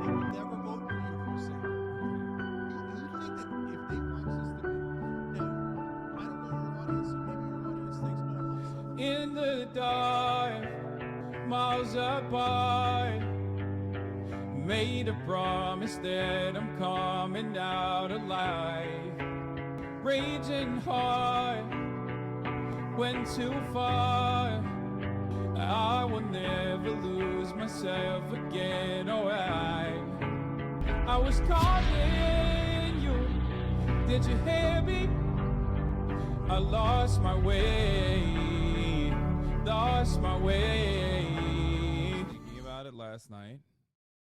never vote for you if you say that. You think that if they watch this debate, now, I don't know your audience, so maybe your audience thinks, oh, Hasan. In the dark, miles apart, made a promise that I'm coming out alive. Raging hard, went too far. I will never lose myself again. Oh, I was calling you. Did you hear me? I lost my way. Lost my way. Thinking about it last night.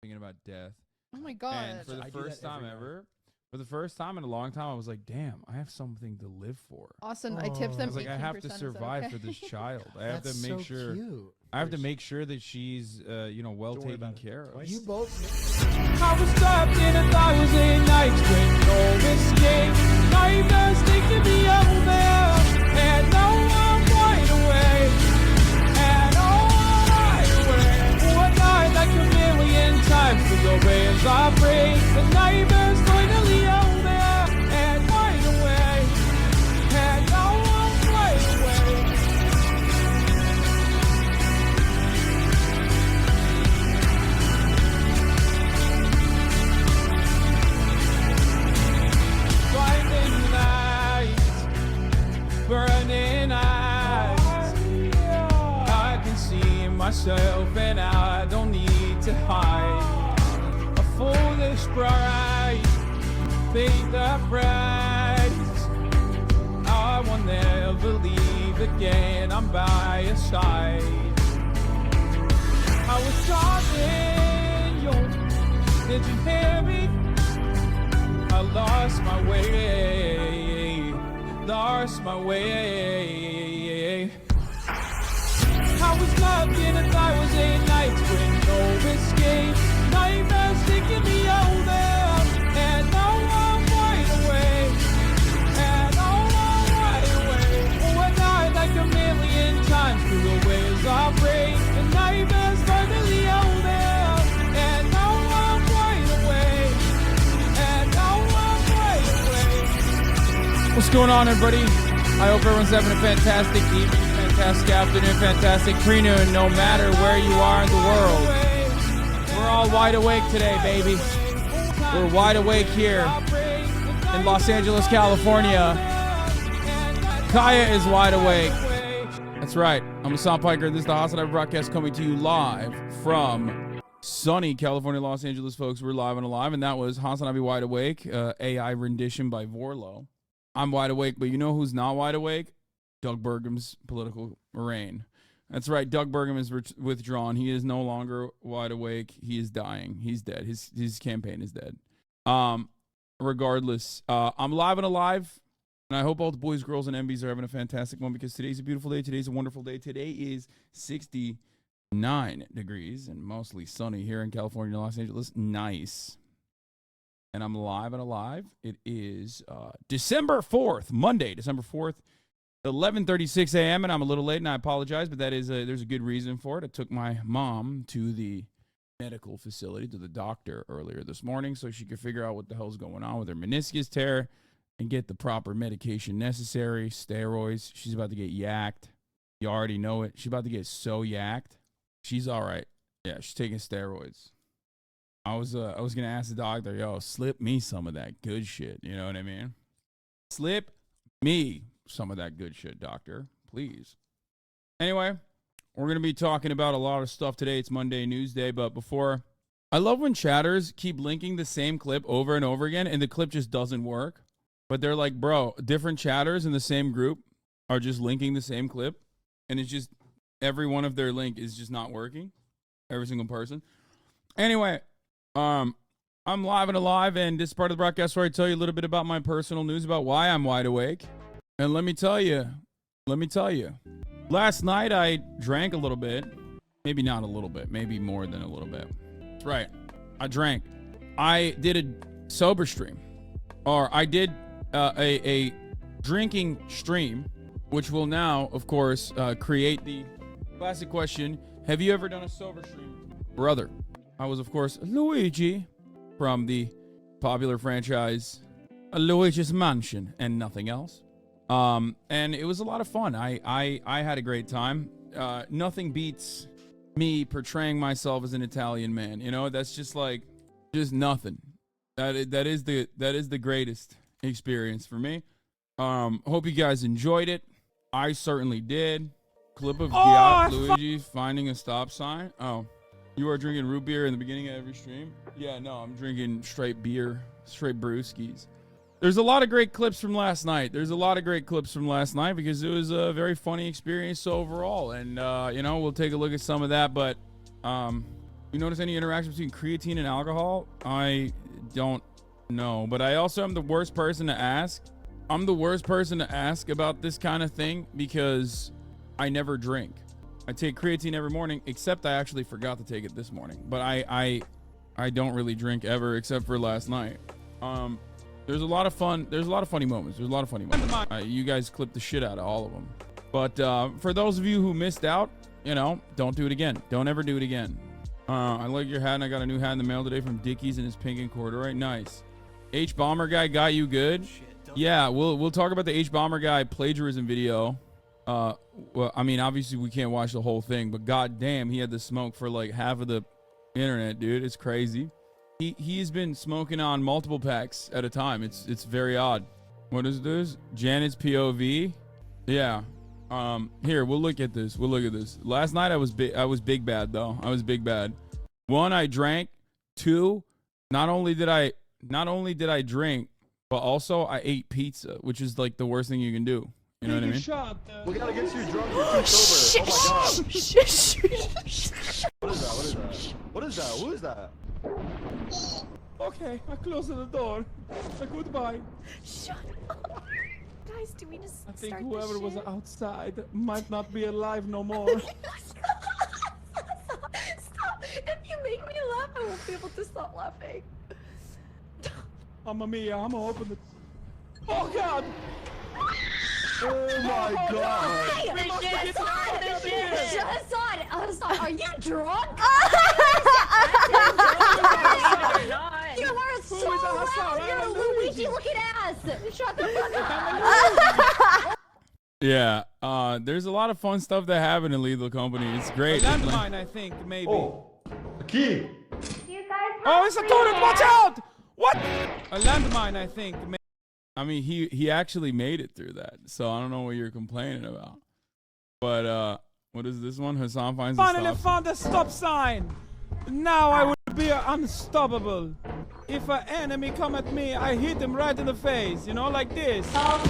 Thinking about death. Oh my god. And for the first time ever, for the first time in a long time, I was like, damn, I have something to live for. Awesome. I tipped them. I was like, I have to 18%, survive okay? for this child. I have to That's make so sure. cute. I have to make sure that she's, well Don't worry taken about it. care of. You both. I was trapped in 1,000 nights with no escape. Nightmares taking me over, and no one wide awake. And no one wide awake. One night like a million times through the waves I break. The nightmares finally over, and wide awake. And no one wide awake. Blinding lights, burning eyes. I can see myself and I don't need to hide. A foolish bride, faith that price. I will never leave again, I'm by your side. I was calling you, did you hear me? I lost my way, lost my way. I was locked in 1,000 nights with no escape. Nightmares taking me over, and no one wide awake. And no one wide awake. Oh, I died like a million times through the waves I break. The nightmares finally over, and no one wide awake. And no one wide awake. What's going on, everybody? I hope everyone's having a fantastic evening, fantastic afternoon, fantastic pre-noon, no matter where you are in the world. We're all wide awake today, baby. We're wide awake here in Los Angeles, California. Kaya is wide awake. That's right. I'm Hasan Piker. This is the HasanAbi broadcast coming to you live from sunny California, Los Angeles, folks. We're live and alive, and that was HasanAbi Wide Awake, AI rendition by Vorlo. I'm wide awake, but you know who's not wide awake? Doug Burgum's political reign. That's right. Doug Burgum is withdrawn. He is no longer wide awake. He is dying. He's dead. His campaign is dead. Regardless, I'm live and alive, and I hope all the boys, girls, and MBs are having a fantastic one because today's a beautiful day. Today's a wonderful day. Today is 69 degrees and mostly sunny here in California, Los Angeles. Nice. And I'm live and alive. It is December 4th, Monday, December 4th, 11:36 a.m. And I'm a little late, and I apologize, but that is there's a good reason for it. I took my mom to the medical facility, to the doctor earlier this morning, so she could figure out what the hell's going on with her meniscus tear and get the proper medication necessary, steroids. She's about to get yacked. You already know it. She's about to get so yacked. She's all right. Yeah, she's taking steroids. I was gonna ask the doctor, yo, slip me some of that good shit. You know what I mean? Slip me some of that good shit, doctor, please. Anyway, we're gonna be talking about a lot of stuff today. It's Monday News Day, but before, I love when chatters keep linking the same clip over and over again, and the clip just doesn't work. But they're like, bro, different chatters in the same group are just linking the same clip, and it's just every one of their link is just not working. Every single person. Anyway. I'm live and alive, and this is part of the broadcast where I tell you a little bit about my personal news about why I'm wide awake. And let me tell you, last night I drank a little bit, maybe not a little bit, maybe more than a little bit. That's right. I drank. I did a sober stream, or I did a drinking stream, which will now, of course, create the classic question, have you ever done a sober stream? Brother. I was, of course, Luigi. from the popular franchise Luigi's Mansion and nothing else. And it was a lot of fun. I had a great time. Nothing beats me portraying myself as an Italian man. You know, that's just like, just nothing. That is the greatest experience for me. Hope you guys enjoyed it. I certainly did. Clip of Luigi finding a stop sign. Oh, you are drinking root beer in the beginning of every stream? Yeah, no, I'm drinking straight beer, straight brewskis. There's a lot of great clips from last night. Because it was a very funny experience overall. And, you know, we'll take a look at some of that. But, you notice any interaction between creatine and alcohol? I don't know. But I also am the worst person to ask. I'm the worst person to ask about this kind of thing because I never drink. I take creatine every morning, except I actually forgot to take it this morning. But I don't really drink ever except for last night. There's a lot of fun. There's a lot of funny moments. You guys clipped the shit out of all of them. But for those of you who missed out, you know, don't do it again. Don't ever do it again. I like your hat, and I got a new hat in the mail today from Dickies, and it's pink and corduroy. Nice. H Bomber guy got you good. Yeah, we'll talk about the H Bomber guy plagiarism video. Well, I mean, obviously we can't watch the whole thing, but goddamn, he had the smoke for like half of the internet, dude. It's crazy. He's been smoking on multiple packs at a time. It's very odd. What is this? Janet's POV. Yeah. Here, we'll look at this. Last night I was big bad though. I was big bad. 1, I drank. 2, not only did I drink, but also I ate pizza, which is like the worst thing you can do. You know what I mean? We gotta get you drunk. You're too sober. Oh my god. What is that? Who is that? Okay, I closed the door. Goodbye. Shut up. Guys, do we just I think start whoever this was shit? outside might not be alive no more. Stop. If you make me laugh, I won't be able to stop laughing. Mamma mia, I'm gonna open the... Oh god! Oh my god. Hassan, are you drunk? You are so loud. You're a Luigi looking ass. Shut the fuck up. Yeah, there's a lot of fun stuff that happened in Lethal Company. It's great. Landmine, I think, maybe. Oh, a key. You guys Oh, it's a turret! Watch out! What? A landmine, I think. I mean, he actually made it through that, so I don't know what you're complaining about. But what is this one? Hassan finds Finally found a stop sign. Now I will be unstoppable. If an enemy come at me, I hit him right in the face. You know, like this. Oh,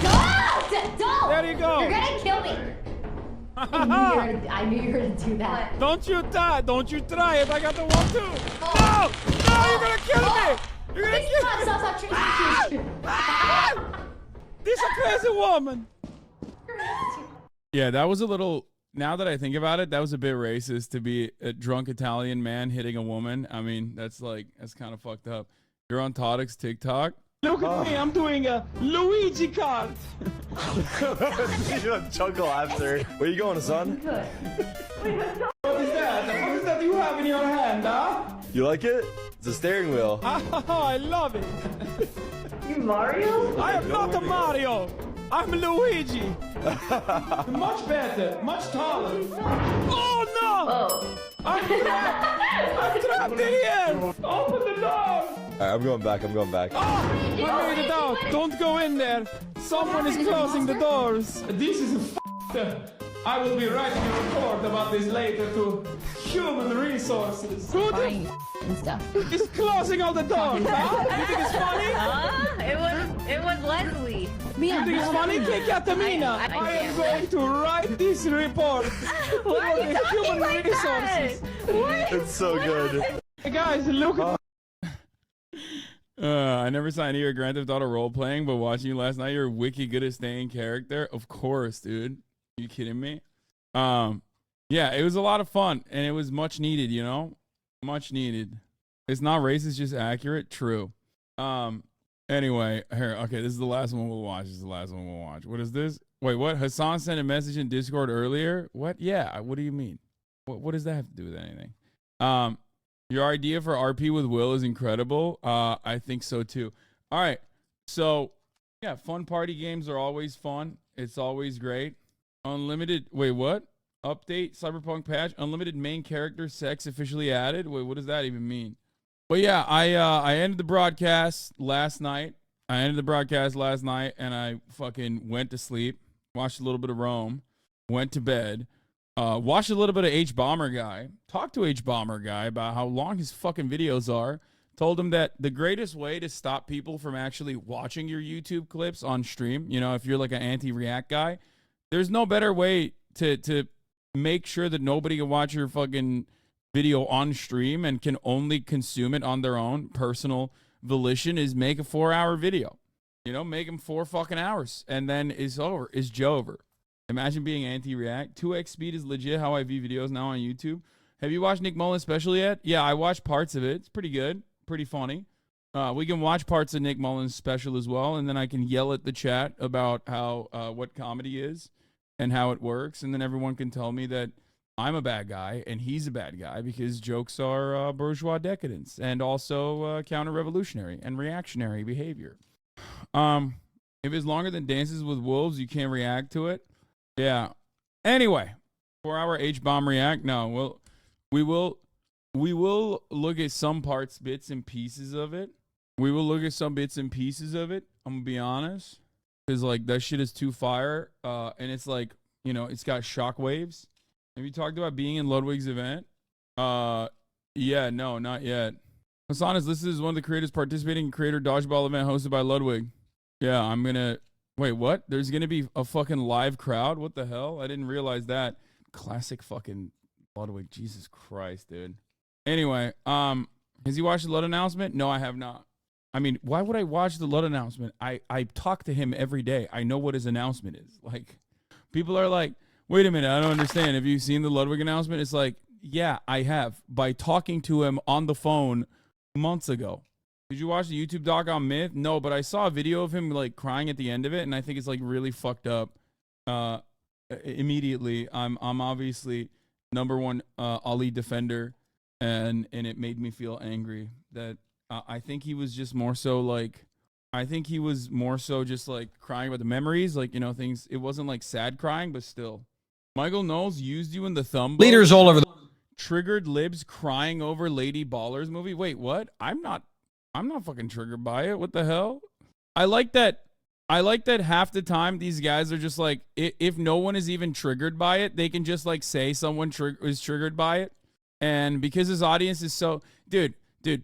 don't! There you go. You're gonna kill me. I knew you were gonna do that. Don't you die. Don't you try it. I got the 1, 2. No! No, you're gonna kill me. You're gonna kill me. Stop. This a crazy woman. Yeah, that was a little... Now that I think about it, that was a bit racist to be a drunk Italian man hitting a woman. I mean, that's kind of fucked up. You're on Todic's TikTok? Look at me. I'm doing a Luigi card. You don't chuckle after. Where you going, son? What is that? What is that you have in your hand, huh? You like it? It's a steering wheel. Oh, I love it. You Mario? I am not a Mario. I'm Luigi. Much better, much taller. Oh no! Oh. I'm trapped in here. Open the door. Alright, I'm going back. Oh, I made it out. Don't go in there. Someone is closing the doors. This is f***ed. I will be writing a report about this later to Human Resources. Who the And stuff. is closing all the doors, huh? You think it's funny? It was Leslie. You think it's funny? Kick out the Mina. I am going to write this report for the Human Resources. It's so good. Hey guys, look at I never saw any of your Grand Theft Auto role playing, but watching you last night, you're wicked good at staying character. Of course, dude. You kidding me? Yeah, it was a lot of fun, and it was much needed, you know? Much needed. It's not racist, just accurate. True. Anyway, here, okay, this is the last one we'll watch. What is this? Wait, what? Hassan sent a message in Discord earlier? What? Yeah, what do you mean? What does that have to do with anything? Your idea for RP with Will is incredible. I think so too. All right. So, yeah, fun party games are always fun. It's always great. Unlimited. Wait, what? Update Cyberpunk patch. Unlimited main character sex officially added. Wait, what does that even mean? But yeah, I ended the broadcast last night. And I fucking went to sleep. Watched a little bit of Rome. Went to bed. Watched a little bit of H-Bomber Guy. Talked to H-Bomber Guy about how long his fucking videos are. Told him that the greatest way to stop people from actually watching your YouTube clips on stream, you know, if you're like an anti-react guy, there's no better way to make sure that nobody can watch your fucking video on stream and can only consume it on their own personal volition is make a 4-hour video. You know, make them 4 fucking hours. And then it's over. It's Joe over. Imagine being anti-react. 2x speed is legit how I view videos now on YouTube. Have you watched Nick Mullen's special yet? Yeah, I watched parts of it. It's pretty good. Pretty funny. We can watch parts of Nick Mullen's special as well, and then I can yell at the chat about how what comedy is and how it works, and then everyone can tell me that I'm a bad guy and he's a bad guy because jokes are bourgeois decadence and also counter-revolutionary and reactionary behavior. If it's longer than Dances with Wolves, you can't react to it. Yeah. Anyway, 4-hour H-bomb react. No, well, we will look at some parts, bits and pieces of it. I'm gonna be honest, because like that shit is too fire, and it's like, you know, it's got shockwaves. Have you talked about being in Ludwig's event? Yeah, no, not yet. Hasan is listed as one of the creators participating in Creator Dodgeball event hosted by Ludwig. Yeah, I'm gonna. Wait, what? There's gonna be a fucking live crowd? What the hell? I didn't realize that. Classic fucking Ludwig. Jesus Christ, dude. Anyway, has he watched the LUT announcement? No, I have not. I mean, why would I watch the LUT announcement? I talk to him every day. I know what his announcement is. Like, people are like, wait a minute, I don't understand. Have you seen the Ludwig announcement? It's like, yeah, I have. By talking to him on the phone months ago. Did you watch the YouTube doc on Myth? No, but I saw a video of him like crying at the end of it, and I think it's like really fucked up. Immediately, I'm obviously #1 Ali defender. And it made me feel angry that I think he was just more so like, just like crying about the memories, like, you know, things. It wasn't like sad crying, but still. Michael Knowles used you in the thumb. Leaders all over the triggered libs crying over Lady Ballers movie. Wait, what? I'm not fucking triggered by it. What the hell? I like that half the time these guys are just like, if no one is even triggered by it, they can just like say someone is triggered by it. And because his audience is so... Dude,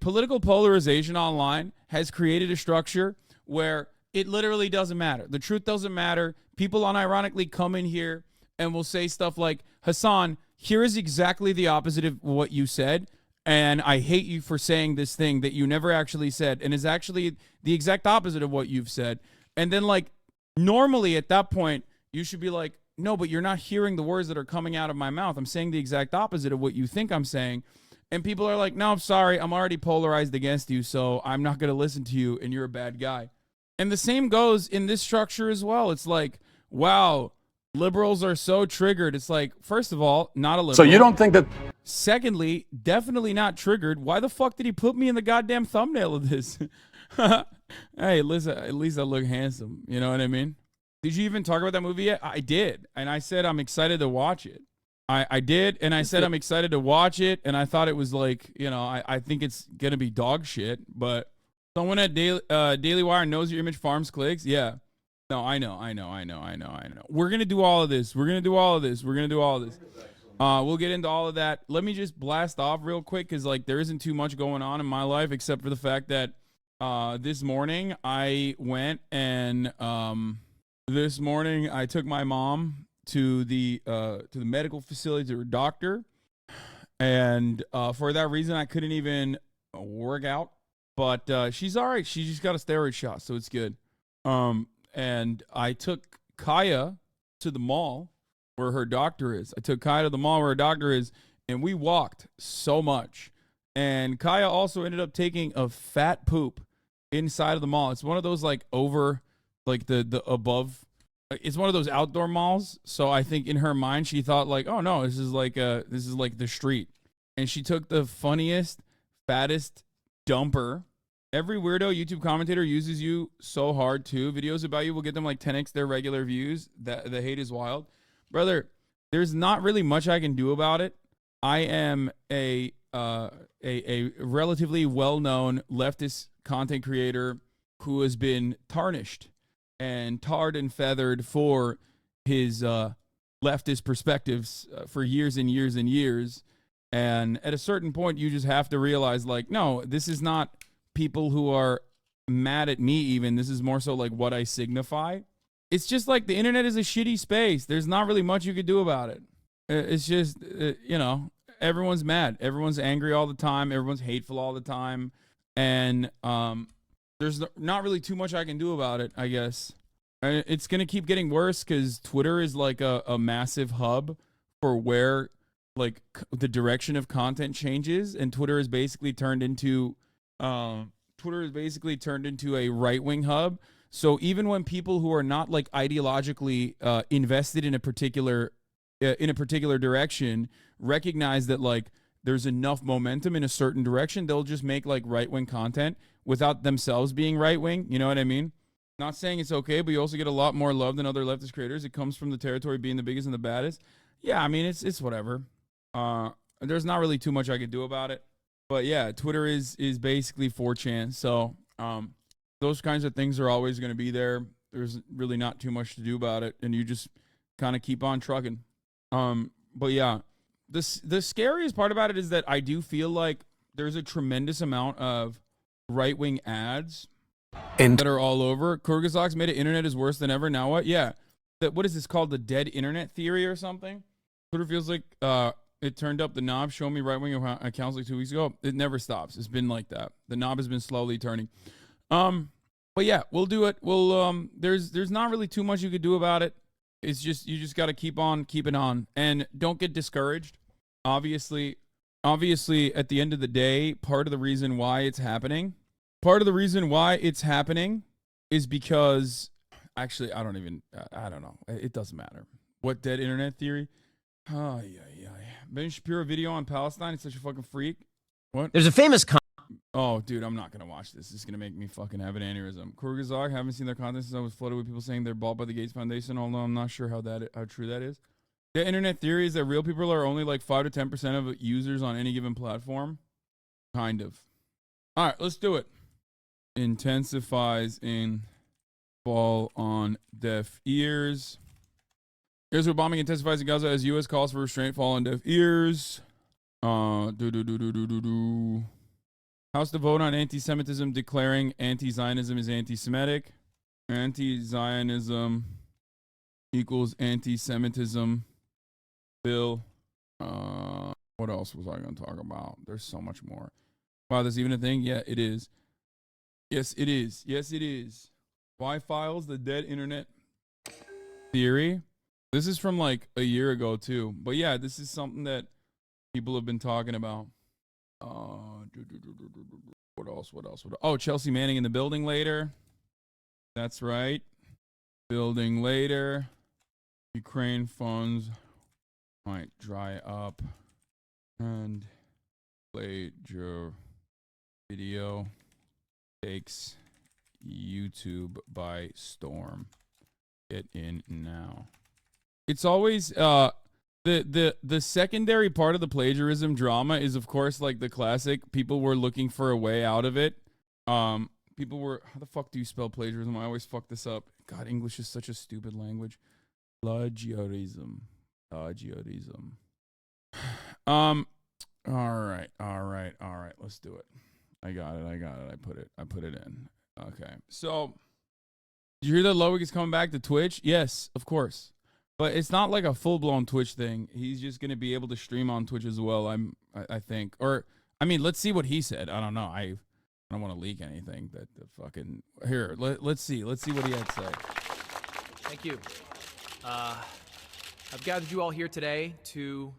political polarization online has created a structure where it literally doesn't matter. The truth doesn't matter. People unironically come in here and will say stuff like, Hasan, here is exactly the opposite of what you said, and I hate you for saying this thing that you never actually said, and is actually the exact opposite of what you've said. And then, like, normally at that point, you should be like, no, but you're not hearing the words that are coming out of my mouth. I'm saying the exact opposite of what you think I'm saying. And people are like, no, I'm sorry. I'm already polarized against you, so I'm not going to listen to you, and you're a bad guy. And the same goes in this structure as well. It's like, wow, liberals are so triggered. It's like, first of all, not a liberal. So you don't think that... Secondly, definitely not triggered. Why the fuck did he put me in the goddamn thumbnail of this? Hey, listen, at least I look handsome. You know what I mean? Did you even talk about that movie yet? I did. And I said I'm excited to watch it. I did. And I said I'm excited to watch it. And I thought it was like, you know, I think it's going to be dog shit. But someone at Daily Wire knows your image farms clicks. Yeah. No, I know. We're going to do all of this. We'll get into all of that. Let me just blast off real quick because, like, there isn't too much going on in my life except for the fact that this morning I went and... This morning, I took my mom to the medical facility to her doctor, and for that reason, I couldn't even work out. But she's all right. She just got a steroid shot, so it's good. And I took Kaya to the mall where her doctor is. And we walked so much. And Kaya also ended up taking a fat poop inside of the mall. It's one of those like over. Like the above, it's one of those outdoor malls. So I think in her mind she thought like, oh no, this is like the street, and she took the funniest fattest dumper. Every weirdo YouTube commentator uses you so hard too. Videos about you will get them like 10x their regular views. The hate is wild. Brother, there's not really much I can do about it. I am a relatively well-known leftist content creator who has been tarnished and tarred and feathered for his leftist perspectives for years and years and years. And at a certain point, you just have to realize, like, no, this is not people who are mad at me even. This is more so like what I signify. It's just like the internet is a shitty space. There's not really much you could do about it. It's just, you know, everyone's mad. Everyone's angry all the time. Everyone's hateful all the time. And there's not really too much I can do about it, I guess. It's going to keep getting worse because Twitter is like a massive hub for where like the direction of content changes. And Twitter is basically turned into a right-wing hub. So even when people who are not like ideologically invested in a particular direction recognize that like there's enough momentum in a certain direction, they'll just make like right-wing content without themselves being right-wing. You know what I mean? Not saying it's okay, but you also get a lot more love than other leftist creators. It comes from the territory being the biggest and the baddest. Yeah, I mean, it's whatever. There's not really too much I could do about it. But yeah, Twitter is basically 4chan. So those kinds of things are always going to be there. There's really not too much to do about it. And you just kind of keep on trucking. But yeah, the scariest part about it is that I do feel like there's a tremendous amount of right-wing ads that are all over. Kyrgyzstan made it internet is worse than ever. Now what? Yeah. What is this called? The dead internet theory or something? Twitter feels like it turned up the knob. Show me right-wing accounts like 2 weeks ago. It never stops. It's been like that. The knob has been slowly turning. But yeah, we'll do it. We'll there's not really too much you could do about it. It's just you just got to keep on keeping on and don't get discouraged. Obviously at the end of the day, part of the reason why it's happening is because actually I don't know. It doesn't matter. What dead internet theory? Oh yeah. Ben Shapiro video on Palestine. It's such a fucking freak. What? There's a famous Oh, dude, I'm not going to watch this. It's going to make me fucking have an aneurysm. Kyrgyzstan, haven't seen their content since I was flooded with people saying they're bought by the Gates Foundation, although I'm not sure how true that is. The internet theory is that real people are only like 5 to 10% of users on any given platform. Kind of. All right, let's do it. Intensifies in fall on deaf ears. Israel bombing intensifies in Gaza as U.S. calls for restraint, fall on deaf ears. House to vote on anti-Semitism, declaring anti-Zionism is anti-Semitic. Anti-Zionism equals anti-Semitism. Bill. What else was I going to talk about? There's so much more. Wow, there's even a thing? Yeah, it is. Yes, it is. Yes, it is. Why files the dead internet theory? This is from like a year ago too. But yeah, this is something that people have been talking about. What else? Oh, Chelsea Manning in the building later. That's right. Building later. Ukraine funds might dry up. And Plagiar video takes YouTube by storm. Get in now. It's always the secondary part of the plagiarism drama is of course like the classic. People were looking for a way out of it. People were, how the fuck do you spell plagiarism? I always fuck this up. God, English is such a stupid language. Plagiarism. All right. Let's do it. I got it. I put it in. Okay. So, did you hear that Ludwig is coming back to Twitch? Yes, of course. But it's not like a full-blown Twitch thing. He's just going to be able to stream on Twitch as well, I think. Or, I mean, let's see what he said. I don't know. I don't want to leak anything. That the fucking... Here, let's see. Let's see what he had to say. Thank you. I've gathered you all here today to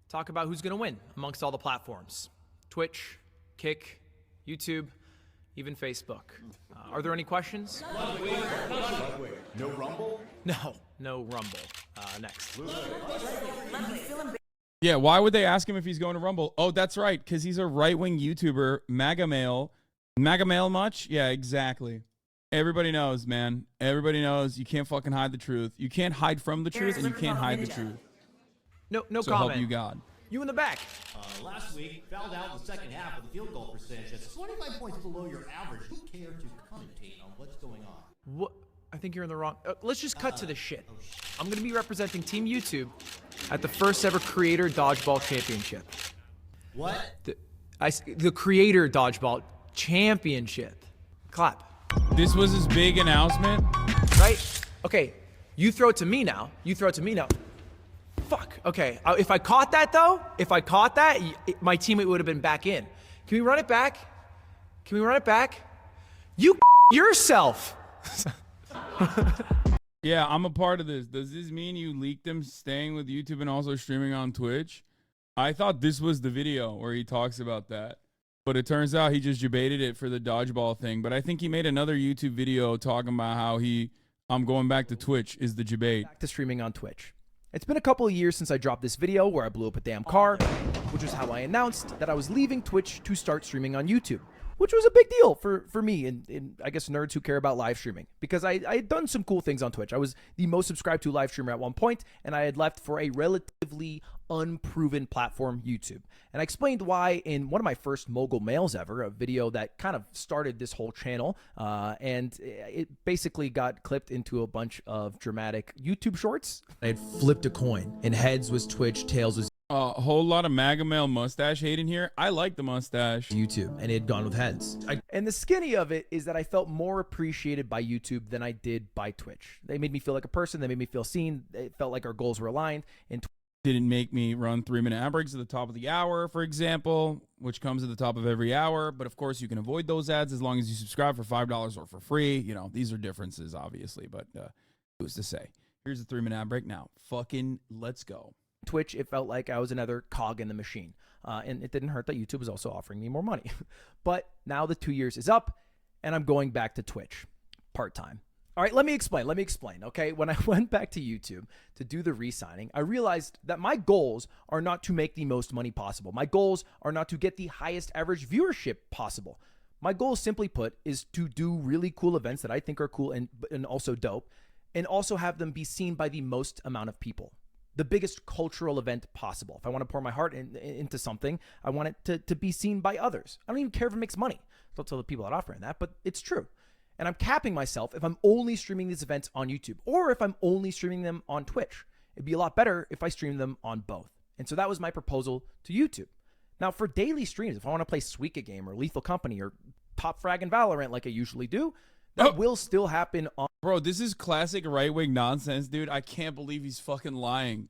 talk about who's going to win amongst all the platforms. Twitch, Kick, YouTube, even Facebook. Are there any questions? No Rumble? No Rumble. Next. Yeah, why would they ask him if he's going to Rumble? Oh, that's right, because he's a right-wing YouTuber, MAGA male. MAGA male much? Yeah, exactly. Everybody knows, man. Everybody knows you can't fucking hide the truth. You can't hide from the truth, and you can't hide the truth. No So comment. help you God. You in the back. Last week, fouled out in the second half with a field goal percentage that's 25 points below your average. Who cares to commentate on what's going on? What? I think you're in the wrong. Let's just cut to the shit. I'm going to be representing Team YouTube at the first ever Creator Dodgeball Championship. What? The Creator Dodgeball Championship. Clap. This was his big announcement. Right? Okay. You throw it to me now. Fuck. Okay. If I caught that, though, my teammate would have been back in. Can we run it back? You yourself. Yeah, I'm a part of this. Does this mean you leaked him staying with YouTube and also streaming on Twitch? I thought this was the video where he talks about that. But it turns out he just debated it for the dodgeball thing. But I think he made another YouTube video talking about how I'm going back to Twitch is the debate. Back to streaming on Twitch. It's been a couple of years since I dropped this video where I blew up a damn car, which is how I announced that I was leaving Twitch to start streaming on YouTube, which was a big deal for me and I guess nerds who care about live streaming, because I had done some cool things on Twitch. I was the most subscribed to live streamer at one point, and I had left for a relatively unproven platform, YouTube. And I explained why in one of my first Mogul Mails ever, a video that kind of started this whole channel, and it basically got clipped into a bunch of dramatic YouTube shorts. I had flipped a coin, and heads was Twitch, tails was A whole lot of MAGA male mustache hate in here. I like the mustache. YouTube, and it had gone with heads. And the skinny of it is that I felt more appreciated by YouTube than I did by Twitch. They made me feel like a person. They made me feel seen. It felt like our goals were aligned. And didn't make me run 3-minute ad breaks at the top of the hour, for example, which comes at the top of every hour. But of course, you can avoid those ads as long as you subscribe for $5 or for free. You know, these are differences, obviously, but who's to say? Here's a 3-minute ad break now. Fucking let's go. Twitch, it felt like I was another cog in the machine. And it didn't hurt that YouTube was also offering me more money. But now the 2 years is up, and I'm going back to Twitch part-time. All right, let me explain, okay? When I went back to YouTube to do the re-signing, I realized that my goals are not to make the most money possible. My goals are not to get the highest average viewership possible. My goal, simply put, is to do really cool events that I think are cool and also dope, and also have them be seen by the most amount of people. The biggest cultural event possible. If I want to pour my heart into something, I want it to be seen by others. I don't even care if it makes money. Don't tell the people that offering that, but it's true. And I'm capping myself if I'm only streaming these events on YouTube or if I'm only streaming them on Twitch. It'd be a lot better if I stream them on both. And so that was my proposal to YouTube. Now for daily streams, if I want to play Suika Game or Lethal Company or Top Frag and Valorant like I usually do, that will still happen on. Bro, this is classic right-wing nonsense, dude. I can't believe he's fucking lying.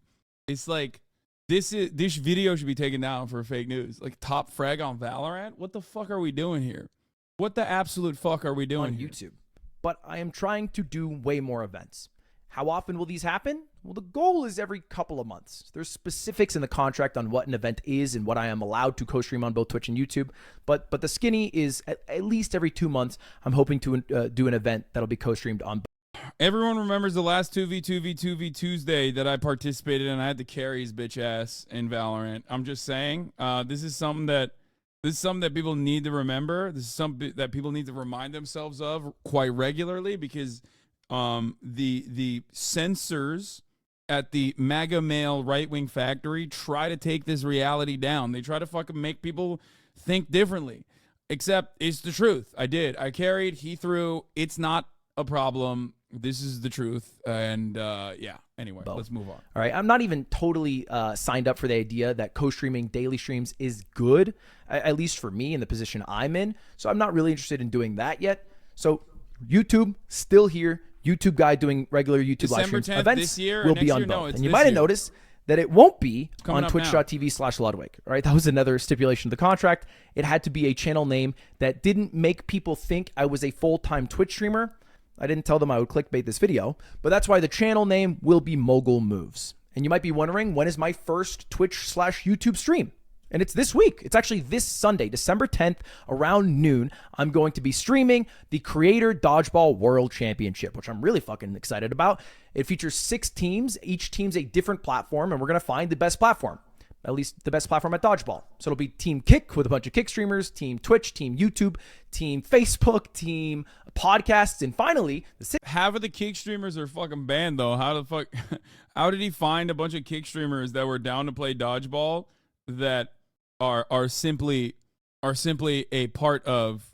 It's like, this video should be taken down for fake news. Like, Top Frag on Valorant? What the fuck are we doing here? What the absolute fuck are we doing on here? YouTube. But I am trying to do way more events. How often will these happen? Well, the goal is every couple of months. There's specifics in the contract on what an event is and what I am allowed to co-stream on both Twitch and YouTube. But the skinny is at least every 2 months, I'm hoping to do an event that'll be co-streamed on. Everyone remembers the last 2v2v2v Tuesday that I participated in. I had to carry his bitch ass in Valorant. I'm just saying, this is something that people need to remember. This is something that people need to remind themselves of quite regularly, because the censors at the MAGA male right-wing factory try to take this reality down. They try to fucking make people think differently. Except it's the truth. I carried, he threw. It's not a problem. This is the truth. And yeah, anyway, let's move on. All right, I'm not even totally signed up for the idea that co-streaming daily streams is good, at least for me in the position I'm in. So I'm not really interested in doing that yet. So YouTube, still here. YouTube guy doing regular YouTube live streams. Events this year, will be on both. And you might have noticed that it won't be on twitch.tv/Ludwig. All right, that was another stipulation of the contract. It had to be a channel name that didn't make people think I was a full-time Twitch streamer. I didn't tell them I would clickbait this video, but that's why the channel name will be Mogul Moves. And you might be wondering, when is my first Twitch/YouTube stream? And it's this week. It's actually this Sunday, December 10th, around noon. I'm going to be streaming the Creator Dodgeball World Championship, which I'm really fucking excited about. It features 6 teams. Each team's a different platform, and we're going to find the best platform. at least the best platform at dodgeball. So it'll be Team Kick with a bunch of Kick streamers, Team Twitch, Team YouTube, Team Facebook, Team podcasts, and finally, Half of the Kick streamers are fucking banned though. How the fuck? How did he find a bunch of Kick streamers that were down to play dodgeball that are simply a part of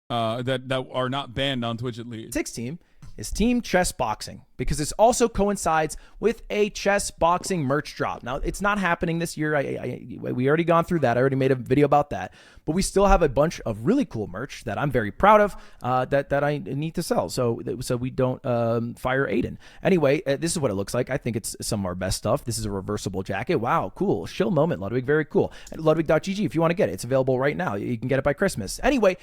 that are not banned on Twitch at least? sixth team is Team Chess Boxing, because this also coincides with a chess boxing merch drop. Now, it's not happening this year. We already gone through that. I already made a video about that. But we still have a bunch of really cool merch that I'm very proud of that I need to sell. So we don't fire Aiden. Anyway, this is what it looks like. I think it's some of our best stuff. This is a reversible jacket. Wow, cool. Shill moment, Ludwig. Very cool. Ludwig.gg if you want to get it. It's available right now. You can get it by Christmas. Anyway,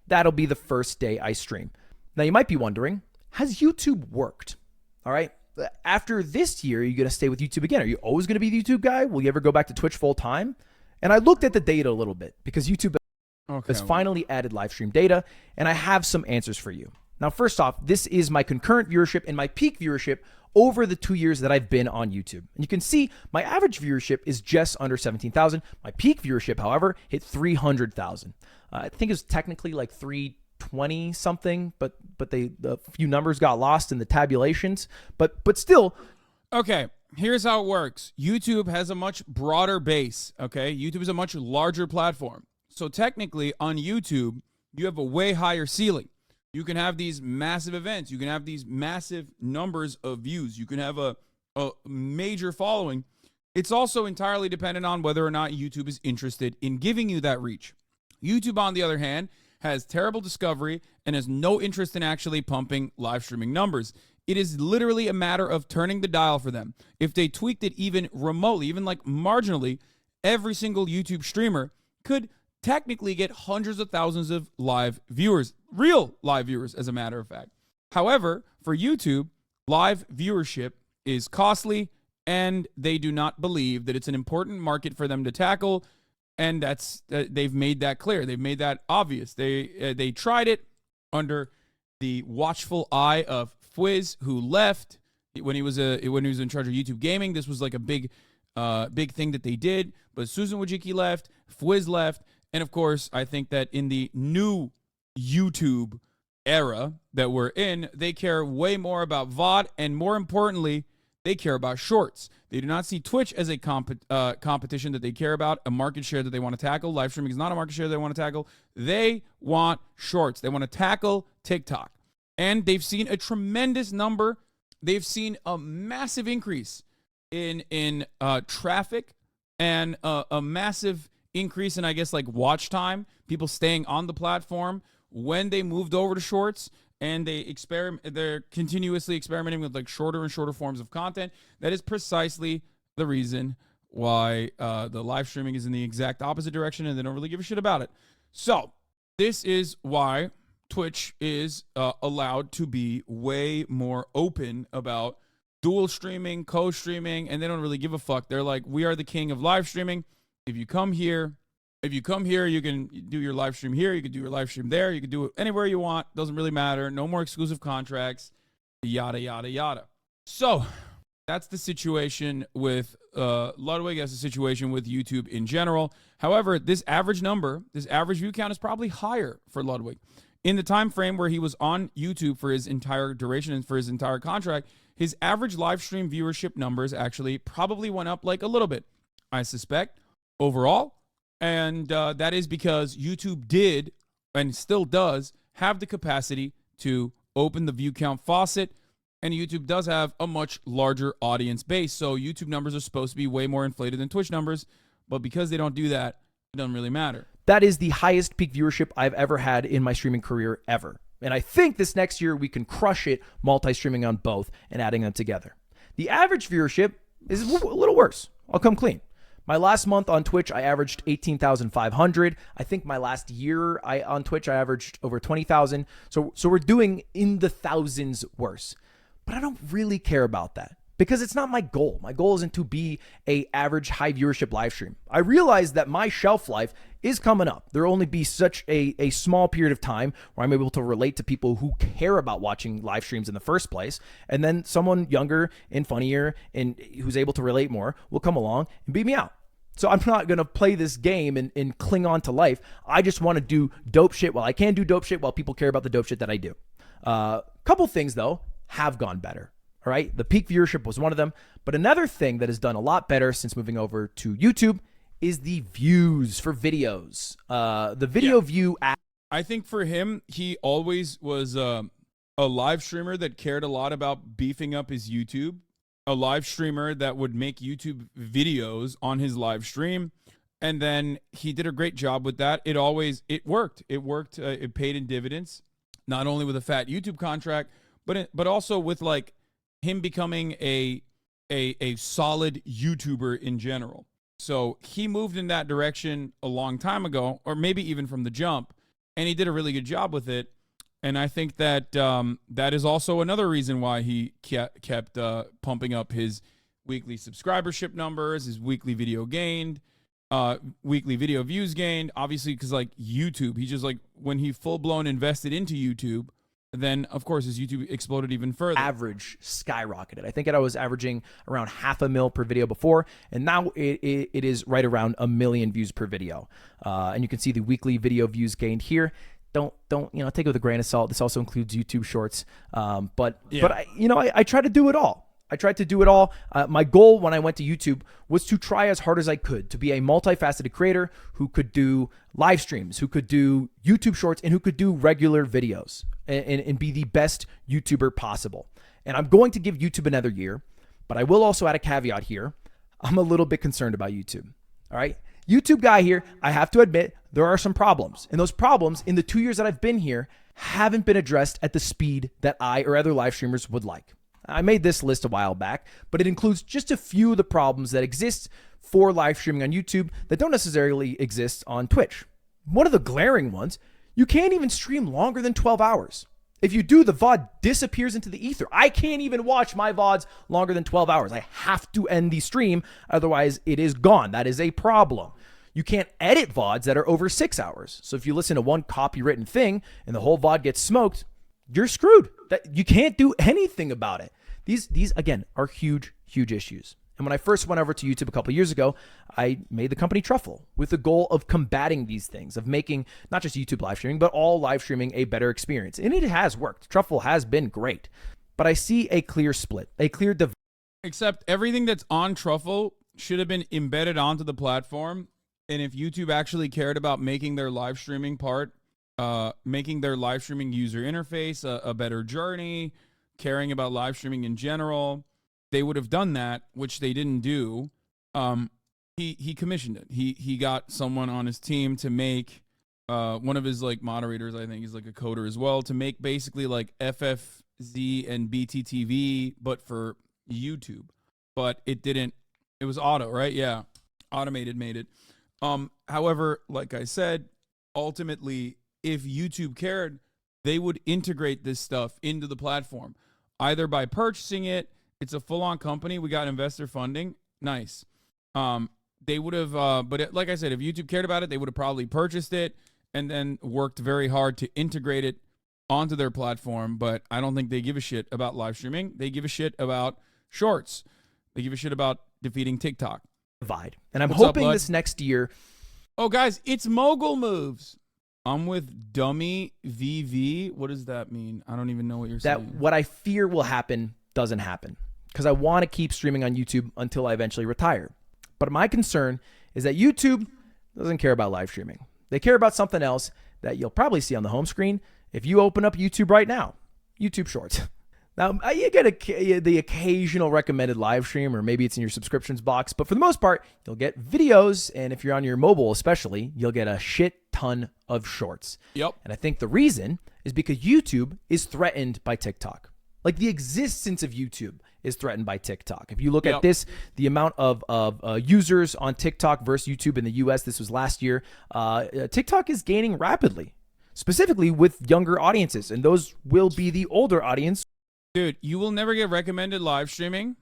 that'll be the first day I stream. Now, you might be wondering, has YouTube worked? All right. After this year, are you going to stay with YouTube again? Are you always going to be the YouTube guy? Will you ever go back to Twitch full time? And I looked at the data a little bit because YouTube has finally added live stream data, and I have some answers for you. Now, first off, this is my concurrent viewership and my peak viewership over the 2 years that I've been on YouTube. And you can see my average viewership is just under 17,000. My peak viewership, however, hit 300,000. I think it was technically like 320 something, but a few numbers got lost in the tabulations, but still. Okay, here's how it works. YouTube has a much broader base, okay? YouTube is a much larger platform. So technically on YouTube, you have a way higher ceiling. You can have these massive events. You can have these massive numbers of views. You can have a major following. It's also entirely dependent on whether or not YouTube is interested in giving you that reach. YouTube, on the other hand, has terrible discovery and has no interest in actually pumping live streaming numbers. It is literally a matter of turning the dial for them. If they tweaked it even remotely, even like marginally, every single YouTube streamer could technically get hundreds of thousands of live viewers, real live viewers, as a matter of fact. However, for YouTube, live viewership is costly, and they do not believe that it's an important market for them to tackle. And they've made that clear. They've made that obvious. They tried it under the watchful eye of Fwiz, who left when he was in charge of YouTube gaming. This was like a big thing that they did. But Susan Wojcicki left, Fwiz left, and of course, I think that in the new YouTube era that we're in, they care way more about VOD, and more importantly, they care about shorts. They do not see Twitch as a competition that they care about, a market share that they want to tackle. Live streaming is not a market share they want to tackle. They want shorts. They want to tackle TikTok. And they've seen a tremendous number. They've seen a massive increase in traffic and a massive increase in, I guess, like watch time, people staying on the platform when they moved over to shorts. And they're continuously experimenting with like shorter and shorter forms of content. That is precisely the reason why the live streaming is in the exact opposite direction, and they don't really give a shit about it. So this is why Twitch is allowed to be way more open about dual streaming, co-streaming, and they don't really give a fuck. They're like, we are the king of live streaming. If you come here, you can do your live stream here. You can do your live stream there. You can do it anywhere you want. Doesn't really matter. No more exclusive contracts, yada, yada, yada. So that's the situation with Ludwig. That's the situation with YouTube in general. However, this average view count is probably higher for Ludwig. In the time frame where he was on YouTube for his entire duration and for his entire contract, his average live stream viewership numbers actually probably went up like a little bit, I suspect, overall. And that is because YouTube did, and still does, have the capacity to open the view count faucet, and YouTube does have a much larger audience base. So YouTube numbers are supposed to be way more inflated than Twitch numbers, but because they don't do that, it doesn't really matter. That is the highest peak viewership I've ever had in my streaming career ever. And I think this next year we can crush it multi-streaming on both and adding them together. The average viewership is a little worse. I'll come clean. My last month on Twitch, I averaged 18,500. I think my last year on Twitch, I averaged over 20,000. So we're doing in the thousands worse. But I don't really care about that because it's not my goal. My goal isn't to be a average high viewership live stream. I realize that my shelf life is coming up. There will only be such a small period of time where I'm able to relate to people who care about watching live streams in the first place. And then someone younger and funnier and who's able to relate more will come along and beat me out. So I'm not going to play this game and cling on to life. I just want to do dope shit while I can do dope shit while people care about the dope shit that I do. Couple things, though, have gone better. All right. The peak viewership was one of them. But another thing that has done a lot better since moving over to YouTube is the views for videos. The video view app. I think for him, he always was a live streamer that cared a lot about beefing up his YouTube. A live streamer that would make YouTube videos on his live stream. And then he did a great job with that. It worked. It paid in dividends, not only with a fat YouTube contract, but also with like him becoming a solid YouTuber in general. So he moved in that direction a long time ago, or maybe even from the jump, and he did a really good job with it. And I think that that is also another reason why he kept pumping up his weekly subscribership numbers, his weekly video views gained. Obviously, because like YouTube, he just like when he full blown invested into YouTube, then of course his YouTube exploded even further. Average skyrocketed. I think I was averaging around $500,000 per video before, and now it is right around 1 million views per video. And you can see the weekly video views gained here. Don't take it with a grain of salt. This also includes YouTube Shorts. But I try to do it all. I tried to do it all. My goal when I went to YouTube was to try as hard as I could to be a multifaceted creator who could do live streams, who could do YouTube Shorts, and who could do regular videos and be the best YouTuber possible. And I'm going to give YouTube another year, but I will also add a caveat here. I'm a little bit concerned about YouTube. All right. YouTube guy here, I have to admit, there are some problems. And those problems in the 2 years that I've been here haven't been addressed at the speed that I or other live streamers would like. I made this list a while back, but it includes just a few of the problems that exist for live streaming on YouTube that don't necessarily exist on Twitch. One of the glaring ones, you can't even stream longer than 12 hours. If you do, the VOD disappears into the ether. I can't even watch my VODs longer than 12 hours. I have to end the stream, otherwise it is gone. That is a problem. You can't edit VODs that are over 6 hours. So if you listen to one copywritten thing and the whole VOD gets smoked, you're screwed. You can't do anything about it. These again, are huge, huge issues. And when I first went over to YouTube a couple of years ago, I made the company Truffle with the goal of combating these things, of making not just YouTube live streaming, but all live streaming a better experience. And it has worked. Truffle has been great. But I see a clear split, a clear divide. Except everything that's on Truffle should have been embedded onto the platform. And if YouTube actually cared about making their live streaming making their live streaming user interface a better journey, caring about live streaming in general, they would have done that, which they didn't do. He commissioned it. He got someone on his team to make one of his like moderators, I think he's like a coder as well, to make basically like FFZ and BTTV, but for YouTube. But it didn't. It was auto, right? Yeah, automated made it. However, like I said, ultimately, if YouTube cared, they would integrate this stuff into the platform, either by purchasing it. It's a full-on company. We got investor funding. Nice. They would have, like I said, if YouTube cared about it, they would have probably purchased it and then worked very hard to integrate it onto their platform. But I don't think they give a shit about live streaming. They give a shit about shorts. They give a shit about defeating TikTok. And I'm What's hoping up, this next year. Oh, guys, it's mogul moves. I'm with Dummy VV. What does that mean? I don't even know what you're saying. What I fear will happen doesn't happen, because I want to keep streaming on YouTube until I eventually retire. But my concern is that YouTube doesn't care about live streaming. They care about something else that you'll probably see on the home screen if you open up YouTube right now. YouTube Shorts. Now, you get the occasional recommended live stream, or maybe it's in your subscriptions box. But for the most part, you'll get videos. And if you're on your mobile especially, you'll get a shit ton of shorts. Yep. And I think the reason is because YouTube is threatened by TikTok. Like, the existence of YouTube is threatened by TikTok. If you look at this, the amount of users on TikTok versus YouTube in the US, this was last year, TikTok is gaining rapidly, specifically with younger audiences. And those will be the older audience. Dude, you will never get recommended live streaming.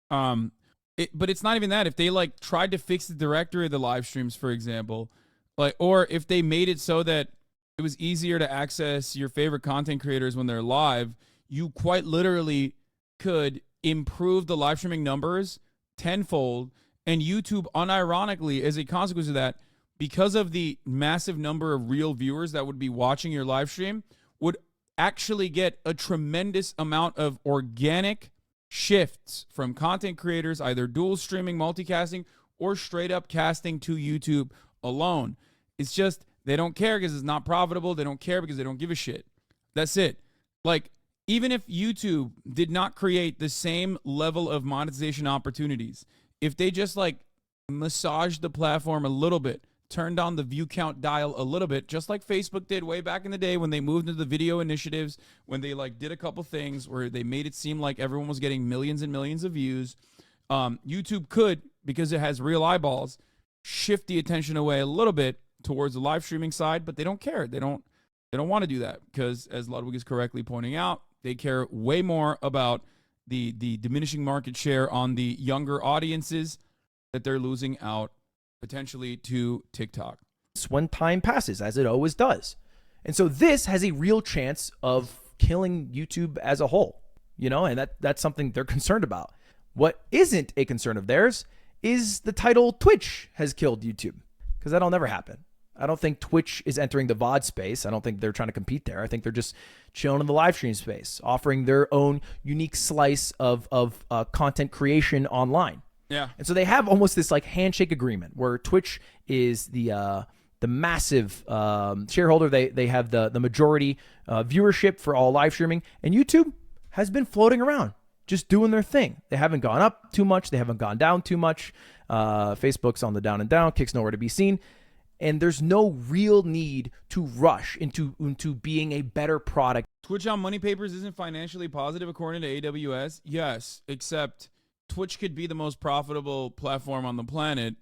But it's not even that. If they like tried to fix the directory of the live streams, for example, like, or if they made it so that it was easier to access your favorite content creators when they're live, you quite literally could improve the live streaming numbers tenfold And YouTube, unironically, as a consequence of that, because of the massive number of real viewers that would be watching your live stream, would actually get a tremendous amount of organic shifts from content creators, either dual streaming, multicasting, or straight up casting to YouTube alone. It's just they don't care because it's not profitable. They don't care because they don't give a shit. That's it. Like, even if YouTube did not create the same level of monetization opportunities, if they just like massaged the platform a little bit, turned on the view count dial a little bit, just like Facebook did way back in the day when they moved into the video initiatives, when they like did a couple things where they made it seem like everyone was getting millions and millions of views. YouTube could, because it has real eyeballs, shift the attention away a little bit towards the live streaming side, but they don't care. They don't want to do that because, as Ludwig is correctly pointing out, they care way more about the diminishing market share on the younger audiences that they're losing out potentially to TikTok. When time passes, as it always does. And so this has a real chance of killing YouTube as a whole, you know, and that's something they're concerned about. What isn't a concern of theirs is the title Twitch has killed YouTube, because that'll never happen. I don't think Twitch is entering the VOD space. I don't think they're trying to compete there. I think they're just chilling in the live stream space, offering their own unique slice of content creation online. Yeah. And so they have almost this like handshake agreement where Twitch is the massive shareholder. They have the majority viewership for all live streaming, and YouTube has been floating around, just doing their thing. They haven't gone up too much. They haven't gone down too much. Facebook's on the down and down. Kick's nowhere to be seen. And there's no real need to rush into being a better product. Twitch on Money Papers isn't financially positive according to AWS. Yes, except Twitch could be the most profitable platform on the planet.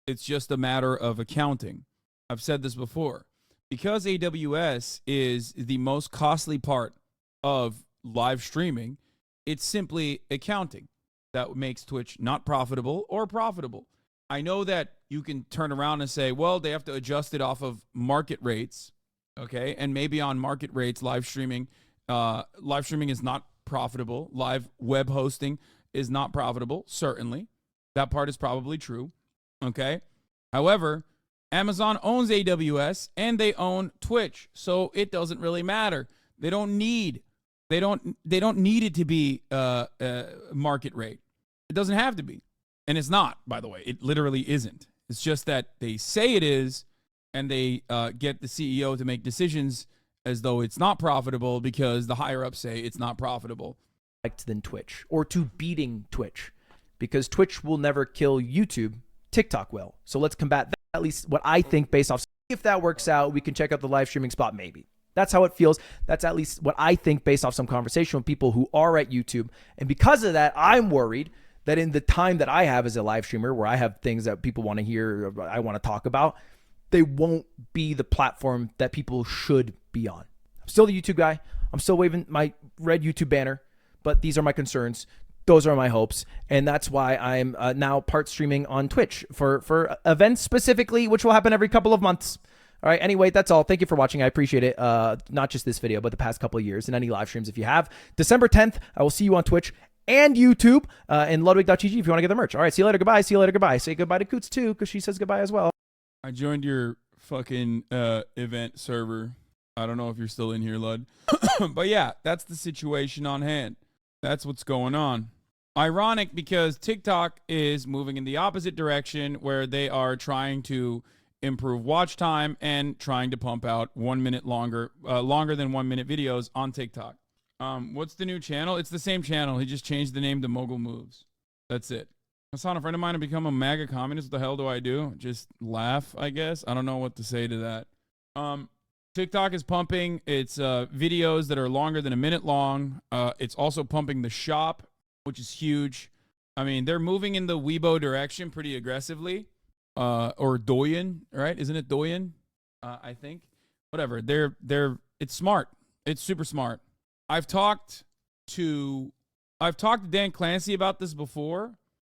It's just a matter of accounting. I've said this before. Because AWS is the most costly part of live streaming, it's simply accounting that makes Twitch not profitable or profitable. I know that you can turn around and say, well, they have to adjust it off of market rates, okay? And maybe on market rates, live streaming is not profitable. Live web hosting is not profitable, certainly. That part is probably true, okay? However, Amazon owns AWS and they own Twitch, so it doesn't really matter. They don't need it to be market rate. It doesn't have to be. And it's not, by the way. It literally isn't. It's just that they say it is, and they get the CEO to make decisions as though it's not profitable because the higher-ups say it's not profitable. Than Twitch, or to beating Twitch, because Twitch will never kill YouTube. TikTok will. So let's combat that, at least what I think based off. If that works out, we can check out the live streaming spot maybe. That's how it feels. That's at least what I think based off some conversation with people who are at YouTube. And because of that, I'm worried that in the time that I have as a live streamer, where I have things that people want to hear, or I want to talk about, they won't be the platform that people should be on. I'm still the YouTube guy. I'm still waving my red YouTube banner, but these are my concerns. Those are my hopes. And that's why I'm now part streaming on Twitch for events specifically, which will happen every couple of months. All right. Anyway, that's all. Thank you for watching. I appreciate it. Not just this video, but the past couple of years and any live streams if you have. December 10th, I will see you on Twitch and YouTube and Ludwig.gg if you want to get the merch. All right. See you later. Goodbye. See you later. Goodbye. Say goodbye to Coots too, because she says goodbye as well. I joined your fucking event server. I don't know if you're still in here, Lud. But yeah, that's the situation on hand. That's what's going on. Ironic because TikTok is moving in the opposite direction, where they are trying to improve watch time and trying to pump out 1 minute longer than 1 minute videos on TikTok. What's the new channel? It's the same channel. He just changed the name to Mogul Moves. That's it. Hasan, a friend of mine, have become a MAGA communist. What the hell do I do? Just laugh, I guess. I don't know what to say to that. TikTok is pumping its videos that are longer than a minute long. It's also pumping the shop, which is huge. I mean, they're moving in the Weibo direction pretty aggressively. Or Douyin, right? Isn't it Douyin? I think. Whatever. It's smart. It's super smart. I've talked to Dan Clancy about this before,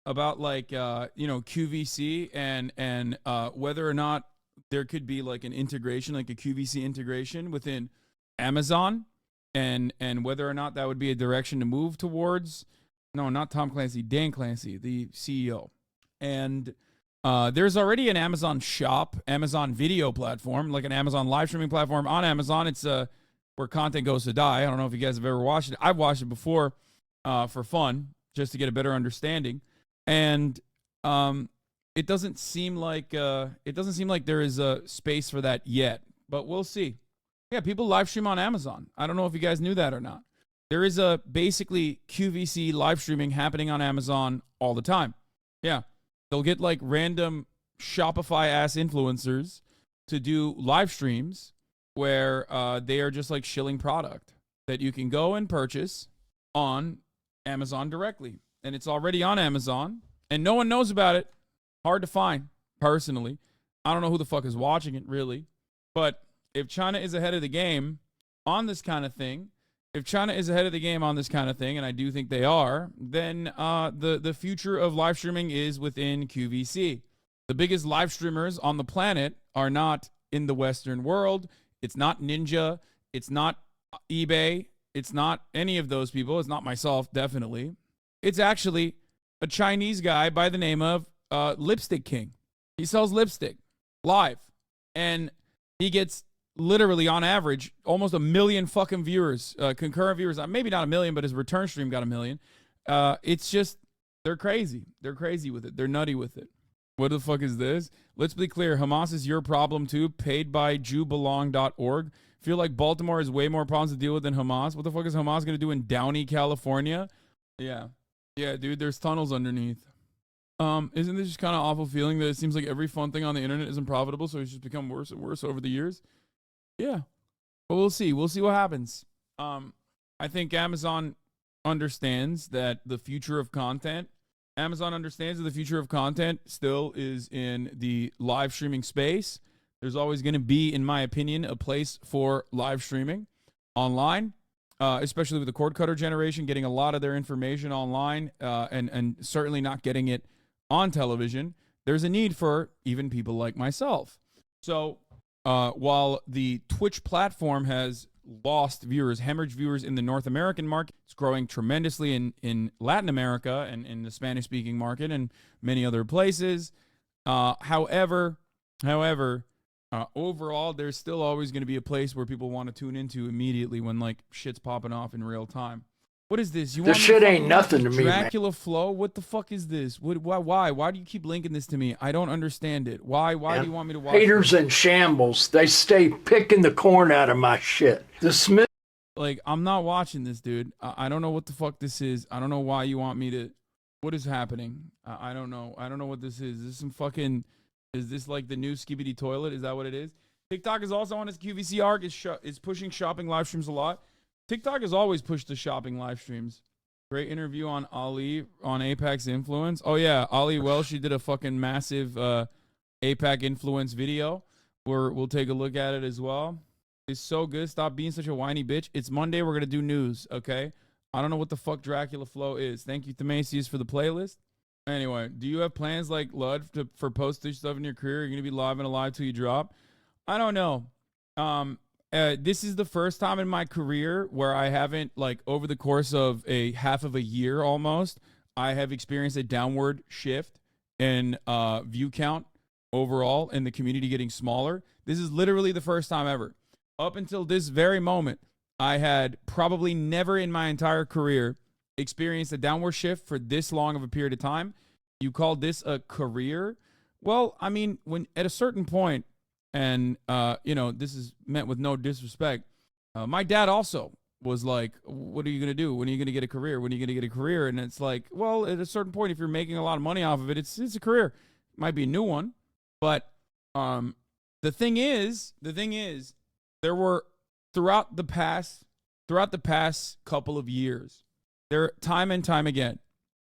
about like QVC and whether or not there could be like an integration, like a QVC integration within Amazon, and whether or not that would be a direction to move towards. No, not Tom Clancy, Dan Clancy, the CEO. And there's already an Amazon shop, Amazon video platform, like an Amazon live streaming platform on Amazon. It's where content goes to die. I don't know if you guys have ever watched it. I've watched it before for fun, just to get a better understanding. And it doesn't seem like there is a space for that yet, but we'll see. Yeah, people live stream on Amazon. I don't know if you guys knew that or not. There is a basically QVC live streaming happening on Amazon all the time. Yeah. They'll get like random Shopify ass influencers to do live streams where they are just like shilling product that you can go and purchase on Amazon directly. And it's already on Amazon and no one knows about it. Hard to find, personally. I don't know who the fuck is watching it, really. But if China is ahead of the game on this kind of thing, and I do think they are, then the future of live streaming is within QVC. The biggest live streamers on the planet are not in the Western world. It's not Ninja. It's not eBay. It's not any of those people. It's not myself, definitely. It's actually a Chinese guy by the name of Lipstick King. He sells lipstick live. And he gets literally on average almost 1 million fucking viewers, concurrent viewers. Maybe not 1 million, but his return stream got 1 million. It's just, they're crazy. They're crazy with it. They're nutty with it. What the fuck is this? Let's be clear. Hamas is your problem too. Paid by JewBelong.org. Feel like Baltimore has way more problems to deal with than Hamas. What the fuck is Hamas going to do in Downey, California? Yeah. Yeah, dude, there's tunnels underneath. Isn't this just kind of awful feeling that it seems like every fun thing on the internet isn't profitable, so it's just become worse and worse over the years? Yeah. But we'll see. We'll see what happens. I think Amazon understands that the future of content still is in the live streaming space. There's always going to be, in my opinion, a place for live streaming online, especially with the cord cutter generation, getting a lot of their information online and certainly not getting it on television. There's a need for even people like myself. So while the Twitch platform has lost viewers, hemorrhaged viewers in the North American market, it's growing tremendously in Latin America and in the Spanish-speaking market and many other places. However, overall, there's still always going to be a place where people want to tune into immediately when like shit's popping off in real time. What is this? This shit ain't nothing to me, man. Dracula Flow? What the fuck is this? Why? Why do you keep linking this to me? I don't understand it. Why do you want me to watch haters this? in shambles. They stay picking the corn out of my shit. The Smith. Like, I'm not watching this, dude. I don't know what the fuck this is. I don't know why you want me to. What is happening? I don't know. I don't know what this is. Is this some fucking. Is this like the new Skibidi toilet? Is that what it is? TikTok is also on its QVC arc. Is pushing shopping live streams a lot. TikTok has always pushed the shopping live streams. Great interview on Ali on APAC's influence. Oh, yeah. Ali Welsh, she did a fucking massive APAC influence video. We'll take a look at it as well. It's so good. Stop being such a whiny bitch. It's Monday. We're going to do news, okay? I don't know what the fuck Dracula Flow is. Thank you, Themasius, for the playlist. Anyway, do you have plans like Lud for postage stuff in your career? You're going to be live and alive till you drop? I don't know. This is the first time in my career where I haven't, like, over the course of a half of a year almost, I have experienced a downward shift in view count overall and the community getting smaller. This is literally the first time ever. Up until this very moment, I had probably never in my entire career experienced a downward shift for this long of a period of time. You call this a career? Well, I mean, when at a certain point, and, this is meant with no disrespect. My dad also was like, what are you going to do? When are you going to get a career? When are you going to get a career? And it's like, well, at a certain point, if you're making a lot of money off of it, it's a career. It might be a new one. But the thing is, there were throughout the past couple of years, time and time again,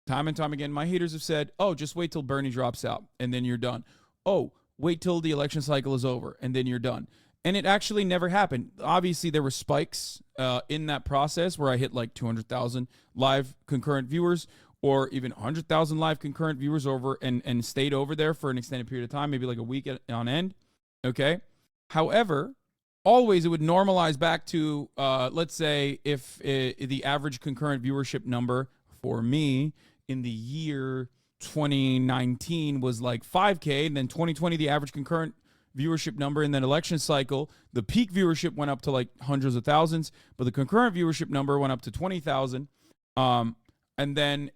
my haters have said, oh, just wait till Bernie drops out and then you're done. Oh, wait till the election cycle is over, and then you're done. And it actually never happened. Obviously, there were spikes in that process where I hit like 200,000 live concurrent viewers or even 100,000 live concurrent viewers over and stayed over there for an extended period of time, maybe like a week on end. Okay? However, always it would normalize back to, let's say, if the average concurrent viewership number for me in the year 2019 was like 5K, and then 2020 the average concurrent viewership number in that election cycle, the peak viewership went up to like hundreds of thousands, but the concurrent viewership number went up to 20,000. And then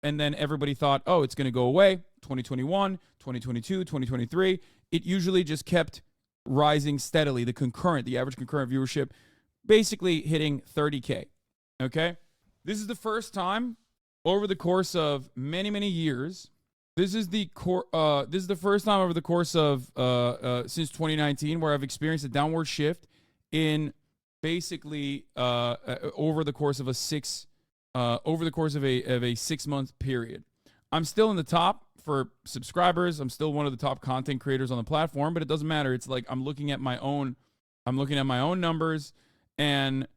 everybody thought, oh, it's going to go away. 2021, 2022, 2023. It usually just kept rising steadily. The average concurrent viewership basically hitting 30K. Okay? This is the first time over the course of many, many years. This is the first time over the course of since 2019 where I've experienced a downward shift in basically over the course of a 6-month period. I'm still in the top for subscribers. I'm still one of the top content creators on the platform, but it doesn't matter. It's like I'm looking at my own numbers, and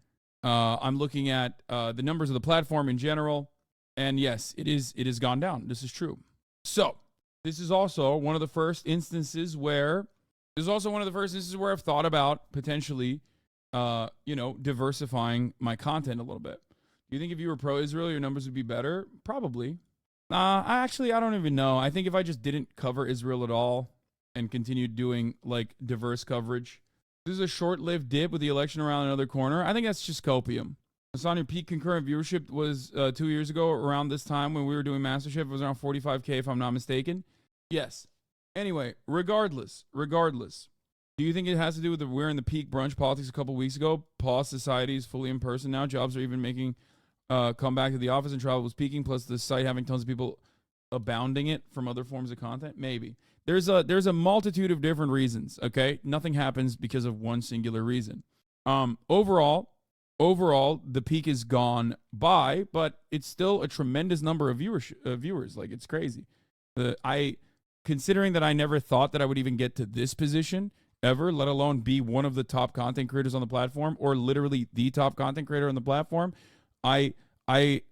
I'm looking at the numbers of the platform in general. And yes, it has gone down. This is true. So this is also one of the first instances where I've thought about potentially, diversifying my content a little bit. Do you think if you were pro-Israel, your numbers would be better? Probably. I don't even know. I think if I just didn't cover Israel at all and continued doing like diverse coverage, this is a short-lived dip with the election around another corner. I think that's just copium. Hasan, your peak concurrent viewership was 2 years ago around this time when we were doing MasterChef. It was around 45K if I'm not mistaken. Yes. Anyway, regardless, do you think it has to do with we're in the peak brunch politics a couple weeks ago? Pause, society is fully in person now. Jobs are even making come back to the office, and travel was peaking, plus the site having tons of people abounding it from other forms of content. Maybe. There's a multitude of different reasons, okay? Nothing happens because of one singular reason. Overall, the peak is gone by, but it's still a tremendous number of viewers. Like, it's crazy. Considering that I never thought that I would even get to this position ever, let alone be one of the top content creators on the platform, or literally the top content creator on the platform, I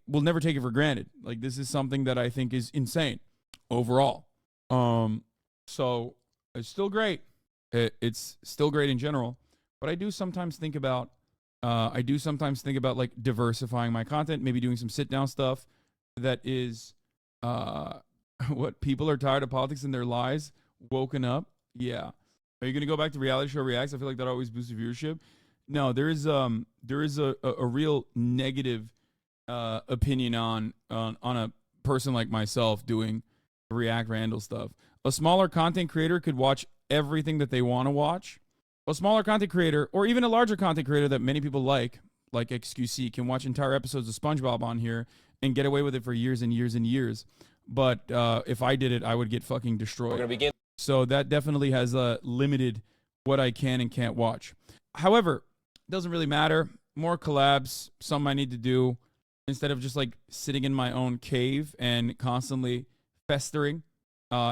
will never take it for granted. Like, this is something that I think is insane overall. So it's still great. It's still great in general, but I do sometimes think about like diversifying my content, maybe doing some sit down stuff that is what people are tired of politics in their lives, woken up. Yeah. Are you going to go back to reality show reacts? I feel like that always boosts viewership. No, there is a real negative opinion on a person like myself doing React Randall stuff. A smaller content creator could watch everything that they want to watch. A smaller content creator, or even a larger content creator that many people like XQC, can watch entire episodes of SpongeBob on here and get away with it for years and years and years. But if I did it, I would get fucking destroyed. We're gonna begin. So that definitely has limited what I can and can't watch. However, it doesn't really matter. More collabs, some I need to do, instead of just like sitting in my own cave and constantly festering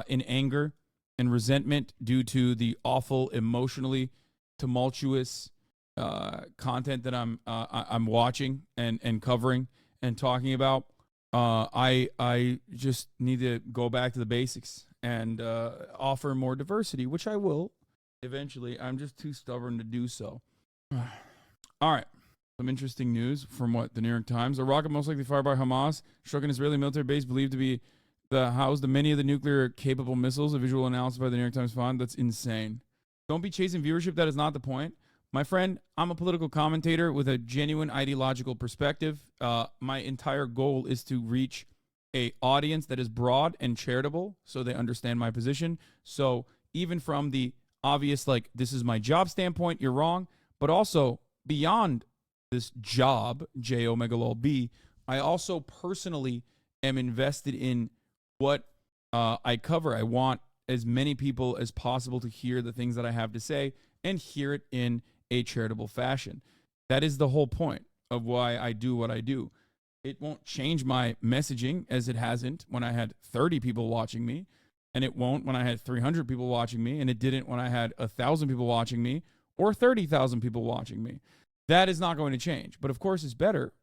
in anger and resentment due to the awful, emotionally tumultuous content that I'm watching and covering and talking about. I just need to go back to the basics and offer more diversity, which I will eventually. I'm just too stubborn to do so. All right. Some interesting news from the New York Times. A rocket most likely fired by Hamas struck an Israeli military base believed to be housed the many of the nuclear-capable missiles. A visual announced by the New York Times font. That's insane. Don't be chasing viewership. That is not the point. My friend, I'm a political commentator with a genuine ideological perspective. My entire goal is to reach an audience that is broad and charitable so they understand my position. So even from the obvious, like, this is my job standpoint, you're wrong. But also, beyond this job, J-O-megalob, I also personally am invested in what I cover. I want as many people as possible to hear the things that I have to say and hear it in a charitable fashion. That is the whole point of why I do what I do. It won't change my messaging, as it hasn't when I had 30 people watching me, and it won't when I had 300 people watching me, and it didn't when I had 1,000 people watching me or 30,000 people watching me. That is not going to change. But of course, it's better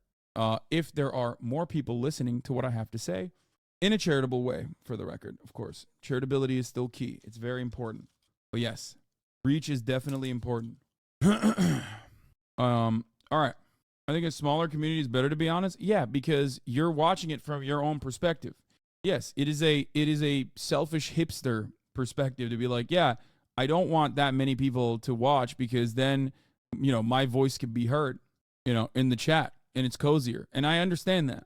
if there are more people listening to what I have to say in a charitable way, for the record. Of course, charitability is still key. It's very important. But yes, reach is definitely important. All right. I think a smaller community is better, to be honest. Yeah, because you're watching it from your own perspective. Yes, it is a selfish hipster perspective to be like, yeah, I don't want that many people to watch because then, my voice could be heard, in the chat, and it's cozier. And I understand that.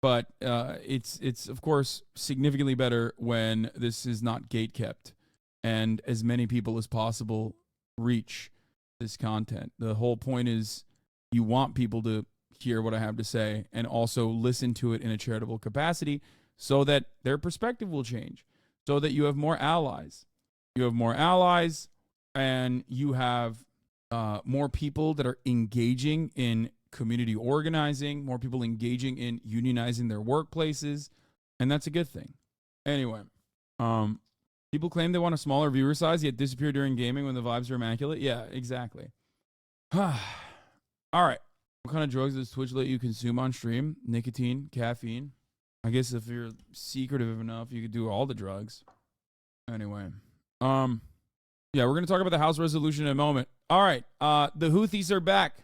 But it's of course significantly better when this is not gate kept and as many people as possible reach this content. The whole point is you want people to hear what I have to say and also listen to it in a charitable capacity so that their perspective will change, so that you have more allies. You have more allies and you have more people that are engaging in community organizing, more people engaging in unionizing their workplaces, and that's a good thing. Anyway, people claim they want a smaller viewer size yet disappear during gaming when the vibes are immaculate. Yeah, exactly. All right. What kind of drugs does Twitch let you consume on stream? Nicotine, caffeine. I guess if you're secretive enough, you could do all the drugs. Anyway, yeah, we're going to talk about the House resolution in a moment. All right. The Houthis are back.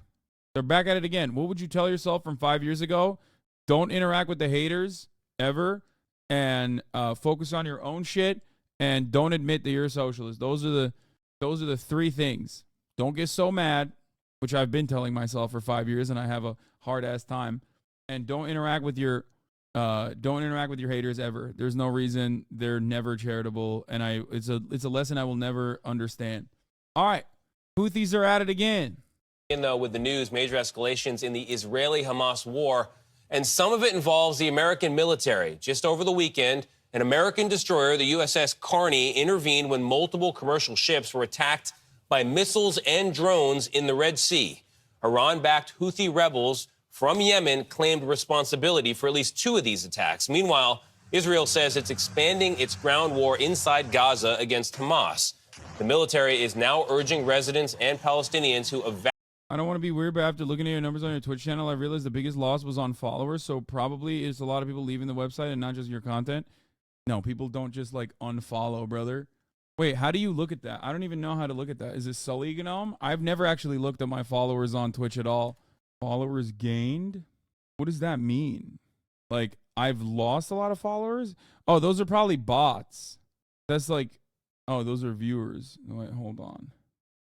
They're back at it again. What would you tell yourself from 5 years ago? Don't interact with the haters ever, and focus on your own shit, and don't admit that you're a socialist. Those are the three things. Don't get so mad, which I've been telling myself for 5 years, and I have a hard ass time. And don't interact with your haters ever. There's no reason. They're never charitable, and it's a lesson I will never understand. All right, Houthis are at it again. Though, with the news, major escalations in the Israeli-Hamas war, and some of it involves the American military. Just over the weekend, an American destroyer, the USS Carney, intervened when multiple commercial ships were attacked by missiles and drones in the Red Sea. Iran-backed Houthi rebels from Yemen claimed responsibility for at least 2 of these attacks. Meanwhile, Israel says it's expanding its ground war inside Gaza against Hamas. The military is now urging residents and Palestinians who evacuate. I don't want to be weird, but after looking at your numbers on your Twitch channel, I realized the biggest loss was on followers. So probably it's a lot of people leaving the website and not just your content. No, people don't just like unfollow, brother. Wait, how do you look at that? I don't even know how to look at that. Is this Sully Gnome? I've never actually looked at my followers on Twitch at all. Followers gained? What does that mean? Like, I've lost a lot of followers? Oh, those are probably bots. That's like, oh, those are viewers. Wait, hold on.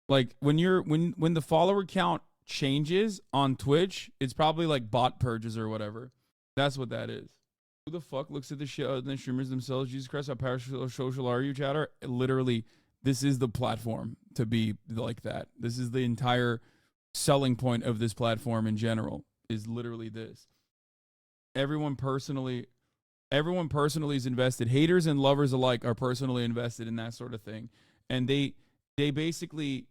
Like when the follower count changes on Twitch, it's probably like bot purges or whatever. That's what that is. Who the fuck looks at the show, the streamers themselves? Jesus Christ, how parasocial are you, chatter? Literally, this is the platform to be like that. This is the entire selling point of this platform in general, is literally this. Everyone personally is invested. Haters and lovers alike are personally invested in that sort of thing. And they basically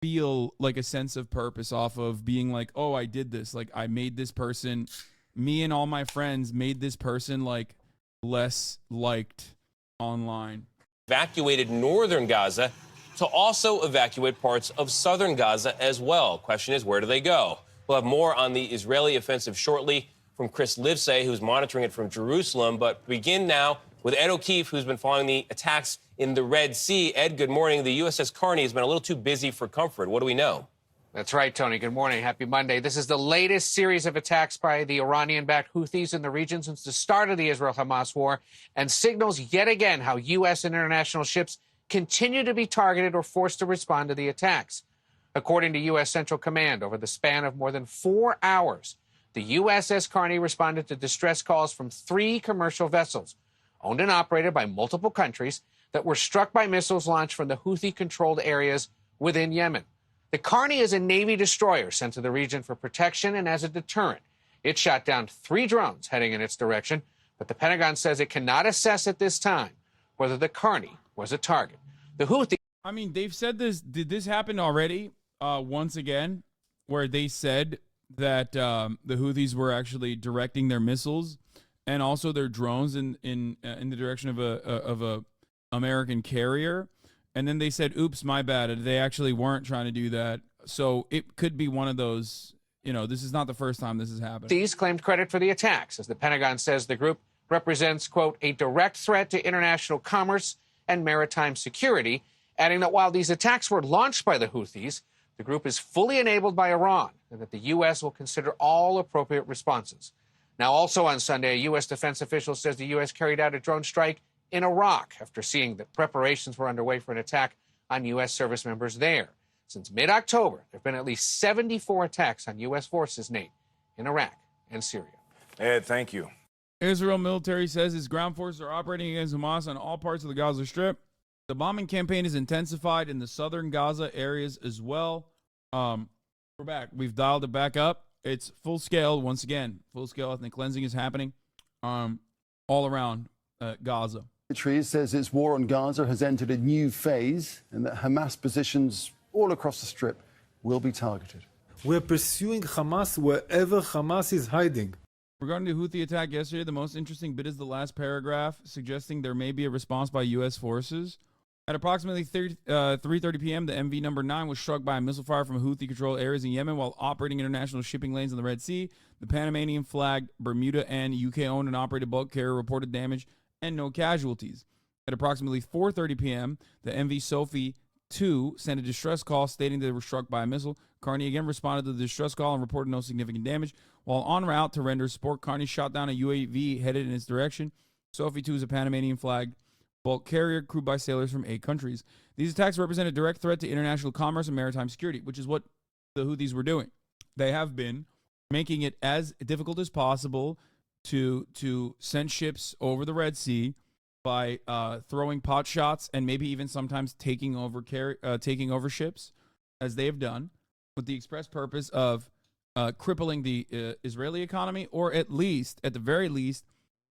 feel like a sense of purpose off of being like, oh, I did this. Like, I made this person, me and all my friends made this person like less liked online. Evacuated northern Gaza to also evacuate parts of southern Gaza as well. Question is, where do they go? We'll have more on the Israeli offensive shortly from Chris Livesay, who's monitoring it from Jerusalem. But begin now with Ed O'Keefe, who's been following the attacks in the Red Sea. Ed, good morning. The USS Carney has been a little too busy for comfort. What do we know? That's right, Tony. Good morning. Happy Monday. This is the latest series of attacks by the Iranian-backed Houthis in the region since the start of the Israel-Hamas war, and signals yet again how U.S. and international ships continue to be targeted or forced to respond to the attacks. According to U.S. Central Command, over the span of more than 4 hours, the USS Carney responded to distress calls from 3 commercial vessels, owned and operated by multiple countries, that were struck by missiles launched from the Houthi-controlled areas within Yemen. The Carney is a Navy destroyer sent to the region for protection and as a deterrent. It shot down 3 drones heading in its direction, but the Pentagon says it cannot assess at this time whether the Carney was a target. The Houthi... I mean, they've said this. Did this happen already once again, where they said that the Houthis were actually directing their missiles and also their drones in the direction of a American carrier, and then they said, oops, my bad, they actually weren't trying to do that. So it could be one of those, this is not the first time this has happened. These claimed credit for the attacks, as the Pentagon says the group represents, quote, a direct threat to international commerce and maritime security, adding that while these attacks were launched by the Houthis, the group is fully enabled by Iran and that the U.S. will consider all appropriate responses. Now, also on Sunday, a U.S. defense official says the U.S. carried out a drone strike in Iraq after seeing that preparations were underway for an attack on U.S. service members there. Since mid-October, there have been at least 74 attacks on U.S. forces, Nate, in Iraq and Syria. Ed, thank you. Israel military says its ground forces are operating against Hamas on all parts of the Gaza Strip. The bombing campaign is intensified in the southern Gaza areas as well. We're back. We've dialed it back up. It's full scale once again. Full scale ethnic cleansing is happening all around Gaza. Military says its war on Gaza has entered a new phase and that Hamas positions all across the Strip will be targeted. We're pursuing Hamas wherever Hamas is hiding. Regarding the Houthi attack yesterday, the most interesting bit is the last paragraph suggesting there may be a response by U.S. forces. At approximately 3:30 p.m., the MV number 9 was struck by a missile fire from Houthi-controlled areas in Yemen while operating international shipping lanes in the Red Sea. The Panamanian-flagged Bermuda and UK-owned and operated bulk carrier reported damage and no casualties. At approximately 4:30 p.m., the MV Sophie 2 sent a distress call stating that they were struck by a missile. Carney again responded to the distress call and reported no significant damage. While en route to render support, Carney shot down a UAV headed in its direction. Sophie 2 is a Panamanian-flagged bulk carrier crewed by sailors from 8 countries. These attacks represent a direct threat to international commerce and maritime security, which is what the Houthis were doing. They have been making it as difficult as possible to send ships over the Red Sea by throwing pot shots and maybe even sometimes taking over ships, as they have done, with the express purpose of crippling the Israeli economy, or at the very least,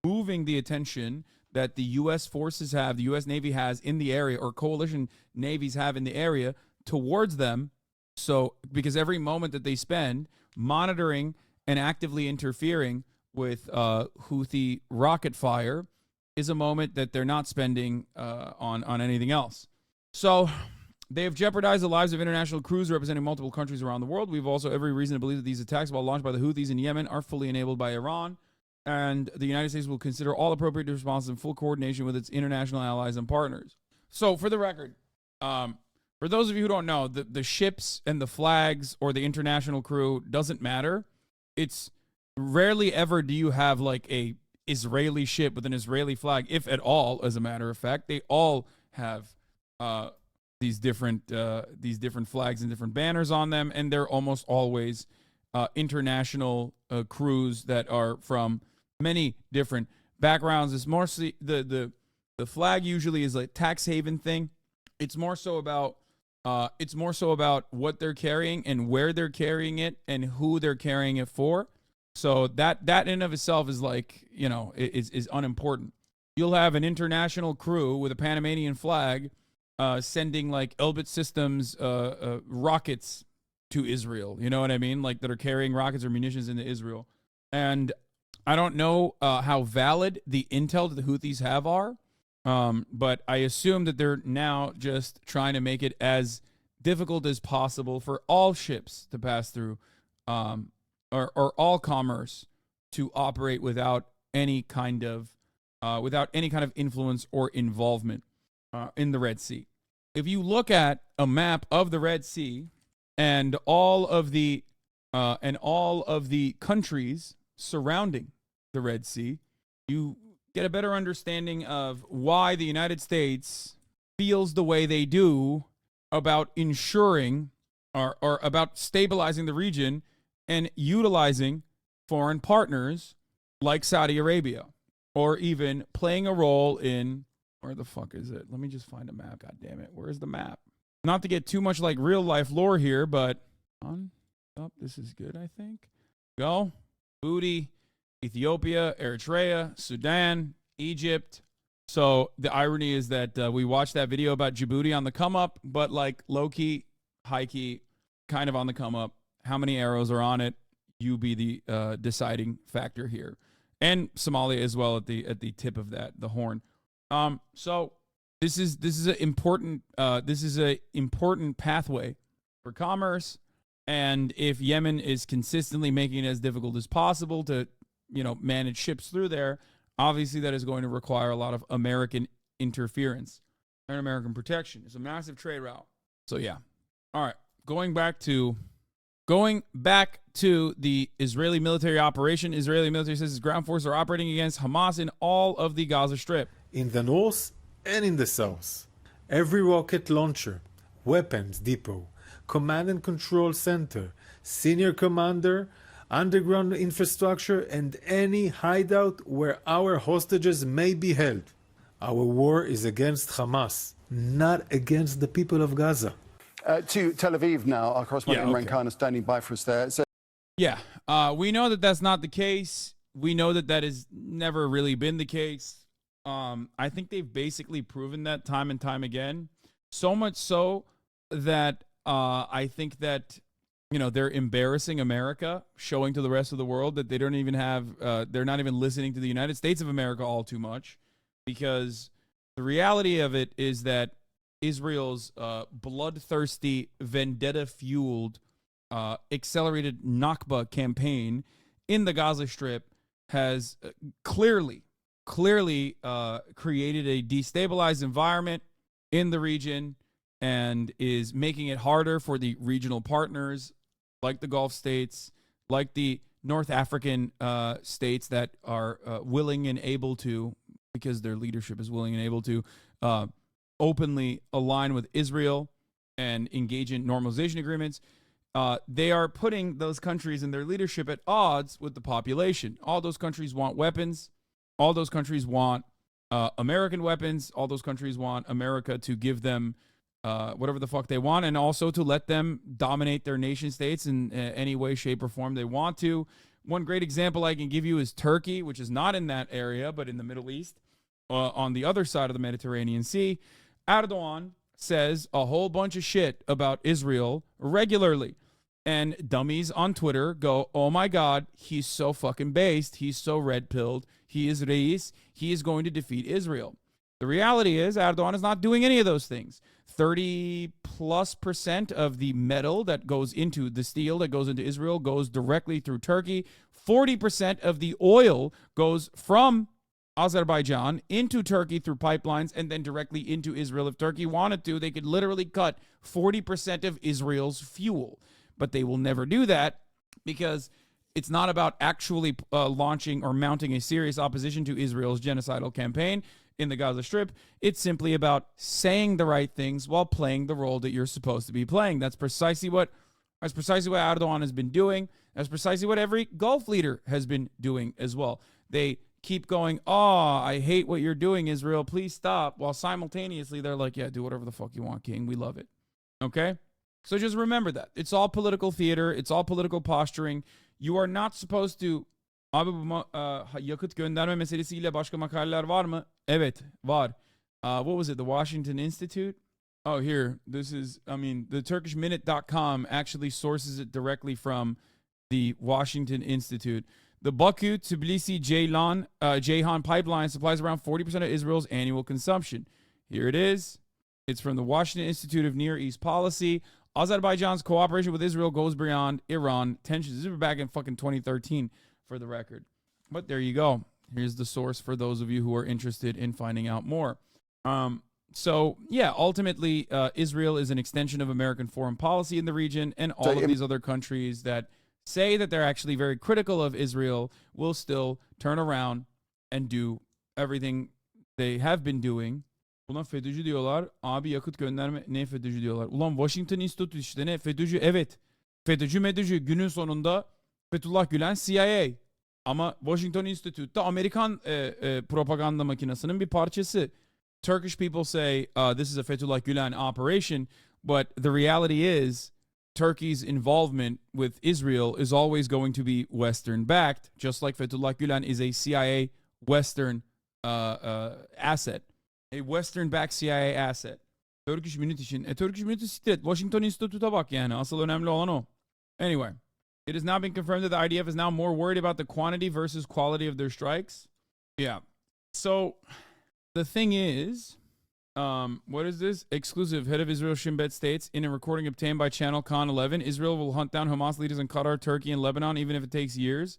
moving the attention that the U.S. forces have, the U.S. Navy has in the area, or coalition navies have in the area, towards them. So, because every moment that they spend monitoring and actively interfering with Houthi rocket fire is a moment that they're not spending on anything else. So, they have jeopardized the lives of international crews representing multiple countries around the world. We've also every reason to believe that these attacks, while launched by the Houthis in Yemen, are fully enabled by Iran. And the United States will consider all appropriate responses in full coordination with its international allies and partners. So, for the record, for those of you who don't know, the ships and the flags or the international crew doesn't matter. It's rarely ever do you have like a Israeli ship with an Israeli flag, if at all, as a matter of fact. They all have these different flags and different banners on them, and they're almost always international crews that are from many different backgrounds. It's mostly the flag usually is like tax haven thing. It's more so about what they're carrying and where they're carrying it and who they're carrying it for. So that in and of itself is like, is unimportant. You'll have an international crew with a Panamanian flag sending like Elbit Systems rockets to Israel. You know what I mean? Like that are carrying rockets or munitions into Israel. And I don't know how valid the intel that the Houthis have are, but I assume that they're now just trying to make it as difficult as possible for all ships to pass through, or all commerce to operate without any kind of influence or involvement in the Red Sea. If you look at a map of the Red Sea and all of the countries surrounding the Red Sea, you get a better understanding of why the United States feels the way they do about ensuring or about stabilizing the region and utilizing foreign partners like Saudi Arabia, or even playing a role in, where the fuck is it? Let me just find a map. God damn it. Where's the map? Not to get too much like real life lore here, but this is good, I think. Go. Djibouti, Ethiopia, Eritrea, Sudan, Egypt. So the irony is that we watched that video about Djibouti on the come up, but like low key, high key, kind of on the come up. How many arrows are on it? You be the deciding factor here. And Somalia as well at the tip of that, the horn. So this is an important pathway for commerce. And if Yemen is consistently making it as difficult as possible to, manage ships through there, obviously that is going to require a lot of American interference and American protection. It's a massive trade route. So yeah. All right. Going back to Going back to the Israeli military operation, Israeli military says its ground forces are operating against Hamas in all of the Gaza Strip. In the north and in the south. Every rocket launcher, weapons depot, command and control center, senior commander, underground infrastructure, and any hideout where our hostages may be held. Our war is against Hamas, not against the people of Gaza. To Tel Aviv now, our correspondent Imran Khan is standing by for us there. So yeah, we know that that's not the case. We know that that has never really been the case. I think they've basically proven that time and time again. So much so that I think that, you know, they're embarrassing America, showing to the rest of the world that they don't even have, they're not even listening to the United States of America all too much, because the reality of it is that Israel's bloodthirsty, vendetta-fueled, accelerated Nakba campaign in the Gaza Strip has clearly created a destabilized environment in the region and is making it harder for the regional partners like the Gulf states, like the North African states that are willing and able to, because their leadership is willing and able to, openly align with Israel and engage in normalization agreements. They are putting those countries and their leadership at odds with the population. All those countries want weapons. All those countries want American weapons. All those countries want America to give them whatever the fuck they want, and also to let them dominate their nation states in any way, shape, or form they want to. One great example I can give you is Turkey, which is not in that area, but in the Middle East, on the other side of the Mediterranean Sea. Erdogan says a whole bunch of shit about Israel regularly. And dummies on Twitter go, oh my God, he's so fucking based. He's so red-pilled. He is Reis. He is going to defeat Israel. The reality is Erdogan is not doing any of those things. 30+% of the metal that goes into the steel that goes into Israel goes directly through Turkey. 40% of the oil goes from Azerbaijan into Turkey through pipelines and then directly into Israel. If Turkey wanted to, they could literally cut 40% of Israel's fuel. But they will never do that because it's not about actually launching or mounting a serious opposition to Israel's genocidal campaign in the Gaza Strip. It's simply about saying the right things while playing the role that you're supposed to be playing. That's precisely what Erdogan has been doing. That's precisely what every Gulf leader has been doing as well. They keep going, oh, I hate what you're doing, Israel. Please stop. While simultaneously, they're like, yeah, do whatever the fuck you want, King. We love it. Okay? So just remember that. It's all political theater. It's all political posturing. You are not supposed to... Abi bu yakıt gönderme meselesiyle başka makaleler var mı? Evet, var. What was it? The Washington Institute? Oh, here. This is, the TurkishMinute.com actually sources it directly from the Washington Institute. The Baku-Tbilisi-Ceyhan pipeline supplies around 40% of Israel's annual consumption. Here it is. It's from the Washington Institute of Near East Policy. Azerbaijan's cooperation with Israel goes beyond Iran tensions. This was back in fucking 2013, for the record. But there you go. Here's the source for those of you who are interested in finding out more. So, yeah, ultimately, Israel is an extension of American foreign policy in the region, and all of these other countries that say that they're actually very critical of Israel will still turn around and do everything they have been doing. Buna FETÖ'cü diyorlar. Abi yakıt gönderme. Ne FETÖ'cü diyorlar? Ulan Washington Institute işte ne? FETÖ'cü evet. FETÖ'cü günün sonunda Fethullah Gülen CIA. Ama Washington Institute'da Amerikan propaganda makinesinin bir parçası. Turkish people say this is a Fethullah Gülen operation, but the reality is Turkey's involvement with Israel is always going to be Western-backed, just like Fethullah Gülen is a CIA Western asset. A Western-backed CIA asset. Turkish Minute için. Turkish Minute siktir et. Washington Institute'a bak yani. Asıl önemli olan o. Anyway, it has now been confirmed that the IDF is now more worried about the quantity versus quality of their strikes. Yeah. So, the thing is, what is this? Exclusive. Head of Israel Shin Bet states, in a recording obtained by Channel Con 11, Israel will hunt down Hamas leaders in Qatar, Turkey, and Lebanon, even if it takes years.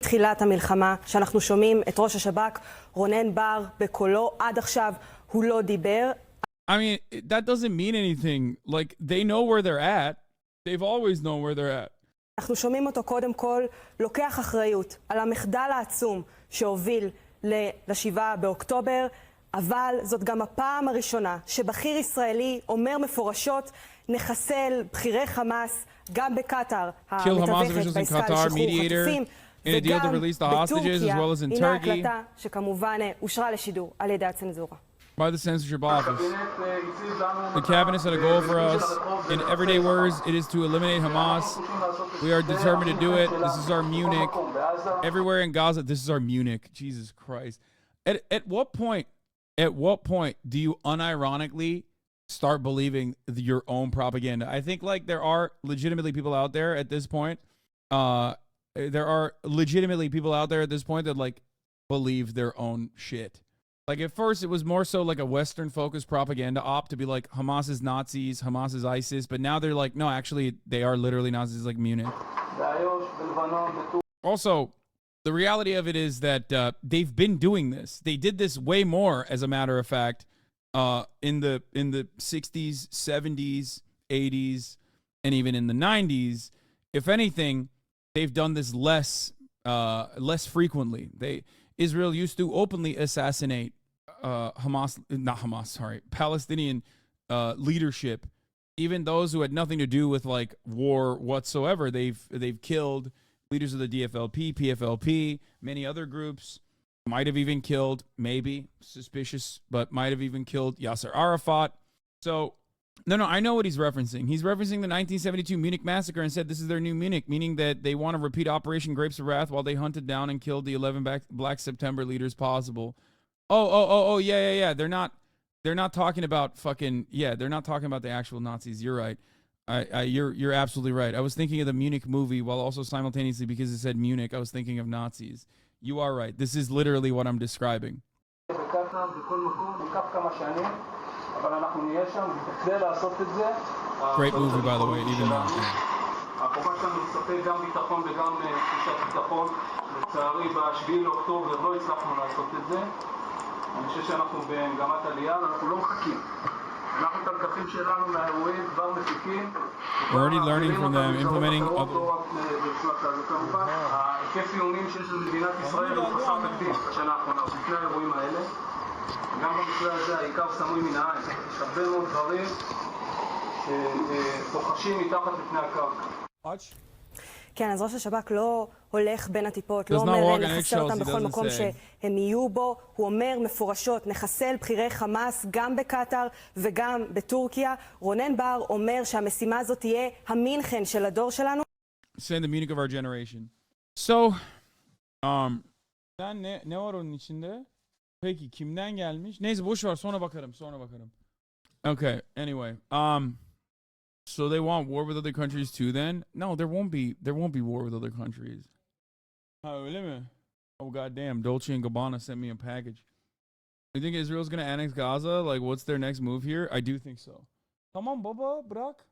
תחילת המלחמה, שאנחנו שומעים את ראש השב"כ, רונן בר, בקולו, עד עכשיו הוא לא דיבר. I mean, that doesn't mean anything. Like, they know where they're at. They've always known where they're at. אנחנו שומעים אותו קודם כל לוקח אחריות על המחדל העצום שהוביל ל-7 באוקטובר, אבל זאת גם הפעם הראשונה שבכיר ישראלי אומר מפורשות נחסל בכירי חמאס גם בקטר המתווכת בעסקה לשחרור חטופים וגם בטורקיה. הנה ההקלטה שכמובן אושרה לשידור על ידי הצנזורה. By the censorship office. The cabinet set a goal for us. In everyday words, it is to eliminate Hamas. We are determined to do it. This is our Munich. Everywhere in Gaza, this is our Munich. Jesus Christ. At what point do you unironically start believing your own propaganda? I think like there are legitimately people out there at this point. There are legitimately people out there at this point that like believe their own shit. Like at first it was more so like a Western focused propaganda op to be like Hamas is Nazis, Hamas is ISIS, but now they're like, no, actually they are literally Nazis like Munich. Also, the reality of it is that they've been doing this. They did this way more, as a matter of fact, in the 60s, 70s, 80s, and even in the 90s. If anything, they've done this less frequently. Israel used to openly assassinate Palestinian leadership, even those who had nothing to do with like war whatsoever. They've killed leaders of the DFLP, PFLP, many other groups. Might have even killed, maybe suspicious, but might have even killed Yasser Arafat. So no, I know what he's referencing. He's referencing the 1972 Munich massacre and said this is their new Munich, meaning that they want to repeat Operation Grapes of Wrath while they hunted down and killed the 11 Black September leaders possible. Yeah. They're not talking about they're not talking about the actual Nazis. You're right. You're absolutely right. I was thinking of the Munich movie while also simultaneously, because it said Munich, I was thinking of Nazis. You are right. This is literally what I'm describing. Great movie, by the way, even now. החובה שלנו לספק גם ביטחון וגם תחושת ביטחון. לצערי ב-7 לאוקטובר לא הצלחנו לעשות את זה. אני חושב שאנחנו במגמת עלייה, אנחנו לא מחכים. אנחנו את הלקחים שלנו מהאירועים כבר מפיקים. We're already learning from them, implementing כמובן, ההיקף איומים שיש למדינת ישראל הוא חסר תקדים בשנה האחרונה, לפני האירועים האלה. גם במקרה הזה העיקר סמוי מן העין. יש הרבה מאוד דברים שפוחשים מתחת לפני הקרקע. כן, אז ראש השב"כ לא הולך בין הטיפות, לא אומר נחסל אותם בכל מקום שהם יהיו בו. הוא אומר מפורשות, נחסל בכירי חמאס גם בקטר וגם בטורקיה. רונן בר אומר שהמשימה הזאת תהיה המינכן של הדור שלנו. Saying the Munich of our generation. So, sen ne var onun içinde? Peki kimden gelmiş? Neyse boş ver, sonra bakarım. Okay, anyway. So they want war with other countries too then? No, there won't be war with other countries. Oh goddamn, Dolce & Gabbana sent me a package. You think Israel's gonna annex Gaza? Like, what's their next move here? I do think so. Tamam baba, bırak.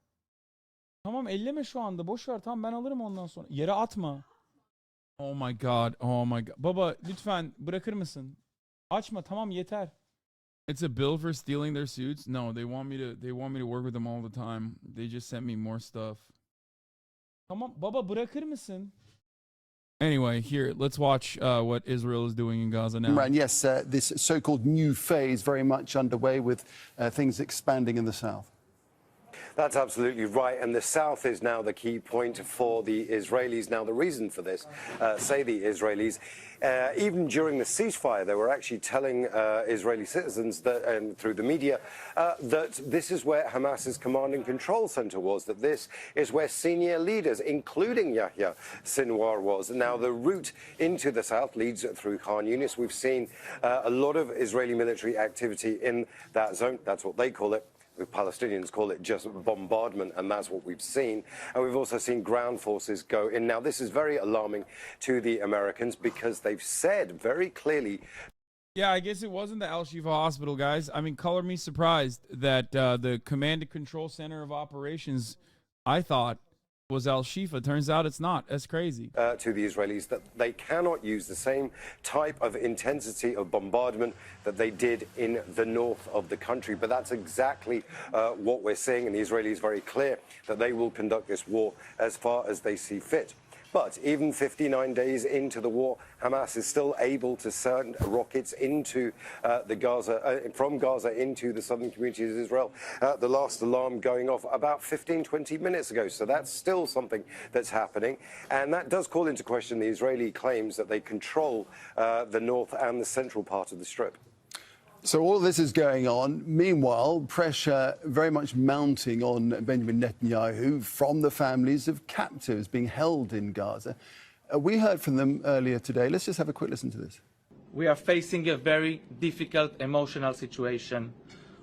Tamam, elleme şu anda, boş ver. Tamam, ben alırım ondan sonra. Yere atma. Oh my god. Baba, lütfen bırakır mısın? Açma, tamam, yeter. It's a bill for stealing their suits? No, they want me to work with them all the time. They just sent me more stuff. Tamam baba, bırakır mısın? Anyway, here, let's watch what Israel is doing in Gaza now. And yes, this so-called new phase very much underway with things expanding in the south. That's absolutely right. And the south is now the key point for the Israelis. Now, the reason for this, say the Israelis, even during the ceasefire, they were actually telling Israeli citizens that, and through the media, that this is where Hamas's command and control center was, that this is where senior leaders, including Yahya Sinwar, was. Now, the route into the south leads through Khan Yunis. We've seen a lot of Israeli military activity in that zone. That's what they call it. The Palestinians call it just bombardment, and that's what we've seen. And we've also seen ground forces go in. Now, this is very alarming to the Americans because they've said very clearly. Yeah, I guess it wasn't the Al-Shifa hospital, guys. I mean, color me surprised that the Command and Control Center of Operations, I thought, was Al Shifa. Turns out it's not. That's crazy. To the Israelis that they cannot use the same type of intensity of bombardment that they did in the north of the country. But that's exactly what we're seeing, and the Israelis very clear that they will conduct this war as far as they see fit. But even 59 days into the war, Hamas is still able to send rockets into from Gaza into the southern communities of Israel. The last alarm going off about 15-20 minutes ago. So that's still something that's happening. And that does call into question the Israeli claims that they control the north and the central part of the Strip. So all of this is going on. Meanwhile, pressure very much mounting on Benjamin Netanyahu from the families of captives being held in Gaza. We heard from them earlier today. Let's just have a quick listen to this. We are facing a very difficult emotional situation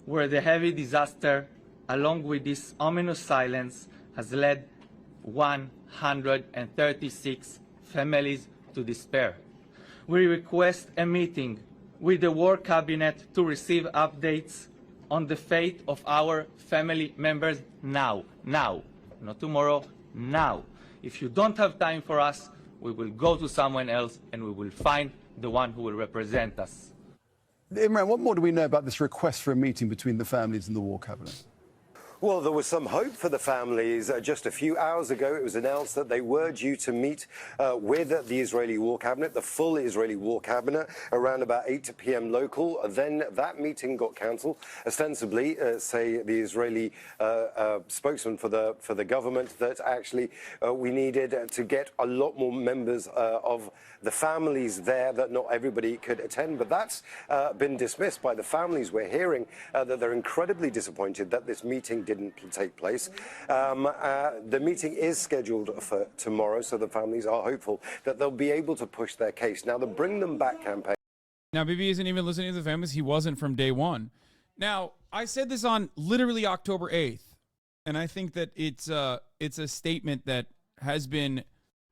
where the heavy disaster, along with this ominous silence, has led 136 families to despair. We request a meeting with the War Cabinet to receive updates on the fate of our family members now, not tomorrow, now. If you don't have time for us, we will go to someone else and we will find the one who will represent us. Imran, what more do we know about this request for a meeting between the families and the War Cabinet? Well, there was some hope for the families. Just a few hours ago, it was announced that they were due to meet with the Israeli War Cabinet, the full Israeli War Cabinet, around about 8 p.m. local. Then that meeting got cancelled. Ostensibly, say the Israeli spokesman for the government, that actually we needed to get a lot more members of the families there, that not everybody could attend. But that's been dismissed by the families. We're hearing that they're incredibly disappointed that this meeting didn't take place. The meeting is scheduled for tomorrow, so the families are hopeful that they'll be able to push their case. Now, the Bring Them Back campaign. Now, Bibi isn't even listening to the families. He wasn't from day one. Now, I said this on literally October 8th, and I think that it's a statement that has been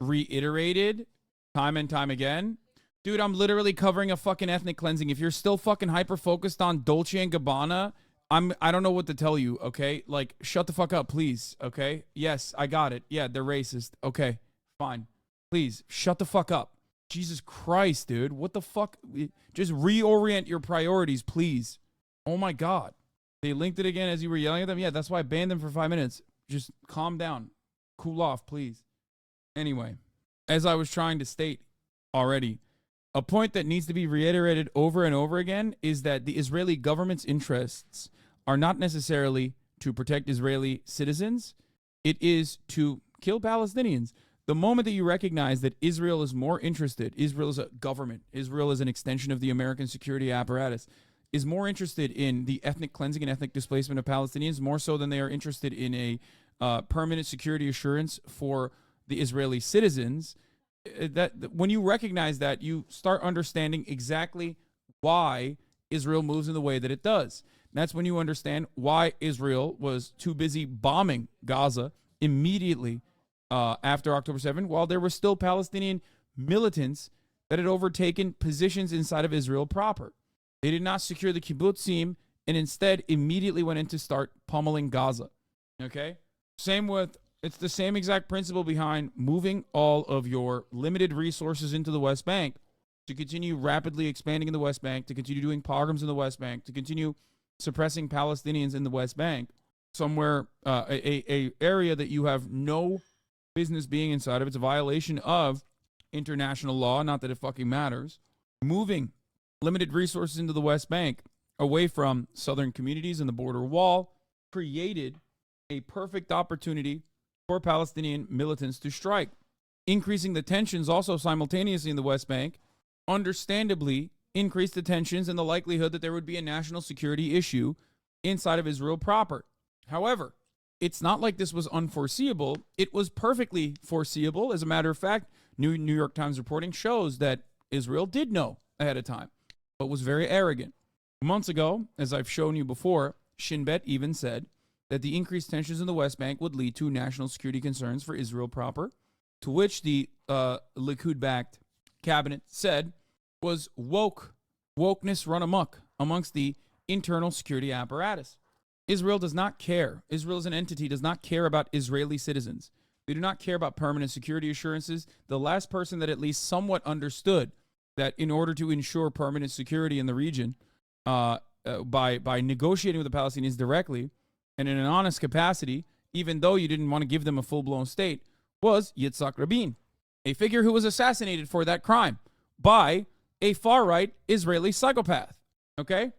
reiterated time and time again. Dude, I'm literally covering a fucking ethnic cleansing. If you're still fucking hyper-focused on Dolce & Gabbana, I don't know what to tell you, okay? Like, shut the fuck up, please, okay? Yes, I got it. Yeah, they're racist. Okay, fine. Please, shut the fuck up. Jesus Christ, dude. What the fuck? Just reorient your priorities, please. Oh, my God. They linked it again as you were yelling at them? Yeah, that's why I banned them for 5 minutes. Just calm down. Cool off, please. Anyway, as I was trying to state already, a point that needs to be reiterated over and over again is that the Israeli government's interests are not necessarily to protect Israeli citizens. It is to kill Palestinians. The moment that you recognize that Israel is more interested, Israel is a government, Israel is an extension of the American security apparatus, is more interested in the ethnic cleansing and ethnic displacement of Palestinians, more so than they are interested in a permanent security assurance for the Israeli citizens, that when you recognize that, you start understanding exactly why Israel moves in the way that it does. And that's when you understand why Israel was too busy bombing Gaza immediately after October 7, while there were still Palestinian militants that had overtaken positions inside of Israel proper. They did not secure the kibbutzim and instead immediately went in to start pummeling Gaza. Okay? It's the same exact principle behind moving all of your limited resources into the West Bank to continue rapidly expanding in the West Bank, to continue doing pogroms in the West Bank, to continue suppressing Palestinians in the West Bank, somewhere, a area that you have no business being inside of. It's a violation of international law, not that it fucking matters. Moving limited resources into the West Bank away from southern communities and the border wall created a perfect opportunity for Palestinian militants to strike. Increasing the tensions also simultaneously in the West Bank understandably increased the tensions and the likelihood that there would be a national security issue inside of Israel proper. However, it's not like this was unforeseeable. It was perfectly foreseeable. As a matter of fact, New York Times reporting shows that Israel did know ahead of time, but was very arrogant. Months ago, as I've shown you before, Shin Bet even said that the increased tensions in the West Bank would lead to national security concerns for Israel proper, to which the Likud-backed cabinet said was wokeness run amok amongst the internal security apparatus. Israel does not care. Israel as an entity does not care about Israeli citizens. They do not care about permanent security assurances. The last person that at least somewhat understood that in order to ensure permanent security in the region, by negotiating with the Palestinians directly and in an honest capacity, even though you didn't want to give them a full-blown state, was Yitzhak Rabin, a figure who was assassinated for that crime by a far-right Israeli psychopath. Okay?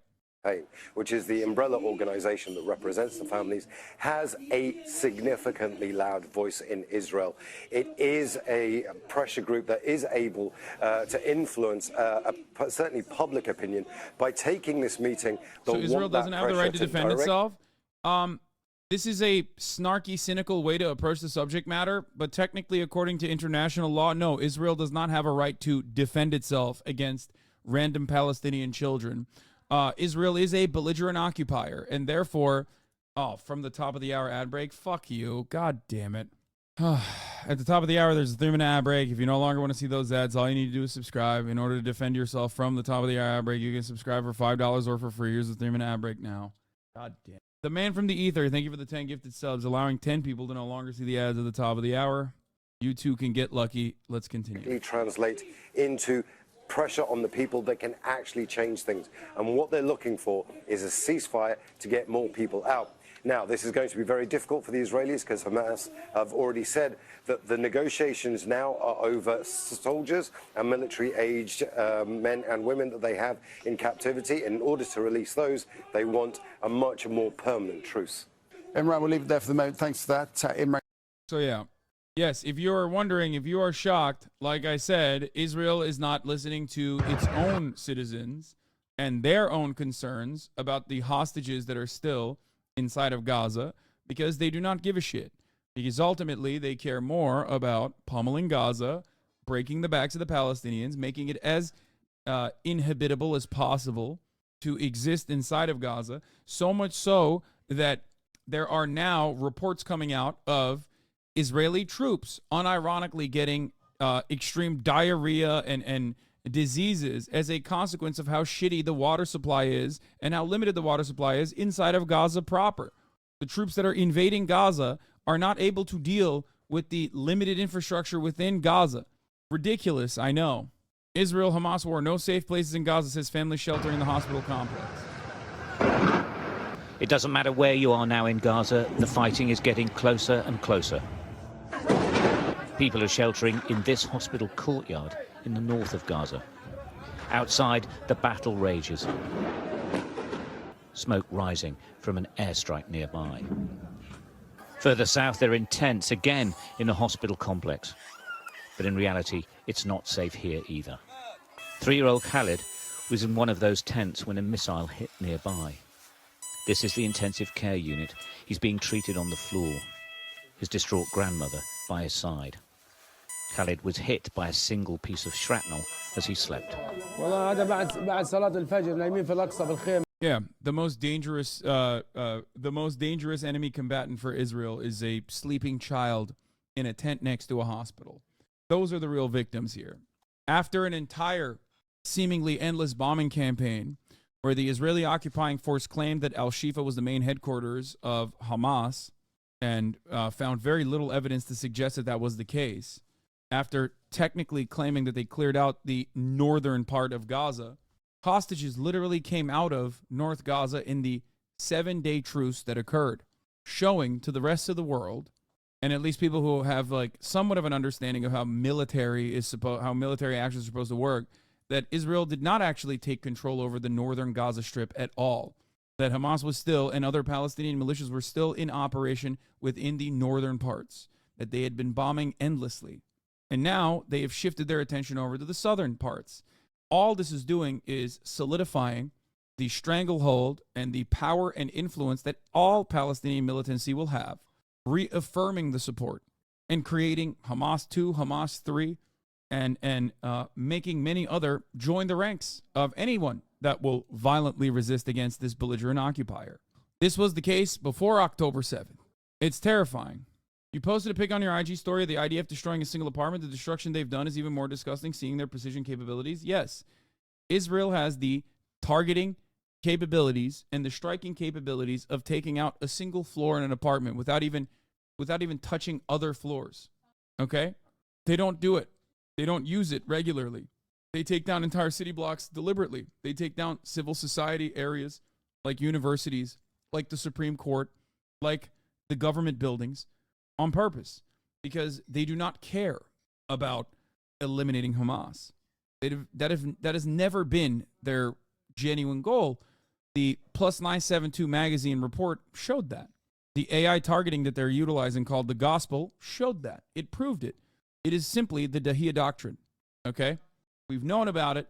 Which is the umbrella organization that represents the families, has a significantly loud voice in Israel. It is a pressure group that is able to influence certainly public opinion by taking this meeting. So Israel doesn't have the right to defend itself? This is a snarky, cynical way to approach the subject matter, but technically, according to international law, no, Israel does not have a right to defend itself against random Palestinian children. Israel is a belligerent occupier, and therefore, from the top of the hour ad break, fuck you. God damn it. At the top of the hour, there's a 3-minute ad break. If you no longer want to see those ads, all you need to do is subscribe. In order to defend yourself from the top of the hour ad break, you can subscribe for $5 or for free. Here's the 3-minute ad break now. God damn. The man from the ether, thank you for the 10 gifted subs, allowing 10 people to no longer see the ads at the top of the hour. You too can get lucky. Let's continue. Translate into pressure on the people that can actually change things. And what they're looking for is a ceasefire to get more people out. Now, this is going to be very difficult for the Israelis because Hamas have already said that the negotiations now are over soldiers and military-aged men and women that they have in captivity. In order to release those, they want a much more permanent truce. Imran, we'll leave it there for the moment. Thanks for that. Imran. So, yeah. Yes, if you are wondering, if you are shocked, like I said, Israel is not listening to its own citizens and their own concerns about the hostages that are still inside of Gaza because they do not give a shit. Because ultimately, they care more about pummeling Gaza, breaking the backs of the Palestinians, making it as inhabitable as possible to exist inside of Gaza, so much so that there are now reports coming out of Israeli troops unironically getting extreme diarrhea and diseases as a consequence of how shitty the water supply is and how limited the water supply is inside of Gaza proper. The troops that are invading Gaza are not able to deal with the limited infrastructure within Gaza. Ridiculous, I know. Israel-Hamas war, no safe places in Gaza, says family shelter in the hospital complex. It doesn't matter where you are now in Gaza, the fighting is getting closer and closer. People are sheltering in this hospital courtyard in the north of Gaza. Outside, the battle rages. Smoke rising from an airstrike nearby. Further south, they're in tents again in the hospital complex. But in reality, it's not safe here either. 3-year-old Khalid was in one of those tents when a missile hit nearby. This is the intensive care unit. He's being treated on the floor. His distraught grandmother by his side. Khalid was hit by a single piece of shrapnel as he slept. Yeah, the most dangerous enemy combatant for Israel is a sleeping child in a tent next to a hospital. Those are the real victims here. After an entire seemingly endless bombing campaign where the Israeli occupying force claimed that Al-Shifa was the main headquarters of Hamas and found very little evidence to suggest that that was the case, after technically claiming that they cleared out the northern part of Gaza, hostages literally came out of North Gaza in the 7-day truce that occurred, showing to the rest of the world, and at least people who have like somewhat of an understanding of how military actions are supposed to work, that Israel did not actually take control over the northern Gaza Strip at all. That Hamas was still, and other Palestinian militias were still in operation within the northern parts, that they had been bombing endlessly. And now they have shifted their attention over to the southern parts. All this is doing is solidifying the stranglehold and the power and influence that all Palestinian militancy will have, reaffirming the support and creating Hamas 2, Hamas 3, and making many other join the ranks of anyone that will violently resist against this belligerent occupier. This was the case before October 7th. It's terrifying. You posted a pic on your IG story of the IDF destroying a single apartment. The destruction they've done is even more disgusting, seeing their precision capabilities. Yes, Israel has the targeting capabilities and the striking capabilities of taking out a single floor in an apartment without even without even touching other floors. Okay? They don't do it. They don't use it regularly. They take down entire city blocks deliberately. They take down civil society areas like universities, like the Supreme Court, like the government buildings on purpose because they do not care about eliminating Hamas. That has never been their genuine goal. The Plus 972 magazine report showed that. The AI targeting that they're utilizing called the gospel showed that. It proved it. It is simply the Dahiyya doctrine. Okay? We've known about it.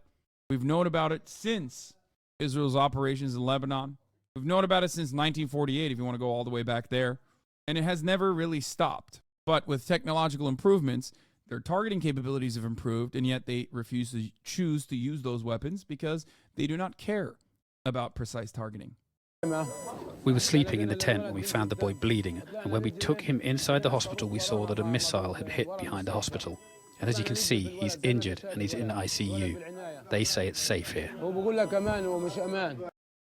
We've known about it since Israel's operations in Lebanon. We've known about it since 1948, if you want to go all the way back there. And it has never really stopped. But with technological improvements, their targeting capabilities have improved, and yet they refuse to choose to use those weapons because they do not care about precise targeting. We were sleeping in the tent when we found the boy bleeding, and when we took him inside the hospital, we saw that a missile had hit behind the hospital. And as you can see, he's injured and he's in ICU. They say it's safe here.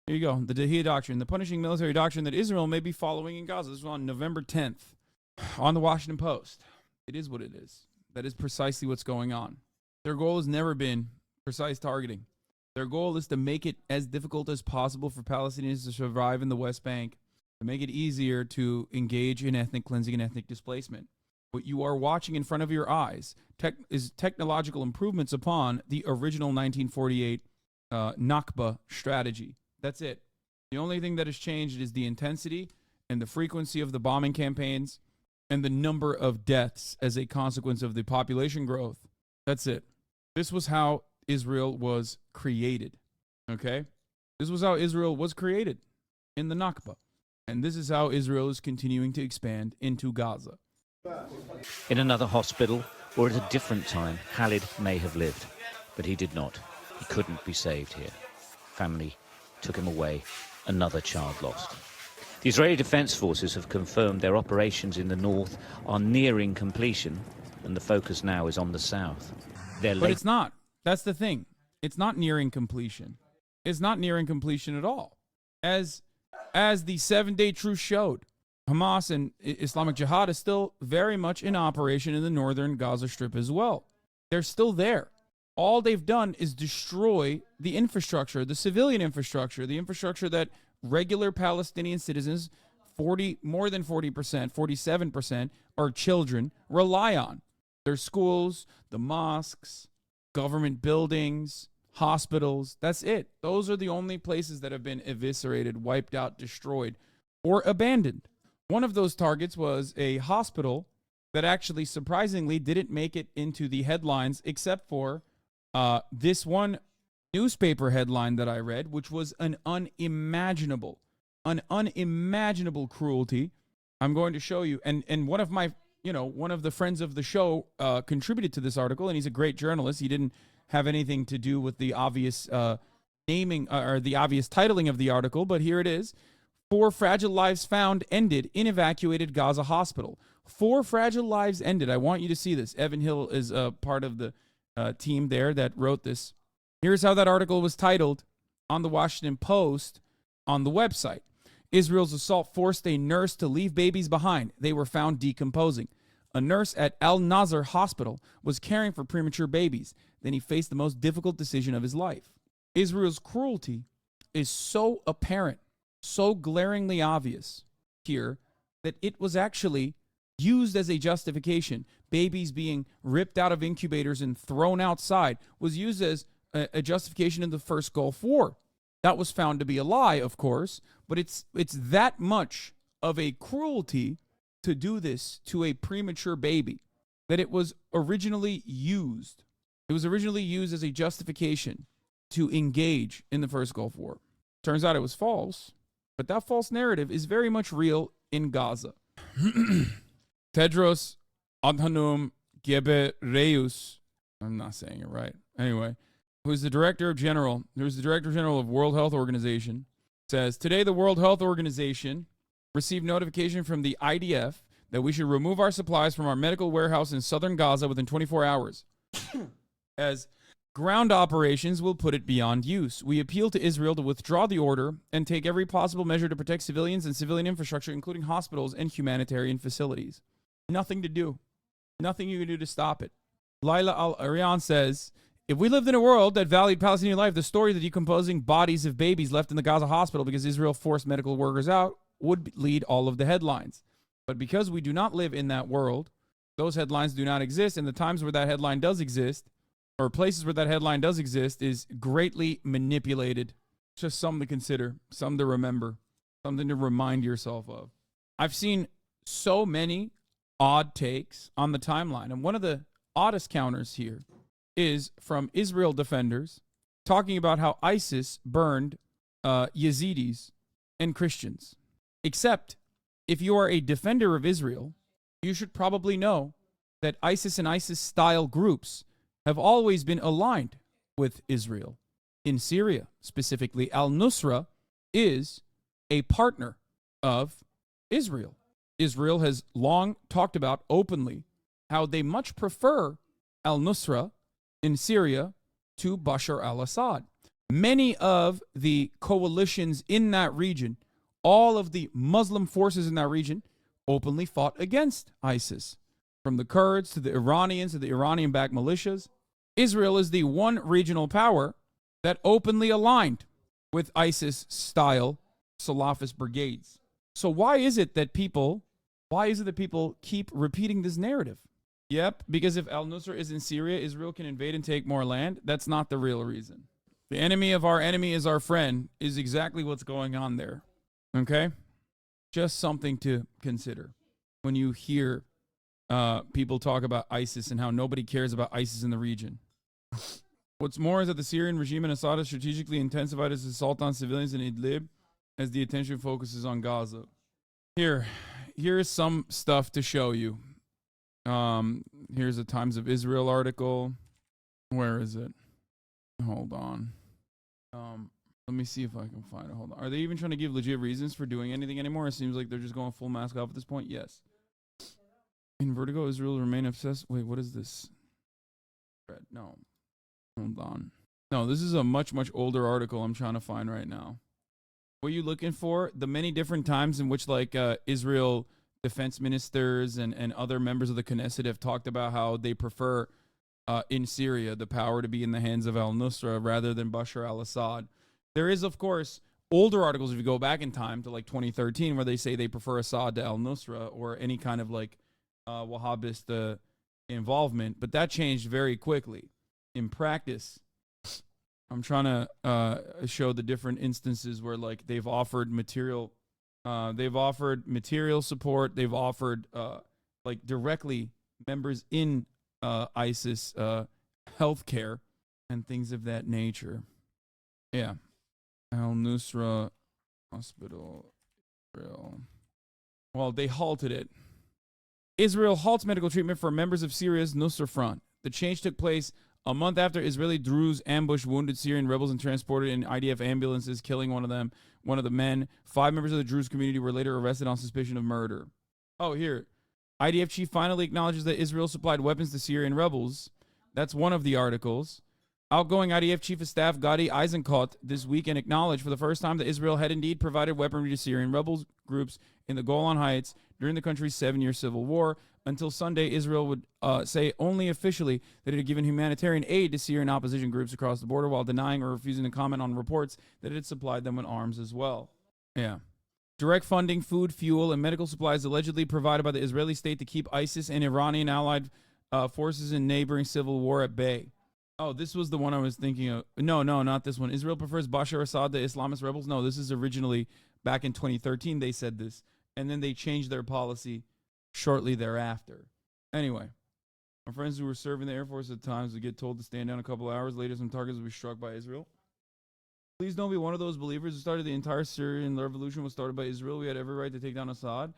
Here you go, the Dahiyya doctrine, the punishing military doctrine that Israel may be following in Gaza. This was on November 10th on the Washington Post. It is what it is. That is precisely what's going on. Their goal has never been precise targeting. Their goal is to make it as difficult as possible for Palestinians to survive in the West Bank, to make it easier to engage in ethnic cleansing and ethnic displacement. What you are watching in front of your eyes is technological improvements upon the original 1948 Nakba strategy. That's it. The only thing that has changed is the intensity and the frequency of the bombing campaigns and the number of deaths as a consequence of the population growth. That's it. This was how Israel was created. Okay? This was how Israel was created in the Nakba. And this is how Israel is continuing to expand into Gaza. In another hospital or at a different time, Khalid may have lived, but he did not. He couldn't be saved here. Family took him away, another child lost. The Israeli Defense Forces have confirmed their operations in the north are nearing completion, and the focus now is on the south. But it's not. That's the thing. It's not nearing completion. It's not nearing completion at all. As the 7-day truce showed, Hamas and Islamic Jihad is still very much in operation in the northern Gaza Strip as well. They're still there. All they've done is destroy the infrastructure, the civilian infrastructure, the infrastructure that regular Palestinian citizens, more than 40%, 47% are children, rely on. Their schools, the mosques, government buildings, hospitals. That's it. Those are the only places that have been eviscerated, wiped out, destroyed, or abandoned. One of those targets was a hospital that actually surprisingly didn't make it into the headlines except for this one newspaper headline that I read, which was an unimaginable cruelty. I'm going to show you. And one of my, one of the friends of the show contributed to this article, and he's a great journalist. He didn't have anything to do with the obvious naming or the obvious titling of the article, but here it is. 4 fragile lives found ended in evacuated Gaza hospital. 4 fragile lives ended. I want you to see this. Evan Hill is a part of the team there that wrote this. Here's how that article was titled on the Washington Post on the website. Israel's assault forced a nurse to leave babies behind. They were found decomposing. A nurse at Al Nazar Hospital was caring for premature babies. Then he faced the most difficult decision of his life. Israel's cruelty is so apparent, so glaringly obvious here that it was actually used as a justification. Babies being ripped out of incubators and thrown outside was used as a justification in the first Gulf War. That was found to be a lie, of course, but it's that much of a cruelty to do this to a premature baby that it was originally used. It was originally used as a justification to engage in the first Gulf War. Turns out it was false. But that false narrative is very much real in Gaza. Tedros Adhanom Ghebreyesus, I'm not saying it right. Anyway, who's the Director General of World Health Organization, says, today the World Health Organization received notification from the IDF that we should remove our supplies from our medical warehouse in southern Gaza within 24 hours. As Ground operations will put it beyond use. We appeal to Israel to withdraw the order and take every possible measure to protect civilians and civilian infrastructure, including hospitals and humanitarian facilities. Nothing to do. Nothing you can do to stop it. Laila Al-Arian says, if we lived in a world that valued Palestinian life, the story of the decomposing bodies of babies left in the Gaza hospital because Israel forced medical workers out would lead all of the headlines. But because we do not live in that world, those headlines do not exist, and the times where that headline does exist, or places where that headline does exist, is greatly manipulated. Just something to consider, something to remember, something to remind yourself of. I've seen so many odd takes on the timeline, and one of the oddest counters here is from Israel defenders talking about how ISIS burned Yazidis and Christians. Except, if you are a defender of Israel, you should probably know that ISIS and ISIS-style groups have always been aligned with Israel. In Syria, specifically, al-Nusra is a partner of Israel. Israel has long talked about openly how they much prefer al-Nusra in Syria to Bashar al-Assad. Many of the coalitions in that region, all of the Muslim forces in that region, openly fought against ISIS. From the Kurds to the Iranians to the Iranian-backed militias, Israel is the one regional power that openly aligned with ISIS-style Salafist brigades. So why is it that people keep repeating this narrative? Yep, because if al-Nusra is in Syria, Israel can invade and take more land. That's not the real reason. The enemy of our enemy is our friend is exactly what's going on there. Okay? Just something to consider when you hear people talk about ISIS and how nobody cares about ISIS in the region. What's more is that the Syrian regime and Assad has strategically intensified its assault on civilians in Idlib as the attention focuses on Gaza. Here's some stuff to show you. Here's a Times of Israel article. Where is it? Hold on. Let me see if I can find it. Hold on. Are they even trying to give legit reasons for doing anything anymore? It seems like they're just going full mask off at this point. Yes. In Vertigo, Israel remain obsessed. Wait, what is this? No. Hold on. No, this is a much, much older article I'm trying to find right now. What are you looking for? The many different times in which, like, Israel defense ministers and other members of the Knesset have talked about how they prefer in Syria the power to be in the hands of al-Nusra rather than Bashar al-Assad. There is, of course, older articles if you go back in time to like 2013 where they say they prefer Assad to al-Nusra or any kind of like Wahhabist involvement, but that changed very quickly. In practice, I'm trying to show the different instances where like they've offered material support, they've offered like directly members in ISIS healthcare and things of that nature. Yeah. Al-Nusra Hospital, Israel. Well, they halted it. Israel halts medical treatment for members of Syria's Nusra Front. The change took place a month after Israeli Druze ambushed wounded Syrian rebels and transported in IDF ambulances, killing one of the men. 5 members of the Druze community were later arrested on suspicion of murder. Oh, here. IDF chief finally acknowledges that Israel supplied weapons to Syrian rebels. That's one of the articles. Outgoing IDF Chief of Staff Gadi Eisenkot this weekend acknowledged for the first time that Israel had indeed provided weaponry to Syrian rebel groups in the Golan Heights during the country's 7-year civil war. Until Sunday, Israel would say only officially that it had given humanitarian aid to Syrian opposition groups across the border while denying or refusing to comment on reports that it had supplied them with arms as well. Yeah. Direct funding, food, fuel, and medical supplies allegedly provided by the Israeli state to keep ISIS and Iranian allied forces in neighboring civil war at bay. Oh, this was the one I was thinking of. No, not this one. Israel prefers Bashar Assad to Islamist rebels. No, this is originally back in 2013 they said this. And then they changed their policy shortly thereafter. Anyway, our friends who were serving the Air Force at times would get told to stand down a couple hours. Later, some targets would be struck by Israel. Please don't be one of those believers who started the entire Syrian revolution was started by Israel. We had every right to take down Assad.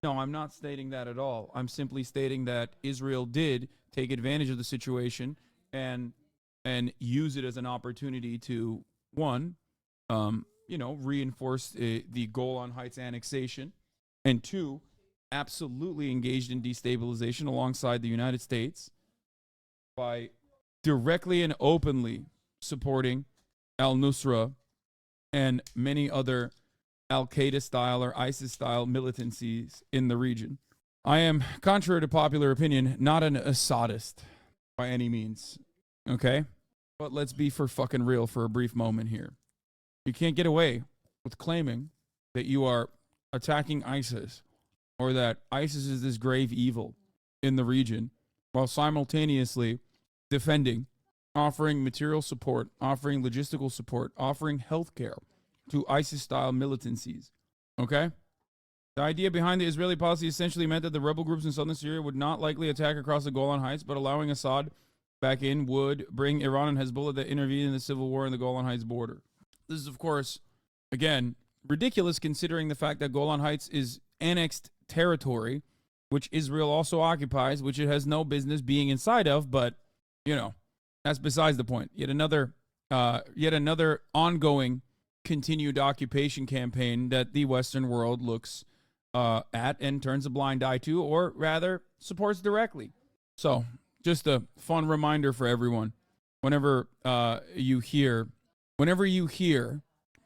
No, I'm not stating that at all. I'm simply stating that Israel did take advantage of the situation and use it as an opportunity to, one, reinforce the Golan Heights annexation, and 2, absolutely engaged in destabilization alongside the United States by directly and openly supporting al-Nusra and many other Al-Qaeda style or ISIS style militancies in the region. I am, contrary to popular opinion, not an Assadist by any means. Okay? But let's be for fucking real for a brief moment here. You can't get away with claiming that you are attacking ISIS or that ISIS is this grave evil in the region while simultaneously defending, offering material support, offering logistical support, offering health care to ISIS-style militancies. Okay? The idea behind the Israeli policy essentially meant that the rebel groups in southern Syria would not likely attack across the Golan Heights, but allowing Assad back in would bring Iran and Hezbollah that intervened in the civil war in the Golan Heights border. This is, of course, again, ridiculous considering the fact that Golan Heights is annexed territory, which Israel also occupies, which it has no business being inside of, but, you know, that's besides the point. Yet another ongoing continued occupation campaign that the Western world looks at and turns a blind eye to, or rather supports directly. So just a fun reminder for everyone. Whenever you hear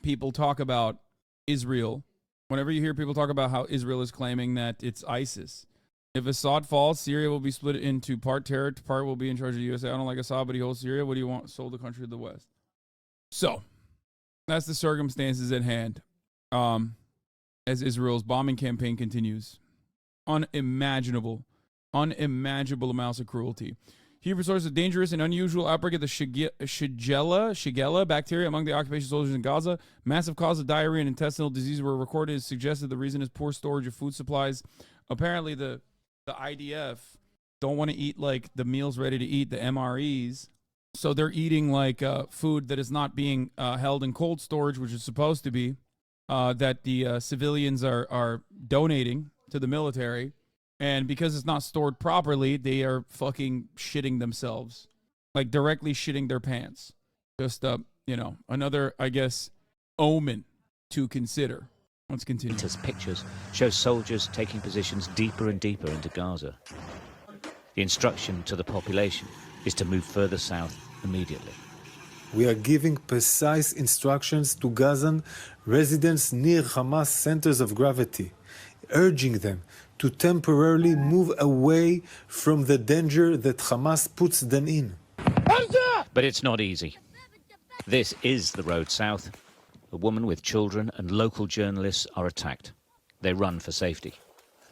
people talk about Israel, whenever you hear people talk about how Israel is claiming that it's ISIS, if Assad falls, Syria will be split into part terror, part will be in charge of the USA. I don't like Assad, but he holds Syria. What do you want? Sold the country to the West. So that's the circumstances at hand. As Israel's bombing campaign continues. Unimaginable amounts of cruelty. Hebrew source, a dangerous and unusual outbreak of the Shigella bacteria among the occupation soldiers in Gaza. Massive cause of diarrhea and intestinal disease were recorded. It suggested the reason is poor storage of food supplies. Apparently, the IDF don't want to eat like the meals ready to eat, the MREs. So they're eating like food that is not being held in cold storage, which is supposed to be. That the civilians are donating to the military. And because it's not stored properly, they are fucking shitting themselves. Like directly shitting their pants. Just, another, I guess, omen to consider. Let's continue. Pictures show soldiers taking positions deeper and deeper into Gaza. The instruction to the population is to move further south immediately. We are giving precise instructions to Gazan residents near Hamas centers of gravity, urging them to temporarily move away from the danger that Hamas puts them in. But it's not easy. This is the road south. A woman with children and local journalists are attacked. They run for safety.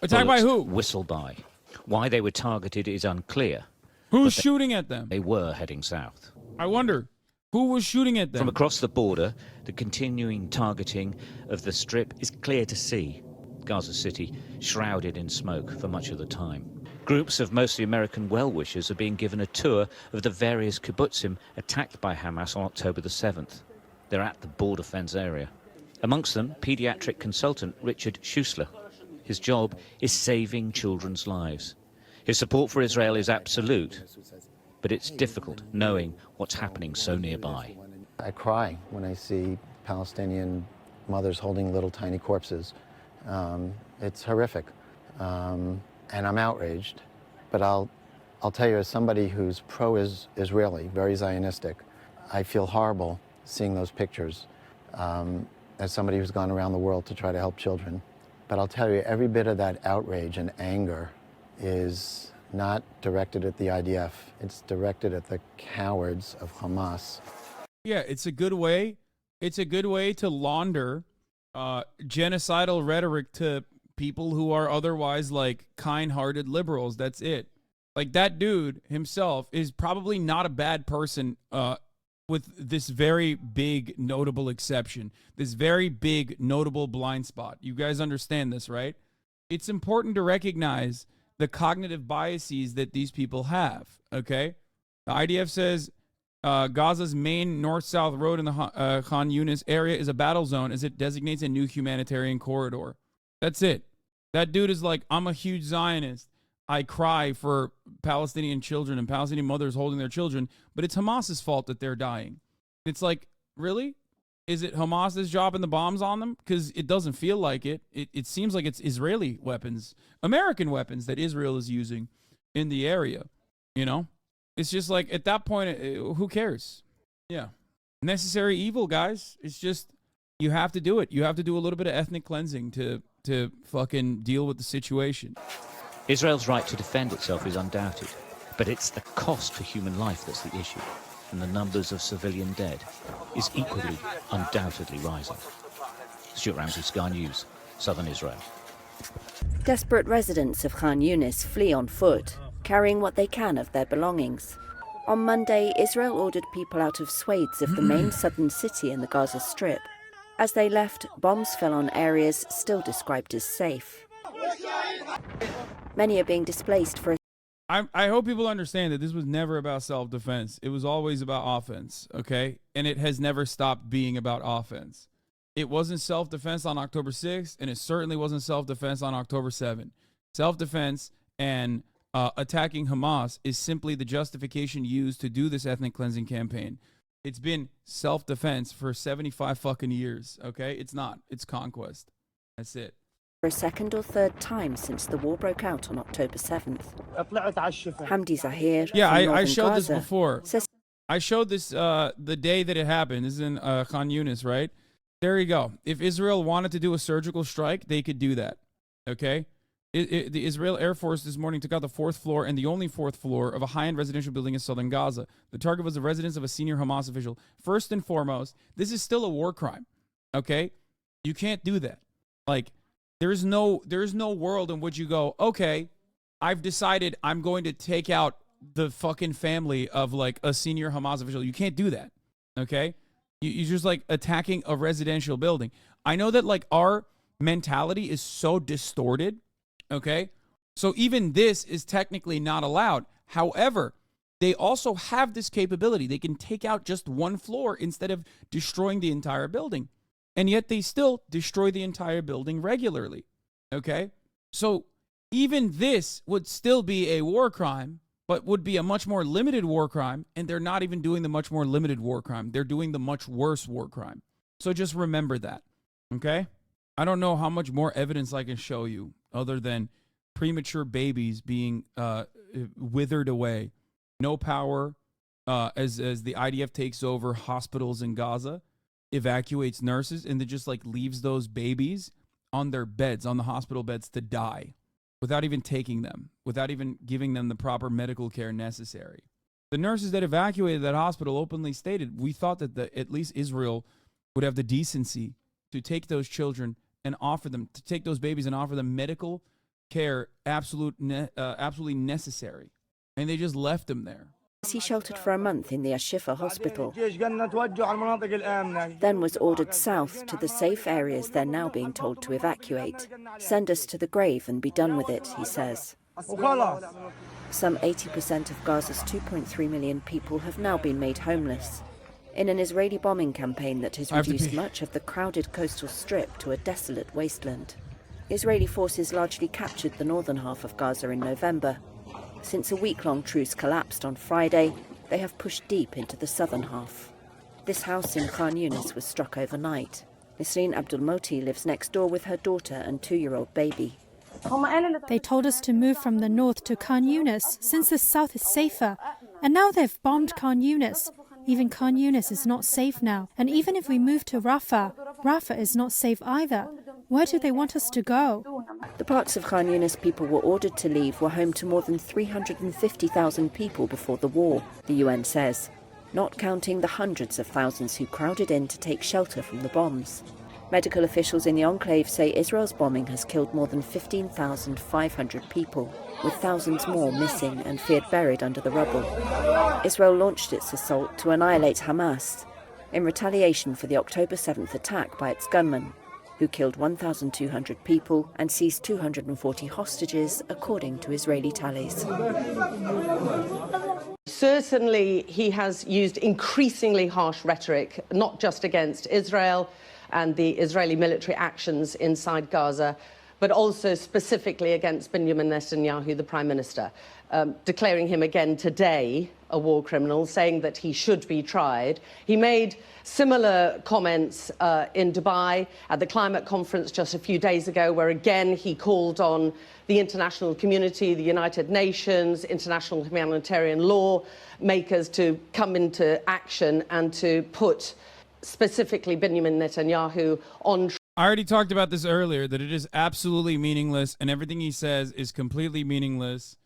Attacked by who? Whistle by. Why they were targeted is unclear. Who's shooting at them? They were heading south. I wonder. Who was shooting at them? From across the border, the continuing targeting of the Strip is clear to see. Gaza City shrouded in smoke for much of the time. Groups of mostly American well-wishers are being given a tour of the various kibbutzim attacked by Hamas on October the 7th. They're at the border fence area. Amongst them, pediatric consultant Richard Schussler. His job is saving children's lives. His support for Israel is absolute, but it's difficult knowing what's happening so nearby. I cry when I see Palestinian mothers holding little tiny corpses. It's horrific, and I'm outraged. But I'll tell you, as somebody who's pro-Israeli, very Zionistic, I feel horrible seeing those pictures. As somebody who's gone around the world to try to help children, but I'll tell you, every bit of that outrage and anger is not directed at the IDF. It's directed at the cowards of Hamas. Yeah, it's a good way. It's a good way to launder genocidal rhetoric to people who are otherwise like kind-hearted liberals. That's it. Like that dude himself is probably not a bad person with this very big notable exception, this very big notable blind spot. You guys understand this, right? It's important to recognize the cognitive biases that these people have, okay? The IDF says Gaza's main north-south road in the Khan Yunis area is a battle zone as it designates a new humanitarian corridor. That's it. That dude is like, I'm a huge Zionist. I cry for Palestinian children and Palestinian mothers holding their children, but it's Hamas's fault that they're dying. It's like, really? Is it Hamas's dropping the bombs on them? Because it doesn't feel like it. It seems like it's Israeli weapons, American weapons that Israel is using in the area, you know? It's just like, at that point, who cares? Yeah. Necessary evil, guys. It's just, you have to do it. You have to do a little bit of ethnic cleansing to fucking deal with the situation. Israel's right to defend itself is undoubted, but it's the cost to human life that's the issue, and the numbers of civilian dead is equally undoubtedly rising. Stuart Ramsey, Sky News, Southern Israel. Desperate residents of Khan Yunis flee on foot, carrying what they can of their belongings. On Monday, Israel ordered people out of swathes of the main southern city in the Gaza Strip. As they left, bombs fell on areas still described as safe. Many are being displaced for I hope people understand that this was never about self-defense. It was always about offense, okay? And it has never stopped being about offense. It wasn't self-defense on October 6th, and it certainly wasn't self-defense on October 7th. Self-defense and attacking Hamas is simply the justification used to do this ethnic cleansing campaign. It's been self-defense for 75 fucking years, okay? It's not. It's conquest. That's it. For a second or third time since the war broke out on October 7th. Hamdi Zahir, yeah, from I showed Gaza, this before. says I showed this the day that it happened. This is in Khan Yunis, right? There you go. If Israel wanted to do a surgical strike, they could do that, okay? The Israel Air Force this morning took out the 4th floor and the only 4th floor of a high-end residential building in southern Gaza. The target was the residence of a senior Hamas official. First and foremost, this is still a war crime, okay? You can't do that. Like, there's no world in which you go, okay, I've decided I'm going to take out the fucking family of like a senior Hamas official. You can't do that, okay? You're just like attacking a residential building. I know that like our mentality is so distorted, okay? So even this is technically not allowed. However, they also have this capability. They can take out just one floor instead of destroying the entire building. And yet they still destroy the entire building regularly, okay? So even this would still be a war crime, but would be a much more limited war crime, and they're not even doing the much more limited war crime. They're doing the much worse war crime. So just remember that, okay? I don't know how much more evidence I can show you other than premature babies being withered away, no power as the IDF takes over hospitals in Gaza, evacuates nurses, and then just like leaves those babies on their beds, on the hospital beds, to die without even taking them, without even giving them the proper medical care necessary. The nurses that evacuated that hospital openly stated, we thought that at least Israel would have the decency to take those children and offer them, to take those babies and offer them medical care absolutely necessary. And they just left them there. he sheltered for a month in the Ashifa hospital, then was ordered south to the safe areas they're now being told to evacuate. Send us to the grave and be done with it, he says. Some 80% of Gaza's 2.3 million people have now been made homeless in an Israeli bombing campaign that has reduced much of the crowded coastal strip to a desolate wasteland. Israeli forces largely captured the northern half of Gaza in November. Since a week-long truce collapsed on Friday, they have pushed deep into the southern half. This house in Khan Yunis was struck overnight. Nisreen Abdulmoti lives next door with her daughter and 2-year-old baby. They told us to move from the north to Khan Yunis since the south is safer. And now they've bombed Khan Yunis. Even Khan Yunis is not safe now. And even if we move to Rafah, Rafah is not safe either. Where do they want us to go? The parts of Khan Yunis people were ordered to leave were home to more than 350,000 people before the war, the UN says, not counting the hundreds of thousands who crowded in to take shelter from the bombs. Medical officials in the enclave say Israel's bombing has killed more than 15,500 people, with thousands more missing and feared buried under the rubble. Israel launched its assault to annihilate Hamas in retaliation for the October 7th attack by its gunmen, who killed 1,200 people and seized 240 hostages, according to Israeli tallies. Certainly, he has used increasingly harsh rhetoric, not just against Israel and the Israeli military actions inside Gaza, but also specifically against Benjamin Netanyahu, the Prime Minister. declaring him again today a war criminal, saying that he should be tried. He made similar comments in Dubai at the climate conference just a few days ago, where again he called on the international community, the United Nations, international humanitarian law makers to come into action and to put specifically Benjamin Netanyahu on. I already talked about this earlier, that it is absolutely meaningless, and everything he says is completely meaningless.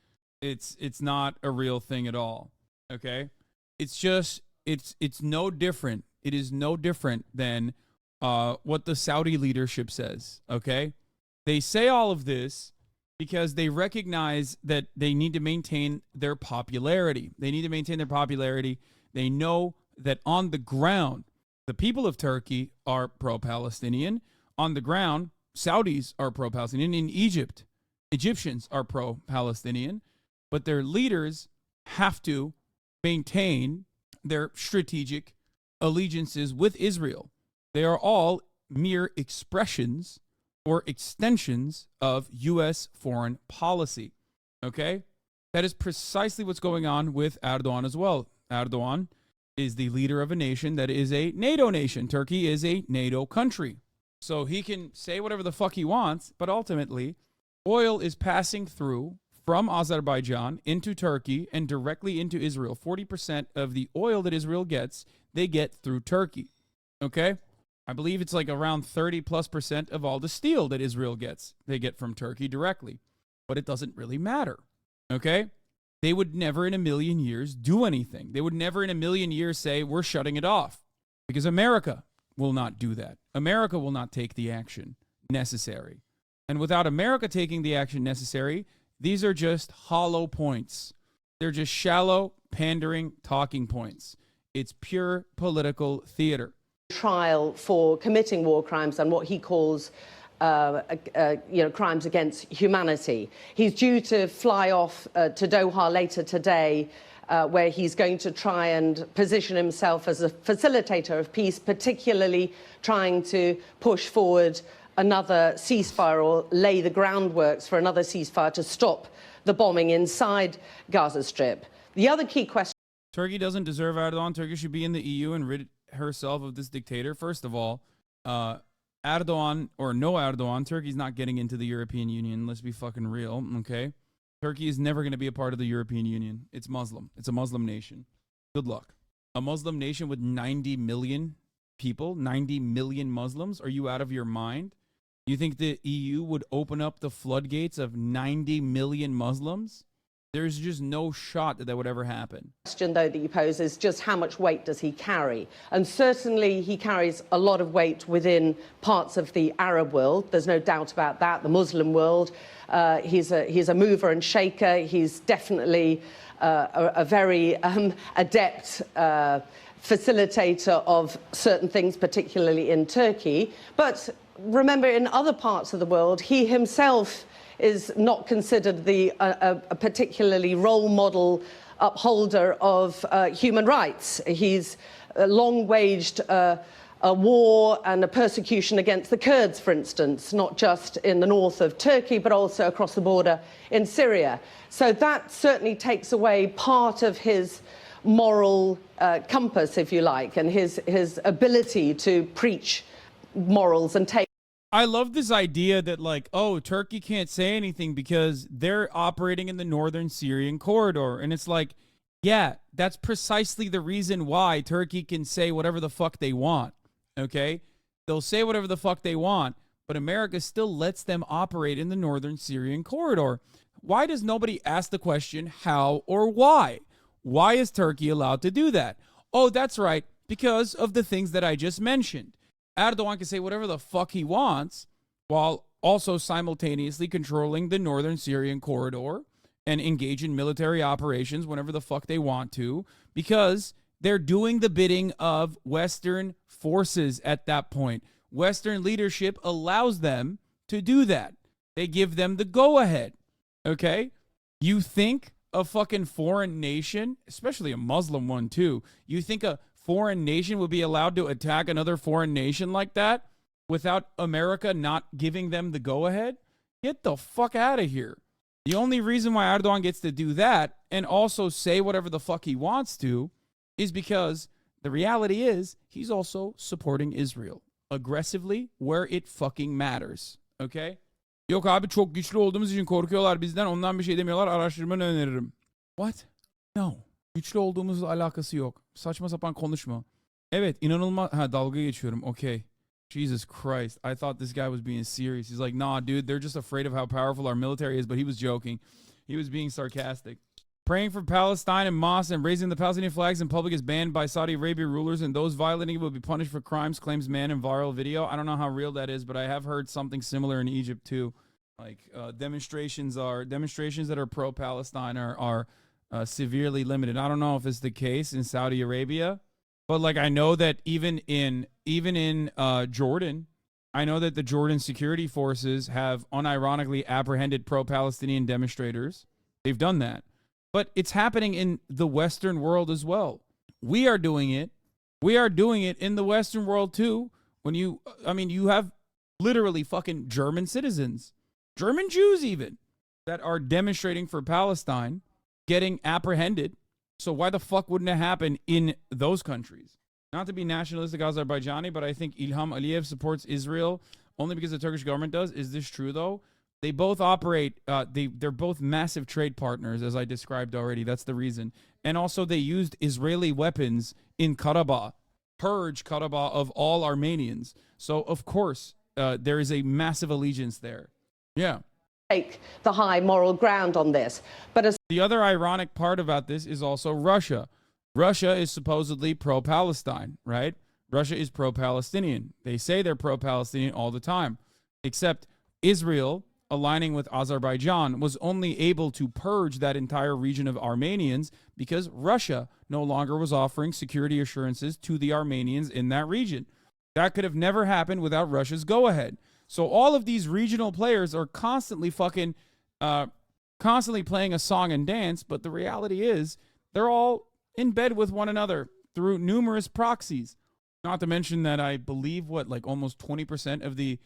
It's not a real thing at all. Okay? It's just it's no different. It is no different than what the Saudi leadership says. Okay? They say all of this because they recognize that they need to maintain their popularity. They need to maintain their popularity. They know that on the ground, the people of Turkey are pro-Palestinian. On the ground, Saudis are pro-Palestinian. In Egypt, Egyptians are pro-Palestinian. But their leaders have to maintain their strategic allegiances with Israel. They are all mere expressions or extensions of U.S. foreign policy. Okay? That is precisely what's going on with Erdogan as well. Erdogan is the leader of a nation that is a NATO nation. Turkey is a NATO country. So he can say whatever the fuck he wants, but ultimately, oil is passing through from Azerbaijan into Turkey and directly into Israel. 40% of the oil that Israel gets, they get through Turkey. Okay? I believe it's like around 30+% of all the steel that Israel gets, they get from Turkey directly. But it doesn't really matter. Okay? They would never in a million years do anything. They would never in a million years say, we're shutting it off. Because America will not do that. America will not take the action necessary. And without America taking the action necessary, these are just hollow points. They're just shallow, pandering talking points. It's pure political theater. Trial for committing war crimes and what he calls crimes against humanity. He's due to fly off to Doha later today, where he's going to try and position himself as a facilitator of peace, particularly trying to push forward another ceasefire or lay the groundworks for another ceasefire to stop the bombing inside Gaza Strip. The other key question... Turkey doesn't deserve Erdogan. Turkey should be in the EU and rid herself of this dictator. First of all, Erdogan or no Erdogan, Turkey's not getting into the European Union. Let's be fucking real, okay? Turkey is never going to be a part of the European Union. It's Muslim. It's a Muslim nation. Good luck. A Muslim nation with 90 million people, 90 million Muslims? Are you out of your mind? You think the EU would open up the floodgates of 90 million Muslims? There's just no shot that that would ever happen. Question, though, that you pose is just how much weight does he carry? And certainly he carries a lot of weight within parts of the Arab world. There's no doubt about that. The Muslim world, he's a mover and shaker. He's definitely a very adept facilitator of certain things, particularly in Turkey. But remember, in other parts of the world, he himself is not considered a particularly role model upholder of human rights. He's long waged a war and a persecution against the Kurds, for instance, not just in the north of Turkey, but also across the border in Syria. So that certainly takes away part of his moral compass, if you like, and his ability to preach morals and take. I love this idea that, like, oh, Turkey can't say anything because they're operating in the northern Syrian corridor. And it's like, yeah, that's precisely the reason why Turkey can say whatever the fuck they want, okay? They'll say whatever the fuck they want, but America still lets them operate in the northern Syrian corridor. Why does nobody ask the question how or why? Why is Turkey allowed to do that? Oh, that's right, because of the things that I just mentioned. Erdogan can say whatever the fuck he wants while also simultaneously controlling the northern Syrian corridor and engage in military operations whenever the fuck they want to, because they're doing the bidding of Western forces at that point. Western leadership allows them to do that. They give them the go-ahead, okay? You think a fucking foreign nation, especially a Muslim one too, you think a foreign nation would be allowed to attack another foreign nation like that without America not giving them the go-ahead? Get the fuck out of here. The only reason why Erdogan gets to do that and also say whatever the fuck he wants to is because the reality is he's also supporting Israel aggressively where it fucking matters. Okay? Yok abi çok güçlü olduğumuz için korkuyorlar bizden. Ondan bir şey demiyorlar. Araştırmanı öneririm. What? No. Güçlü olduğumuzla alakası yok. Saçma sapan konuşma. Evet, inanılmaz. Ha, dalga geçiyorum. Okay. Jesus Christ. I thought this guy was being serious. He's like, nah, dude, they're just afraid of how powerful our military is, but he was joking. He was being sarcastic. Praying for Palestine and mosques and raising the Palestinian flags in public is banned by Saudi Arabia rulers, and those violating it will be punished for crimes, claims man in viral video. I don't know how real that is, but I have heard something similar in Egypt too. Like demonstrations that are pro-Palestine are severely limited. I don't know if it's the case in Saudi Arabia. But like I know that even in Jordan, I know that the Jordan security forces have unironically apprehended pro-Palestinian demonstrators. They've done that. But it's happening in the Western world as well. We are doing it. We are doing it in the Western world too. You have literally fucking German citizens, German Jews even, that are demonstrating for Palestine, getting apprehended. So why the fuck wouldn't it happen in those countries? Not to be nationalistic Azerbaijani, but I think Ilham Aliyev supports Israel only because the Turkish government does. Is this true, though? They both operate, they're both massive trade partners, as I described already. That's the reason. And also they used Israeli weapons in Karabakh, purge Karabakh of all Armenians. So, of course, there is a massive allegiance there. Yeah. Take the high moral ground on this. But as the other ironic part about this is also Russia. Russia is supposedly pro-Palestine, right? Russia is pro-Palestinian. They say they're pro-Palestinian all the time. Except Israel, aligning with Azerbaijan, was only able to purge that entire region of Armenians because Russia no longer was offering security assurances to the Armenians in that region. That could have never happened without Russia's go-ahead. So all of these regional players are constantly playing a song and dance, but the reality is they're all in bed with one another through numerous proxies. Not to mention that I believe almost 20% of the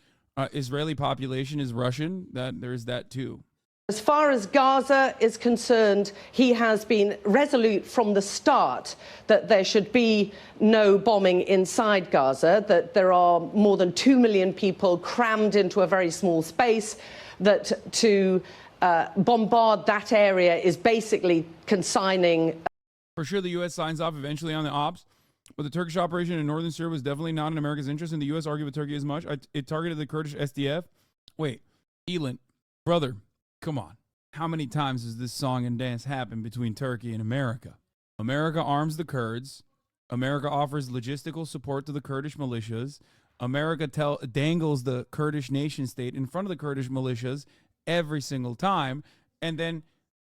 Israeli population is Russian. That there's that too. As far as Gaza is concerned, he has been resolute from the start that there should be no bombing inside Gaza, that there are more than 2 million people crammed into a very small space, that to bombard that area is basically consigning. For sure, the U.S. signs off eventually on the ops, but the Turkish operation in northern Syria was definitely not in America's interest, and the U.S. argued with Turkey as much. It targeted the Kurdish SDF. Wait, Elon, brother. Come on. How many times has this song and dance happened between Turkey and America? America arms the Kurds. America offers logistical support to the Kurdish militias. America dangles the Kurdish nation state in front of the Kurdish militias every single time, and then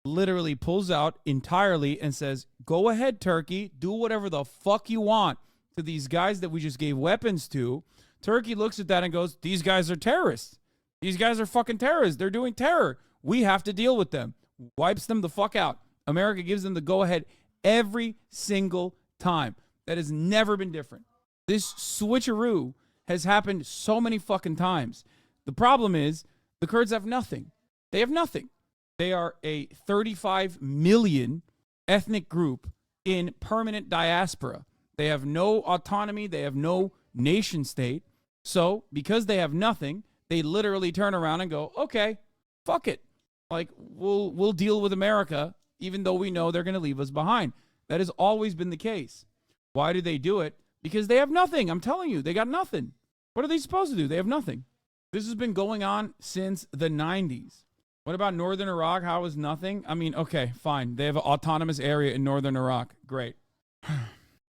literally pulls out entirely and says, go ahead, Turkey, do whatever the fuck you want to these guys that we just gave weapons to. Turkey looks at that and goes, these guys are terrorists. These guys are fucking terrorists. They're doing terror. We have to deal with them. Wipes them the fuck out. America gives them the go-ahead every single time. That has never been different. This switcheroo has happened so many fucking times. The problem is the Kurds have nothing. They have nothing. They are a 35 million ethnic group in permanent diaspora. They have no autonomy. They have no nation state. So because they have nothing, they literally turn around and go, okay, fuck it. Like, we'll deal with America, even though we know they're going to leave us behind. That has always been the case. Why do they do it? Because they have nothing. I'm telling you, they got nothing. What are they supposed to do? They have nothing. This has been going on since the 90s. What about northern Iraq? How is nothing? I mean, okay, fine. They have an autonomous area in northern Iraq. Great.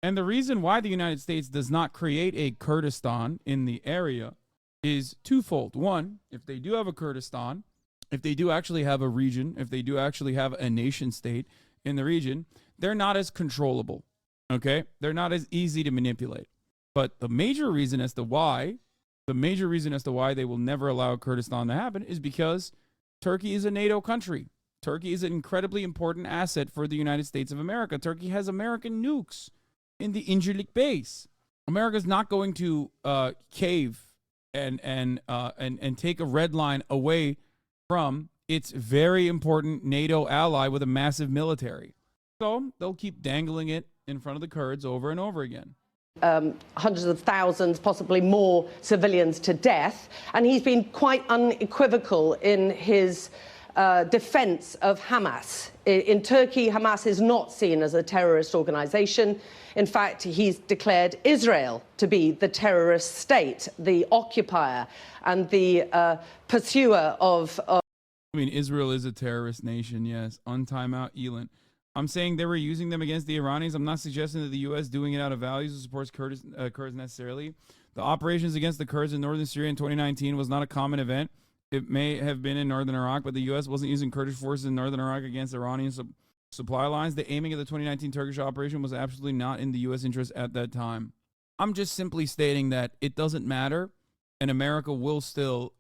And the reason why the United States does not create a Kurdistan in the area is twofold. One, if they do have a Kurdistan, if they do actually have a region, if they do actually have a nation state in the region, they're not as controllable, okay? They're not as easy to manipulate. But the major reason as to why they will never allow Kurdistan to happen is because Turkey is a NATO country. Turkey is an incredibly important asset for the United States of America. Turkey has American nukes in the Incirlik base. America's not going to cave and take a red line away from its very important NATO ally with a massive military. So they'll keep dangling it in front of the Kurds over and over again. Hundreds of thousands, possibly more civilians to death. And he's been quite unequivocal in his defense of Hamas. In Turkey, Hamas is not seen as a terrorist organization. In fact, he's declared Israel to be the terrorist state, the occupier and the pursuer of... I mean, Israel is a terrorist nation, yes. Untime out, Elon. I'm saying they were using them against the Iranians. I'm not suggesting that the U.S. doing it out of values or supports Kurds necessarily. The operations against the Kurds in northern Syria in 2019 was not a common event. It may have been in northern Iraq, but the U.S. wasn't using Kurdish forces in northern Iraq against Iranian supply lines. The aiming of the 2019 Turkish operation was absolutely not in the U.S. interest at that time. I'm just simply stating that it doesn't matter, and America will still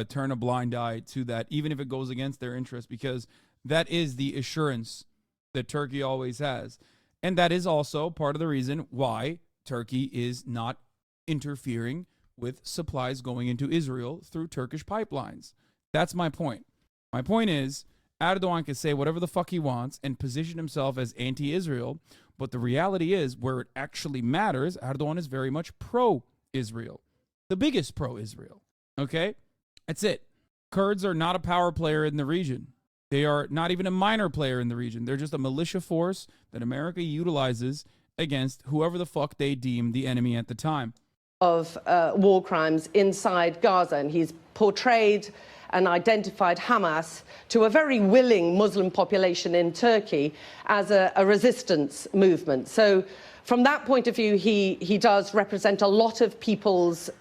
turn a blind eye to that, even if it goes against their interest, because that is the assurance that Turkey always has. And that is also part of the reason why Turkey is not interfering with supplies going into Israel through Turkish pipelines. That's my point. My point is, Erdogan can say whatever the fuck he wants and position himself as anti-Israel, but the reality is, where it actually matters, Erdogan is very much pro-Israel. The biggest pro-Israel. Okay? That's it. Kurds are not a power player in the region. They are not even a minor player in the region. They're just a militia force that America utilizes against whoever the fuck they deem the enemy at the time. Of war crimes inside Gaza, and he's portrayed and identified Hamas to a very willing Muslim population in Turkey as a resistance movement. So from that point of view, he does represent a lot of people's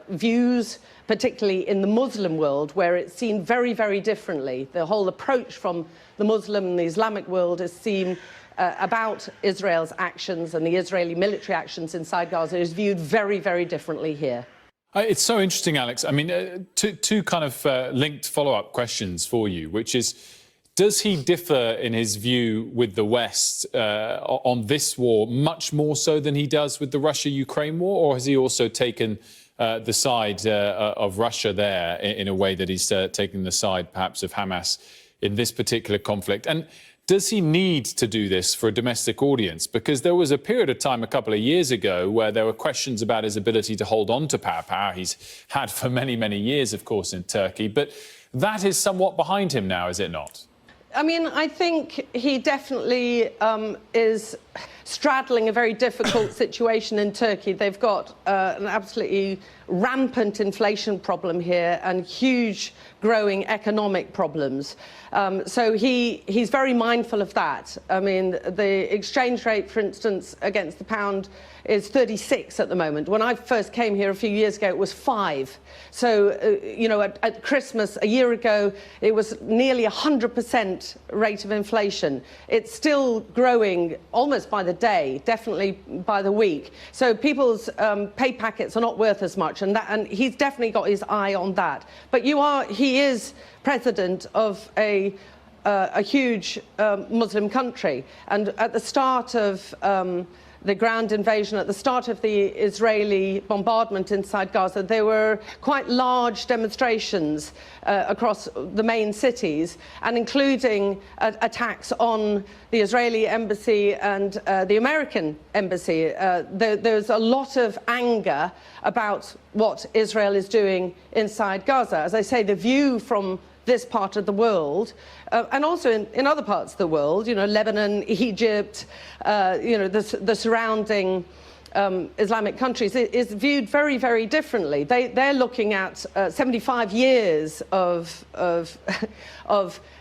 views, particularly in the Muslim world, where it's seen very, very differently. The whole approach from the Muslim and the Islamic world is seen about Israel's actions and the Israeli military actions inside Gaza is viewed very, very differently here. It's so interesting, Alex. I mean, two kind of linked follow-up questions for you, which is, does he differ in his view with the West on this war much more so than he does with the Russia-Ukraine war, or has he also taken the side of Russia there in a way that he's taking the side perhaps of Hamas in this particular conflict? And does he need to do this for a domestic audience? Because there was a period of time a couple of years ago where there were questions about his ability to hold on to power he's had for many, many years, of course, in Turkey. But that is somewhat behind him now, is it not? I mean, I think he definitely is straddling a very difficult situation in Turkey. They've got an absolutely rampant inflation problem here and huge growing economic problems. So he's very mindful of that. I mean, the exchange rate, for instance, against the pound is 36 at the moment. When I first came here a few years ago, it was 5. So, you know, at Christmas a year ago, it was nearly 100% rate of inflation. It's still growing almost by the day, definitely by the week. So people's pay packets are not worth as much, and he's definitely got his eye on that. But he is president of a huge Muslim country, and at the start of the ground invasion, at the start of the Israeli bombardment inside Gaza, there were quite large demonstrations across the main cities, and including attacks on the Israeli embassy and the American embassy. There's a lot of anger about what Israel is doing inside Gaza. As I say, the view from this part of the world, and also in other parts of the world, you know, Lebanon, Egypt, you know, the surrounding Islamic countries, is viewed very, very differently. They're looking at 75 years of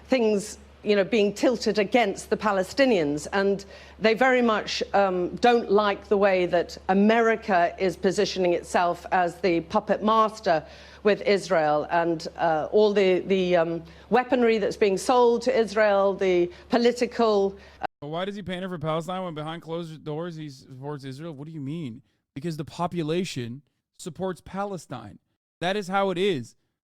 things, you know, being tilted against the Palestinians, and they very much don't like the way that America is positioning itself as the puppet master with Israel, and all the weaponry that's being sold to Israel, the political... Why does he pander for Palestine when behind closed doors he supports Israel? What do you mean? Because the population supports Palestine. That is how it is.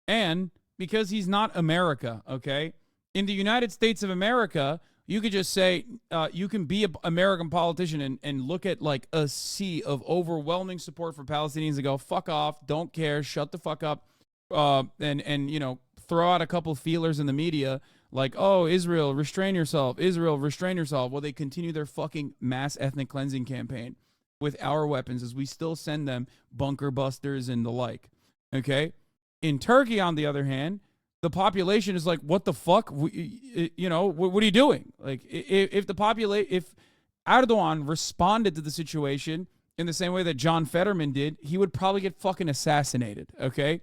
And because he's not America, okay? In the United States of America, you could just say, you can be an American politician and look at like a sea of overwhelming support for Palestinians and go, fuck off, don't care, shut the fuck up, and you know, throw out a couple feelers in the media like, oh, Israel, restrain yourself. Israel, restrain yourself. Well, they continue their fucking mass ethnic cleansing campaign with our weapons as we still send them bunker busters and the like. Okay? In Turkey, on the other hand, the population is like, what the fuck? What are you doing? Like, if Erdogan responded to the situation in the same way that John Fetterman did, he would probably get fucking assassinated, okay?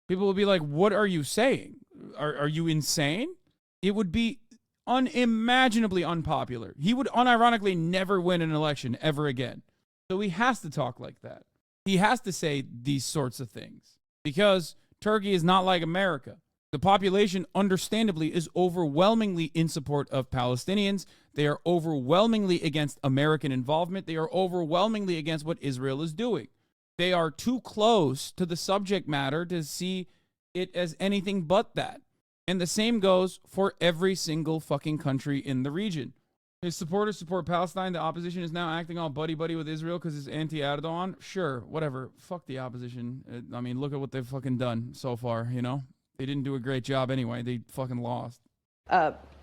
People would be like, what are you saying? Are you insane? It would be unimaginably unpopular. He would unironically never win an election ever again. So he has to talk like that. He has to say these sorts of things because Turkey is not like America. The population, understandably, is overwhelmingly in support of Palestinians. They are overwhelmingly against American involvement. They are overwhelmingly against what Israel is doing. They are too close to the subject matter to see it as anything but that. And the same goes for every single fucking country in the region. His supporters support Palestine. The opposition is now acting all buddy-buddy with Israel because it's anti-Erdogan. Sure, whatever. Fuck the opposition. I mean, look at what they've fucking done so far, you know? They didn't do a great job anyway. They fucking lost.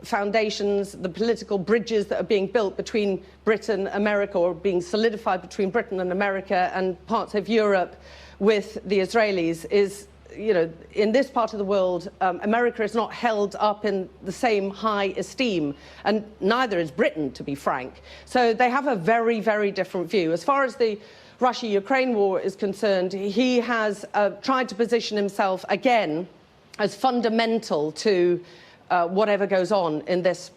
Foundations, the political bridges that are being built between Britain, America, or being solidified between Britain and America and parts of Europe with the Israelis is, you know, in this part of the world, America is not held up in the same high esteem, and neither is Britain, to be frank. So they have a very, very different view. As far as the Russia-Ukraine war is concerned, he has tried to position himself again as fundamental to whatever goes on in this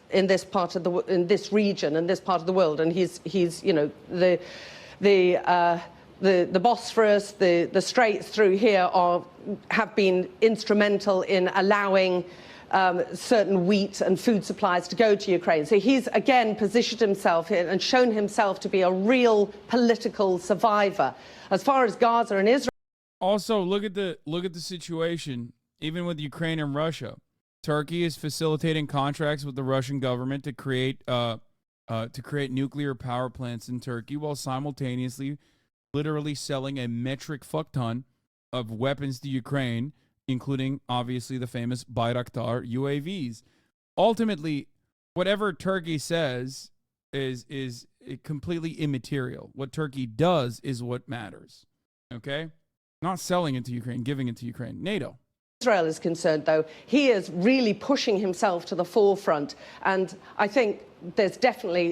part of this region and this part of the world, and he's you know, the Bosphorus, the straits through here have been instrumental in allowing certain wheat and food supplies to go to Ukraine. So he's again positioned himself and shown himself to be a real political survivor. As far as Gaza and Israel, also look at the situation. Even with Ukraine and Russia, Turkey is facilitating contracts with the Russian government to create nuclear power plants in Turkey, while simultaneously literally selling a metric fuck ton of weapons to Ukraine, including obviously the famous Bayraktar UAVs. Ultimately, whatever Turkey says is completely immaterial. What Turkey does is what matters. Okay? Not selling it to Ukraine, giving it to Ukraine. NATO. Israel is concerned, though, he is really pushing himself to the forefront. And I think there's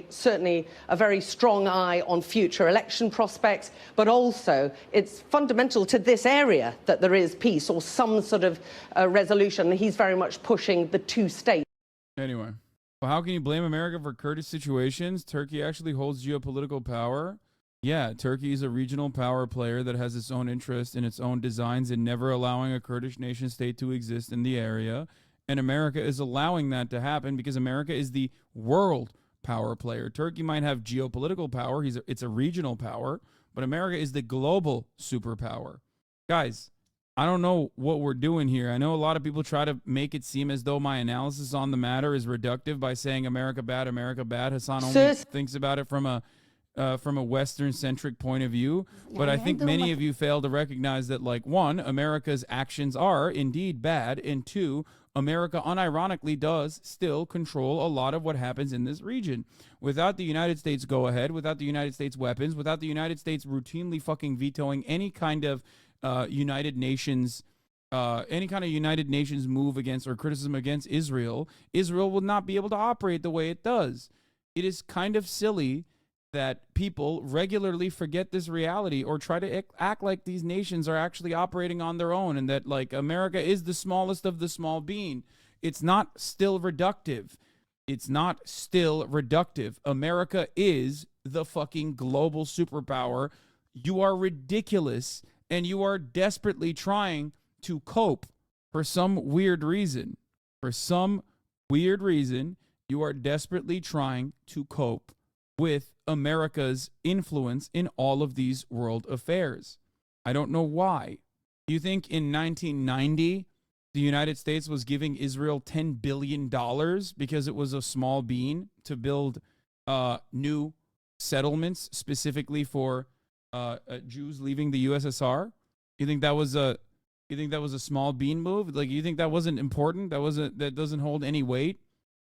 certainly a very strong eye on future election prospects, but also it's fundamental to this area that there is peace or some sort of resolution. He's very much pushing the two states. Anyway, well, how can you blame America for Kurdish situations? Turkey actually holds geopolitical power. Yeah, Turkey is a regional power player that has its own interest in its own designs in never allowing a Kurdish nation state to exist in the area. And America is allowing that to happen because America is the world power player. Turkey might have geopolitical power. It's a regional power, but America is the global superpower. Guys, I don't know what we're doing here. I know a lot of people try to make it seem as though my analysis on the matter is reductive by saying America bad, America bad. Hassan only thinks about it from a Western-centric point of view, but I think many of you fail to recognize that, like, one, America's actions are indeed bad, and two, America unironically does still control a lot of what happens in this region. Without the United States go-ahead, without the United States weapons, without the United States routinely fucking vetoing any kind of United Nations move against or criticism against Israel, Israel will not be able to operate the way it does. It is kind of silly that people regularly forget this reality or try to act like these nations are actually operating on their own and that, like, America is the smallest of the small bean. It's not still reductive. It's not still reductive. America is the fucking global superpower. You are ridiculous, and you are desperately trying to cope for some weird reason. For some weird reason, you are desperately trying to cope with America's influence in all of these world affairs. I don't know why. You think in 1990, the United States was giving Israel $10 billion because it was a small bean to build new settlements specifically for Jews leaving the USSR? You think that was You think that was a small bean move? Like, you think that wasn't important? That doesn't hold any weight?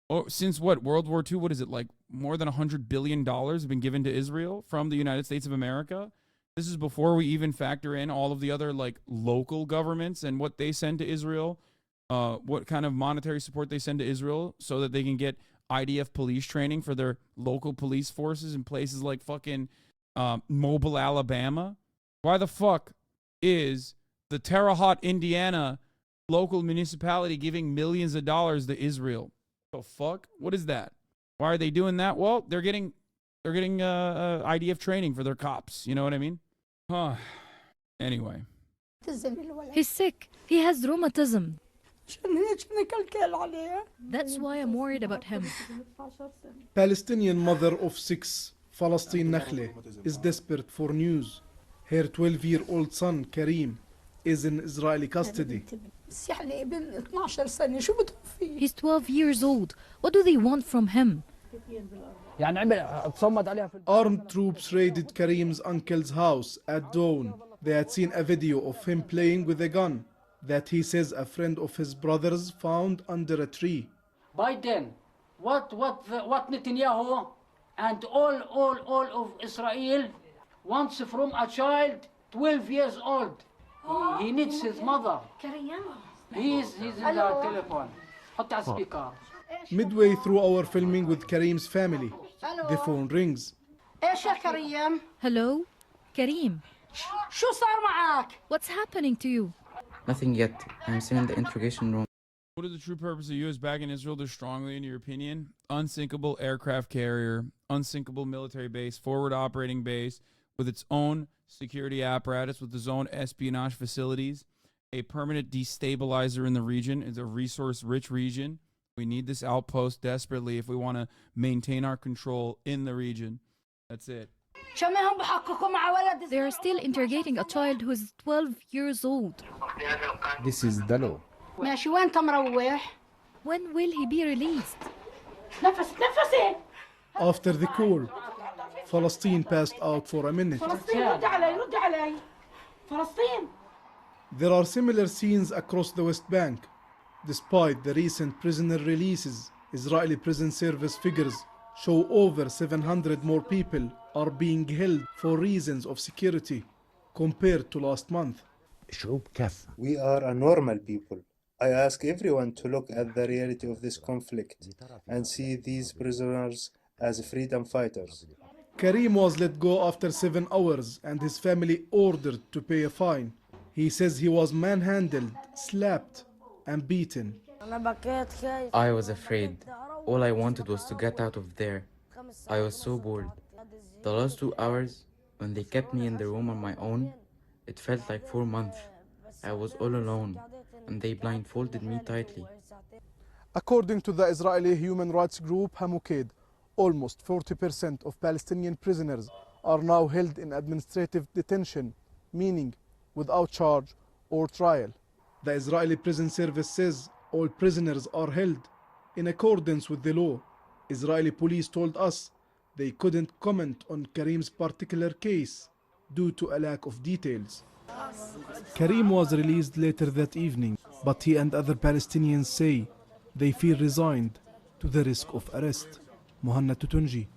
Or since what, World War II, what is it, like more than $100 billion have been given to Israel from the United States of America? This is before we even factor in all of the other like local governments and what they send to Israel, what kind of monetary support they send to Israel so that they can get IDF police training for their local police forces in places like fucking Mobile, Alabama. Why the fuck is the Terre Haute, Indiana local municipality giving millions of dollars to Israel? The fuck? What is that? Why are they doing that? Well, they're getting IDF training for their cops. You know what I mean? Anyway. He's sick. He has rheumatism. That's why I'm worried about him. Palestinian mother of 6, Falastin Nakhle, is desperate for news. Her 12-year-old son, Karim, is in Israeli custody. He's 12 years old. What do they want from him? Armed troops raided Karim's uncle's house at dawn. They had seen a video of him playing with a gun that he says a friend of his brother's found under a tree. Biden, what Netanyahu and all of Israel wants from a child 12 years old. He needs his mother. He's in the telephone. حط على speaker. Midway through our filming with Karim's family, the phone rings. Hello? Karim. What's happening to you? Nothing yet. I'm still in the interrogation room. What is the true purpose of U.S. back in Israel? They're strongly, in your opinion, unsinkable aircraft carrier, unsinkable military base, forward operating base with its own security apparatus, with its own espionage facilities, a permanent destabilizer in the region. It's a resource-rich region. We need this outpost desperately if we want to maintain our control in the region. That's it. They are still interrogating a child who is 12 years old. This is the law. When will he be released? After the call, Palestine passed out for a minute. There are similar scenes across the West Bank. Despite the recent prisoner releases, Israeli prison service figures show over 700 more people are being held for reasons of security compared to last month. We are a normal people. I ask everyone to look at the reality of this conflict and see these prisoners as freedom fighters. Karim was let go after 7 hours and his family ordered to pay a fine. He says he was manhandled, slapped, and beaten. I was afraid. All I wanted was to get out of there. I was so bored. The last 2 hours, when they kept me in the room on my own, it felt like 4 months. I was all alone, and they blindfolded me tightly. According to the Israeli human rights group Hamuked, almost 40% of Palestinian prisoners are now held in administrative detention, meaning without charge or trial. The Israeli prison service says all prisoners are held in accordance with the law. Israeli police told us they couldn't comment on Karim's particular case due to a lack of details. Karim was released later that evening, but he and other Palestinians say they feel resigned to the risk of arrest. Mohanna Tutunji,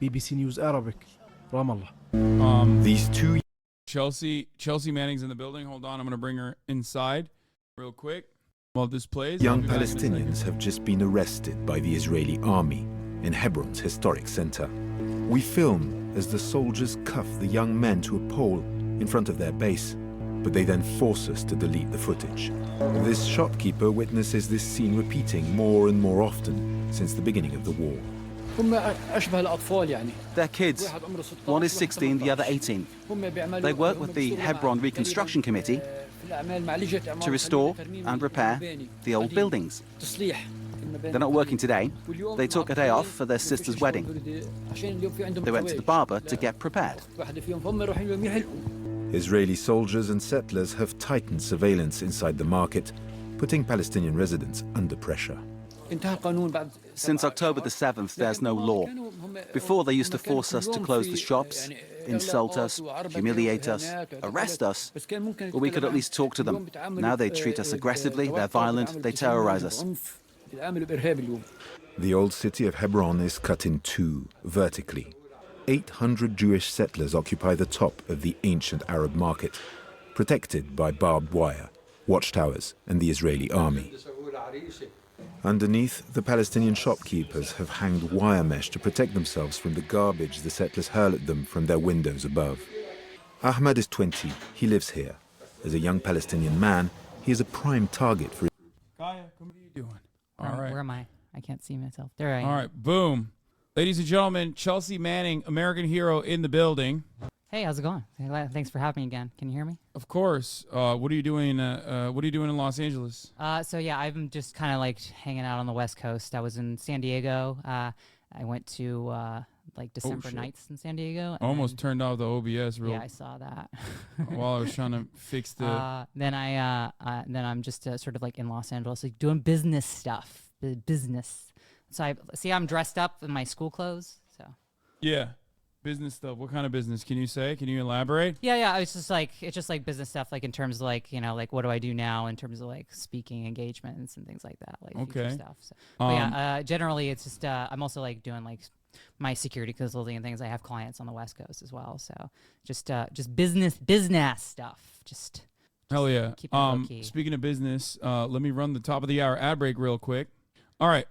BBC News Arabic, Ramallah. These two... Chelsea Manning's in the building. Hold on, I'm going to bring her inside real quick while this plays. Young Palestinians have just been arrested by the Israeli army in Hebron's historic center. We film as the soldiers cuff the young men to a pole in front of their base, but they then force us to delete the footage. This shopkeeper witnesses this scene repeating more and more often since the beginning of the war. They're kids. One is 16, the other 18. They work with the Hebron Reconstruction Committee to restore and repair the old buildings. They're not working today. They took a day off for their sister's wedding. They went to the barber to get prepared. Israeli soldiers and settlers have tightened surveillance inside the market, putting Palestinian residents under pressure. Since October the 7th, there's no law. Before, they used to force us to close the shops, insult us, humiliate us, arrest us, but we could at least talk to them. Now they treat us aggressively, they're violent, they terrorize us. The old city of Hebron is cut in two, vertically. 800 Jewish settlers occupy the top of the ancient Arab market, protected by barbed wire, watchtowers, and the Israeli army. Underneath, the Palestinian shopkeepers have hanged wire mesh to protect themselves from the garbage the settlers hurl at them from their windows above. Ahmad is 20. He lives here. As a young Palestinian man, he is a prime target for... Kaya, what are you doing? All right. Where am I? I can't see myself. There I am. All right, boom. Ladies and gentlemen, Chelsea Manning, American hero in the building. Hey, how's it going? Thanks for having me again. Can you hear me? Of course. What are you doing? What are you doing in Los Angeles? So yeah, I'm just kind of like hanging out on the West Coast. I was in San Diego. I went to like December nights in San Diego. Almost turned off the OBS. Yeah, I saw that. While I was trying to fix the. Then I'm just sort of like in Los Angeles, like doing business stuff. Business. So I'm dressed up in my school clothes. So. Yeah. Business stuff. What kind of business can you say? Can you elaborate? Yeah. It's just like business stuff, like in terms of like, you know, like what do I do now in terms of like speaking engagements and things like that, like future stuff. So, but yeah, generally it's just I'm also like doing like my security consulting and things. I have clients on the West Coast as well, so just business stuff. Just hell yeah. Keep it low key. Speaking of business, let me run the top of the hour ad break real quick. All right.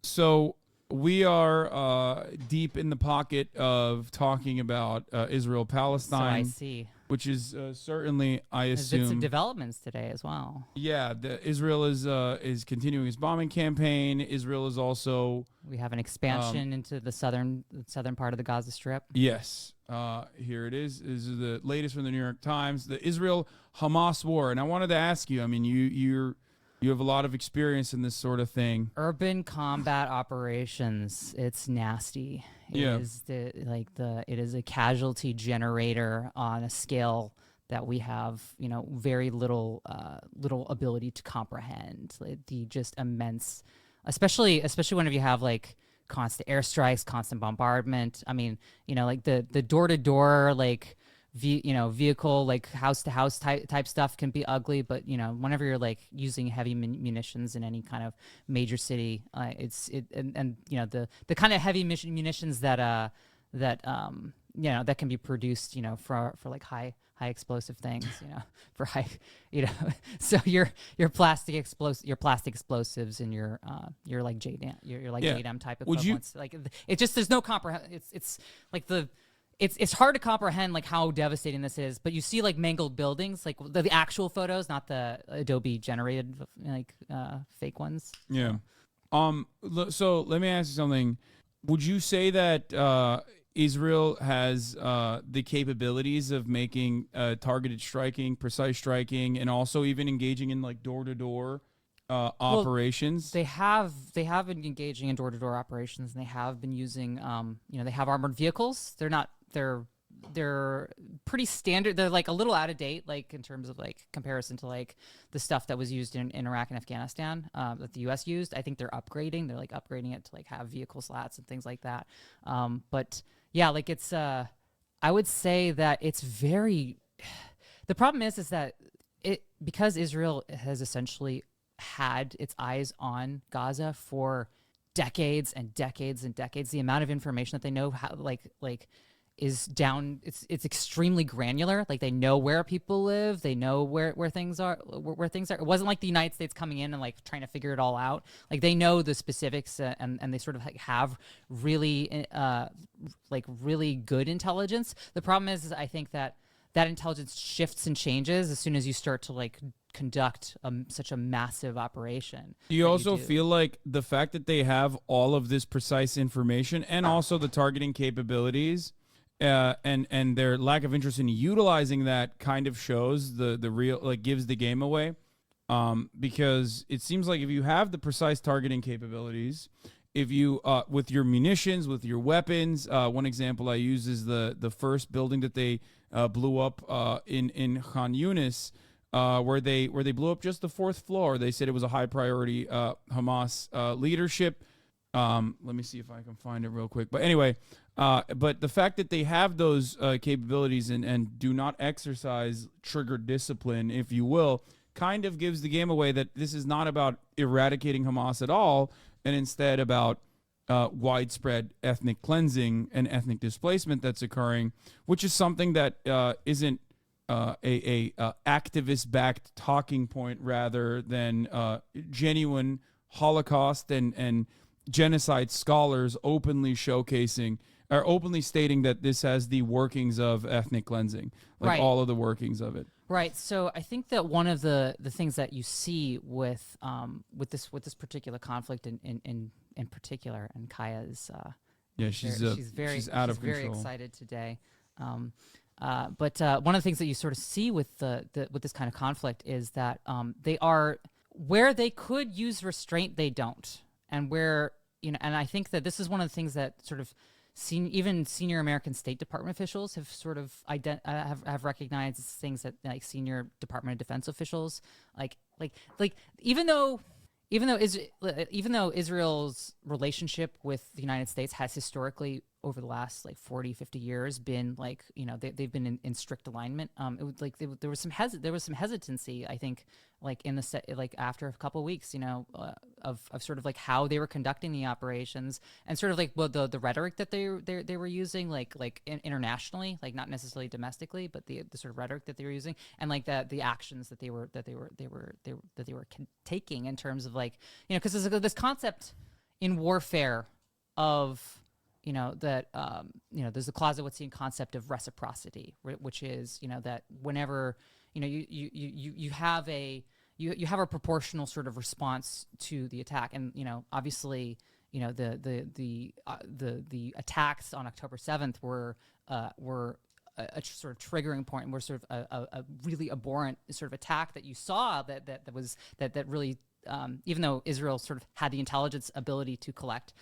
So we are deep in the pocket of talking about Israel-Palestine. So I see. Which is certainly, I assume. There's been some developments today as well. Yeah, Israel is continuing its bombing campaign. Israel is also. We have an expansion into the southern part of the Gaza Strip. Yes, here it is. This is the latest from the New York Times, the Israel-Hamas war. And I wanted to ask you. I mean, you have a lot of experience in this sort of thing. Urban combat operations. It's nasty. It is a casualty generator on a scale that we have, you know, very little ability to comprehend. Like the just immense, especially whenever you have like constant airstrikes, constant bombardment. I mean, you know, like the door to door like. Vehicle like house to house type stuff can be ugly, but you know, whenever you're like using heavy munitions in any kind of major city, and you know the kind of heavy munitions that that can be produced, you know, for like high explosive things, you know, for high, you know, so your plastic explosives and your like JDAM type equivalents. Like it just there's no comprehend. It's like It's hard to comprehend like how devastating this is, but you see like mangled buildings, like the actual photos, not the Adobe generated like fake ones. Yeah. So let me ask you something. Would you say that Israel has the capabilities of making targeted striking, precise striking, and also even engaging in like door-to-door operations? They have been engaging in door-to-door operations, and they have been using they have armored vehicles. They're pretty standard. They're like a little out of date, like in terms of like comparison to like the stuff that was used in Iraq and Afghanistan that the U.S. used. I think they're upgrading. They're like upgrading it to like have vehicle slats and things like that. But yeah, like it's I would say that it's very. The problem is that because Israel has essentially had its eyes on Gaza for decades and decades and decades. The amount of information that they know how is down. It's extremely granular. Like they know where people live. They know where things are. Where things are. It wasn't like the United States coming in and like trying to figure it all out. Like they know the specifics and they sort of like have really really good intelligence. The problem is I think that intelligence shifts and changes as soon as you start to like conduct such a massive operation. Do you also feel like the fact that they have all of this precise information and also the targeting capabilities and their lack of interest in utilizing that kind of shows the real, like gives the game away? Because it seems like if you have the precise targeting capabilities, if you with your munitions, with your weapons, one example I use is the first building that they blew up in Khan Yunis, where they blew up just the fourth floor. They said it was a high priority Hamas leadership. Let me see if I can find it real quick. But anyway, But the fact that they have those capabilities and do not exercise trigger discipline, if you will, kind of gives the game away that this is not about eradicating Hamas at all, and instead about widespread ethnic cleansing and ethnic displacement that's occurring, which is something that isn't a activist-backed talking point rather than genuine Holocaust and genocide scholars openly showcasing or openly stating that this has the workings of ethnic cleansing, like Right. all of the workings of it. Right. So I think that one of the things that you see with this particular conflict in particular, and Kaya is she's out of very control. excited today. But one of the things that you sort of see with with this kind of conflict is that they are where they could use restraint, they don't, and where and I think that this is one of the things that sort of even senior American State Department officials have sort of have recognized as things that like senior Department of Defense officials like even though Israel's relationship with the United States has historically over the last like 40, 50 years been like they've been in strict alignment. It was like there was some hesitancy, I think, like in the like after a couple of weeks, of sort of like how they were conducting the operations and sort of like the rhetoric that they were using like internationally, like not necessarily domestically, but the sort of rhetoric that they were using and like the actions that they were taking in terms of like because there's this concept in warfare of that there's the Clausewitzian concept of reciprocity, which is that whenever you have a proportional sort of response to the attack, and obviously the attacks on October 7th were a sort of triggering point, and were sort of a really abhorrent sort of attack that you saw that really. Even though Israel sort of had the intelligence ability to collect,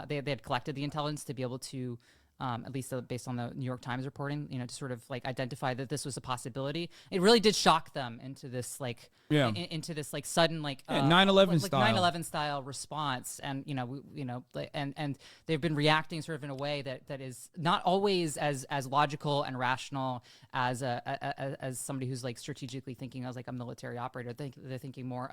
they had collected the intelligence to be able to, at least based on the New York Times reporting, to sort of like identify that this was a possibility. It really did shock them into this like into this like sudden like 9/11 style 9/11 style response, and and they've been reacting sort of in a way that is not always as logical and rational as somebody who's like strategically thinking as like a military operator. They're thinking more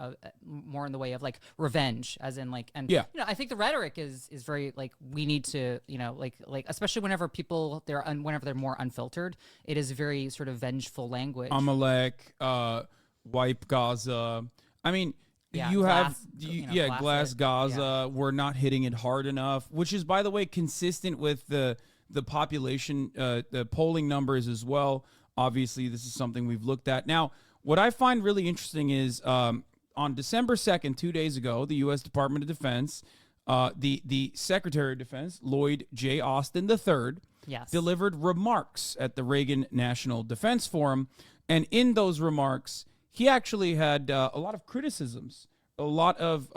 in the way of like revenge, as in like I think the rhetoric is very like we need to like especially whenever whenever they're more unfiltered, it is very sort of vengeful language. Amalek, wipe Gaza. I mean, glass Gaza. Yeah. We're not hitting it hard enough, which is, by the way, consistent with the population, the polling numbers as well. Obviously, this is something we've looked at. Now, what I find really interesting is on December 2nd, 2 days ago, the U.S. Department of Defense, the Secretary of Defense, Lloyd J. Austin III, delivered remarks at the Reagan National Defense Forum. And in those remarks, he actually had a lot of criticisms, a lot of,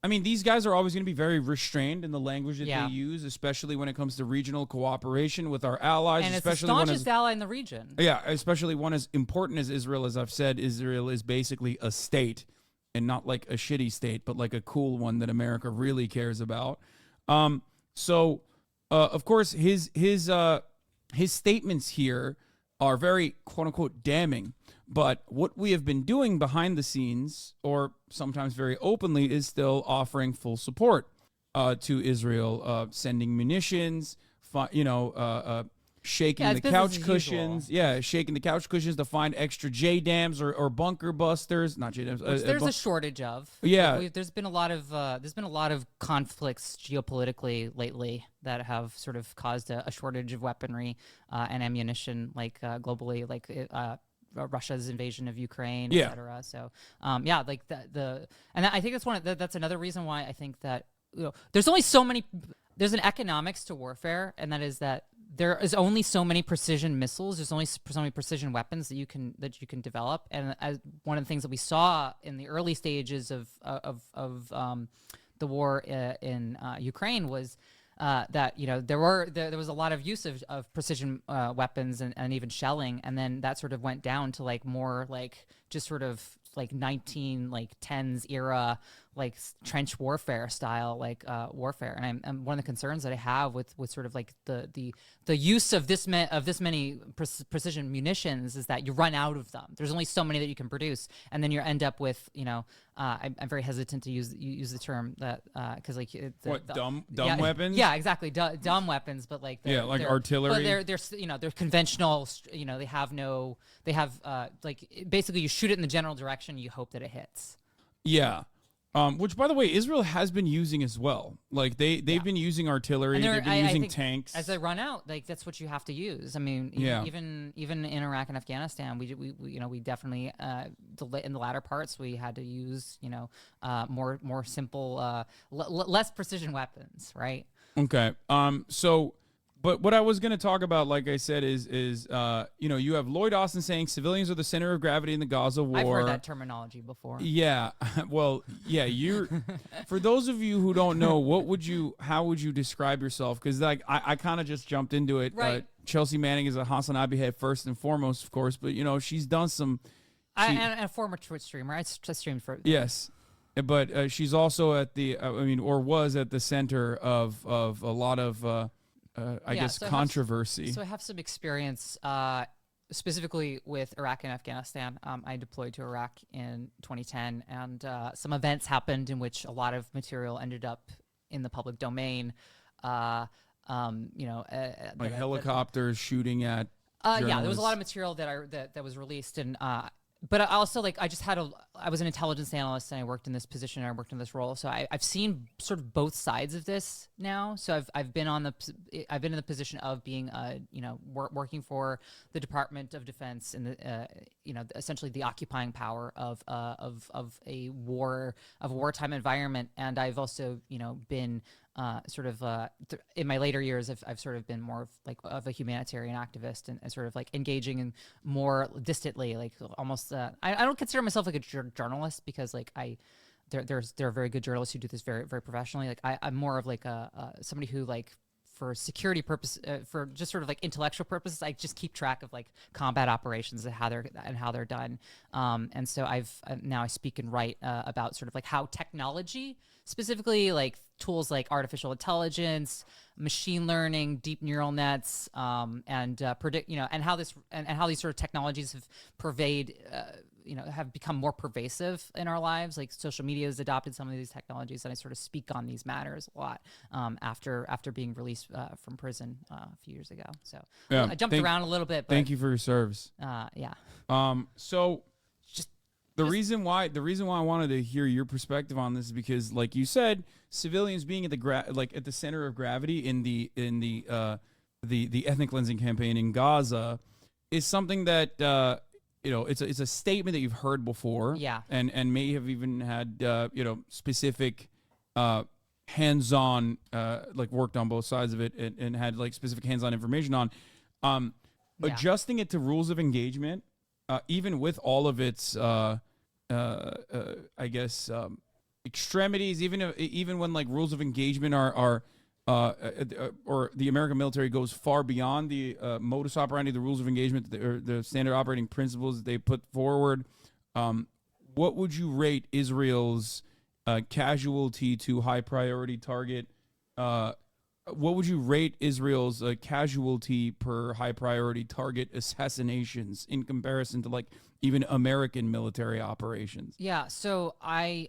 these guys are always going to be very restrained in the language that they use, especially when it comes to regional cooperation with our allies. And especially it's the staunchest ally in the region. Yeah, especially one as important as Israel. As I've said, Israel is basically a state, and not like a shitty state, but like a cool one that America really cares about. So, of course, his statements here are very, quote unquote, damning. But what we have been doing behind the scenes, or sometimes very openly, is still offering full support to Israel, sending munitions, shaking the couch cushions. Yeah, shaking the couch cushions to find extra JDAMs or bunker busters. Not JDAMs. Which there's a shortage of. Yeah, there's been a lot of conflicts geopolitically lately that have sort of caused a shortage of weaponry and ammunition, like globally, like Russia's invasion of Ukraine, et cetera. So, like and I think that's another reason why I think that there's only so many. There's an economics to warfare, and that is that there is only so many precision missiles. There's only so many precision weapons that you can develop. And as one of the things that we saw in the early stages of the war in Ukraine was that there was a lot of use of precision weapons and even shelling, and then that sort of went down to like more like just sort of like 1910s era trench warfare style warfare. And one of the concerns that I have with sort of like the use of this many precision munitions is that you run out of them. There's only so many that you can produce, and then you end up with I'm very hesitant to use the term that because dumb yeah, weapons. Yeah, exactly, dumb weapons, but like like they're, artillery. But they're conventional. They have basically you shoot it in the general direction, you hope that it hits. Yeah. Which, by the way, Israel has been using as well. Like they've been using artillery, they've been using tanks. As they run out, like that's what you have to use. I mean, even in Iraq and Afghanistan, we definitely in the latter parts we had to use more simple, less precision weapons, right? Okay. But what I was going to talk about, like I said, is you have Lloyd Austin saying civilians are the center of gravity in the Gaza war. I've heard that terminology before. Yeah, well, yeah. You're for those of you who don't know, how would you describe yourself? Because like I kind of just jumped into it. Right. Chelsea Manning is a HasanAbi head first and foremost, of course, but she's done some. And a former Twitch streamer. I streamed for. Yes. But she's also at the, was at the center of a lot of. I guess controversy. So I have some experience specifically with Iraq and Afghanistan. I deployed to Iraq in 2010, and some events happened in which a lot of material ended up in the public domain. Like helicopters shooting at. Yeah, there was a lot of material that was released, and but I also I was an intelligence analyst and I worked in this position and I worked in this role. So I've seen sort of both sides of this now. So I've been in the position of being working for the Department of Defense in the essentially the occupying power of a wartime environment. And I've also been in my later years, I've sort of been more of a humanitarian activist and sort of like engaging in more distantly, like almost. I don't consider myself like a journalist because there are very good journalists who do this very very professionally. Like I'm more of like somebody who for security purpose, for just sort of like intellectual purposes, I just keep track of like combat operations and how they're done. And so now I speak and write about sort of like how technology, specifically like tools like artificial intelligence, machine learning, deep neural nets, and predict, and how these sort of technologies have become more pervasive in our lives. Like social media has adopted some of these technologies, and I sort of speak on these matters a lot after being released from prison a few years ago. So I jumped around a little bit. But, thank you for your service. Yeah. So the reason why I wanted to hear your perspective on this is because, like you said, civilians being at the center of gravity in the ethnic cleansing campaign in Gaza is something that it's a statement that you've heard before, yeah, and may have even had specific hands-on worked on both sides of it and had like specific hands-on information on adjusting it to rules of engagement, even with all of its extremities, even when like rules of engagement are or the American military goes far beyond the modus operandi, the rules of engagement, or the standard operating principles that they put forward. What would you rate Israel's casualty to high priority target? What would you rate Israel's casualty per high priority target assassinations in comparison to like even American military operations? Yeah, so I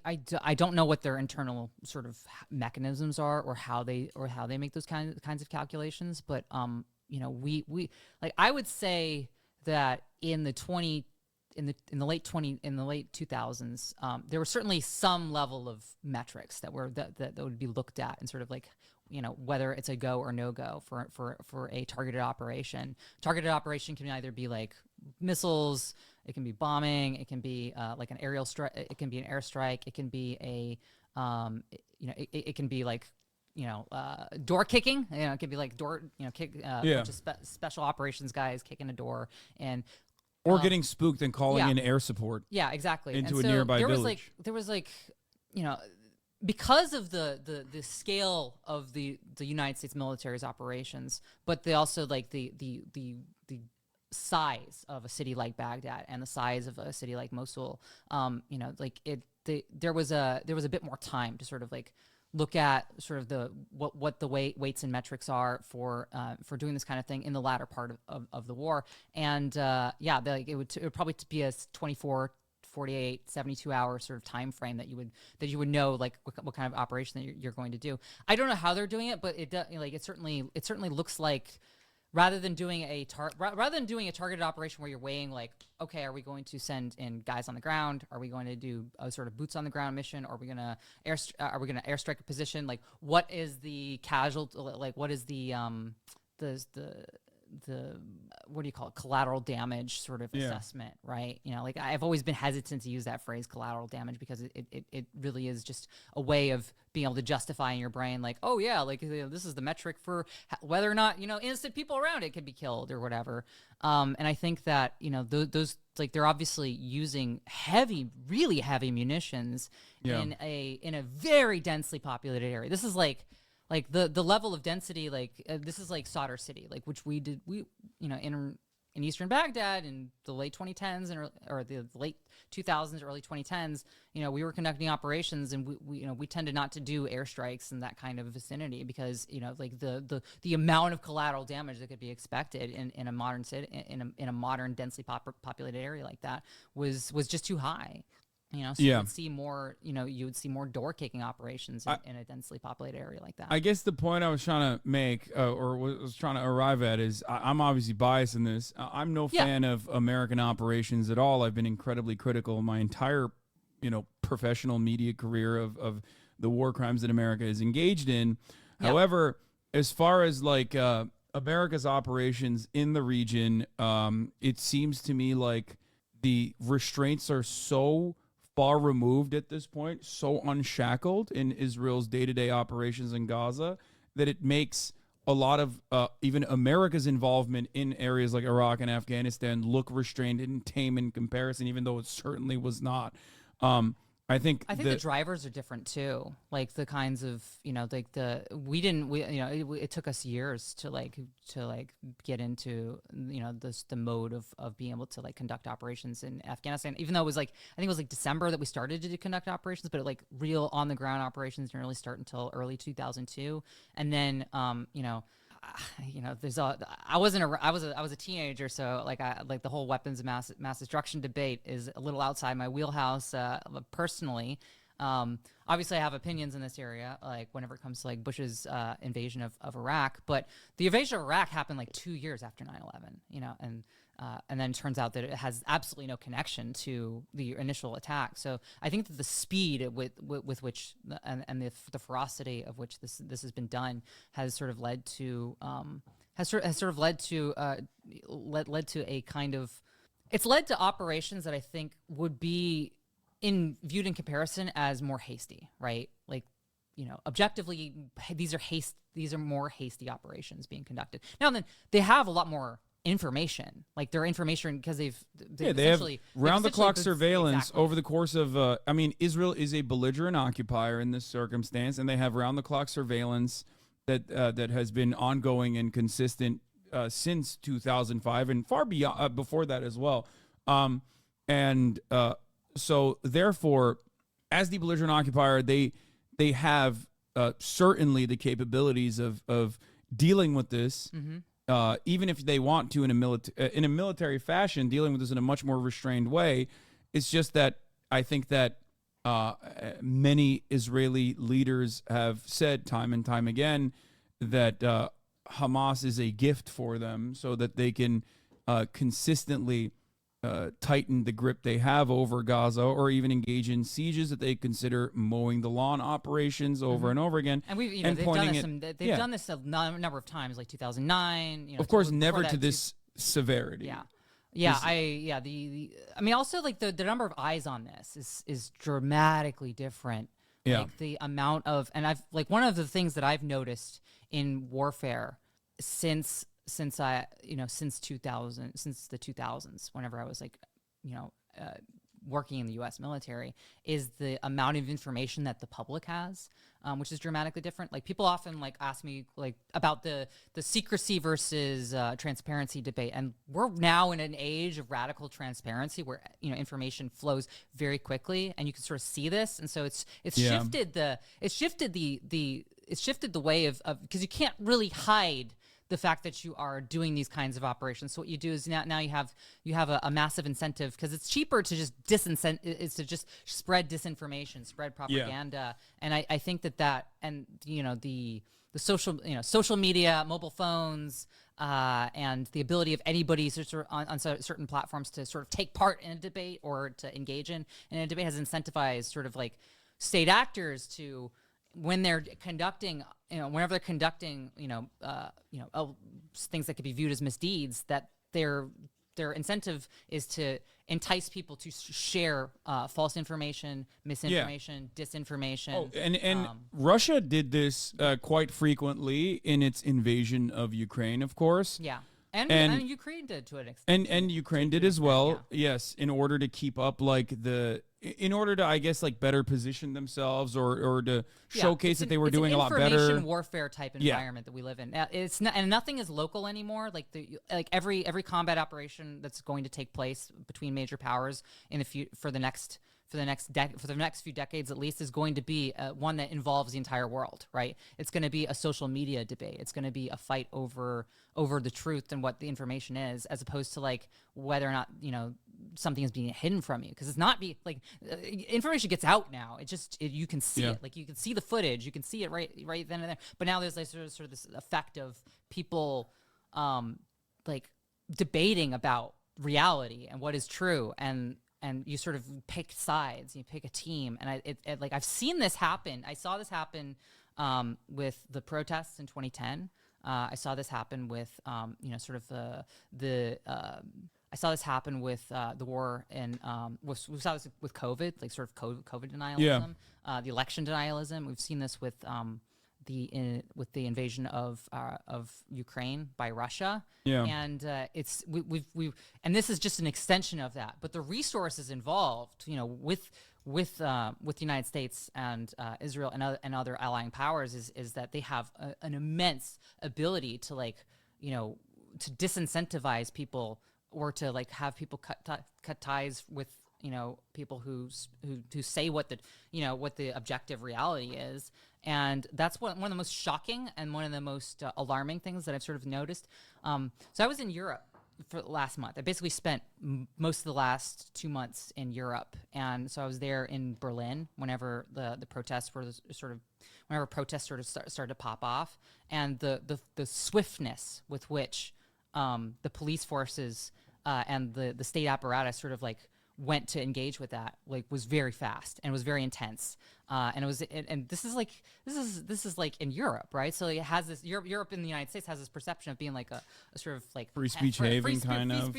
don't know what their internal sort of mechanisms are or how they make those kinds of calculations, but we like, I would say that in the late 2000s, there was certainly some level of metrics that would be looked at and sort of like, whether it's a go or no go for a targeted operation. Targeted operation can either be like missiles, it can be bombing, it can be like an aerial strike, it can be an airstrike, it can be it can be like door kicking. It can be like door kick. Just special operations guys kicking a door or getting spooked and calling in air support. Yeah, exactly. Into a nearby village. There was because of the scale of the United States military's operations, but they also like the size of a city like Baghdad and the size of a city like Mosul, there was a bit more time to sort of like look at sort of what the weights and metrics are for doing this kind of thing in the latter part of the war. And it would probably be a 24, 48, 72 hour sort of time frame that you would know like what kind of operation that you're going to do. I don't know how they're doing it, but it certainly looks like rather than doing a targeted operation where you're weighing like, okay, are we going to send in guys on the ground? Are we going to do a sort of boots on the ground mission? Are we going to airstrike a position? Like, what is the casualty? Like, what is the what do you call it, collateral damage sort of assessment, right? You know, like I've always been hesitant to use that phrase collateral damage because it really is just a way of being able to justify in your brain like, oh yeah, like this is the metric for whether or not, you know, innocent people around it could be killed or whatever. And I think that, you know, those like they're obviously using really heavy munitions in a very densely populated area. This is like the level of density, this is like Sadr City, like which we you know in eastern Baghdad in the late 2010s or the late 2000s, early 2010s, you know, we were conducting operations and we tended not to do airstrikes in that kind of vicinity because, you know, like the amount of collateral damage that could be expected in a modern city, in a modern densely populated area like that was just too high. You know, so you would see more, you would see more door kicking operations in a densely populated area like that. I guess the point I was trying to make or was trying to arrive at is I'm obviously biased in this. I'm no fan of American operations at all. I've been incredibly critical my entire, professional media career of the war crimes that America is engaged in. However, as far as like America's operations in the region, it seems to me like the restraints are so far removed at this point, so unshackled in Israel's day-to-day operations in Gaza that it makes a lot of even America's involvement in areas like Iraq and Afghanistan look restrained and tame in comparison, even though it certainly was not. I think the drivers are different too. Like the kinds of, it took us years to get into, the mode of being able to like conduct operations in Afghanistan, even though it was like, I think it was like December that we started to conduct operations, but like real on the ground operations didn't really start until early 2002. And then, there's I was a teenager, so like the whole weapons of mass destruction debate is a little outside my wheelhouse personally. Obviously I have opinions in this area, like whenever it comes to like Bush's invasion of Iraq, but the invasion of Iraq happened like 2 years after 9/11, and then it turns out that it has absolutely no connection to the initial attack. So I think that the speed with which and the ferocity of which this has been done has sort of led to led to a kind of, it's led to operations that I think would be viewed in comparison as more hasty, right? Like, objectively, these are more hasty operations being conducted. Now then, they have a lot more information, like their information, because they have round-the-clock surveillance over the course of. Israel is a belligerent occupier in this circumstance, and they have round-the-clock surveillance that has been ongoing and consistent since 2005 and far beyond before that as well. So therefore, as the belligerent occupier, they have certainly the capabilities of dealing with this. Mm-hmm. Even if they want to in a military fashion, dealing with this in a much more restrained way. It's just that I think that many Israeli leaders have said time and time again that Hamas is a gift for them so that they can consistently tighten the grip they have over Gaza, or even engage in sieges that they consider mowing the lawn operations over and over again. And they've done this a number of times, like 2009. Of course, never to this severity. Also like the number of eyes on this is dramatically different. Yeah. Like the amount of, and I've like one of the things that I've noticed in warfare since the 2000s, whenever I was like, working in the U.S. military is the amount of information that the public has, which is dramatically different. Like people often like ask me like about the secrecy versus transparency debate, and we're now in an age of radical transparency where information flows very quickly, and you can sort of see this, and so it's shifted the way of because you can't really hide the fact that you are doing these kinds of operations. So what you do is now you have a massive incentive because it's cheaper to just spread disinformation, spread propaganda. And I think that and the social media, mobile phones, and the ability of anybody on certain platforms to sort of take part in a debate or to engage in a debate has incentivized sort of like state actors to, when they're conducting, whenever they're conducting, things that could be viewed as misdeeds, that their incentive is to entice people to share false information, misinformation, disinformation. Oh, and Russia did this quite frequently in its invasion of Ukraine, of course. Yeah. And Ukraine did to an extent. And Ukraine did as well, yes, in order to keep up in order to, I guess, like better position themselves or to showcase that they were doing a lot better. It's an information warfare type environment that we live in. It's not, and nothing is local anymore. Like every combat operation that's going to take place between major powers for the next few decades at least is going to be one that involves the entire world, right? It's going to be a social media debate. It's going to be a fight over the truth and what the information is, as opposed to like whether or not something is being hidden from you, because it's not information gets out now. You can see it, like you can see the footage, you can see it right then and there. But now there's like sort of this effect of people like debating about reality and what is true, and you sort of pick sides, you pick a team, and I've seen this happen. I saw this happen with the protests in 2010. I saw this happen with I saw this happen with the war, and we saw this with COVID, like sort of COVID denialism, the election denialism. We've seen this with the invasion of Ukraine by Russia. Yeah. And and this is just an extension of that. But the resources involved, with the United States and Israel and other allying powers is that they have an immense ability to to disincentivize people, or to like have people cut ties with people who say what the objective reality is. And that's one of the most shocking and one of the most alarming things that I've sort of noticed. So I was in Europe for last month. I basically spent most of the last 2 months in Europe, and so I was there in Berlin whenever the protests were started to pop off, and the swiftness with which the police forces and the state apparatus sort of like went to engage with that was very fast and was very intense, and this is like in Europe, right? So it has this Europe in the United States has this perception of being like a sort of like free speech haven, kind of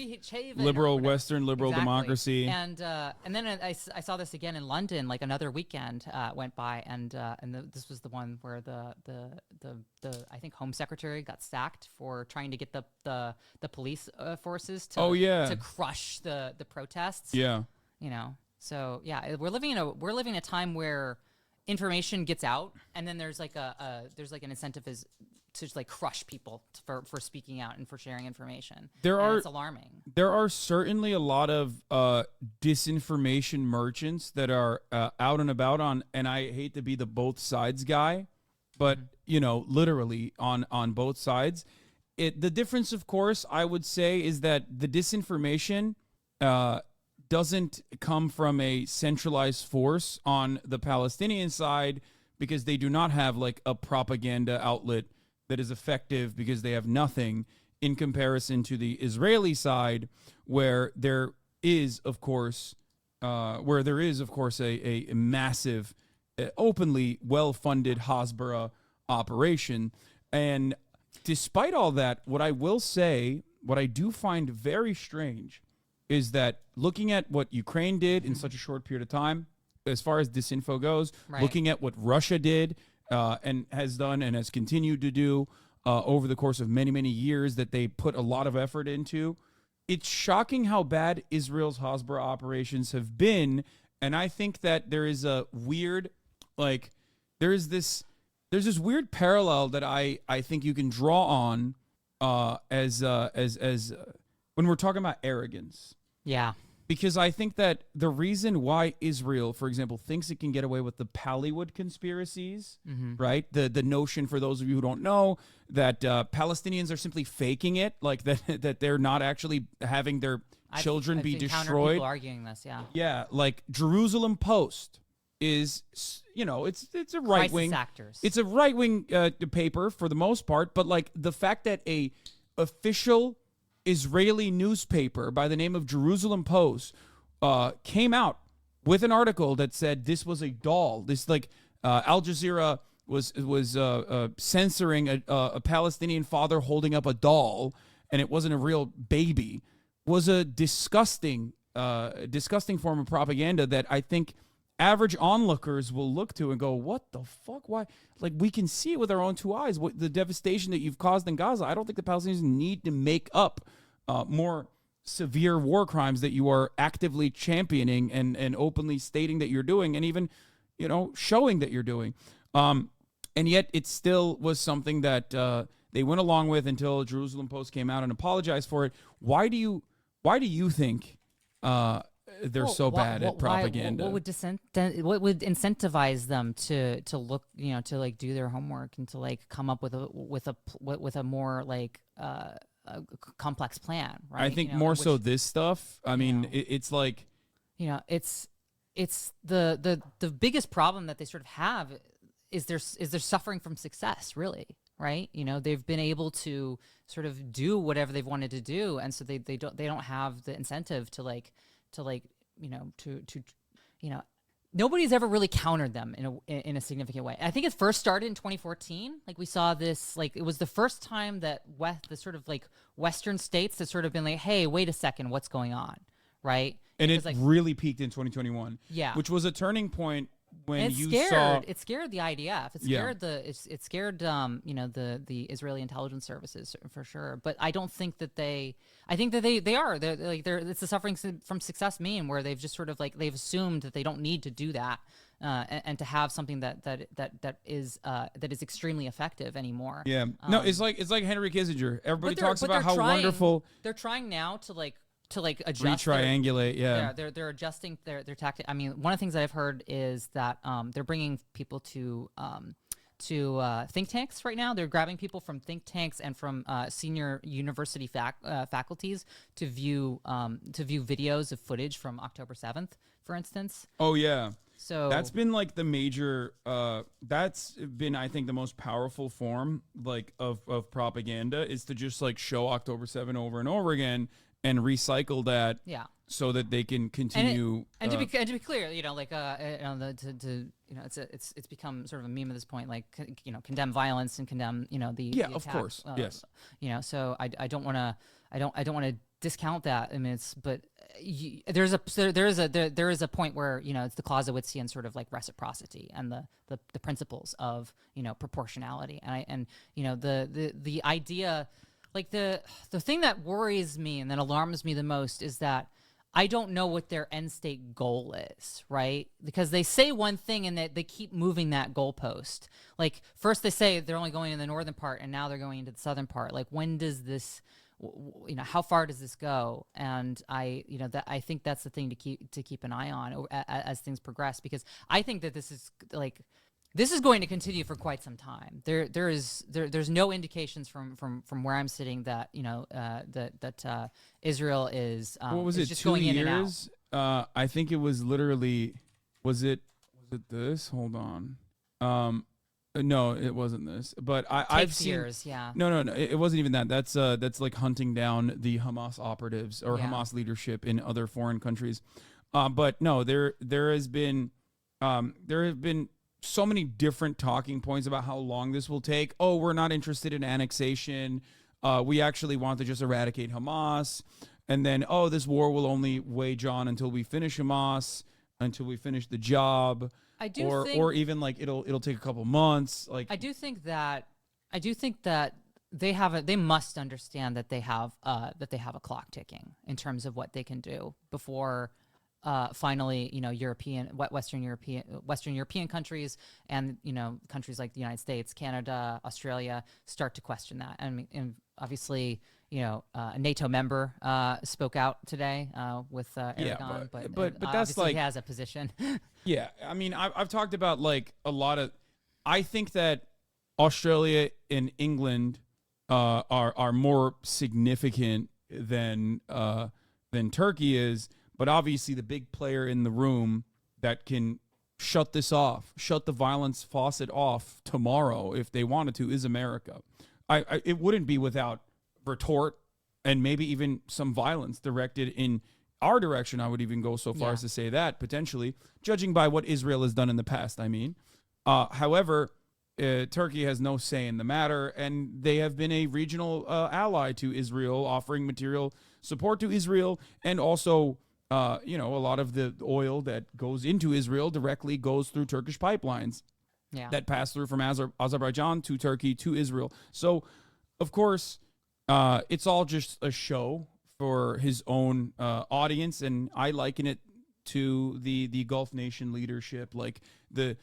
liberal Western liberal democracy. And then I saw this again in London, like another weekend went by, and this was the one where the I think Home Secretary got sacked for trying to get the police forces to crush the protests. Yeah. So yeah, we're living in a time where information gets out, and then there's like an incentive to just like crush people for speaking out and for sharing information. It's alarming. There are certainly a lot of disinformation merchants that are out and about on, and I hate to be the both sides guy, but literally on both sides. The difference, of course, I would say, is that the disinformation doesn't come from a centralized force on the Palestinian side, because they do not have like a propaganda outlet that is effective, because they have nothing, in comparison to the Israeli side, where there is of course a massive, openly well-funded Hasbara operation. And despite all that, what I will say, what I do find very strange, is that looking at what Ukraine did in such a short period of time, as far as disinfo goes, looking at what Russia did and has done and has continued to do over the course of many, many years, that they put a lot of effort into, it's shocking how bad Israel's Hasbara operations have been, and I think that there is a weird, like, there's this weird parallel that I think you can draw on as when we're talking about arrogance. Yeah. Because I think that the reason why Israel, for example, thinks it can get away with the Pallywood conspiracies, right? The notion, for those of you who don't know, that Palestinians are simply faking it, like that they're not actually having their children be encountered destroyed. People arguing this, yeah. Yeah, like Jerusalem Post is, you know, it's a right wing. actors. It's a right wing paper for the most part, but like the fact that a official Israeli newspaper by the name of Jerusalem Post came out with an article that said this was a doll. This, like, Al Jazeera was censoring a Palestinian father holding up a doll, and it wasn't a real baby, was a disgusting form of propaganda that I think average onlookers will look to and go, what the fuck? Why? Like, we can see it with our own two eyes, what the devastation that you've caused in Gaza. I don't think the Palestinians need to make up more severe war crimes that you are actively championing and openly stating that you're doing, and even, you know, showing that you're doing. And yet it still was something that they went along with until Jerusalem Post came out and apologized for it. Why do you think they're so bad at propaganda? What would incentivize them to look, you know, to like do their homework and to like come up with a more like a complex plan, right? I think more so this stuff. I mean, it's like, you know, it's the biggest problem that they sort of have is they're suffering from success, really, right? You know, they've been able to sort of do whatever they've wanted to do, and so they don't have the incentive to nobody's ever really countered them in a significant way. I think it first started in 2014. Like, we saw this, like, it was the first time that the sort of like Western states had sort of been like, hey, wait a second, what's going on, right? And it like, really peaked in 2021. Yeah, which was a turning point when it scared the IDF. It scared it scared you know, the Israeli intelligence services for sure. But I don't think that they are. It's the suffering from success meme where they've just sort of like they've assumed that they don't need to do that and to have something that is extremely effective anymore. Yeah. No, it's like Henry Kissinger. Everybody talks about how wonderful they're trying now to adjust, retriangulate. They're adjusting their tactic. I mean, one of the things that I've heard is that they're bringing people to think tanks right now. They're grabbing people from think tanks and from senior university faculties to view videos of footage from October 7th, for instance. Oh yeah. So that's been like the major. That's been, I think, the most powerful form like of propaganda is to just like show October 7 over and over again and recycle that, so that they can continue. And to be clear, you know, like it's become sort of a meme at this point, like, you know, condemn violence and condemn, you know, the of course, yes, you know. So I don't want to discount that. I mean, there is a point where, you know, it's the Clausewitzian sort of like reciprocity and the principles of, you know, proportionality and you know the idea. Like the thing that worries me and that alarms me the most is that I don't know what their end state goal is, right? Because they say one thing and they keep moving that goalpost. Like, first they say they're only going in the northern part, and now they're going into the southern part. Like, when does this, you know, how far does this go? And I think that's the thing to keep an eye on as things progress, because I think that this is going to continue for quite some time. There's no indications from where I'm sitting that, you know, that Israel is what was is it, just 2 going years? in and out. I think it was literally was it this? Hold on. No, it wasn't this. But I've seen years, yeah. No, it wasn't even that. That's like hunting down the Hamas operatives or Hamas leadership in other foreign countries. But no, there have been so many different talking points about how long this will take. Oh, we're not interested in annexation. We actually want to just eradicate Hamas. And then, oh, this war will only wage on until we finish Hamas, until we finish the job. Or even like it'll take a couple months. Like, I do think that they must understand that they have a clock ticking in terms of what they can do before finally, Western European countries and, countries like the United States, Canada, Australia start to question that. And obviously, a NATO member spoke out today with Erdogan, but that's obviously like, he has a position. Yeah, I mean, I've talked about like a lot of. I think that Australia and England are more significant than Turkey is, but obviously the big player in the room that can shut this off, shut the violence faucet off tomorrow if they wanted to, is America. It wouldn't be without retort and maybe even some violence directed in our direction. I would even go so far as to say that, potentially, judging by what Israel has done in the past, I mean. However, Turkey has no say in the matter, and they have been a regional ally to Israel, offering material support to Israel, and also, a lot of the oil that goes into Israel directly goes through Turkish pipelines that pass through from Azerbaijan to Turkey to Israel. So, of course, it's all just a show for his own audience, and I liken it to the Gulf nation leadership, like the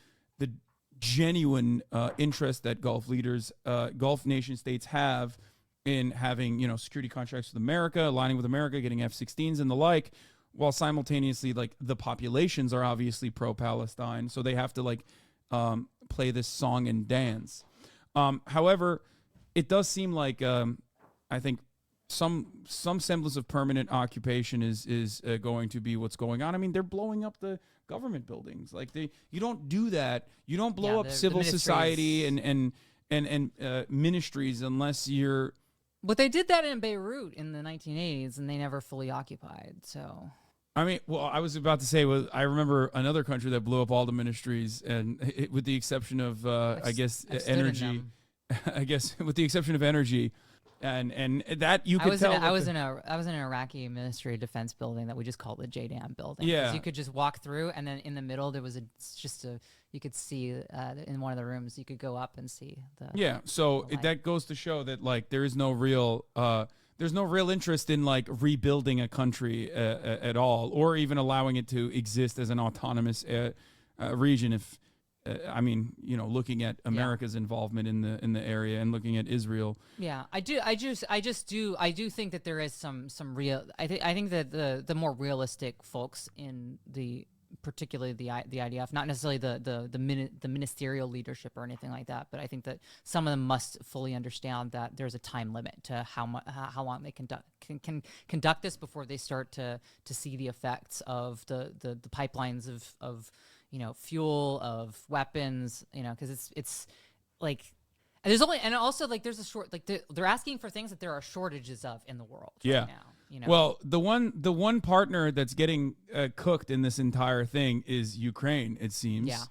genuine interest that Gulf nation states have in having, security contracts with America, aligning with America, getting F-16s and the like, while simultaneously, like, the populations are obviously pro-Palestine, so they have to, like, play this song and dance. However, it does seem like I think some semblance of permanent occupation is going to be what's going on. I mean, they're blowing up the government buildings. Like, you don't do that. You don't blow up civil society and ministries unless you're. But they did that in Beirut in the 1980s, and they never fully occupied. So. I mean, well, I was about to say, I remember another country that blew up all the ministries, and with the exception of, I guess, energy. I guess with the exception of energy. And that you could tell. I was in an Iraqi Ministry of Defense building that we just called the JDAM building. Yeah, you could just walk through, and then in the middle there was you could see in one of the rooms you could go up and see the. Yeah, so that goes to show that like there's no real interest in like rebuilding a country at all, or even allowing it to exist as an autonomous region. If I mean, looking at America's involvement in the area and looking at Israel. Yeah, I do think that there is some real. I think that the more realistic folks in particularly the IDF, not necessarily the ministerial leadership or anything like that, but I think that some of them must fully understand that there's a time limit to how long they can conduct this before they start to see the effects of the pipelines of fuel, of weapons, because it's like, and there's a short, like they're asking for things that there are shortages of in the world right now. Well, the one partner that's getting cooked in this entire thing is Ukraine, it seems. Yeah.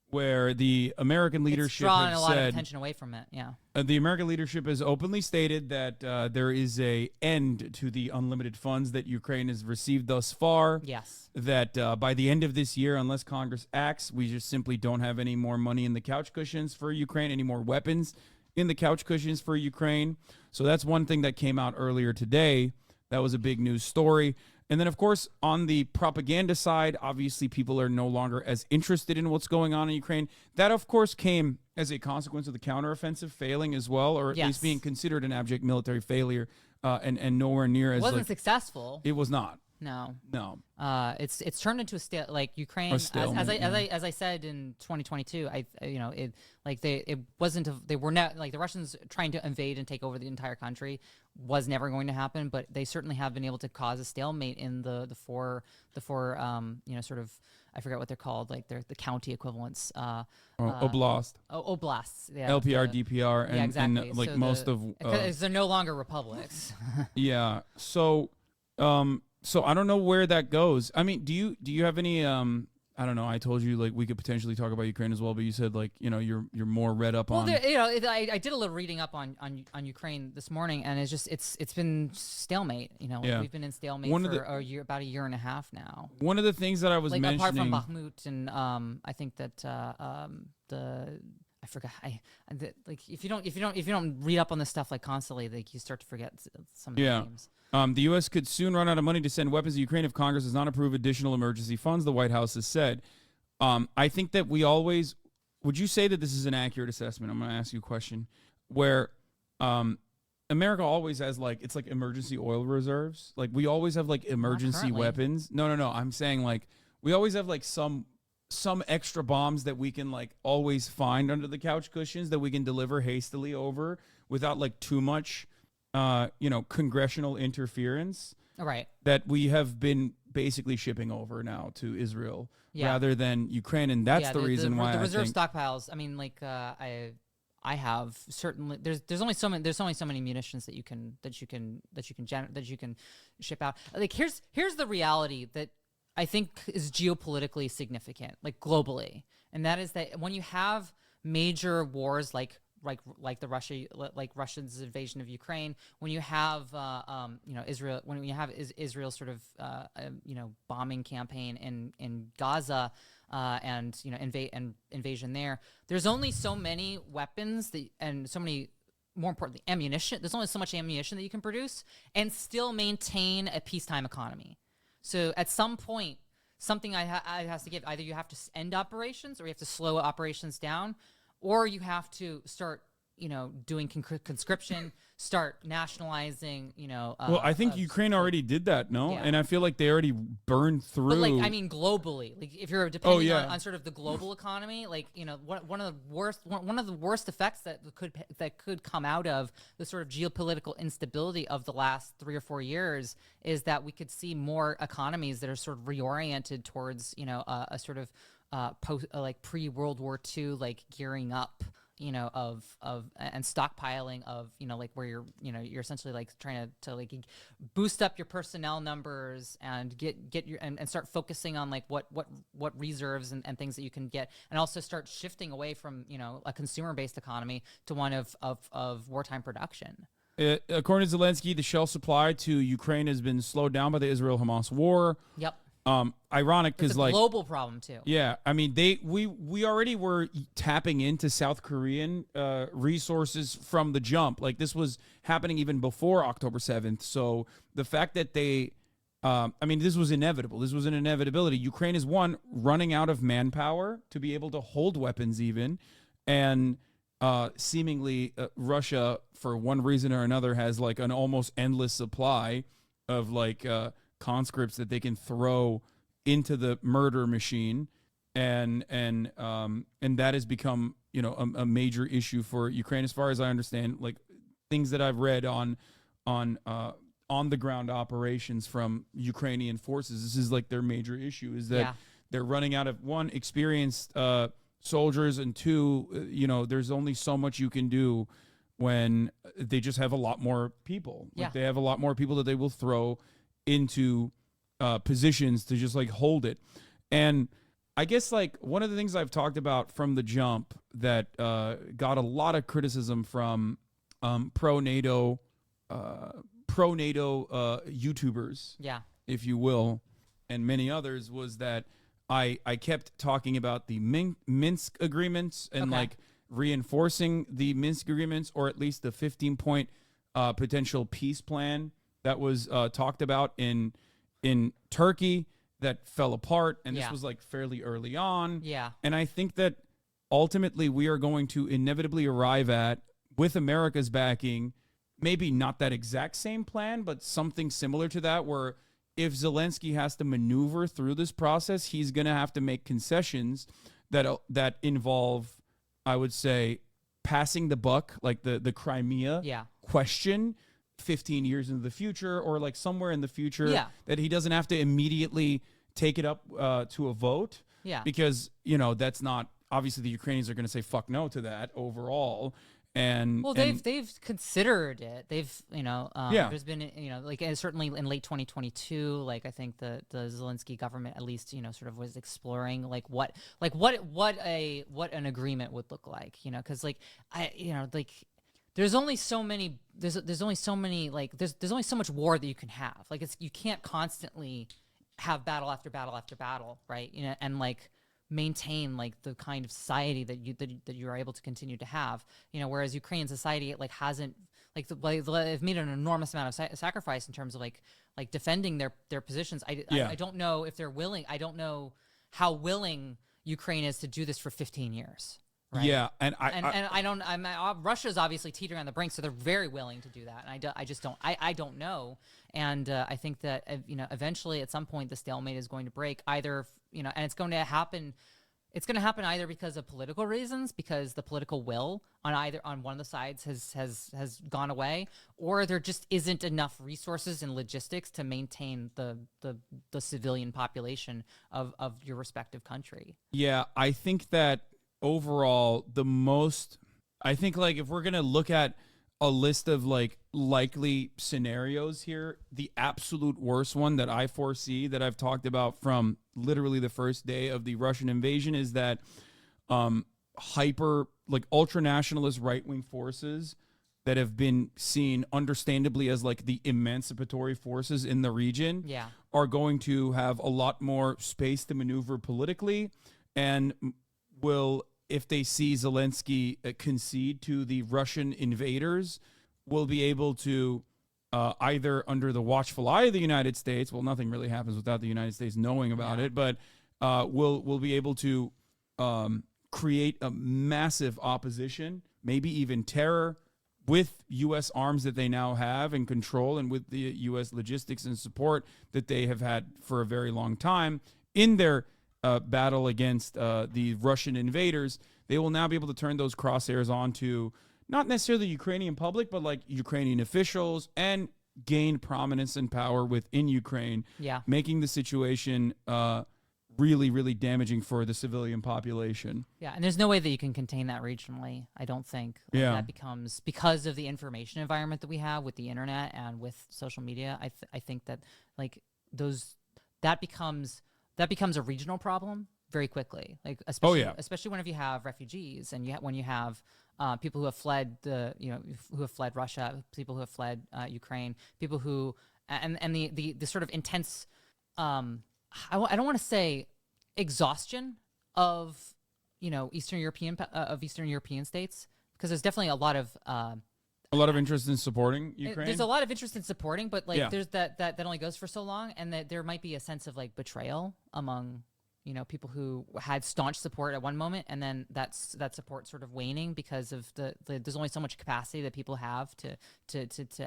Where the American leadership drawing has a lot said, of attention away from it. Yeah. The American leadership has openly stated that there is a end to the unlimited funds that Ukraine has received thus far. Yes. That by the end of this year, unless Congress acts, we just simply don't have any more money in the couch cushions for Ukraine, any more weapons in the couch cushions for Ukraine. So that's one thing that came out earlier today. That was a big news story. And then, of course, on the propaganda side, obviously people are no longer as interested in what's going on in Ukraine. That, of course, came as a consequence of the counteroffensive failing as well, or at least being considered an abject military failure, and nowhere near as it wasn't successful. It was not. No. It's turned into Ukraine, as I said in 2022. They were not like the Russians trying to invade and take over the entire country was never going to happen, but they certainly have been able to cause a stalemate in the four sort of, I forget what they're called, like they're the county equivalents. Oblast. Oblasts. Yeah. LPR, DPR, and, exactly. and like so most of. Because they're no longer republics. Yeah. So I don't know where that goes. I mean, do you have any I don't know. I told you like we could potentially talk about Ukraine as well, but you said like you're more read up on. Well, I did a little reading up on Ukraine this morning, and it's been stalemate. We've been in stalemate for about a year and a half now. One of the things that I was mentioning, apart from Bakhmut, and I think that I forgot. Like if you don't read up on this stuff like constantly, like you start to forget some of the names. The U.S. could soon run out of money to send weapons to Ukraine if Congress does not approve additional emergency funds, the White House has said. I think that we always... Would you say that this is an accurate assessment? I'm going to ask you a question. Where America always has, like, it's like emergency oil reserves. Like, we always have, like, emergency weapons. No. I'm saying, like, we always have, like, some extra bombs that we can, like, always find under the couch cushions that we can deliver hastily over without, like, too much... congressional interference, right? That we have been basically shipping over now to Israel rather than Ukraine, and that's the reason why the reserve stockpiles. I mean, like I have certainly there's only so many munitions that you can ship out. Like here's the reality that I think is geopolitically significant, like globally, and that is that when you have major wars like Russia's invasion of Ukraine, when you have Israel, when you have Israel's sort of bombing campaign in Gaza and invasion there, there's only so many weapons and so many, more importantly, ammunition. There's only so much ammunition that you can produce and still maintain a peacetime economy. So at some point, something has to give. Either you have to end operations or you have to slow operations down, or you have to start, doing conscription, start nationalizing, well, I think Ukraine already did that, no? Yeah. And I feel like they already burned through. But like, I mean, globally, like if you're depending on sort of the global economy, like one of the worst effects that could come out of the sort of geopolitical instability of the last 3 or 4 years is that we could see more economies that are sort of reoriented towards a sort of post like pre-World War II, like gearing up, of and stockpiling of, like where you're essentially like trying to like boost up your personnel numbers and get your and start focusing on like what reserves and things that you can get, and also start shifting away from a consumer-based economy to one of wartime production. According to Zelensky, the shell supply to Ukraine has been slowed down by the Israel-Hamas war. Yep. Ironic because, like, global problem too. Yeah, I mean, we already were tapping into South Korean resources from the jump. Like, this was happening even before October 7th. So the fact that they, I mean, this was inevitable. This was an inevitability. Ukraine is running out of manpower to be able to hold weapons even, and seemingly Russia, for one reason or another, has like an almost endless supply of like conscripts that they can throw into the murder machine, and that has become a major issue for Ukraine, as far as I understand. Like, things that I've read on the ground operations from Ukrainian forces, this is like their major issue, is that they're running out of, one, experienced soldiers, and two, there's only so much you can do when they just have a lot more people. Like, they have a lot more people that they will throw into positions to just like hold it. And I guess like one of the things I've talked about from the jump that got a lot of criticism from pro-NATO YouTubers, if you will, and many others, was that I kept talking about the Minsk agreements and like reinforcing the Minsk agreements, or at least the 15-point potential peace plan that was talked about in Turkey that fell apart, and this was like fairly early on. And I think that ultimately we are going to inevitably arrive at, with America's backing, maybe not that exact same plan, but something similar to that, where if Zelensky has to maneuver through this process, he's going to have to make concessions that involve, I would say, passing the buck, like the Crimea question 15 years into the future, or like somewhere in the future, that he doesn't have to immediately take it up to a vote, because that's not, obviously the Ukrainians are going to say fuck no to that overall. And they've considered it. They've there's been like, and certainly in late 2022, like I think the Zelensky government at least sort of was exploring like what an agreement would look like, because like there's only so many there's only so much war that you can have. Like, you can't constantly have battle after battle after battle, right? And like maintain like the kind of society that you are able to continue to have. Whereas Ukrainian society like hasn't they've made an enormous amount of sacrifice in terms of like defending their positions. I don't know if they're willing. I don't know how willing Ukraine is to do this for 15 years. Right? Yeah, and I don't. Russia's obviously teetering on the brink, so they're very willing to do that. And I just don't. I don't know. And I think that eventually at some point the stalemate is going to break. Either and it's going to happen. It's going to happen either because of political reasons, because the political will on one of the sides has gone away, or there just isn't enough resources and logistics to maintain the civilian population of your respective country. Yeah, I think that overall I think like if we're going to look at a list of like likely scenarios here, the absolute worst one that I foresee that I've talked about from literally the first day of the Russian invasion is that ultra-nationalist right-wing forces that have been seen understandably as like the emancipatory forces in the region are going to have a lot more space to maneuver politically, and will, if they see Zelensky concede to the Russian invaders, will be able to either under the watchful eye of the United States, well, nothing really happens without the United States knowing about it, but will be able to create a massive opposition, maybe even terror, with U.S. arms that they now have and control, and with the U.S. logistics and support that they have had for a very long time in their battle against the Russian invaders. They will now be able to turn those crosshairs on to not necessarily the Ukrainian public, but like Ukrainian officials, and gain prominence and power within Ukraine, making the situation really, really damaging for the civilian population. Yeah, and there's no way that you can contain that regionally, I don't think. That becomes, because of the information environment that we have with the internet and with social media, I think that like that becomes a regional problem very quickly. Like especially whenever you have refugees and when you have people who have fled who have fled Russia, people who have fled Ukraine, people who and the sort of intense I don't want to say exhaustion of Eastern European states, because there's definitely a lot of interest in supporting Ukraine. There's a lot of interest in supporting, but there's that only goes for so long, and that there might be a sense of like betrayal among people who had staunch support at one moment, and then that support sort of waning because of there's only so much capacity that people have to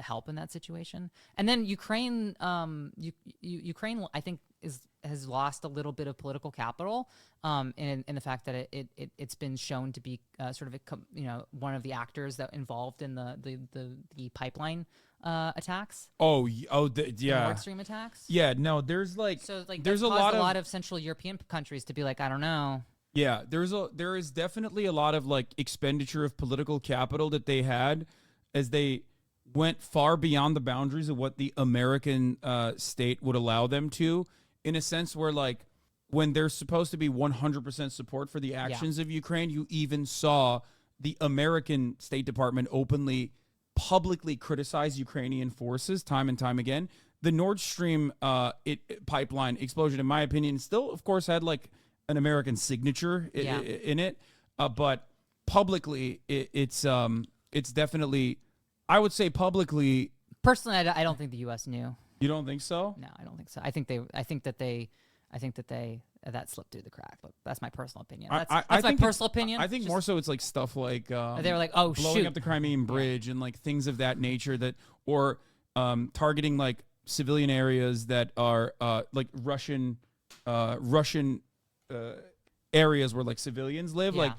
help in that situation. And then Ukraine, Ukraine, I think has lost a little bit of political capital in the fact that it's been shown to be sort of one of the actors that involved in the pipeline attacks. The Nord Stream attacks. Yeah, no, there's there's a lot of Central European countries to be like, I don't know. Yeah, there is definitely a lot of like expenditure of political capital that they had as they went far beyond the boundaries of what the American state would allow them to, in a sense where like when there's supposed to be 100% support for the actions of Ukraine, you even saw the American State Department publicly criticize Ukrainian forces time and time again. The Nord Stream pipeline explosion, in my opinion, still, of course, had like an American signature in it, but publicly, it's definitely, I would say publicly. Personally, I don't think the U.S. knew. You don't think so? No, I don't think so. I think that slipped through the crack. But that's my personal opinion. That's my personal opinion. I think more so it's like stuff like they were like, oh, blowing up the Crimean Bridge and like things of that nature, that or targeting like civilian areas that are like Russian areas where like civilians live. Like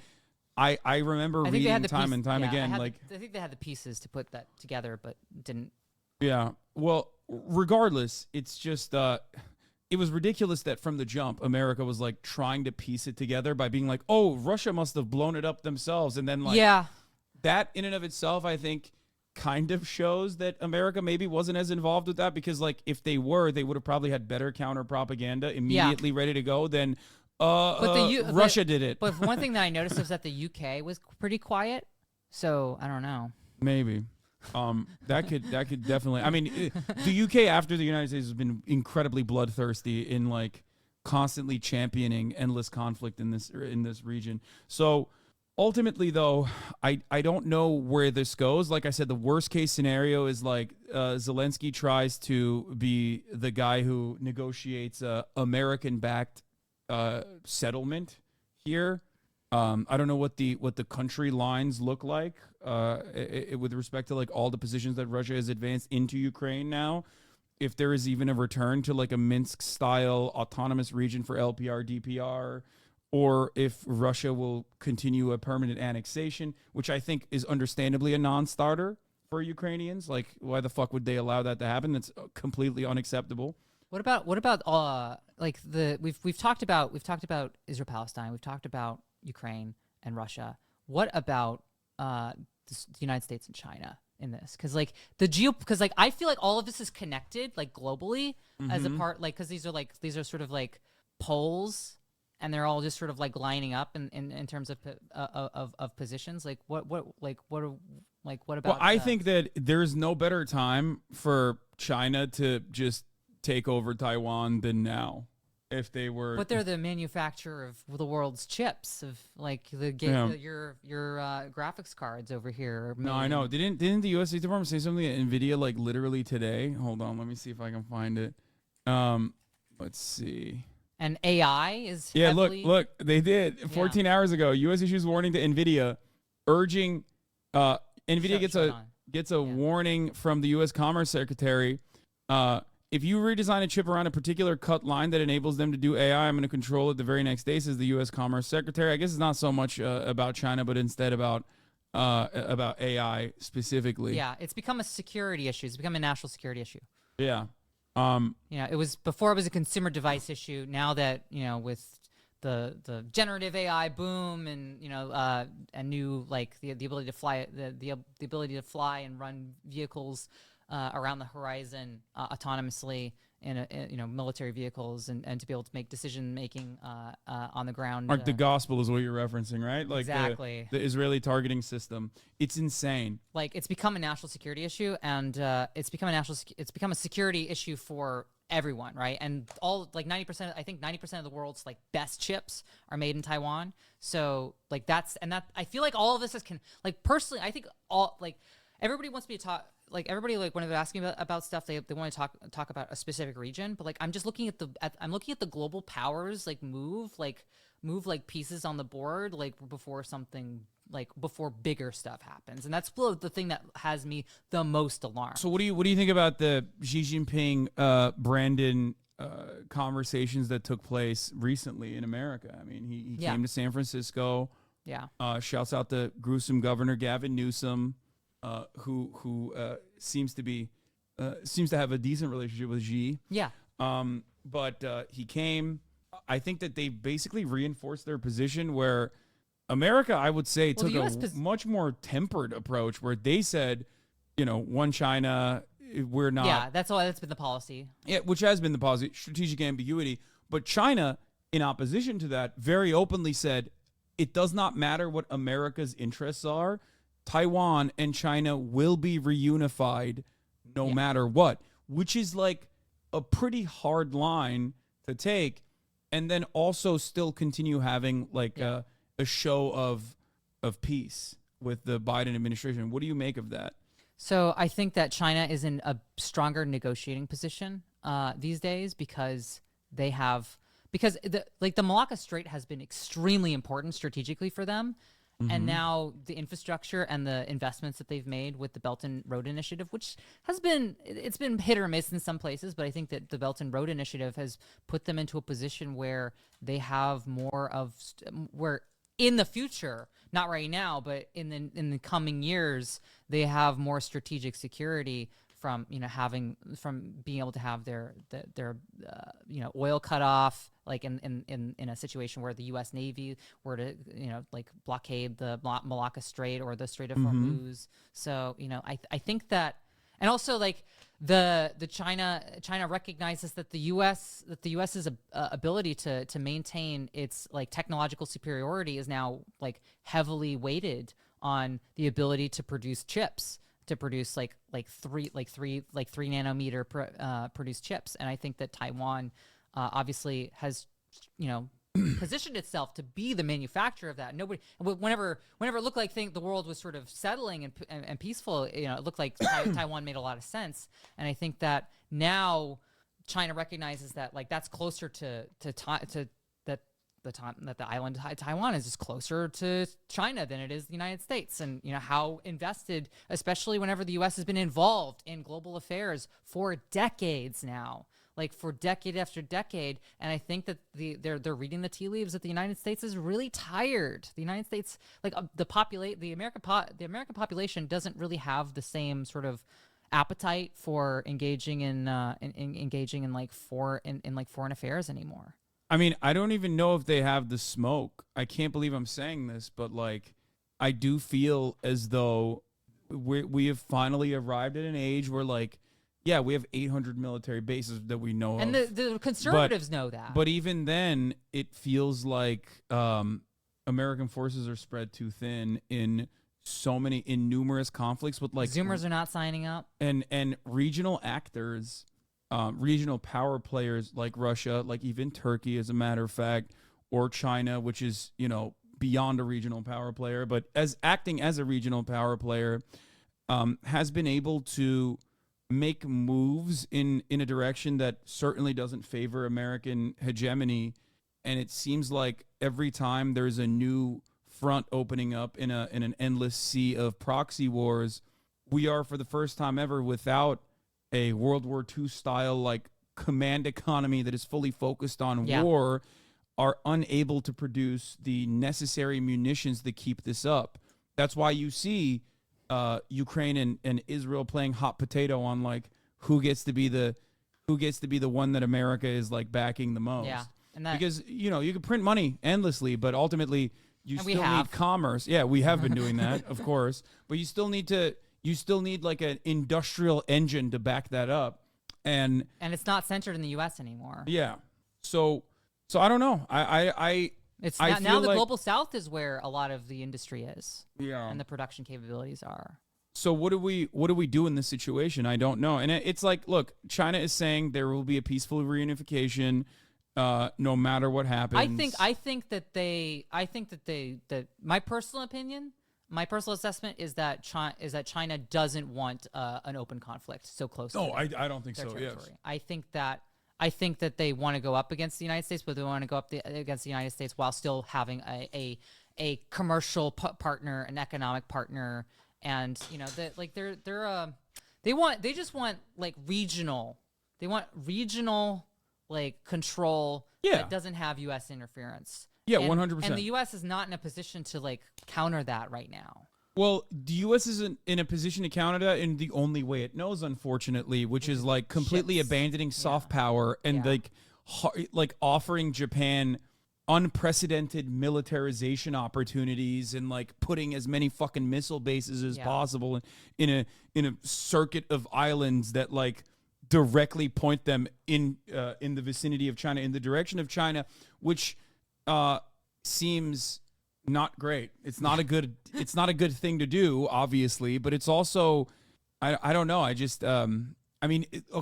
I remember reading time and time again. I think they had the pieces to put that together, but didn't. Yeah. Well, regardless, it's just it was ridiculous that from the jump, America was like trying to piece it together by being like, oh, Russia must have blown it up themselves. And then like that in and of itself, I think kind of shows that America maybe wasn't as involved with that, because like if they were, they would have probably had better counter propaganda immediately ready to go than Russia did it. But one thing that I noticed is that the UK was pretty quiet. So I don't know. Maybe. That could definitely. I mean, the UK after the United States has been incredibly bloodthirsty in like constantly championing endless conflict in this region. So ultimately, though, I don't know where this goes. Like I said, the worst case scenario is like Zelensky tries to be the guy who negotiates a American-backed settlement here. I don't know what the country lines look like with respect to like all the positions that Russia has advanced into Ukraine now. If there is even a return to like a Minsk-style autonomous region for LPR, DPR, or if Russia will continue a permanent annexation, which I think is understandably a non-starter for Ukrainians. Like, why the fuck would they allow that to happen? That's completely unacceptable. What about like we've talked about Israel Palestine, we've talked about Ukraine and Russia. What about the United States and China in this? Because like because like I feel like all of this is connected like globally as a part, like because these are sort of like poles, and they're all just sort of like lining up in terms of positions. Like what about? Well, I think that there's no better time for China to just take over Taiwan than now. If they were, but they're the manufacturer of the world's chips, of like your graphics cards over here. No, I know. Didn't the U.S. State Department say something at NVIDIA like literally today? Hold on, let me see if I can find it. Let's see. And AI is look, they did 14 hours ago. U.S. issues warning to NVIDIA, urging NVIDIA gets a warning from the U.S. Commerce Secretary. If you redesign a chip around a particular cut line that enables them to do AI, I'm going to control it the very next day, says the U.S. Commerce Secretary. I guess it's not so much about China, but instead about AI specifically. Yeah, it's become a security issue. It's become a national security issue. Yeah. It was before it was a consumer device issue. Now that, with the generative AI boom and, and new, like the ability to fly, the ability to fly and run vehicles around the horizon autonomously in military vehicles and to be able to make decision making on the ground. Mark, the gospel is what you're referencing, right? Like exactly. The Israeli targeting system. It's insane. Like it's become a national security issue, and it's become a security issue for everyone, right? And all like 90%, I think 90% of the world's like best chips are made in Taiwan. So like I feel like all of this personally, I think everybody wants me to talk. Like everybody, like when they're asking about stuff, they want to talk about a specific region. But like I'm just looking at the global powers like move pieces on the board like before bigger stuff happens, and that's the thing that has me the most alarmed. So what do you think about the Xi Jinping Brandon conversations that took place recently in America? I mean, he came to San Francisco. Yeah. Shouts out the gruesome governor Gavin Newsom. Who seems to have a decent relationship with Xi. Yeah. But he came. I think that they basically reinforced their position where America, I would say, took a much more tempered approach where they said, one China, we're not. Yeah, that's been the policy. Yeah, which has been the policy, strategic ambiguity. But China, in opposition to that, very openly said, it does not matter what America's interests are. Taiwan and China will be reunified no matter what, which is like a pretty hard line to take, and then also still continue having like a show of peace with the Biden administration. What do you make of that? So I think that China is in a stronger negotiating position these days because the Malacca Strait has been extremely important strategically for them. Mm-hmm. And now the infrastructure and the investments that they've made with the Belt and Road Initiative, which it's been hit or miss in some places, but I think that the Belt and Road Initiative has put them into a position where they have more of where in the future, not right now, but in the coming years, they have more strategic security from being able to have their oil cut off, like in a situation where the U.S. Navy were to blockade the Malacca Strait or the Strait of Hormuz. So I think that, and also like the China recognizes that the U.S.'s ability to maintain its like technological superiority is now like heavily weighted on the ability to produce chips. To produce three nanometer produced chips, and I think that Taiwan obviously has positioned itself to be the manufacturer of that. Nobody, whenever it looked like the world was sort of settling and peaceful, it looked like Taiwan made a lot of sense. And I think that now China recognizes that that's closer to that the island Taiwan is just closer to China than it is the United States, and how invested, especially whenever the U.S. has been involved in global affairs for decades now. For decade after decade, and I think that they're reading the tea leaves that the United States is really tired. The United States, the American population doesn't really have the same sort of appetite for engaging in foreign affairs anymore. I mean, I don't even know if they have the smoke. I can't believe I'm saying this, but I do feel as though we have finally arrived at an age where yeah, we have 800 military bases that we know and of. And the conservatives know that. But even then, it feels like American forces are spread too thin in numerous conflicts with Zoomers are not signing up. And regional actors, regional power players like Russia, like even Turkey, as a matter of fact, or China, which is, beyond a regional power player, but acting as a regional power player, has been able to make moves in a direction that certainly doesn't favor American hegemony. And it seems like every time there's a new front opening up in an endless sea of proxy wars, we are, for the first time ever, without a World War II style command economy that is fully focused on war, are unable to produce the necessary munitions to keep this up. That's why you see Ukraine and Israel playing hot potato on who gets to be the one that America is backing the most. Yeah, because you can print money endlessly, but ultimately you still need commerce. Yeah, we have been doing that, of course, but you still need an industrial engine to back that up, and it's not centered in the U.S. anymore. Yeah, so I don't know. It's now the global South is where a lot of the industry is. Yeah. And the production capabilities are. So what do we do in this situation? I don't know. And it's look, China is saying there will be a peaceful reunification, no matter what happens. I think that my personal opinion, my personal assessment is that China doesn't want an open conflict so close. No, to I don't think so. Territory. Yes. I think that they want to go up against the United States, but they want to go up against the United States while still having a commercial partner, an economic partner, and they just want regional. They want regional control that doesn't have U.S. interference. Yeah, 100%. And the U.S. is not in a position to counter that right now. Well, the U.S. isn't in a position to counter that in the only way it knows, unfortunately, which is completely abandoning soft power and offering Japan unprecedented militarization opportunities and putting as many fucking missile bases as possible in a circuit of islands that directly point them in the vicinity of China, in the direction of China, which seems not great. It's not a good thing to do, obviously, but it's also I don't know. I just a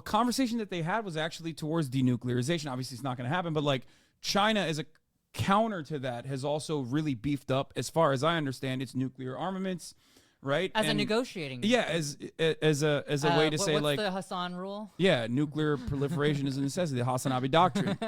conversation that they had was actually towards denuclearization. Obviously it's not going to happen, but China as a counter to that has also really beefed up, as far as I understand, its nuclear armaments, right? As a negotiating. Yeah, as a way to say what's the Hasan rule? Yeah, nuclear proliferation is a necessity. The HasanAbi doctrine: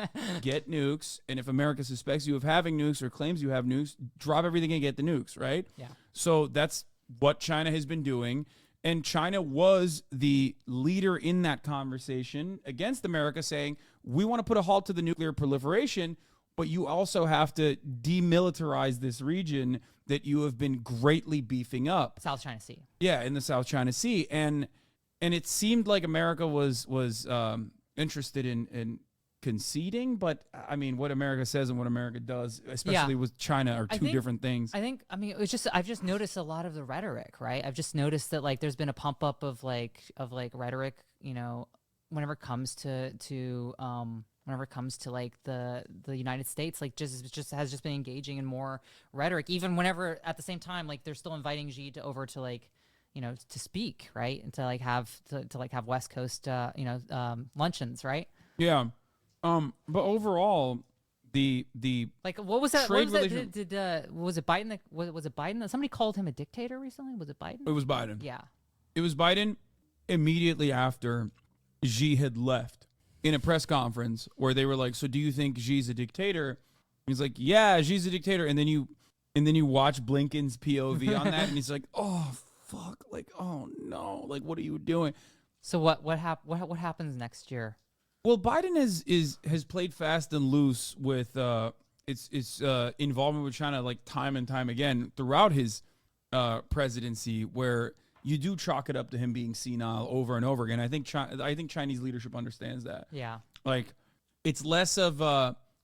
get nukes, and if America suspects you of having nukes or claims you have nukes, drop everything and get the nukes, right? Yeah. So that's what China has been doing, and China was the leader in that conversation against America, saying we want to put a halt to the nuclear proliferation, but you also have to demilitarize this region that you have been greatly beefing up. South China Sea. Yeah, in the South China Sea. And it seemed like America was interested in conceding, but what America says and what America does, especially with China, are two different things. It's just I've just noticed a lot of the rhetoric, right? I've just noticed that there's been a pump up of rhetoric, whenever it comes to the United States, just has been engaging in more rhetoric, even whenever at the same time they're still inviting Xi to to speak, right, and to have West Coast luncheons, right? Yeah, but overall, the like what was that? trade What was relation- that? Was it Biden? Was it Biden? Somebody called him a dictator recently. Was it Biden? It was Biden. Yeah. It was Biden immediately after Xi had left in a press conference where they were like, "So do you think Xi's a dictator?" He's like, "Yeah, Xi's a dictator." And then you watch Blinken's POV on that, and he's like, "Oh fuck! Like, oh no! Like, what are you doing?" So what happens next year? Well, Biden has played fast and loose with its involvement with China like time and time again throughout his presidency, where you do chalk it up to him being senile over and over again. I think Chinese leadership understands that. Yeah. Like, it's less of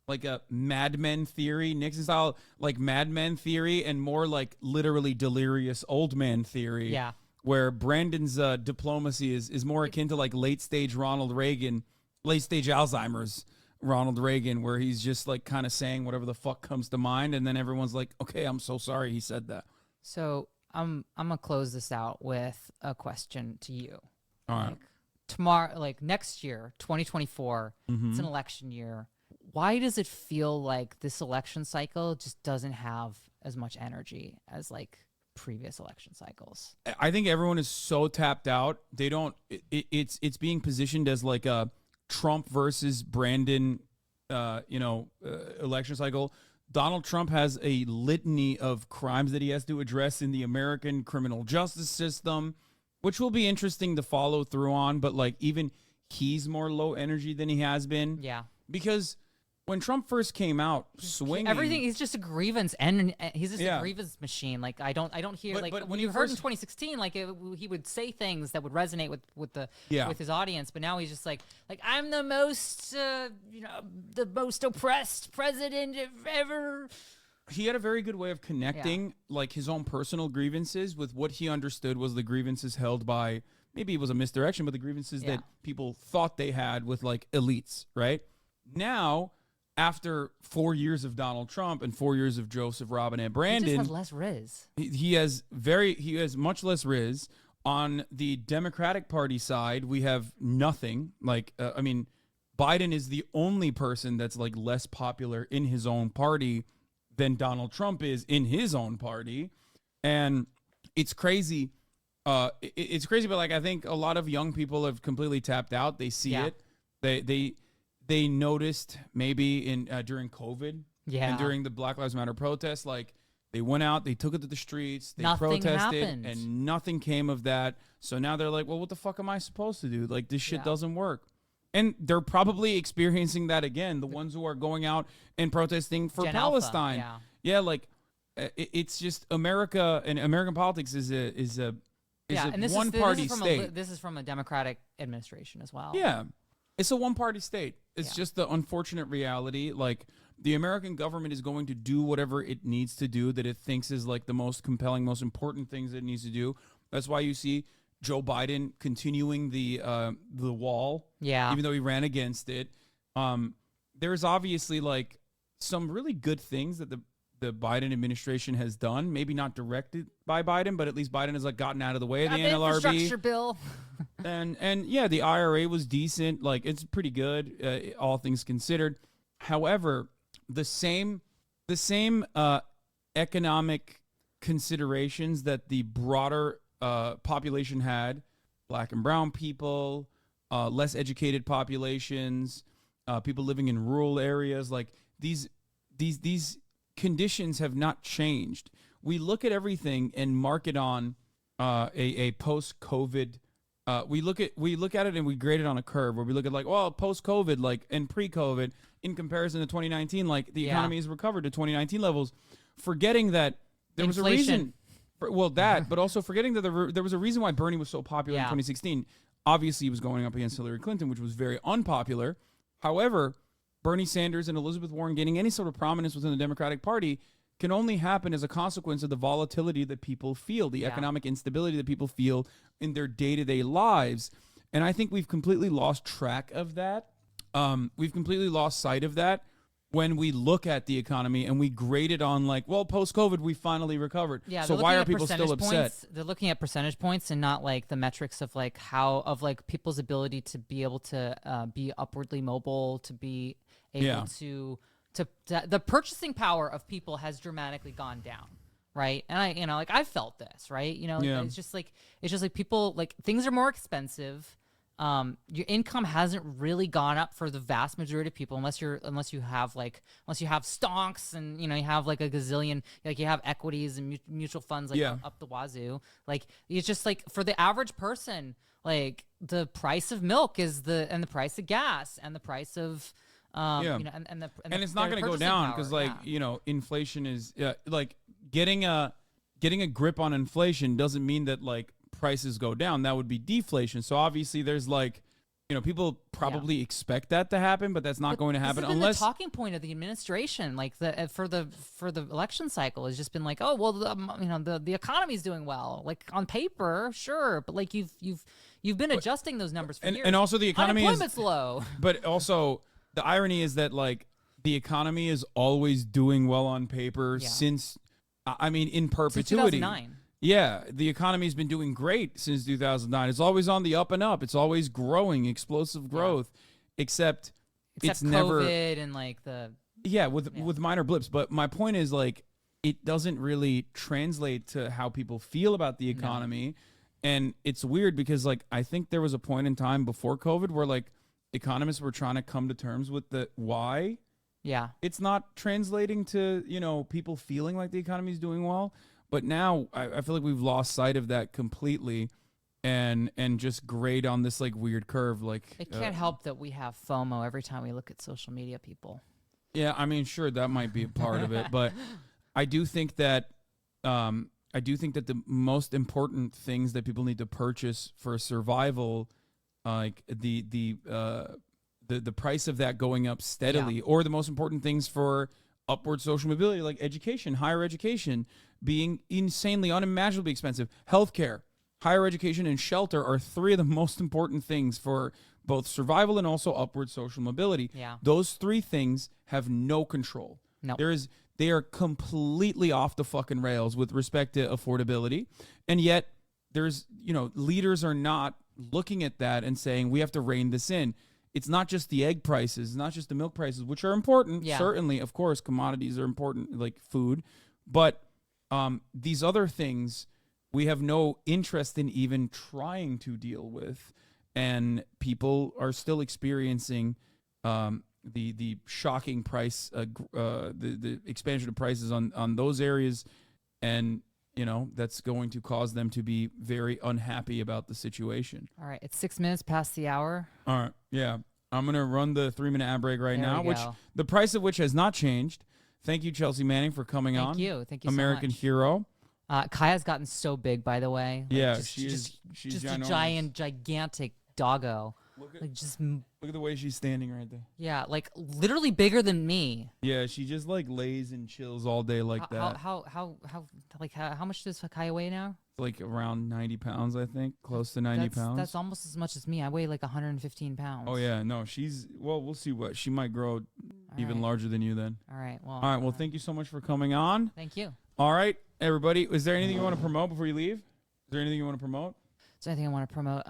like a Mad Men theory, Nixon style, like Mad Men theory, and more like literally delirious old man theory. Yeah. Where Brandon's diplomacy is more akin to like late stage Alzheimer's Ronald Reagan, where he's just like kind of saying whatever the fuck comes to mind, and then everyone's like, "Okay, I'm so sorry he said that." So I'm gonna close this out with a question to you. All right. Tomorrow, like next year, 2024, it's an election year. Why does it feel like this election cycle just doesn't have as much energy as like previous election cycles? I think everyone is so tapped out. They don't. It's being positioned as like a Trump versus Brandon, election cycle. Donald Trump has a litany of crimes that he has to address in the American criminal justice system, which will be interesting to follow through on. But like even he's more low energy than he has been. Yeah. Because when Trump first came out swinging, Everything, he's just a grievance, and he's just a grievance machine. Like I don't hear But when you heard in 2016, like he would say things that would resonate with his audience. But now he's just like I'm the most the most oppressed president ever. He had a very good way of connecting like his own personal grievances with what he understood was the grievances held by, maybe it was a misdirection, but the grievances that people thought they had with like elites, right? Now, after 4 years of Donald Trump and 4 years of Joseph Robinette Brandon, He just has less riz. he has much less riz. On the Democratic Party side, we have nothing. Like, Biden is the only person that's like less popular in his own party than Donald Trump is in his own party, and it's crazy. It's crazy, but like I think a lot of young people have completely tapped out. They see it. They noticed maybe in during COVID and during the Black Lives Matter protests, like they went out, they took it to the streets, they protested, and nothing came of that. So now they're like, well, what the fuck am I supposed to do? Like this shit doesn't work. And they're probably experiencing that again. The ones who are going out and protesting for Palestine. Alpha, like it's just America, and American politics is a one-party state. This is from a Democratic administration as well. Yeah. It's a one-party state. It's just the unfortunate reality. Like, the American government is going to do whatever it needs to do that it thinks is, like, the most compelling, most important things it needs to do. That's why you see Joe Biden continuing the wall. Yeah. Even though he ran against it. There's obviously, like, some really good things that the Biden administration has done. Maybe not directed by Biden, but at least Biden has, like, gotten out of the way of the NLRB. Infrastructure bill. And yeah, the IRA was decent. Like, it's pretty good, all things considered. However, the same economic considerations that the broader population had, black and brown people, less educated populations, people living in rural areas, like these conditions have not changed. We look at everything and mark it on a post-COVID. We look at it and we grade it on a curve where we look at like, well, post-COVID, like, and pre-COVID in comparison to 2019, like the economy has recovered to 2019 levels, forgetting that there was a reason. But also forgetting that there was a reason why Bernie was so popular in 2016. Obviously, he was going up against Hillary Clinton, which was very unpopular. However, Bernie Sanders and Elizabeth Warren gaining any sort of prominence within the Democratic Party can only happen as a consequence of the volatility that people feel, the economic instability that people feel in their day-to-day lives. And I think we've completely lost track of that. We've completely lost sight of that when we look at the economy and we grade it on like, well, post-COVID, we finally recovered. Yeah, so why are people still upset? They're looking at percentage points and not like the metrics of like people's ability to be able to be upwardly mobile, to be able to the purchasing power of people has dramatically gone down. Right. And I felt this, right. It's just like people, like, things are more expensive. Your income hasn't really gone up for the vast majority of people, unless you have stonks and, you have like a gazillion, like you have equities and mutual funds, like up the wazoo. Like, it's just like for the average person, like the price of milk and the price of gas and the price of, and it's not going to go down because inflation is like getting a grip on inflation doesn't mean that like prices go down. That would be deflation. So obviously there's like, people probably expect that to happen, but that's not going to happen unless the talking point of the administration, like for the election cycle, has just been like, oh well, the economy's doing well, like on paper, sure, but like you've been adjusting those numbers for years. And also the economy unemployment's low. But also the irony is that like the economy is always doing well on paper since, in perpetuity. Since 2009. Yeah, the economy's been doing great since 2009. It's always on the up and up. It's always growing, explosive growth, except it's COVID never and like with minor blips. But my point is like it doesn't really translate to how people feel about the economy, and it's weird because like I think there was a point in time before COVID where like economists were trying to come to terms with the why. Yeah, it's not translating to people feeling like the economy is doing well. But now I feel like we've lost sight of that completely, and just grade on this like weird curve. Like it can't help that we have FOMO every time we look at social media. People. Yeah, sure that might be a part of it, but I do think that the most important things that people need to purchase for survival, like the price of that going up steadily, or the most important things for upward social mobility, like education, higher education, being insanely, unimaginably expensive. Healthcare, higher education, and shelter are three of the most important things for both survival and also upward social mobility. Yeah. Those three things have no control. No. They are completely off the fucking rails with respect to affordability. And yet leaders are not looking at that and saying, we have to rein this in. It's not just the egg prices, not just the milk prices, which are important. Yeah. Certainly, of course, commodities are important, like food. But these other things we have no interest in even trying to deal with. And people are still experiencing the shocking price, the expansion of prices on those areas. And, that's going to cause them to be very unhappy about the situation. All right. It's 6 minutes past the hour. All right. Yeah. I'm going to run the 3-minute ad break right now, we which go. the price of which has not changed. Thank you, Chelsea Manning, for coming on. Thank you. Thank you American so much. hero. Kaya's gotten so big, by the way. Like, she's just a ginormous. gigantic doggo. Look at the way she's standing right there. Yeah, like literally bigger than me. Yeah, she just like lays and chills all day like that. How much does Kaya weigh now? Like around 90 pounds, I think, close to 90 pounds. That's almost as much as me. I weigh like 115 pounds. Oh yeah, no, we'll see what she might grow even larger than you then. All right, well, thank you so much for coming on. Thank you. All right, everybody, is there anything you want to promote before you leave? Is there anything you want to promote? Is there anything I want to promote?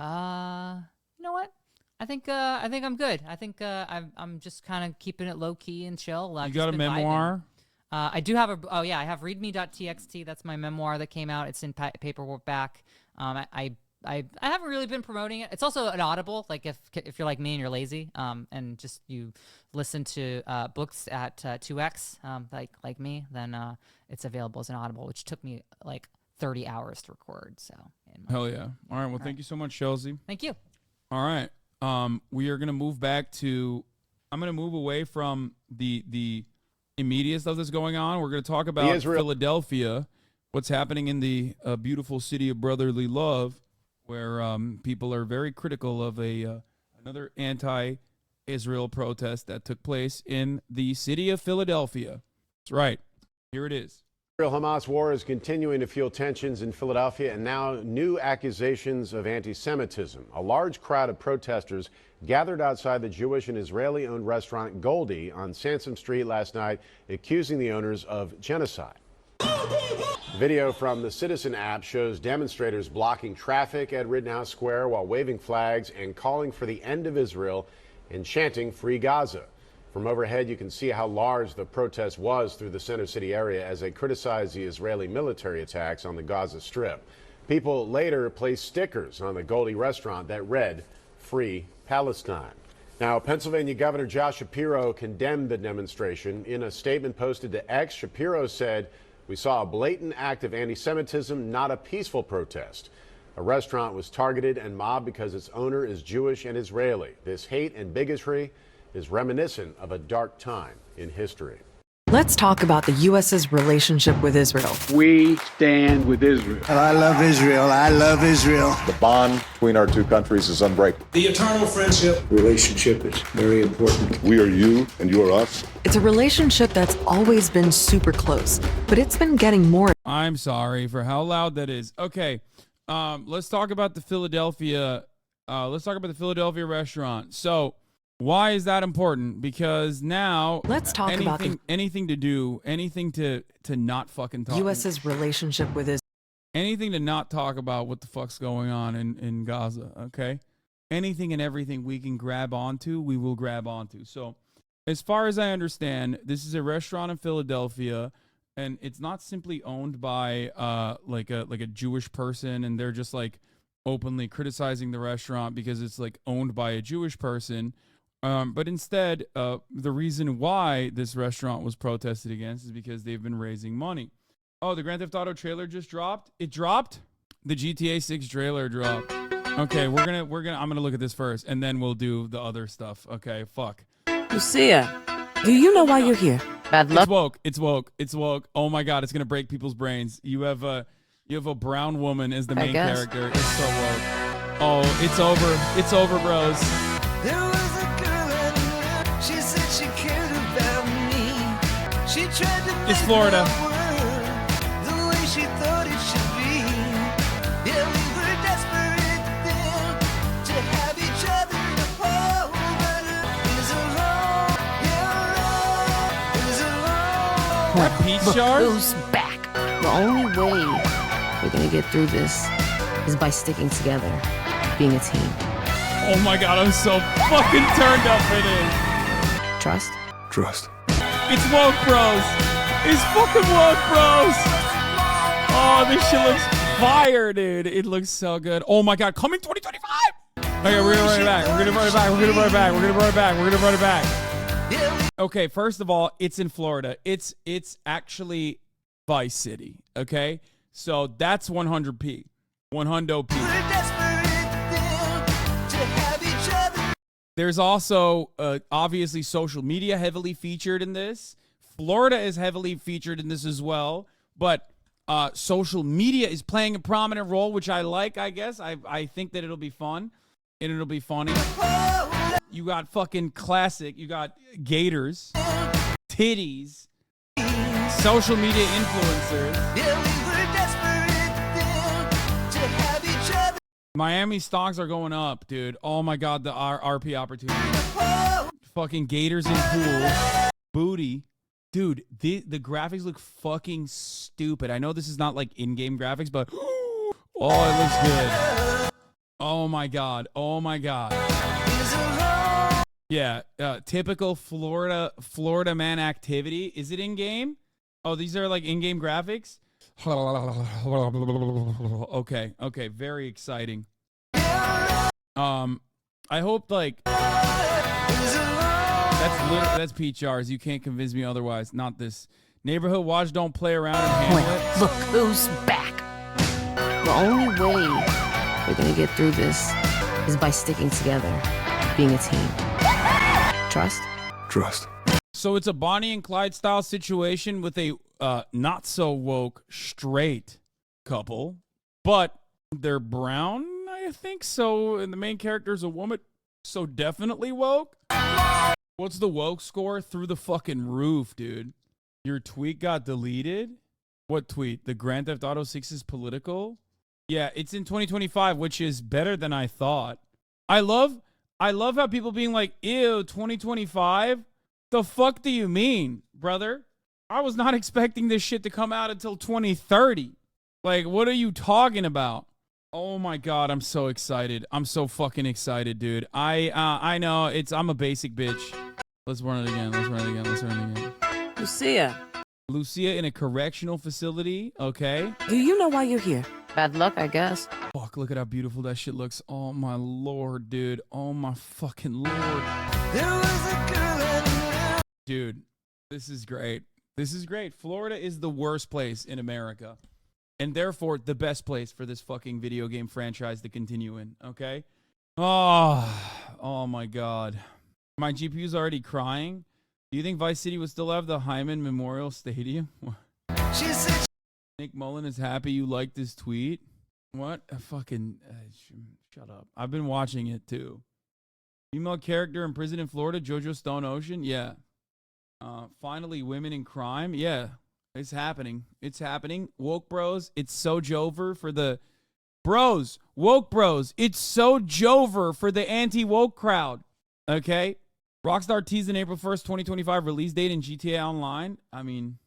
You know what? I think I'm good. I think I'm just kind of keeping it low key and chill. You got a memoir? I do have I have readme.txt. That's my memoir that came out. It's in paperback. I haven't really been promoting it. It's also an Audible. Like if you're like me and you're lazy, and just you listen to books at 2x, like me, then it's available as an Audible, which took me like 30 hours to record. So hell yeah! All right. Well, thank you so much, Chelsea. Thank you. All right. We are gonna move back to. I'm gonna move away from the immediate stuff that's going on. We're gonna talk about Philadelphia, what's happening in the beautiful city of brotherly love, where people are very critical of another anti-Israel protest that took place in the city of Philadelphia. That's right. Here it is. Israel-Hamas war is continuing to fuel tensions in Philadelphia, and now new accusations of anti-Semitism. A large crowd of protesters gathered outside the Jewish and Israeli-owned restaurant Goldie on Sansom Street last night, accusing the owners of genocide. Video from the Citizen app shows demonstrators blocking traffic at Rittenhouse Square while waving flags and calling for the end of Israel and chanting "Free Gaza." From overhead, you can see how large the protest was through the center city area as they criticized the Israeli military attacks on the Gaza Strip. People later placed stickers on the Goldie restaurant that read, "Free Palestine." Now, Pennsylvania Governor Josh Shapiro condemned the demonstration. In a statement posted to X, Shapiro said, "We saw a blatant act of anti-Semitism, not a peaceful protest. A restaurant was targeted and mobbed because its owner is Jewish and Israeli. This hate and bigotry is reminiscent of a dark time in history." Let's talk about the U.S.'s relationship with Israel. We stand with Israel. I love Israel. I love Israel. The bond between our two countries is unbreakable. The eternal friendship relationship is very important. We are you and you are us. It's a relationship that's always been super close, but it's been getting more. I'm sorry for how loud that is. Okay, let's talk about the Philadelphia. Let's talk about the Philadelphia restaurant. So, why is that important? Because now let's talk about anything to not fucking talk. U.S.'s relationship with Israel. Anything to not talk about what the fuck's going on in Gaza. Okay, anything and everything we can grab onto, we will grab onto. So, as far as I understand, this is a restaurant in Philadelphia, and it's not simply owned by like a Jewish person, and they're just like openly criticizing the restaurant because it's like owned by a Jewish person. But instead, the reason why this restaurant was protested against is because they've been raising money. Oh, the Grand Theft Auto trailer just dropped. It dropped. The GTA 6 trailer dropped. Okay, I'm gonna look at this first, and then we'll do the other stuff. Okay, fuck. Lucia, do you know why you're here? Bad luck. It's woke. Oh my God, it's gonna break people's brains. You have a brown woman as the main character. It's so woke. Oh, it's over, bros. There was a girl I knew. She said she cared about me. She tried to It's Florida. the way she thought it should be. Yeah, we were desperate then to have each other to hold. But love is alone. Yeah, love is alone. What, peach jars? Who's back? The only way we're gonna get through this is by sticking together, being a team. Oh my God, I'm so fucking turned up for this. Trust? Trust. It's woke, bros. It's fucking woke, bros. Oh, this shit looks fire, dude. It looks so good. Oh my God, coming 2025. Okay, we're gonna run it back. Okay, first of all, it's in Florida. It's actually Vice City. Okay, so that's 100p. 100p. There's also obviously social media heavily featured in this. Florida is heavily featured in this as well. But social media is playing a prominent role, which I like, I guess. I think that it'll be fun and it'll be funny. You got fucking classic. You got gators, titties, social media influencers. Miami stocks are going up, dude. Oh my God, the RP opportunity. Fucking gators in pools. Booty. Dude, the graphics look fucking stupid. I know this is not like in-game graphics, but oh, it looks good. Oh my God. Oh my God. Yeah, typical Florida man activity. Is it in-game? Oh, these are like in-game graphics? Okay, very exciting. I hope like that's peach jars. You can't convince me otherwise. Not this. Neighborhood watch, don't play around and handle it. Look who's back. The only way we're gonna get through this is by sticking together, being a team. Trust? Trust. So it's a Bonnie and Clyde style situation with a not so woke straight couple, but they're brown, I think. So, and the main character is a woman, so definitely woke. What's the woke score? Through the fucking roof, dude. Your tweet got deleted? What tweet? The Grand Theft Auto 6 is political? Yeah, it's in 2025, which is better than I thought. I love how people being like, ew, 2025? The fuck do you mean, brother? I was not expecting this shit to come out until 2030. Like, what are you talking about? Oh my God, I'm so excited. I'm so fucking excited, dude. I know I'm a basic bitch. Let's run it again. Let's run it again. Let's run it again. Lucia, Lucia in a correctional facility. Okay. do you know why you're here? Bad luck, I guess. Fuck, look at how beautiful that shit looks. Oh my lord, dude. Oh my fucking lord. Dude, this is great. This is great. Florida is the worst place in America. And therefore, the best place for this fucking video game franchise to continue in, okay? Oh my god. My GPU's already crying. Do you think Vice City would still have the Hyman Memorial Stadium? Nick Mullen is happy you liked this tweet. What? A fucking... shut up. I've been watching it, too. Female character in prison in Florida, JoJo Stone Ocean? Yeah. Finally, women in crime? Yeah. It's happening. It's happening. Woke bros, it's so Jover for the... Bros, woke bros, it's so Jover for the anti-woke crowd. Okay? Rockstar teased an April 1st, 2025 release date in GTA Online. I mean,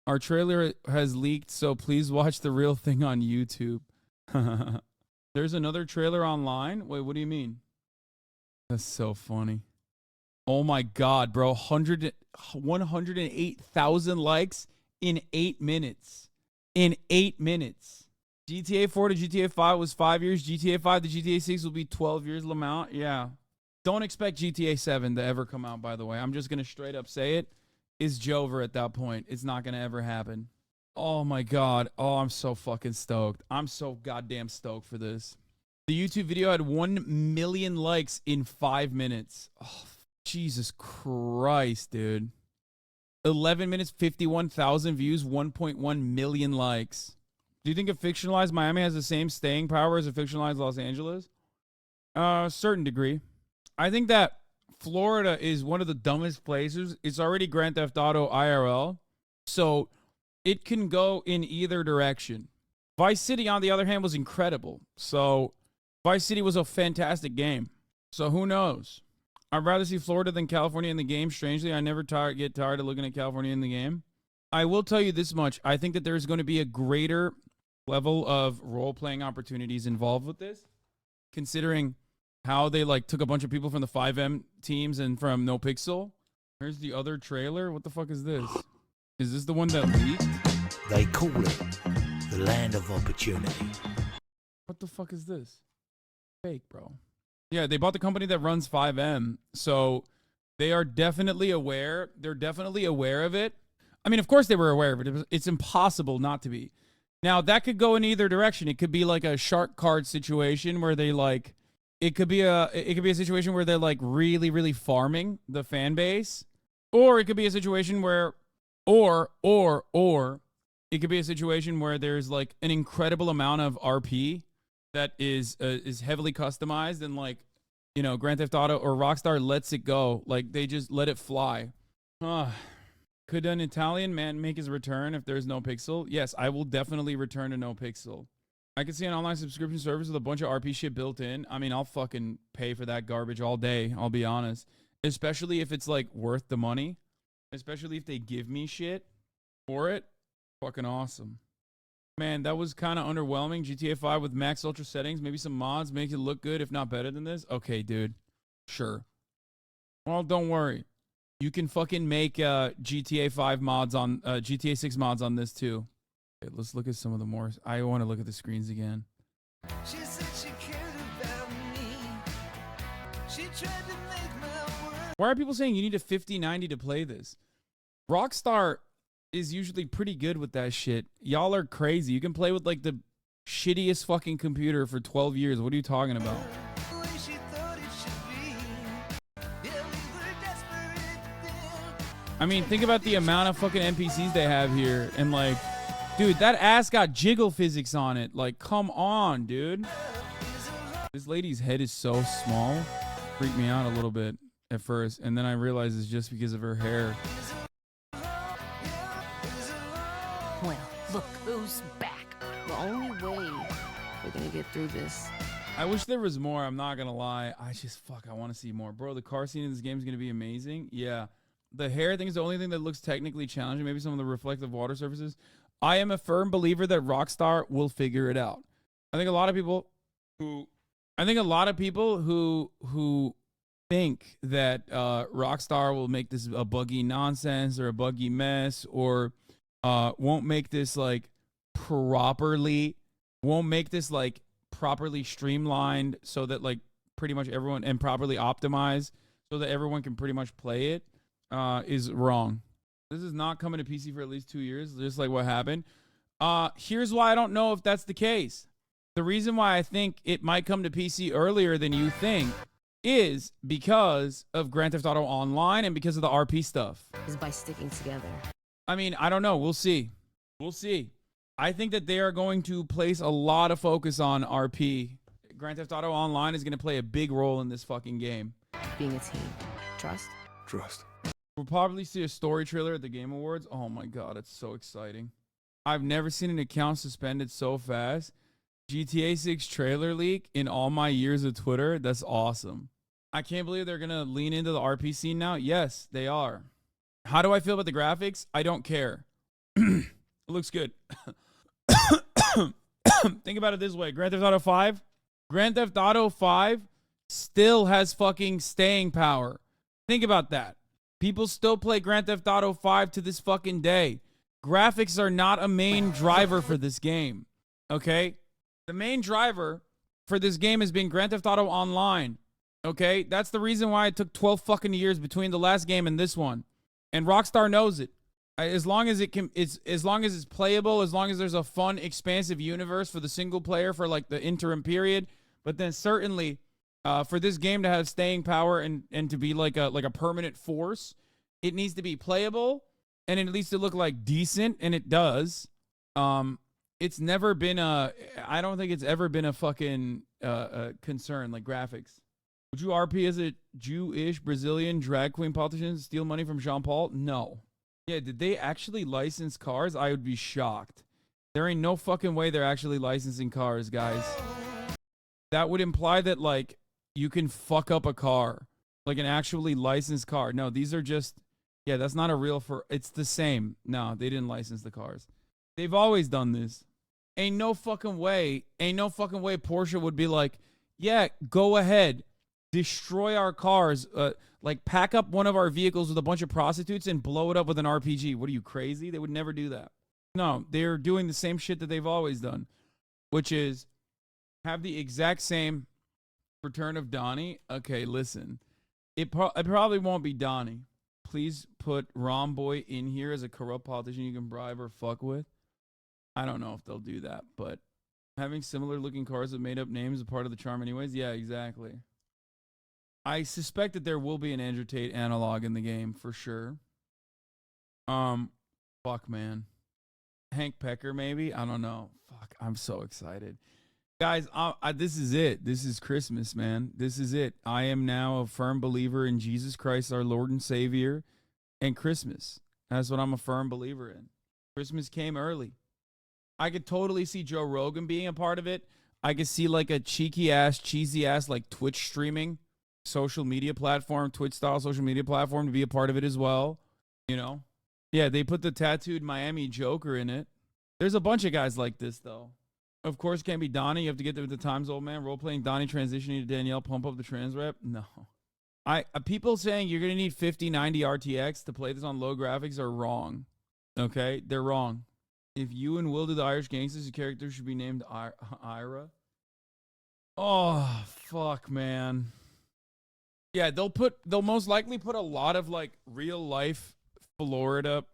our trailer has leaked, so please watch the real thing on YouTube. There's another trailer online? Wait, what do you mean? That's so funny. Oh my god, bro. 108,000 likes in 8 minutes. In 8 minutes. GTA 4 to GTA 5 was 5 years. GTA 5 to GTA 6 will be 12 years, Lamont. Yeah. Don't expect GTA 7 to ever come out, by the way. I'm just going to straight up say it. Is Jover at that point. It's not going to ever happen. Oh my god. Oh, I'm so fucking stoked. I'm so goddamn stoked for this. The YouTube video had 1 million likes in 5 minutes. Oh, Jesus Christ, dude. 11 minutes, 51,000 views, 1.1 million likes. Do you think a fictionalized Miami has the same staying power as a fictionalized Los Angeles? Certain degree. I think that Florida is one of the dumbest places. It's already Grand Theft Auto IRL, so it can go in either direction. Vice City, on the other hand, was incredible. So Vice City was a fantastic game. So who knows? I'd rather see Florida than California in the game. Strangely, I never get tired of looking at California in the game. I will tell you this much. I think that there's going to be a greater level of role-playing opportunities involved with this, considering how they took a bunch of people from the 5M teams and from No Pixel. Here's the other trailer. What the fuck is this? Is this the one that leaked? They call it the land of opportunity. What the fuck is this? Fake, bro. Yeah, they bought the company that runs 5M, so they are definitely aware. They're definitely aware of it. I mean, of course they were aware of it. It's impossible not to be. Now, that could go in either direction. It could be like a shark card situation where they it could be a situation where they're really, really farming the fan base. Or it could be a situation where or it could be a situation where there's an incredible amount of RP that is heavily customized and Grand Theft Auto or Rockstar lets it go. They just let it fly. Could an Italian man make his return if there's No Pixel? Yes, I will definitely return to No Pixel. I could see an online subscription service with a bunch of RP shit built in. I mean, I'll fucking pay for that garbage all day, I'll be honest. Especially if it's worth the money. Especially if they give me shit for it. Fucking awesome. Man, that was kind of underwhelming. GTA 5 with max ultra settings. Maybe some mods make it look good, if not better than this. Okay, dude. Sure. Well, don't worry. You can fucking make GTA 5 mods on GTA 6 mods on this too. Okay, let's look at some of the more. I want to look at the screens again. She said she cared about me. She tried to make my world. Why are people saying you need a 5090 to play this? Rockstar is usually pretty good with that shit. Y'all are crazy. You can play with the shittiest fucking computer for 12 years. What are you talking about? I mean, think about the amount of fucking NPCs they have here. And dude, that ass got jiggle physics on it. Come on, dude. This lady's head is so small. Freaked me out a little bit at first. And then I realized it's just because of her hair. Well, look who's back. The only way we're gonna get through this. I wish there was more. I'm not gonna lie. I want to see more. Bro, the car scene in this game is gonna be amazing. Yeah. The hair thing is the only thing that looks technically challenging. Maybe some of the reflective water surfaces. I am a firm believer that Rockstar will figure it out. I think a lot of people who think that Rockstar will make this a buggy nonsense or a buggy mess, or won't make this like properly streamlined so that like pretty much everyone, and properly optimized so that everyone can pretty much play it, is wrong. This is not coming to PC for at least 2 years, just like what happened. Here's why I don't know if that's the case. The reason why I think it might come to PC earlier than you think is because of Grand Theft Auto Online and because of the RP stuff. Is by sticking together. I mean, I don't know. We'll see. We'll see. I think that they are going to place a lot of focus on RP. Grand Theft Auto Online is going to play a big role in this fucking game. Being a team. Trust? Trust. We'll probably see a story trailer at the Game Awards. Oh my God, it's so exciting. I've never seen an account suspended so fast. GTA 6 trailer leak in all my years of Twitter. That's awesome. I can't believe they're going to lean into the RP scene now. Yes, they are. How do I feel about the graphics? I don't care. It looks good. Think about it this way. Grand Theft Auto 5? Grand Theft Auto 5 still has fucking staying power. Think about that. People still play Grand Theft Auto 5 to this fucking day. Graphics are not a main driver for this game. Okay? The main driver for this game has been Grand Theft Auto Online. Okay? That's the reason why it took 12 fucking years between the last game and this one. And Rockstar knows it. As long as as long as it's playable, as long as there's a fun, expansive universe for the single player for like the interim period, but then certainly for this game to have staying power and to be like a permanent force, it needs to be playable and it needs to look like decent, and it does. It's never been I don't think it's ever been a fucking concern, like graphics. Would you RP as a Jewish Brazilian drag queen politician steal money from Jean Paul? No. Yeah, did they actually license cars? I would be shocked. There ain't no fucking way they're actually licensing cars, guys. That would imply that, like, you can fuck up a car. Like an actually licensed car. No, these are just... Yeah, that's not a real... It's the same. No, they didn't license the cars. They've always done this. Ain't no fucking way Porsche would be like, yeah, go ahead. Destroy our cars. Like, pack up one of our vehicles with a bunch of prostitutes and blow it up with an RPG. What are you, crazy? They would never do that. No, they're doing the same shit that they've always done, which is have the exact same Return of Donnie. Okay, listen. It probably won't be Donnie. Please put Romboy in here as a corrupt politician you can bribe or fuck with. I don't know if they'll do that, but having similar looking cars with made up names is part of the charm anyways. Yeah, exactly. I suspect that there will be an Andrew Tate analog in the game for sure. Fuck, man. Hank Pecker, maybe? I don't know. Fuck, I'm so excited. Guys, this is it. This is Christmas, man. This is it. I am now a firm believer in Jesus Christ, our Lord and Savior, and Christmas. That's what I'm a firm believer in. Christmas came early. I could totally see Joe Rogan being a part of it. I could see like a cheeky-ass, cheesy-ass, like Twitch streaming social media platform, Twitch-style social media platform to be a part of it as well. You know? Yeah, they put the tattooed Miami Joker in it. There's a bunch of guys like this, though. Of course, can't be Donnie. You have to get there with the times, old man. Role-playing Donnie transitioning to Danielle, pump up the trans rep. No. People saying you're going to need 5090 RTX to play this on low graphics are wrong. Okay? They're wrong. If you and Will do the Irish Gangsters, the character should be named Ira. Oh, fuck, man. Yeah, they'll most likely put a lot of like real life Florida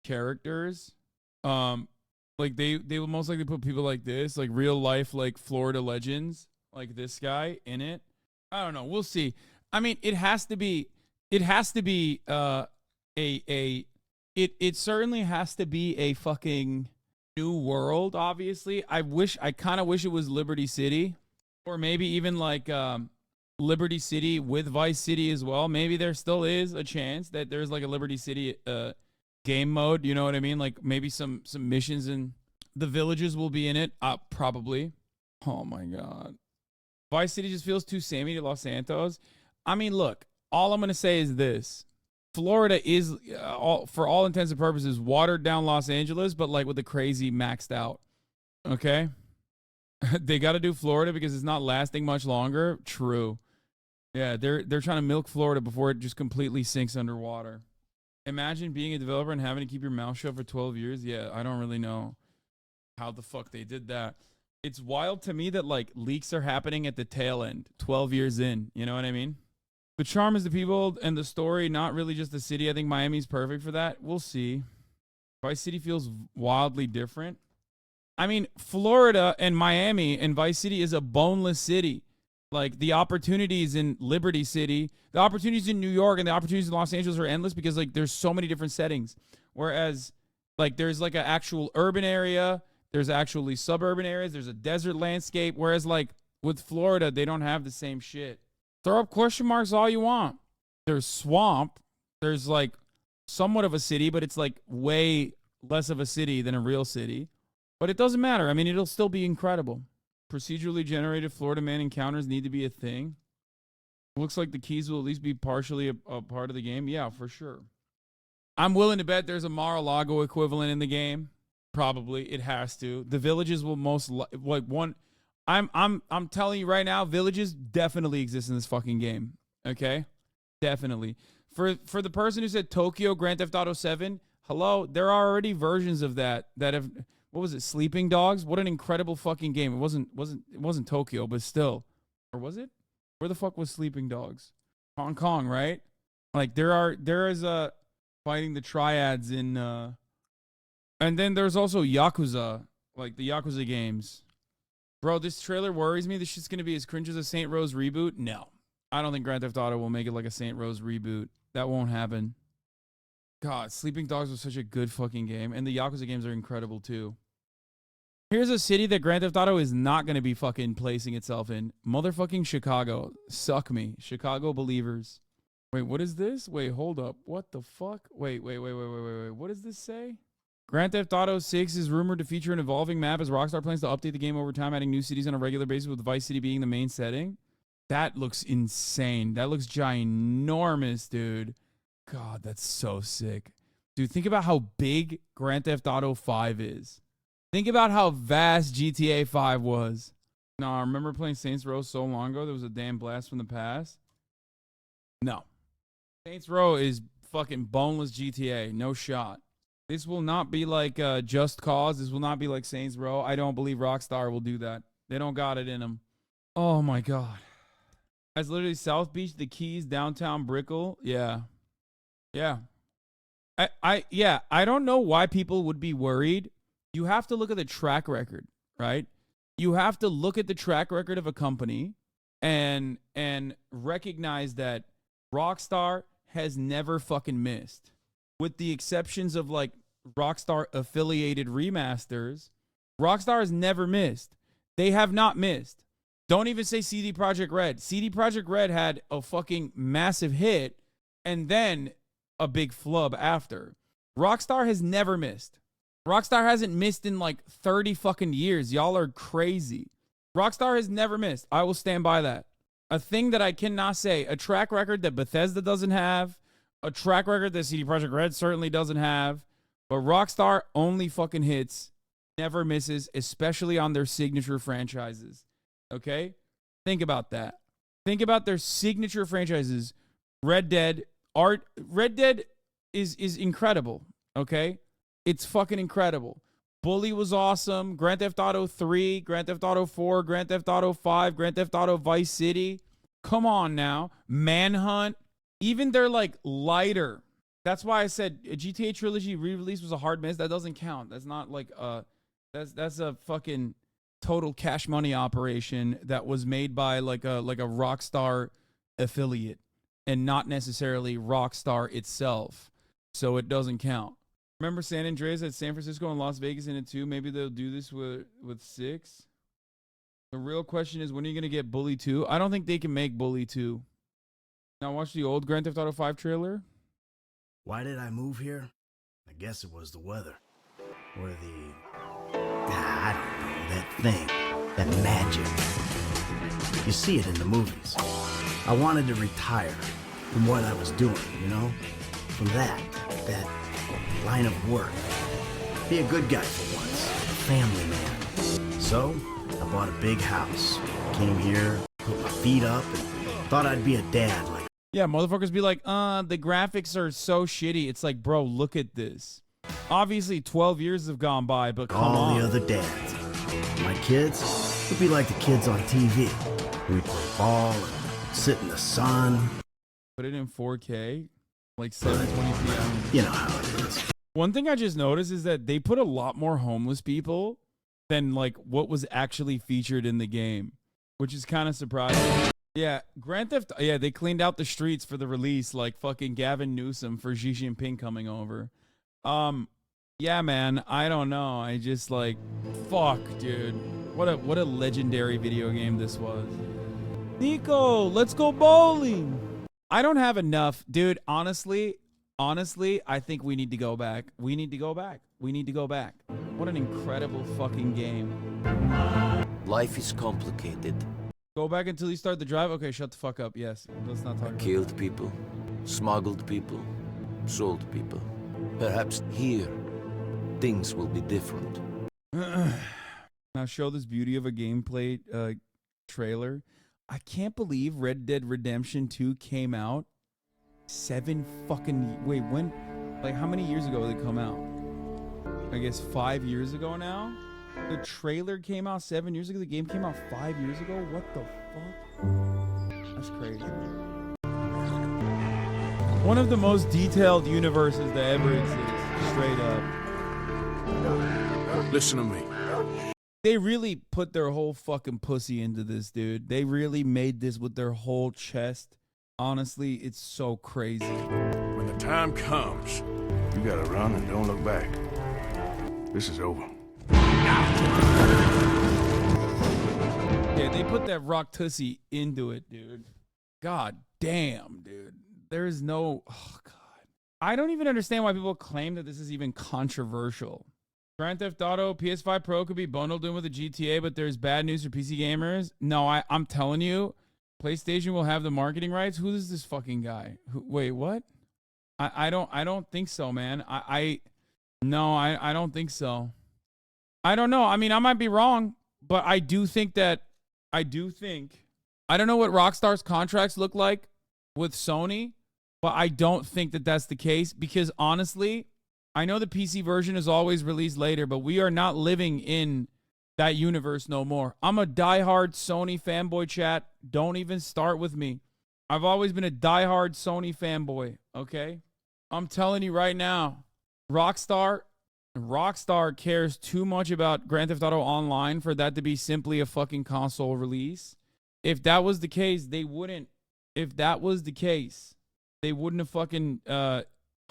characters. Like they will most likely put people like this, like real life like Florida legends, like this guy in it. I don't know. We'll see. I mean, it certainly has to be a fucking new world, obviously. I kind of wish it was Liberty City, or maybe even like Liberty City with Vice City as well. Maybe there still is a chance that there's like a Liberty City game mode, you know what I mean? Like maybe some missions and the villages will be in it, probably. Oh my God. Vice City just feels too samey to Los Santos. I mean, look, all I'm going to say is this. Florida is, for all intents and purposes, watered down Los Angeles, but like with the crazy maxed out. Okay? They got to do Florida because it's not lasting much longer. True. Yeah, they're trying to milk Florida before it just completely sinks underwater. Imagine being a developer and having to keep your mouth shut for 12 years. Yeah, I don't really know how the fuck they did that. It's wild to me that like leaks are happening at the tail end, 12 years in. You know what I mean? The charm is the people and the story, not really just the city. I think Miami's perfect for that. We'll see. Vice City feels wildly different. I mean, Florida and Miami and Vice City is a boneless city. Like, the opportunities in Liberty City, the opportunities in New York and the opportunities in Los Angeles are endless because, like, there's so many different settings. Whereas, like, there's, like, an actual urban area. There's actually suburban areas. There's a desert landscape. Whereas, like, with Florida, they don't have the same shit. Throw up question marks all you want. There's swamp. There's, like, somewhat of a city, but it's, like, way less of a city than a real city. But it doesn't matter. I mean, it'll still be incredible. Procedurally generated Florida man encounters need to be a thing. Looks like the keys will at least be partially a part of the game. Yeah, for sure. I'm willing to bet there's a Mar-a-Lago equivalent in the game. Probably. It has to. The villages will most like one. I'm telling you right now, villages definitely exist in this fucking game. Okay? Definitely. For the person who said Tokyo Grand Theft Auto 7, hello, there are already versions of that have. What was it? Sleeping Dogs? What an incredible fucking game. It wasn't Tokyo, but still. Or was it? Where the fuck was Sleeping Dogs? Hong Kong, right? Like there is a fighting the triads in and then there's also Yakuza, like the Yakuza games. Bro, this trailer worries me. This shit's gonna be as cringe as a Saint Rose reboot. No. I don't think Grand Theft Auto will make it like a Saint Rose reboot. That won't happen. God, Sleeping Dogs was such a good fucking game. And the Yakuza games are incredible too. Here's a city that Grand Theft Auto is not going to be fucking placing itself in. Motherfucking Chicago. Suck me. Chicago believers. Wait, what is this? Wait, hold up. What the fuck? Wait. What does this say? Grand Theft Auto 6 is rumored to feature an evolving map as Rockstar plans to update the game over time, adding new cities on a regular basis with Vice City being the main setting. That looks insane. That looks ginormous, dude. God, that's so sick. Dude, think about how big Grand Theft Auto 5 is. Think about how vast GTA 5 was. No, I remember playing Saints Row so long ago. There was a damn blast from the past. No. Saints Row is fucking boneless GTA. No shot. This will not be like Just Cause. This will not be like Saints Row. I don't believe Rockstar will do that. They don't got it in them. Oh, my God. That's literally South Beach, the Keys, downtown Brickell. Yeah. Yeah. I don't know why people would be worried. You have to look at the track record, right? You have to look at the track record of a company and recognize that Rockstar has never fucking missed. With the exceptions of like Rockstar affiliated remasters, Rockstar has never missed. They have not missed. Don't even say CD Projekt Red. CD Projekt Red had a fucking massive hit and then a big flub after. Rockstar has never missed. Rockstar hasn't missed in like 30 fucking years. Y'all are crazy. Rockstar has never missed. I will stand by that. A thing that I cannot say, a track record that Bethesda doesn't have, a track record that CD Projekt Red certainly doesn't have, but Rockstar only fucking hits, never misses, especially on their signature franchises. Okay? Think about that. Think about their signature franchises. Red Dead is incredible, okay? It's fucking incredible. Bully was awesome. Grand Theft Auto 3, Grand Theft Auto 4, Grand Theft Auto 5, Grand Theft Auto Vice City. Come on now. Manhunt. Even they're like lighter. That's why I said a GTA Trilogy re-release was a hard miss. That doesn't count. That's not like that's a fucking total cash money operation that was made by like a Rockstar affiliate and not necessarily Rockstar itself. So it doesn't count. Remember San Andreas at San Francisco and Las Vegas in it too? Maybe they'll do this with 6. The real question is, when are you going to get Bully 2? I don't think they can make Bully 2. Now watch the old Grand Theft Auto 5 trailer. Why did I move here? I guess it was the weather. Or I don't know, that thing, that magic. You see it in the movies. I wanted to retire from what I was doing, you know? From that line of work. Be a good guy for once, a family man. So, I bought a big house. Came here, put my feet up, and Thought I'd be a dad. Like, Yeah, motherfuckers be like, the graphics are so shitty. It's like, bro, look at this. Obviously, 12 years have gone by, but come all on. the other dads. My kids would be like the kids on TV. We'd play ball and sit in the sun. Put it in 4K, like 720 p.m. You know how it is. One thing I just noticed is that they put a lot more homeless people than like what was actually featured in the game, which is kind of surprising. Yeah, Grand Theft. Yeah, they cleaned out the streets for the release, like fucking Gavin Newsom for Xi Jinping coming over. Yeah, man, I don't know. I just like, fuck, dude. What a legendary video game this was. Nico, let's go bowling. I don't have enough, dude. Honestly, I think we need to go back. We need to go back. What an incredible fucking game. Life is complicated. Go back until you start the drive? Okay, shut the fuck up. Yes, let's not talk about it. Killed people, smuggled people, sold people. Perhaps here, things will be different. Now show this beauty of a gameplay trailer. I can't believe Red Dead Redemption 2 came out 7 fucking... Wait, when? Like, how many years ago did it come out? I guess 5 years ago now? The trailer came out 7 years ago. The game came out 5 years ago. What the fuck? That's crazy. One of the most detailed universes that ever exists. Straight up. Listen to me. They really put their whole fucking pussy into this, dude. They really made this with their whole chest. Honestly, it's so crazy. When the time comes, you gotta run and don't look back. This is over. Yeah, they put that rock tussy into it, dude. God damn, dude. There's no... Oh, God. I don't even understand why people claim that this is even controversial. Grand Theft Auto PS5 Pro could be bundled in with a GTA, but there's bad news for PC gamers. No, I'm telling you, PlayStation will have the marketing rights. Who is this fucking guy? Wait, what? I don't think so, man. I don't think so. I don't know. I mean, I might be wrong, but I don't know what Rockstar's contracts look like with Sony, but I don't think that that's the case because honestly, I know the PC version is always released later, but we are not living in that universe no more. I'm a diehard Sony fanboy, chat. Don't even start with me. I've always been a diehard Sony fanboy, okay? I'm telling you right now, Rockstar cares too much about Grand Theft Auto Online for that to be simply a fucking console release. If that was the case, they wouldn't have fucking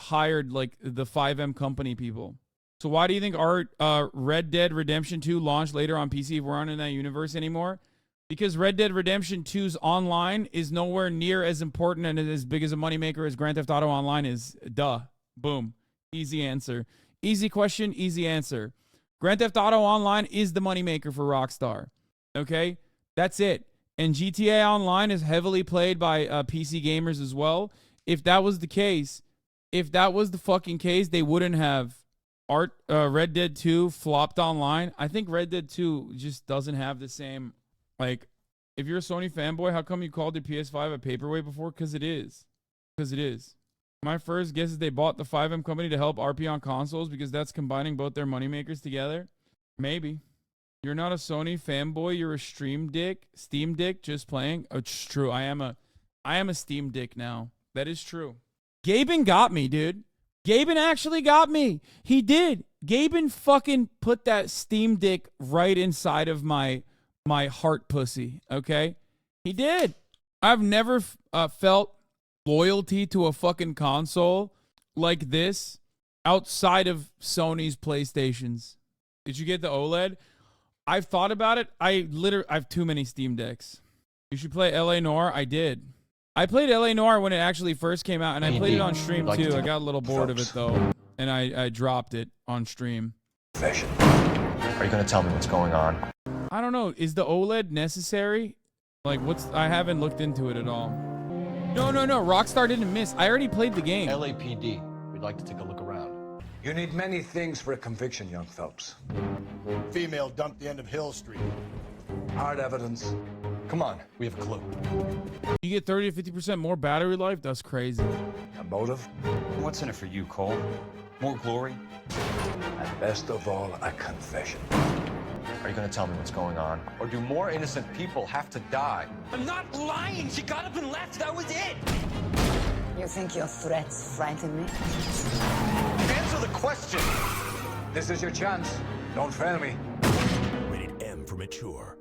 hired like the 5M company people. So why do you think our Red Dead Redemption 2 launched later on PC if we're not in that universe anymore? Because Red Dead Redemption 2's online is nowhere near as important and as big as a moneymaker as Grand Theft Auto Online is. Duh. Boom. Easy answer. Easy question, easy answer. Grand Theft Auto Online is the moneymaker for Rockstar. Okay? That's it. And GTA Online is heavily played by PC gamers as well. If that was the case, if that was the fucking case, they wouldn't have Red Dead 2 flopped online. I think Red Dead 2 just doesn't have the same, like, if you're a Sony fanboy, how come you called your PS5 a paperweight before? Because it is. Because it is. My first guess is they bought the 5M company to help RP on consoles because that's combining both their moneymakers together. Maybe. You're not a Sony fanboy. You're a Steam Dick, just playing. Oh, it's true. I am a Steam Dick now. That is true. Gaben got me, dude. Gaben actually got me. He did. Gaben fucking put that Steam Dick right inside of my heart pussy, okay? He did. I've never felt loyalty to a fucking console like this outside of Sony's PlayStations. Did you get the OLED? I've thought about it. I have too many Steam Decks. You should play LA Noire. I did. I played LA Noire when it actually first came out, and I played it on stream too. I got a little bored of it though, and I dropped it on stream. Are you going to tell me what's going on? I don't know. Is the OLED necessary? Like, I haven't looked into it at all. No. Rockstar didn't miss. I already played the game. LAPD. We'd like to take a look around. You need many things for a conviction, young Phelps. Female dumped the end of Hill Street. Hard evidence. Come on, we have a clue. You get 30 to 50% more battery life? That's crazy. A motive? What's in it for you, Cole? More glory? And best of all, a confession. Are you gonna tell me what's going on? Or do more innocent people have to die? I'm not lying. She got up and left. That was it. You think your threats frighten me? Answer the question. This is your chance. Don't fail me. Rated M for mature.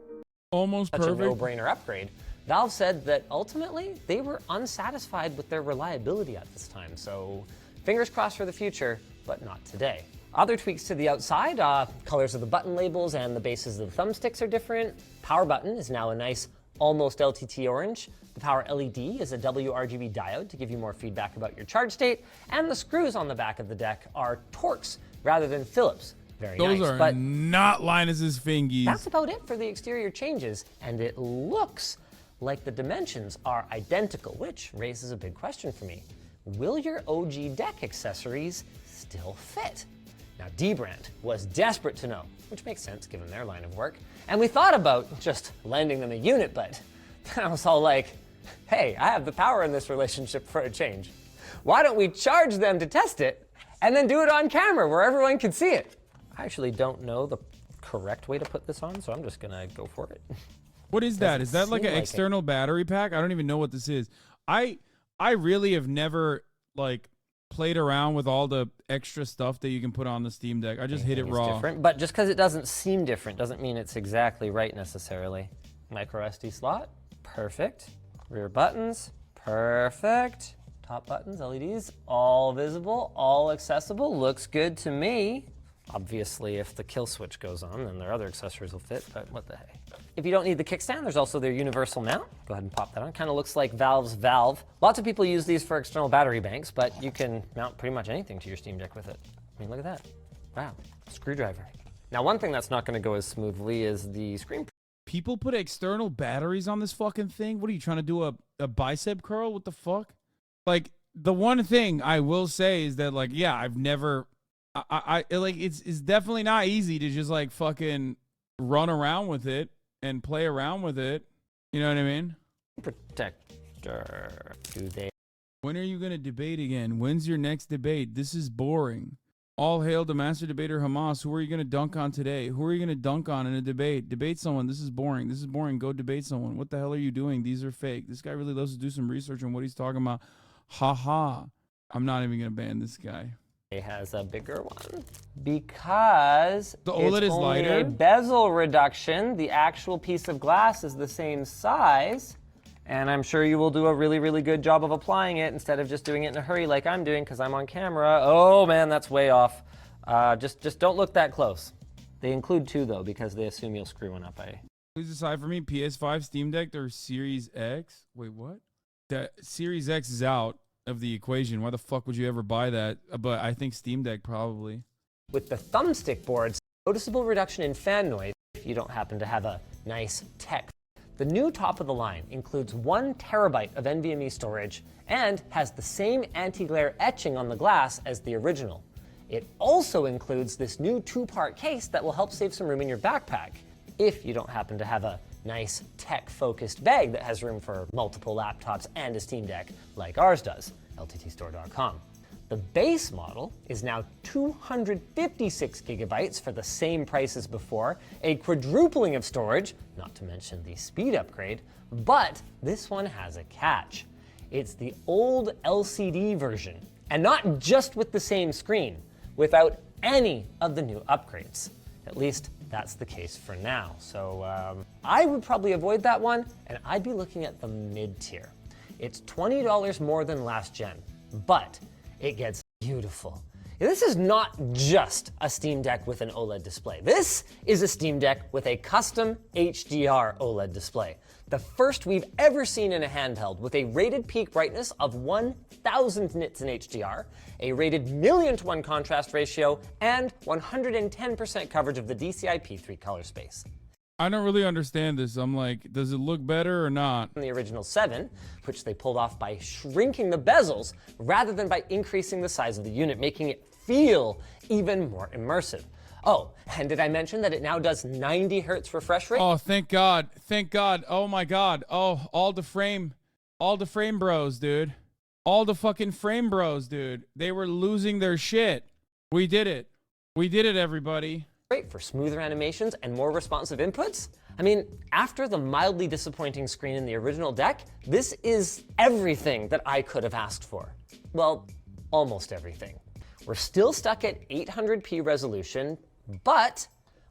Almost Such perfect. a no-brainer upgrade. Valve said that ultimately they were unsatisfied with their reliability at this time, so fingers crossed for the future, but not today. Other tweaks to the outside, colors of the button labels and the bases of the thumbsticks are different. Power button is now a nice almost LTT orange. The power LED is a WRGB diode to give you more feedback about your charge state, and the screws on the back of the deck are Torx rather than Phillips. Very Those nice, are but not Linus's fingies. that's about it for the exterior changes, and it looks like the dimensions are identical, which raises a big question for me. Will your OG deck accessories still fit? Now, D-Brand was desperate to know, which makes sense given their line of work, and we thought about just lending them a unit, but then I was all like, hey, I have the power in this relationship for a change. Why don't we charge them to test it and then do it on camera where everyone can see it? I actually don't know the correct way to put this on, so I'm just gonna go for it. What is that? Is that like an seem like external battery pack? I don't even know what this is. I really have never like played around with all the extra stuff that you can put on the Steam Deck. I just hit it It's raw. different, but just because it doesn't seem different doesn't mean it's exactly right necessarily. Micro SD slot, perfect. Rear buttons, perfect. Top buttons, LEDs, all visible, all accessible. Looks good to me. Obviously, if the kill switch goes on, then their other accessories will fit, but what the heck. If you don't need the kickstand, there's also their universal mount. Go ahead and pop that on. Kind of looks like Valve's Valve. Lots of people use these for external battery banks, but you can mount pretty much anything to your Steam Deck with it. I mean, look at that. Wow, screwdriver. Now, one thing that's not going to go as smoothly is the screen. People put external batteries on this fucking thing? What are you trying to do, a bicep curl? What the fuck? Like, the one thing I will say is that, like, yeah, I've never... I like it's definitely not easy to just like fucking run around with it and play around with it. You know what I mean? Protector. Do they? When are you gonna debate again? When's your next debate? This is boring. All hail the master debater Hamas. Who are you gonna dunk on today? Who are you gonna dunk on in a debate? Debate someone. This is boring. This is boring. Go debate someone. What the hell are you doing? These are fake. This guy really loves to do some research on what he's talking about. Ha ha. I'm not even gonna ban this guy. It has a bigger one because the OLED is only lighter. A bezel reduction. The actual piece of glass is the same size, and I'm sure you will do a really, really good job of applying it instead of just doing it in a hurry like I'm doing because I'm on camera. Oh man, that's way off. Just don't look that close. They include two though because they assume you'll screw one up. Please decide for me. PS5, Steam Deck, or Series X. Wait, what? The Series X is out of the equation. Why the fuck would you ever buy that? But I think Steam Deck probably. With the thumbstick boards, noticeable reduction in fan noise if you don't happen to have a nice tech. The new top of the line includes 1 terabyte of NVMe storage and has the same anti-glare etching on the glass as the original. It also includes this new 2-part case that will help save some room in your backpack if you don't happen to have a nice tech-focused bag that has room for multiple laptops and a Steam Deck like ours does, lttstore.com. The base model is now 256 gigabytes for the same price as before, a quadrupling of storage, not to mention the speed upgrade, but this one has a catch. It's the old LCD version, and not just with the same screen, without any of the new upgrades. At least that's the case for now. So I would probably avoid that one, and I'd be looking at the mid-tier. It's $20 more than last gen, but it gets beautiful. This is not just a Steam Deck with an OLED display. This is a Steam Deck with a custom HDR OLED display. The first we've ever seen in a handheld with a rated peak brightness of 1000 nits in HDR, a rated 1,000,000:1 contrast ratio, and 110% coverage of the DCI P3 color space. I don't really understand this. I'm like, does it look better or not? The original 7, which they pulled off by shrinking the bezels rather than by increasing the size of the unit, making it feel even more immersive. Oh, and did I mention that it now does 90 hertz refresh rate? Oh, thank God. Thank God. Oh my God. Oh, all the frame bros, dude. All the fucking frame bros, dude. They were losing their shit. We did it. We did it, everybody. Great for smoother animations and more responsive inputs. I mean, after the mildly disappointing screen in the original deck, this is everything that I could have asked for. Well, almost everything. We're still stuck at 800p resolution, but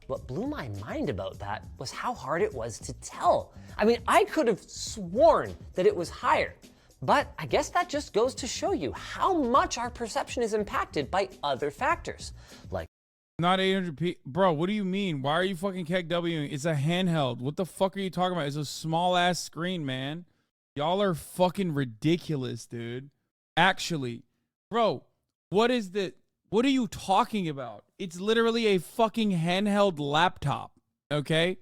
what blew my mind about that was how hard it was to tell. I mean, I could have sworn that it was higher, but I guess that just goes to show you how much our perception is impacted by other factors, like not 800p. Bro, what do you mean? Why are you fucking KEGWing? It's a handheld. What the fuck are you talking about? It's a small ass screen, man. Y'all are fucking ridiculous, dude. Actually, bro, what are you talking about? It's literally a fucking handheld laptop, okay?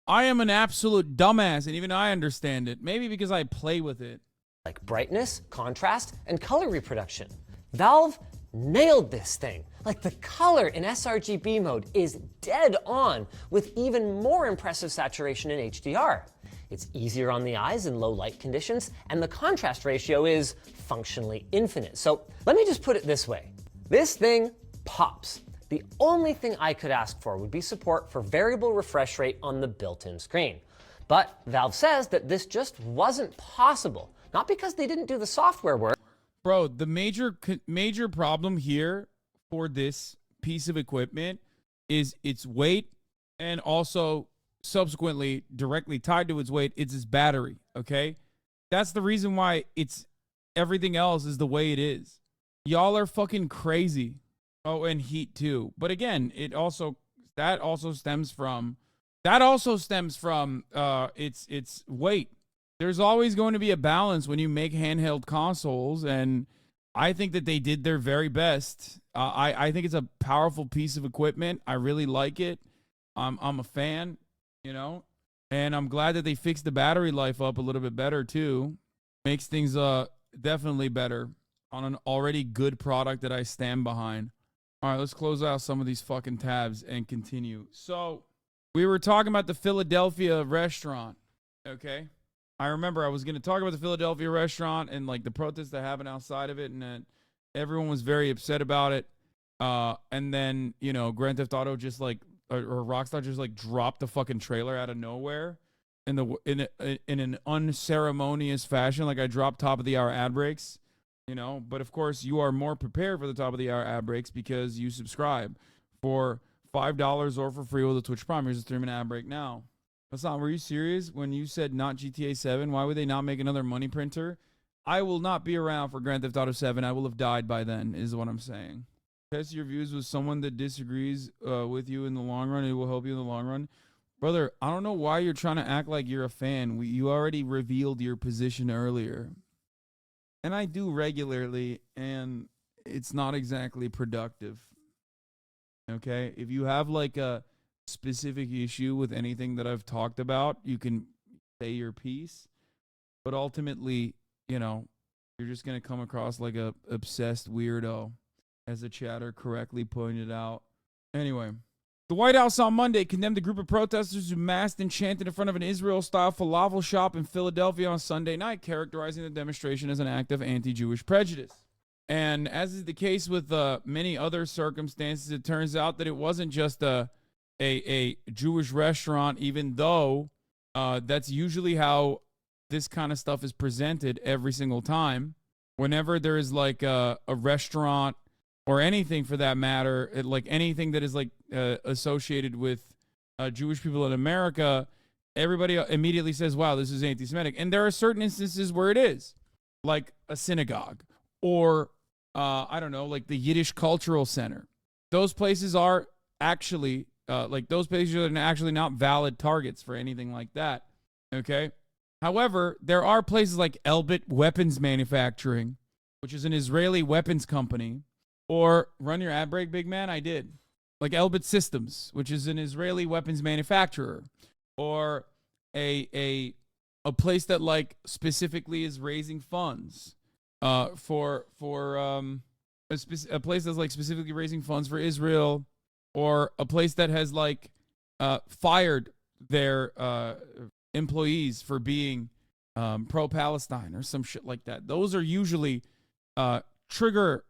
I am an absolute dumbass, and even I understand it. Maybe because I play with it. like brightness, contrast, and color reproduction. Valve nailed this thing. Like the color in sRGB mode is dead on, with even more impressive saturation in HDR. It's easier on the eyes in low light conditions, and the contrast ratio is functionally infinite. So let me just put it this way. This thing pops. The only thing I could ask for would be support for variable refresh rate on the built-in screen. But Valve says that this just wasn't possible, not because they didn't do the software work. Bro, the major problem here for this piece of equipment is its weight, and also subsequently directly tied to its weight, it's its battery, okay? That's the reason why everything else is the way it is. Y'all are fucking crazy. Oh, and heat too. But again, that also stems from its weight. There's always going to be a balance when you make handheld consoles, and I think that they did their very best. I think it's a powerful piece of equipment. I really like it. I'm a fan, you know, and I'm glad that they fixed the battery life up a little bit better too. Makes things definitely better on an already good product that I stand behind. All right, let's close out some of these fucking tabs and continue. So we were talking about the Philadelphia restaurant, okay? I remember I was going to talk about the Philadelphia restaurant and like the protests that happened outside of it, and that everyone was very upset about it. And then, you know, Grand Theft Auto just like, or Rockstar just like dropped the fucking trailer out of nowhere in an unceremonious fashion. Like I dropped top of the hour ad breaks, you know, but of course you are more prepared for the top of the hour ad breaks because you subscribe for $5 or for free with a Twitch Prime. Here's a 3-minute ad break now. Hasan, were you serious when you said not GTA 7? Why would they not make another money printer? I will not be around for Grand Theft Auto 7. I will have died by then, is what I'm saying. Test your views with someone that disagrees with you in the long run. It will help you in the long run. Brother, I don't know why you're trying to act like you're a fan. You already revealed your position earlier. And I do regularly, and it's not exactly productive. Okay? If you have like a specific issue with anything that I've talked about, you can say your piece. But ultimately, you know, you're just going to come across like a obsessed weirdo, as the chatter correctly pointed out. Anyway, the White House on Monday condemned a group of protesters who masked and chanted in front of an Israel-style falafel shop in Philadelphia on Sunday night, characterizing the demonstration as an act of anti-Jewish prejudice. And as is the case with many other circumstances, it turns out that it wasn't just a Jewish restaurant, even though that's usually how this kind of stuff is presented every single time. Whenever there is like a restaurant or anything for that matter, like anything that is like associated with Jewish people in America, everybody immediately says, wow, this is anti-Semitic. And there are certain instances where it is, like a synagogue or, I don't know, like the Yiddish Cultural Center. Those places are actually, those places are actually not valid targets for anything like that, okay? However, there are places like Elbit Weapons Manufacturing, which is an Israeli weapons company. Or run your ad break, big man? I did. Like Elbit Systems, which is an Israeli weapons manufacturer. Or a place that like specifically is raising funds for a place that's like specifically raising funds for Israel, or a place that has like fired their employees for being pro-Palestine or some shit like that. Those are usually triggering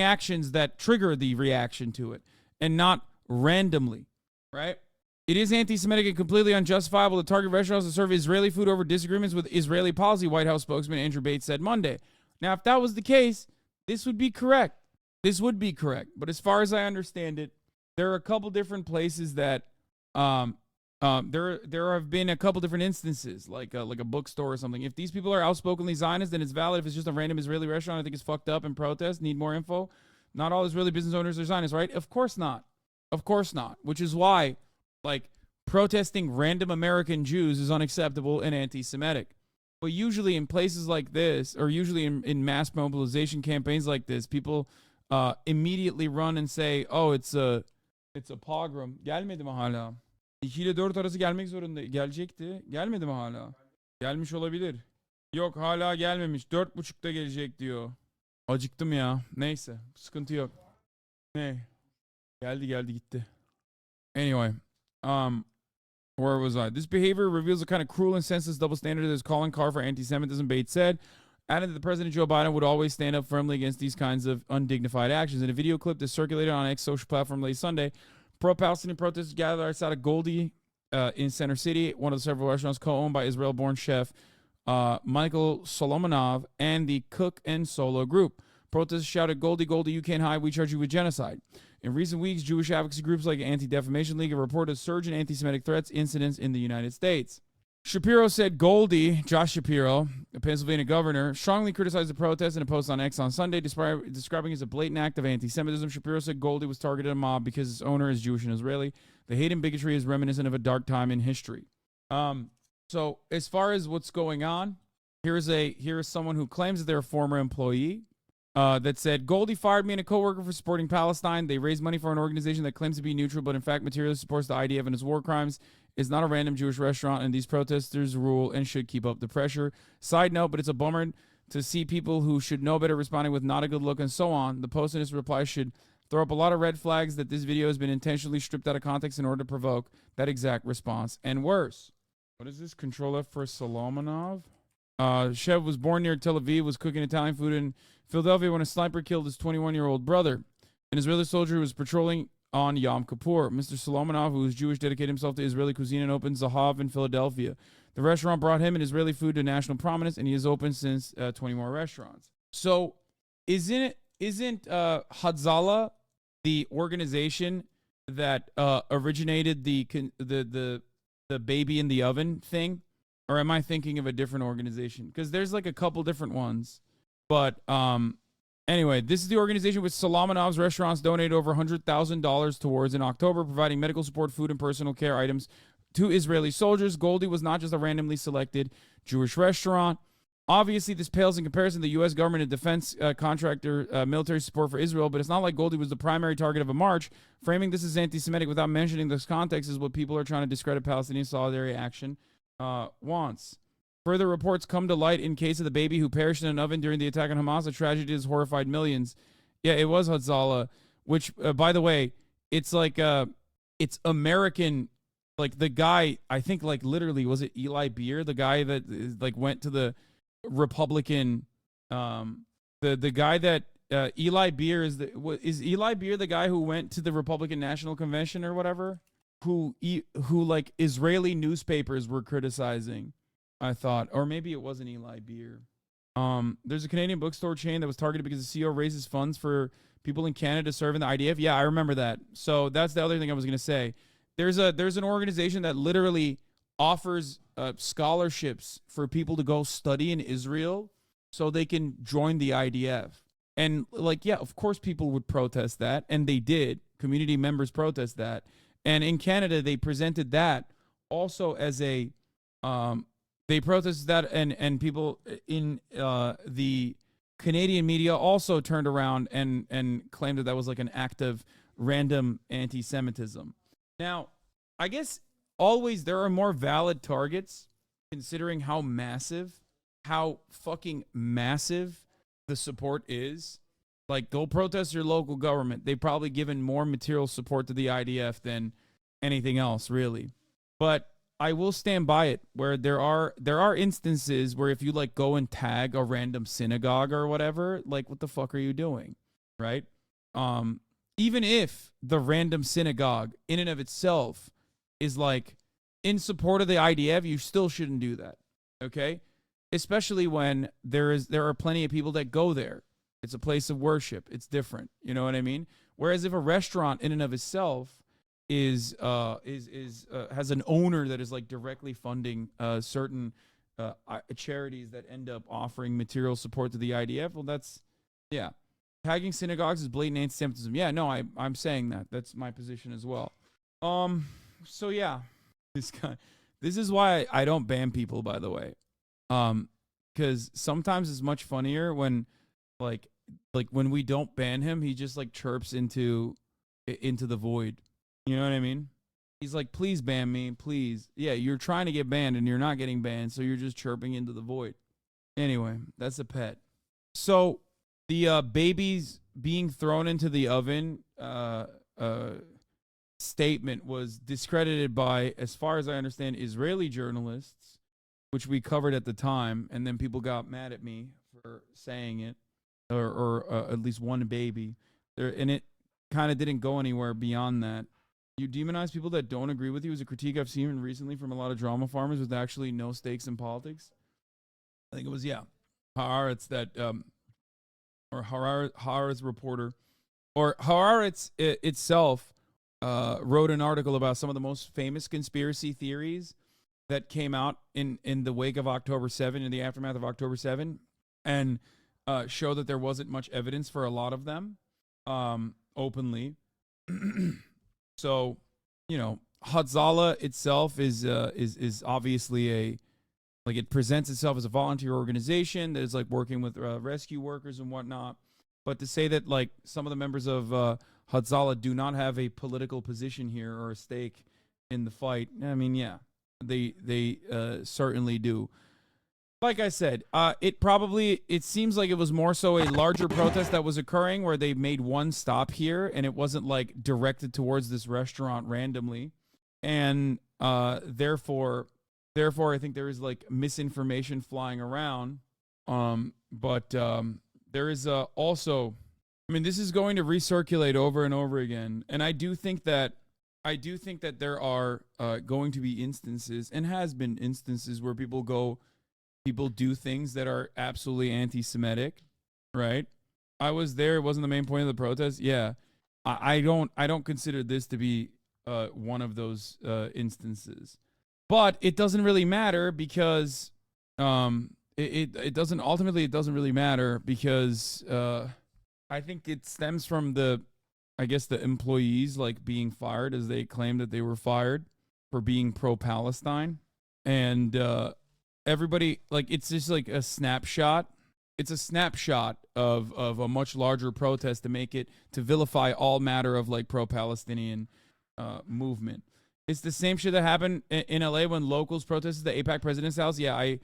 actions that trigger the reaction to it, and not randomly, right? It is anti-Semitic and completely unjustifiable to target restaurants that serve Israeli food over disagreements with Israeli policy, White House spokesman Andrew Bates said Monday. Now, if that was the case, this would be correct. This would be correct. But as far as I understand it, there are a couple different places that there have been a couple different instances, like a bookstore or something. If these people are outspokenly Zionist, then it's valid. If it's just a random Israeli restaurant, I think it's fucked up and protest. Need more info. Not all Israeli business owners are Zionists, right? Of course not. Of course not. Which is why, like, protesting random American Jews is unacceptable and anti-Semitic. But usually in places like this, or usually in mass mobilization campaigns like this, people immediately run and say, "Oh, it's a pogrom." Gelmedi mi hala? 2 ile 4 arası gelmek zorunda. Gelecekti. Gelmedi mi hala? Gelmiş olabilir. Yok, hala gelmemiş. 4.30'da gelecek diyor. Acıktım ya. Neyse. Sıkıntı yok. Ne? Geldi gitti. Anyway. Where was I? This behavior reveals a kind of cruel and senseless double standard that is calling card for anti-Semitism, Bates said, adding that the President Joe Biden would always stand up firmly against these kinds of undignified actions. In a video clip that circulated on X social platform late Sunday, pro-Palestinian protesters gathered outside of Goldie in Center City, one of the several restaurants co-owned by Israel-born chef Michael Solomonov and the Cook and Solo group. Protesters shouted, "Goldie, Goldie, you can't hide. We charge you with genocide." In recent weeks, Jewish advocacy groups like Anti-Defamation League have reported a surge in anti-Semitic threats incidents in the United States. Shapiro said Goldie, Josh Shapiro, a Pennsylvania governor, strongly criticized the protest in a post on X on Sunday, describing it as a blatant act of anti-Semitism. Shapiro said Goldie was targeted a mob because its owner is Jewish and Israeli. The hate and bigotry is reminiscent of a dark time in history. So as far as what's going on, here is someone who claims that they're a former employee. That said, Goldie fired me and a coworker for supporting Palestine. They raised money for an organization that claims to be neutral, but in fact materially supports the IDF and its war crimes. It's not a random Jewish restaurant, and these protesters rule and should keep up the pressure. Side note, but it's a bummer to see people who should know better responding with not a good look and so on. The post in its reply should throw up a lot of red flags that this video has been intentionally stripped out of context in order to provoke that exact response. And worse. What is this? Control F for Solomonov? Shev was born near Tel Aviv, was cooking Italian food in Philadelphia when a sniper killed his 21-year-old brother. An Israeli soldier who was patrolling on Yom Kippur. Mr. Solomonov, who is Jewish, dedicated himself to Israeli cuisine and opened Zahav in Philadelphia. The restaurant brought him and Israeli food to national prominence, and he has opened since 20 more restaurants. So, isn't Hatzalah the organization that originated the baby in the oven thing? Or am I thinking of a different organization? Because there's like a couple different ones. But anyway, this is the organization which Solomonov's restaurants donated over $100,000 towards in October, providing medical support, food, and personal care items to Israeli soldiers. Goldie was not just a randomly selected Jewish restaurant. Obviously, this pales in comparison to the U.S. government and defense contractor military support for Israel, but it's not like Goldie was the primary target of a march. Framing this as anti-Semitic without mentioning this context is what people are trying to discredit Palestinian solidarity action wants. Further reports come to light in case of the baby who perished in an oven during the attack on Hamas. A tragedy that has horrified millions. Yeah, it was Hatzalah, which, by the way, it's like, it's American. Like the guy, I think, like literally, was it Eli Beer, the guy that like went to the Republican, the guy that Eli Beer is Eli Beer the guy who went to the Republican National Convention or whatever, who like Israeli newspapers were criticizing. I thought, or maybe it wasn't Eli Beer. There's a Canadian bookstore chain that was targeted because the CEO raises funds for people in Canada to serve in the IDF. Yeah, I remember that. So that's the other thing I was going to say. There's an organization that literally offers scholarships for people to go study in Israel so they can join the IDF. And like, yeah, of course people would protest that, and they did. Community members protest that. And in Canada, they presented that also as a they protested that, and people in the Canadian media also turned around and claimed that that was like an act of random anti-Semitism. Now, I guess always there are more valid targets considering how fucking massive the support is Like, go protest your local government. They've probably given more material support to the IDF than anything else, really. But I will stand by it, where there are instances where if you like go and tag a random synagogue or whatever, like, what the fuck are you doing, right? Even if the random synagogue in and of itself is like in support of the IDF, you still shouldn't do that, okay? Especially when there are plenty of people that go there. It's a place of worship. It's different. You know what I mean? Whereas if a restaurant in and of itself has an owner that is like directly funding certain charities that end up offering material support to the IDF, well, that's, yeah. Tagging synagogues is blatant anti-Semitism. Yeah, no, I'm saying that. That's my position as well. So yeah, this is why I don't ban people, by the way. Because sometimes it's much funnier when like when we don't ban him, he just like chirps into the void. You know what I mean? He's like, please ban me, please. Yeah, you're trying to get banned and you're not getting banned, so you're just chirping into the void. Anyway, that's a pet. So the babies being thrown into the oven statement was discredited by, as far as I understand, Israeli journalists, which we covered at the time, and then people got mad at me for saying it, or at least one baby there, and it kind of didn't go anywhere beyond that. You demonize people that don't agree with you is a critique I've seen recently from a lot of drama farmers with actually no stakes in politics. I think it was, yeah, Haaretz that, or Haaretz reporter, or Haaretz itself wrote an article about some of the most famous conspiracy theories that came out in the wake of October 7, in the aftermath of October 7, and show that there wasn't much evidence for a lot of them openly. So, you know, Hatzalah itself is obviously it presents itself as a volunteer organization that is like working with rescue workers and whatnot. But to say that like some of the members of Hatzalah do not have a political position here or a stake in the fight, I mean, yeah, they certainly do. Like I said, it seems like it was more so a larger protest that was occurring where they made one stop here and it wasn't like directed towards this restaurant randomly. And therefore I think there is like misinformation flying around. But there is also, I mean, this is going to recirculate over and over again. And I do think that there are going to be instances, and has been instances, where people do things that are absolutely anti-Semitic, right? I was there. It wasn't the main point of the protest. Yeah. I don't consider this to be one of those instances. But it doesn't really matter because it doesn't really matter because I think it stems from the employees like being fired, as they claim that they were fired for being pro-Palestine. And everybody, like, it's just like a snapshot. It's a snapshot of a much larger protest to vilify all matter of like pro-Palestinian movement. It's the same shit that happened in LA when locals protested the AIPAC president's house. Yeah,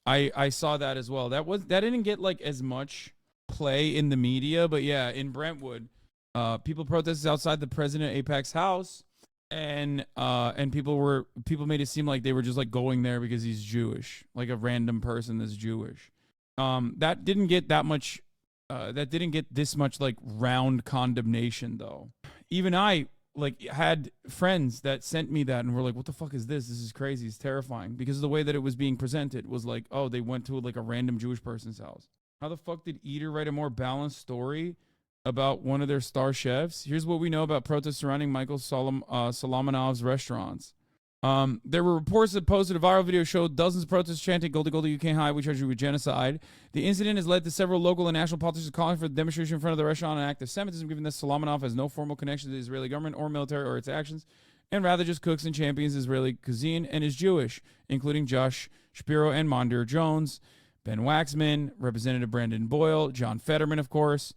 I saw that as well. That didn't get like as much play in the media, but yeah, in Brentwood, people protested outside the president of AIPAC's house, and people made it seem like they were just like going there because he's Jewish, like a random person that's Jewish. That didn't get that much. That didn't get this much like round condemnation though. Even I like had friends that sent me that and were like, what the fuck is this? This is crazy. It's terrifying, because of the way that it was being presented was like, oh, they went to like a random Jewish person's house. How the fuck did Eater write a more balanced story about one of their star chefs? Here's what we know about protests surrounding Michael Solomonov's restaurants. There were reports that posted a viral video showed dozens of protesters chanting "Goldie, Goldie, you can't hide. We charge you with genocide." The incident has led to several local and national politicians calling for the demonstration in front of the restaurant an act of Semitism, given that Solomonov has no formal connection to the Israeli government or military or its actions, and rather just cooks and champions Israeli cuisine and is Jewish, including Josh Shapiro and Mondir Jones, Ben Waxman, Representative Brandon Boyle, John Fetterman, of course.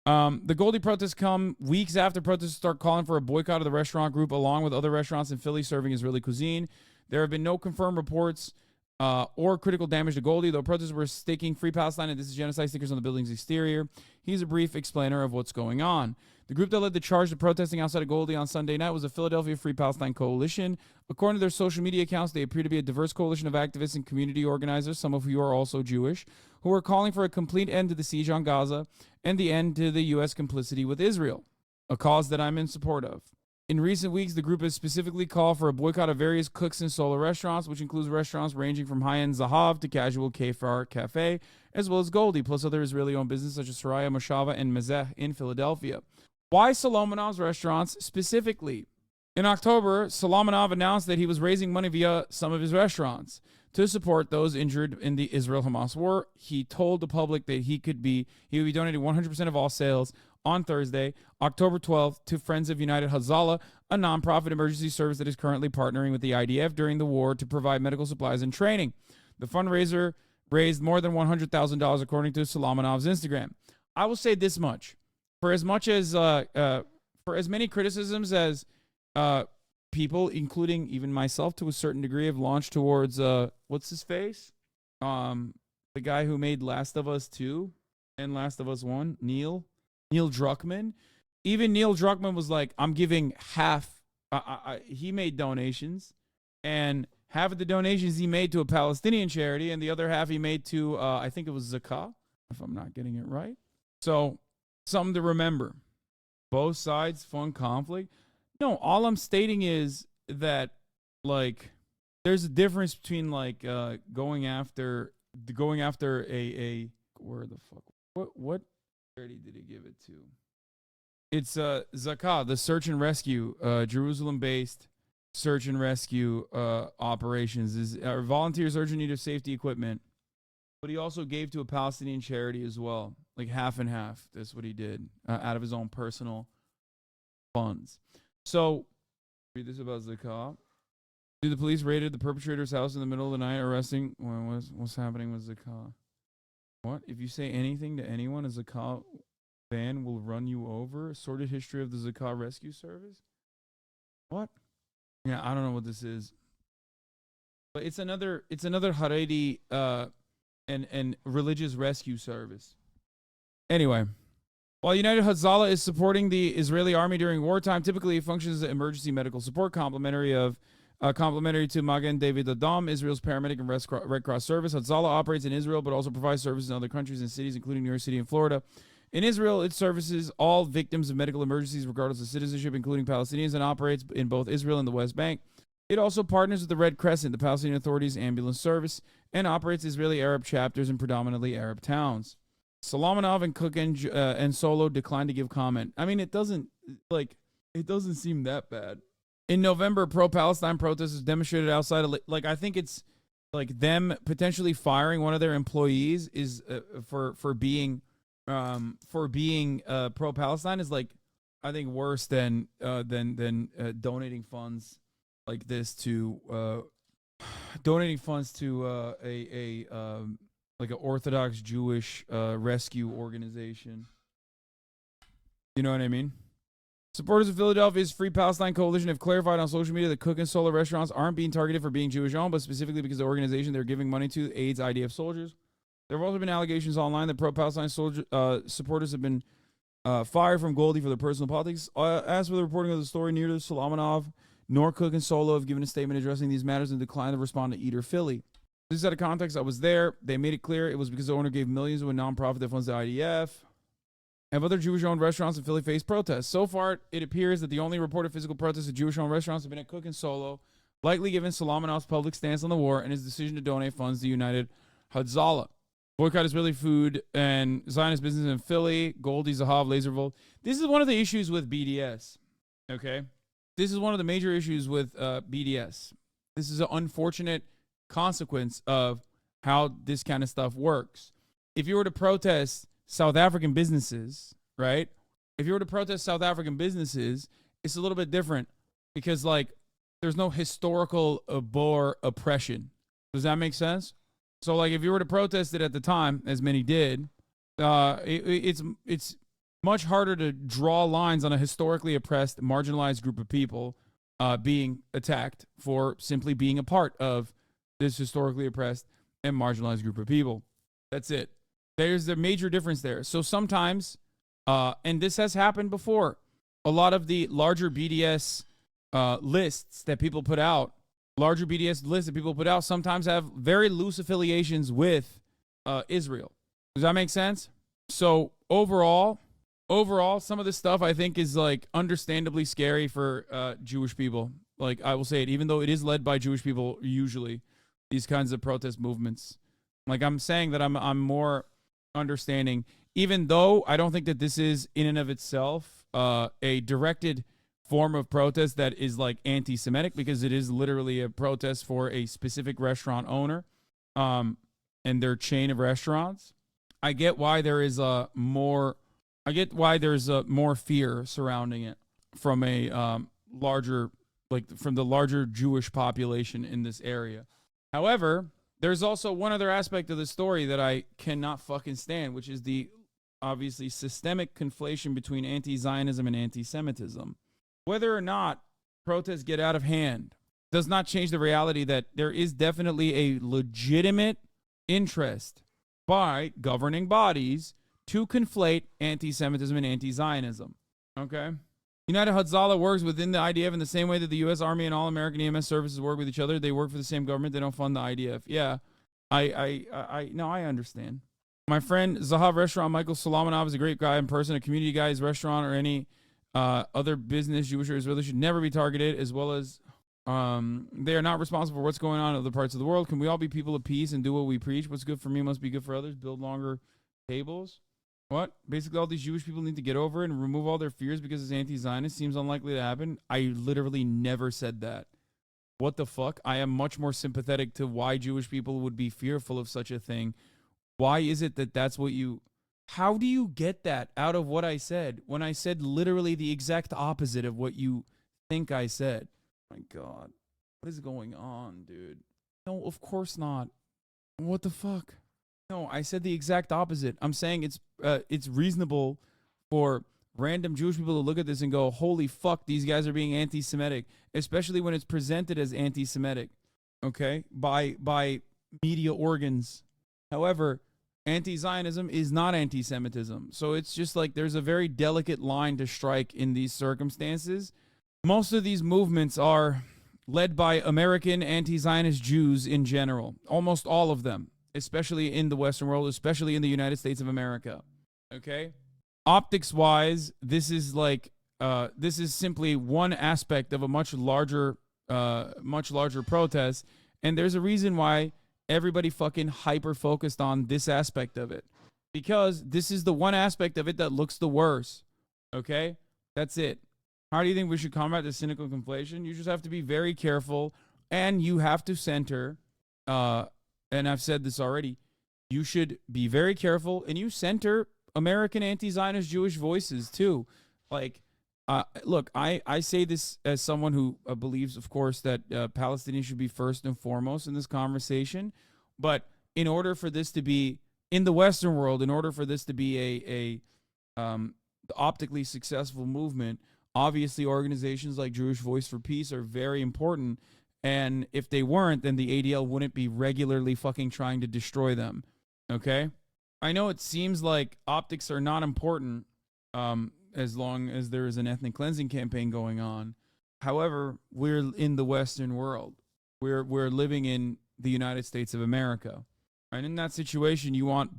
The Goldie protests come weeks after protesters start calling for a boycott of the restaurant group, along with other restaurants in Philly serving Israeli cuisine. There have been no confirmed reports or critical damage to Goldie, though protesters were staking Free Palestine and This is Genocide stickers on the building's exterior. He's a brief explainer of what's going on. The group that led the charge to protesting outside of Goldie on Sunday night was the Philadelphia Free Palestine Coalition. According to their social media accounts, they appear to be a diverse coalition of activists and community organizers, some of who are also Jewish, who are calling for a complete end to the siege on Gaza and the end to the U.S. complicity with Israel, a cause that I'm in support of. In recent weeks, the group has specifically called for a boycott of various cooks and solo restaurants, which includes restaurants ranging from high-end Zahav to casual Kefar Cafe, as well as Goldie, plus other Israeli-owned businesses such as Soraya, Moshava, and Mezeh in Philadelphia. Why Solomonov's restaurants specifically? In October, Solomonov announced that he was raising money via some of his restaurants to support those injured in the Israel-Hamas war. He told the public that he would be donating 100% of all sales on Thursday, October 12th, to Friends of United Hazala, a nonprofit emergency service that is currently partnering with the IDF during the war to provide medical supplies and training. The fundraiser raised more than $100,000 according to Solomonov's Instagram. I will say this much. For as many criticisms as people, including even myself to a certain degree, have launched towards what's his face? The guy who made Last of Us 2 and Last of Us 1, Neil Druckmann. Even Neil Druckmann was like, I'm giving half. He made donations, and half of the donations he made to a Palestinian charity, and the other half he made to, I think it was Zakah, if I'm not getting it right. So, something to remember. Both sides, fun conflict. No, all I'm stating is that, like, there's a difference between, like, going after a where the fuck, what charity did he give it to? It's Zakah, the search and rescue, Jerusalem-based search and rescue operations. Is volunteers urgent need of safety equipment, but he also gave to a Palestinian charity as well, like half and half. That's what he did out of his own personal funds. So, read this about Zakah. The police raided the perpetrator's house in the middle of the night, arresting. What's happening with Zakah? What? If you say anything to anyone, a Zakah van will run you over? A sordid history of the Zakah Rescue Service? What? Yeah, I don't know what this is. But it's another Haredi and religious rescue service. Anyway, while United Hazala is supporting the Israeli army during wartime, typically it functions as emergency medical support, complementary to Magen David Adom, Israel's paramedic and Red Cross service. Hazala operates in Israel, but also provides services in other countries and cities, including New York City and Florida. In Israel, it services all victims of medical emergencies, regardless of citizenship, including Palestinians, and operates in both Israel and the West Bank. It also partners with the Red Crescent, the Palestinian Authority's ambulance service, and operates Israeli Arab chapters in predominantly Arab towns. Solomonov and Cook and Solo declined to give comment. I mean, it doesn't seem that bad. In November, pro-Palestine protesters demonstrated outside of, like, I think it's like them potentially firing one of their employees is for being pro-Palestine is, like, I think worse than donating funds like this to like an Orthodox Jewish rescue organization. You know what I mean? Supporters of Philadelphia's Free Palestine Coalition have clarified on social media that Cook and Solar restaurants aren't being targeted for being Jewish-owned, but specifically because the organization they're giving money to aids IDF soldiers. There have also been allegations online that pro-Palestine supporters have been fired from Goldie for their personal politics. As for the reporting of the story, neither Solomonov nor Cook and Solo have given a statement addressing these matters and declined to respond to Eater Philly. This is out of context. I was there. They made it clear it was because the owner gave millions to a nonprofit that funds the IDF. Have other Jewish-owned restaurants in Philly faced protests? So far, it appears that the only reported physical protests of Jewish-owned restaurants have been at Cook and Solo, likely given Solomonov's public stance on the war and his decision to donate funds to United Hazala. Boycott Israeli food and Zionist business in Philly, Goldie, Zahav, Laservolt. This is one of the issues with BDS, okay? This is one of the major issues with BDS. This is an unfortunate consequence of how this kind of stuff works. If you were to protest South African businesses, right? If you were to protest South African businesses, it's a little bit different because, like, there's no historical Boer oppression. Does that make sense? So, like, if you were to protest it at the time, as many did, it's much harder to draw lines on a historically oppressed, marginalized group of people being attacked for simply being a part of this historically oppressed and marginalized group of people. That's it. There's a major difference there. So sometimes, and this has happened before, a lot of the larger BDS lists that people put out, sometimes have very loose affiliations with Israel. Does that make sense? So overall, some of this stuff I think is like understandably scary for Jewish people. Like I will say it, even though it is led by Jewish people, usually these kinds of protest movements. Like I'm saying that I'm more understanding, even though I don't think that this is in and of itself a directed form of protest that is like anti-Semitic, because it is literally a protest for a specific restaurant owner and their chain of restaurants. I get why there is more fear surrounding it from a larger, like from the larger Jewish population in this area. However, there's also one other aspect of the story that I cannot fucking stand, which is the obviously systemic conflation between anti-Zionism and anti-Semitism. Whether or not protests get out of hand does not change the reality that there is definitely a legitimate interest by governing bodies to conflate anti-Semitism and anti-Zionism. Okay? United Hatzalah works within the IDF in the same way that the U.S. Army and all American EMS services work with each other. They work for the same government. They don't fund the IDF. Yeah, I understand. My friend Zahav Restaurant, Michael Solomonov, is a great guy in person. A community guy's restaurant or any other business, Jewish or Israeli, should never be targeted, as well as they are not responsible for what's going on in other parts of the world. Can we all be people of peace and do what we preach? What's good for me must be good for others. Build longer tables. What? Basically, all these Jewish people need to get over it and remove all their fears because it's anti-Zionist. Seems unlikely to happen. I literally never said that. What the fuck? I am much more sympathetic to why Jewish people would be fearful of such a thing. Why is it that that's what you... How do you get that out of what I said when I said literally the exact opposite of what you think I said? My God. What is going on, dude? No, of course not. What the fuck? No, I said the exact opposite. I'm saying it's reasonable for random Jewish people to look at this and go, holy fuck, these guys are being anti-Semitic, especially when it's presented as anti-Semitic, okay, by media organs. However, anti-Zionism is not anti-Semitism. So it's just like there's a very delicate line to strike in these circumstances. Most of these movements are led by American anti-Zionist Jews in general, almost all of them. Especially in the Western world, especially in the United States of America. Okay? Optics-wise, this is like, this is simply one aspect of a much larger protest. And there's a reason why everybody fucking hyper-focused on this aspect of it. Because this is the one aspect of it that looks the worst. Okay? That's it. How do you think we should combat this cynical conflation? You just have to be very careful, and you have to center, and I've said this already, you should be very careful, and you center American anti-Zionist Jewish voices too. Like, look, I say this as someone who believes, of course, that Palestinians should be first and foremost in this conversation. But in order for this to be, in the Western world, in order for this to be a optically successful movement, obviously organizations like Jewish Voice for Peace are very important. And if they weren't, then the ADL wouldn't be regularly fucking trying to destroy them. Okay? I know it seems like optics are not important as long as there is an ethnic cleansing campaign going on. However, we're in the Western world. We're living in the United States of America. And in that situation, you want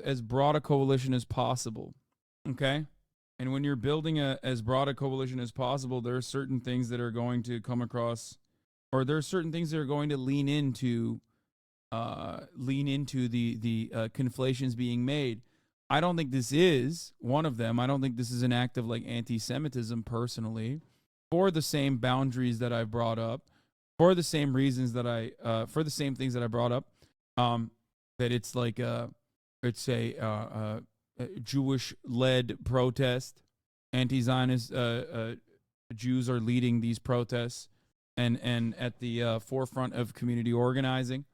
as broad a coalition as possible. Okay? And when you're building as broad a coalition as possible, there are certain things that are going to come across, or there are certain things that are going to lean into the conflations being made. I don't think this is one of them. I don't think this is an act of like anti-Semitism personally, for the same boundaries that I brought up, for the same reasons that for the same things that I brought up, that it's like it's a Jewish-led protest. Anti-Zionist Jews are leading these protests. And at the forefront of community organizing,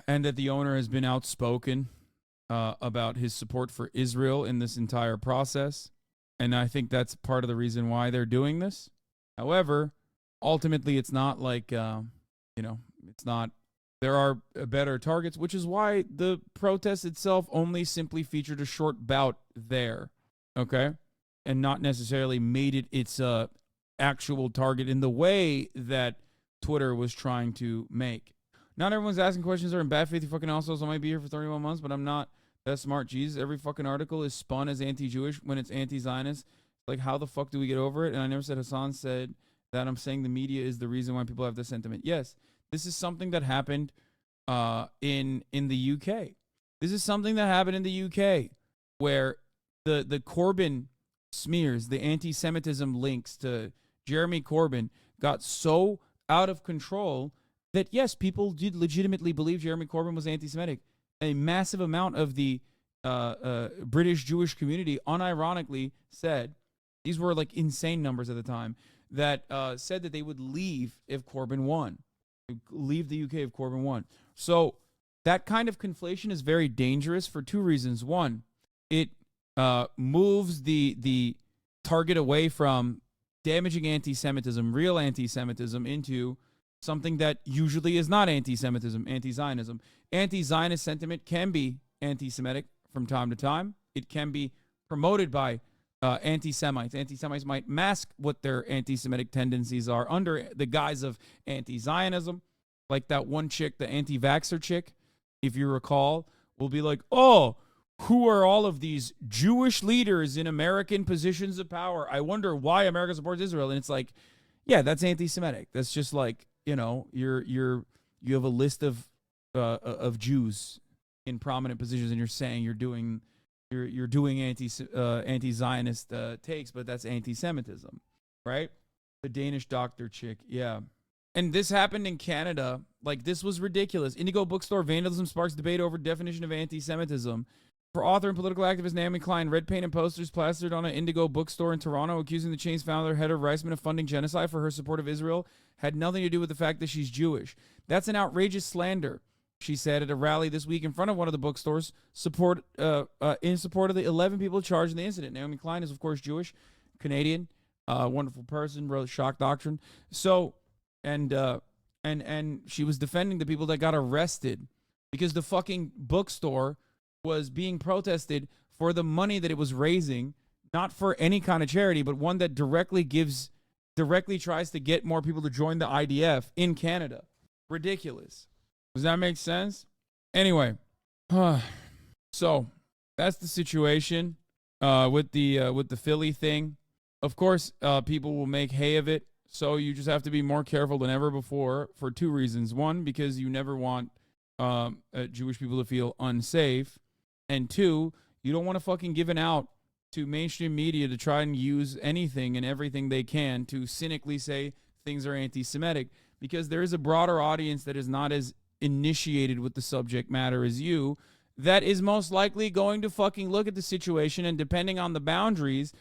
and that the owner has been outspoken about his support for Israel in this entire process. And I think that's part of the reason why they're doing this. However, ultimately, it's not like, it's not there are better targets, which is why the protest itself only simply featured a short bout there, okay? And not necessarily made it its actual target in the way that Twitter was trying to make. Not everyone's asking questions are in bad faith. You fucking assholes. I might be here for 31 months, but I'm not that smart. Jesus, every fucking article is spun as anti-Jewish when it's anti-Zionist. Like, how the fuck do we get over it? And I never said Hasan said that. I'm saying the media is the reason why people have this sentiment. Yes, this is something that happened in the UK. This is something that happened in the UK where the Corbyn smears, the anti-Semitism links to Jeremy Corbyn got so out of control that, yes, people did legitimately believe Jeremy Corbyn was anti-Semitic. A massive amount of the British Jewish community unironically said, these were like insane numbers at the time, that said that they would leave if Corbyn won. Leave the UK if Corbyn won. So that kind of conflation is very dangerous for two reasons. One, it moves the target away from damaging anti-Semitism, real anti-Semitism, into something that usually is not anti-Semitism, anti-Zionism. Anti-Zionist sentiment can be anti-Semitic from time to time. It can be promoted by anti-Semites. Anti-Semites might mask what their anti-Semitic tendencies are under the guise of anti-Zionism. Like that one chick, the anti-vaxxer chick, if you recall, will be like, oh, who are all of these Jewish leaders in American positions of power? I wonder why America supports Israel. And it's like, yeah, that's anti-Semitic. That's just like, you know, you have a list of Jews in prominent positions, and you're saying you're doing anti-Zionist takes, but that's anti-Semitism, right? The Danish doctor chick, yeah. And this happened in Canada. Like, this was ridiculous. Indigo bookstore vandalism sparks debate over definition of anti-Semitism. For author and political activist Naomi Klein, red paint and posters plastered on an Indigo bookstore in Toronto accusing the chain's founder, Heather Reisman, of funding genocide for her support of Israel had nothing to do with the fact that she's Jewish. That's an outrageous slander, she said at a rally this week in front of one of the bookstores in support of the 11 people charged in the incident. Naomi Klein is, of course, Jewish, Canadian, wonderful person, wrote Shock Doctrine. So, and she was defending the people that got arrested because the fucking bookstore was being protested for the money that it was raising, not for any kind of charity, but one that directly tries to get more people to join the IDF in Canada. Ridiculous. Does that make sense? Anyway, so that's the situation with the Philly thing. Of course, people will make hay of it, so you just have to be more careful than ever before for two reasons. One, because you never want Jewish people to feel unsafe. And two, you don't want to fucking give it out to mainstream media to try and use anything and everything they can to cynically say things are anti-Semitic, because there is a broader audience that is not as initiated with the subject matter as you, that is most likely going to fucking look at the situation and, depending on the boundaries,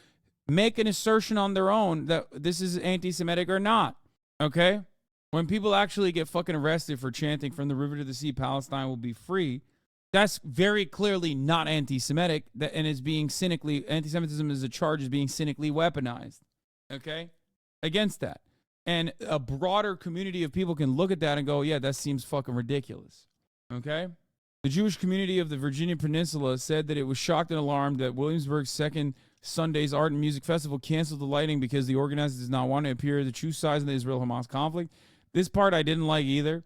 make an assertion on their own that this is anti-Semitic or not. Okay? When people actually get fucking arrested for chanting "From the river to the sea, Palestine will be free," that's very clearly not anti-Semitic, and is being cynically, anti-Semitism as a charge is being cynically weaponized, okay, against that. And a broader community of people can look at that and go, yeah, that seems fucking ridiculous, okay? The Jewish community of the Virginia Peninsula said that it was shocked and alarmed that Williamsburg's second Sunday's Art and Music Festival canceled the lighting because the organizers did not want to appear the true size of the Israel-Hamas conflict. This part I didn't like either.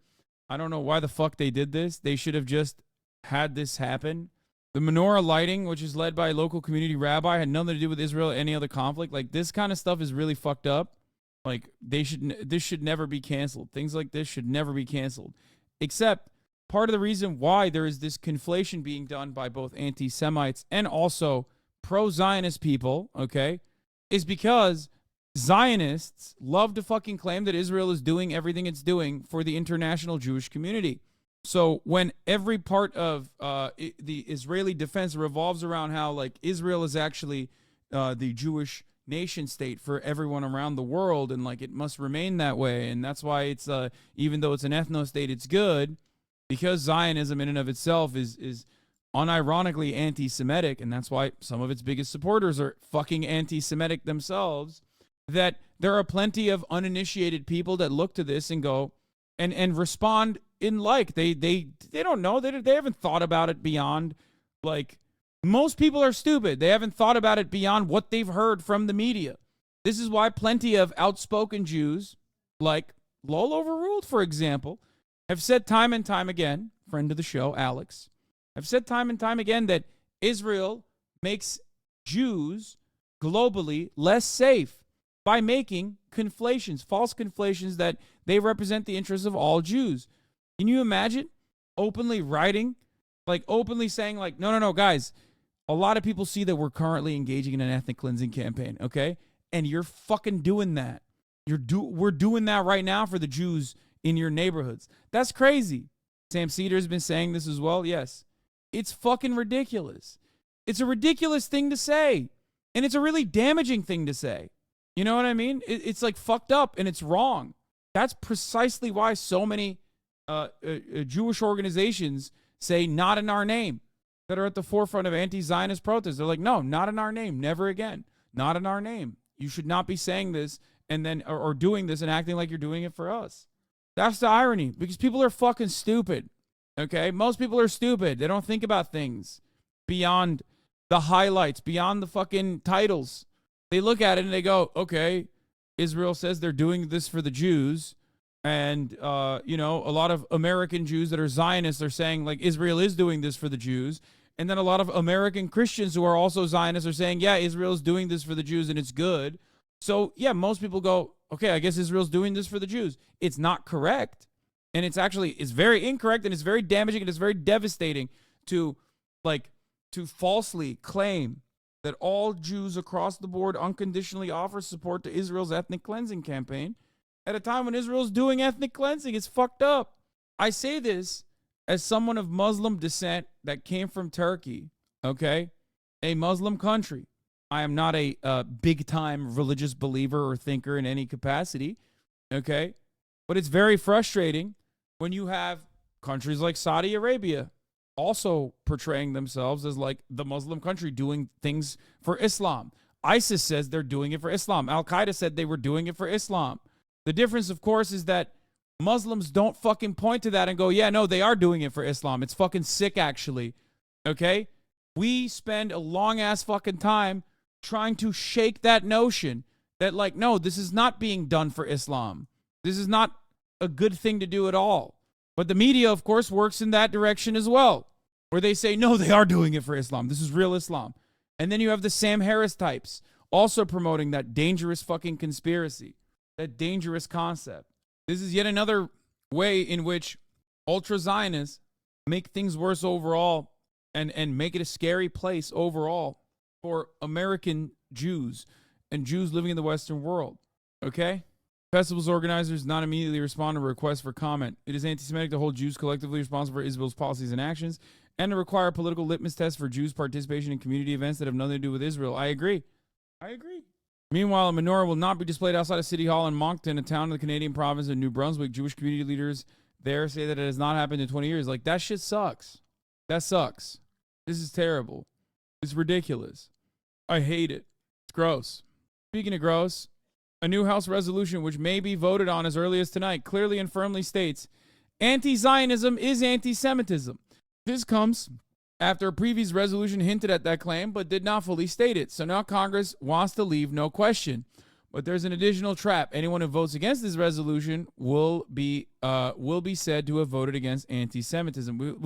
I don't know why the fuck they did this. They should have just had this happen. The menorah lighting, which is led by a local community rabbi, had nothing to do with Israel or any other conflict. Like, this kind of stuff is really fucked up. Like, this should never be canceled. Things like this should never be canceled. Except part of the reason why there is this conflation being done by both anti-Semites and also pro-Zionist people, okay, is because Zionists love to fucking claim that Israel is doing everything it's doing for the international Jewish community. So when every part of the Israeli defense revolves around how, like, Israel is actually the Jewish nation state for everyone around the world, and like it must remain that way, and that's why it's even though it's an ethno state, it's good, because Zionism in and of itself is unironically anti-Semitic, and that's why some of its biggest supporters are fucking anti-Semitic themselves, that there are plenty of uninitiated people that look to this and go and respond in like. They don't know. They haven't thought about it beyond, like, most people are stupid. They haven't thought about it beyond what they've heard from the media. This is why plenty of outspoken Jews, like Lowell Overruled, for example, have said time and time again, friend of the show, Alex, have said time and time again that Israel makes Jews globally less safe by making conflations, false conflations that they represent the interests of all Jews. Can you imagine openly writing, like openly saying like, no, guys, a lot of people see that we're currently engaging in an ethnic cleansing campaign, okay? And you're fucking doing that. We're doing that right now for the Jews in your neighborhoods. That's crazy. Sam Cedar has been saying this as well. Yes. It's fucking ridiculous. It's a ridiculous thing to say. And it's a really damaging thing to say. You know what I mean? It's like fucked up and it's wrong. That's precisely why so many Jewish organizations say not in our name, that are at the forefront of anti-Zionist protests. They're like, no, not in our name, never again, not in our name. You should not be saying this and then or doing this and acting like you're doing it for us. That's the irony, because people are fucking stupid. Okay, most people are stupid. They don't think about things beyond the highlights, beyond the fucking titles. They look at it and they go, okay, Israel says they're doing this for the Jews. And, a lot of American Jews that are Zionists are saying, like, Israel is doing this for the Jews. And then a lot of American Christians who are also Zionists are saying, yeah, Israel's doing this for the Jews and it's good. So, yeah, most people go, okay, I guess Israel's doing this for the Jews. It's not correct. And it's very incorrect, and it's very damaging, and it's very devastating to falsely claim that all Jews across the board unconditionally offer support to Israel's ethnic cleansing campaign at a time when Israel's doing ethnic cleansing. It's fucked up. I say this as someone of Muslim descent that came from Turkey, okay? A Muslim country. I am not a big-time religious believer or thinker in any capacity, okay? But it's very frustrating when you have countries like Saudi Arabia also portraying themselves as like the Muslim country doing things for Islam. ISIS says they're doing it for Islam. Al-Qaeda said they were doing it for Islam. The difference, of course, is that Muslims don't fucking point to that and go, yeah, no, they are doing it for Islam. It's fucking sick, actually. Okay? We spend a long-ass fucking time trying to shake that notion that, like, no, this is not being done for Islam. This is not a good thing to do at all. But the media, of course, works in that direction as well, where they say, no, they are doing it for Islam. This is real Islam. And then you have the Sam Harris types also promoting that dangerous fucking conspiracy, that dangerous concept. This is yet another way in which ultra-Zionists make things worse overall and make it a scary place overall for American Jews and Jews living in the Western world. Okay? Festival's organizers not immediately respond to requests for comment. It is anti-Semitic to hold Jews collectively responsible for Israel's policies and actions, and to require a political litmus test for Jews' participation in community events that have nothing to do with Israel. I agree. Meanwhile, a menorah will not be displayed outside of City Hall in Moncton, a town in the Canadian province of New Brunswick. Jewish community leaders there say that it has not happened in 20 years. Like, that shit sucks. That sucks. This is terrible. It's ridiculous. I hate it. It's gross. Speaking of gross, a new House resolution, which may be voted on as early as tonight, clearly and firmly states anti-Zionism is anti-Semitism. This comes after a previous resolution hinted at that claim but did not fully state it. So now Congress wants to leave no question. But there's an additional trap. Anyone who votes against this resolution will be said to have voted against anti-Semitism.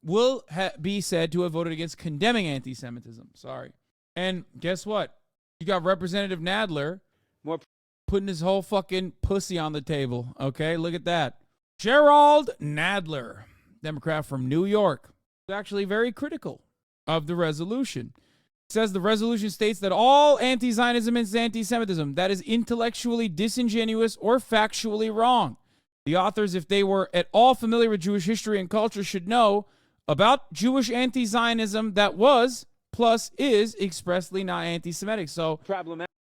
Will be said to have voted against condemning anti-Semitism. Sorry. And guess what? You got Representative Nadler putting his whole fucking pussy on the table. Okay, look at that. Gerald Nadler, Democrat from New York, is actually very critical of the resolution. It says the resolution states that all anti-Zionism is anti-Semitism. That is intellectually disingenuous or factually wrong. The authors, if they were at all familiar with Jewish history and culture, should know about Jewish anti-Zionism that was, plus is, expressly not anti-Semitic. So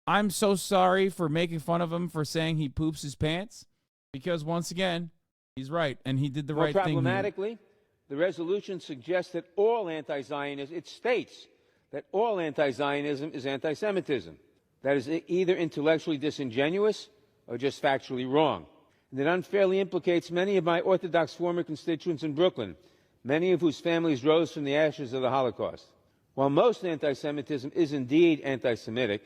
I'm so sorry for making fun of him for saying he poops his pants, because once again, he's right, and he did the right thing. More problematically, the resolution suggests that all anti-Zionism, it states that all anti-Zionism is anti-Semitism. That is either intellectually disingenuous or just factually wrong. and it unfairly implicates many of my Orthodox former constituents in Brooklyn, many of whose families rose from the ashes of the Holocaust. While most anti-Semitism is indeed anti-Semitic,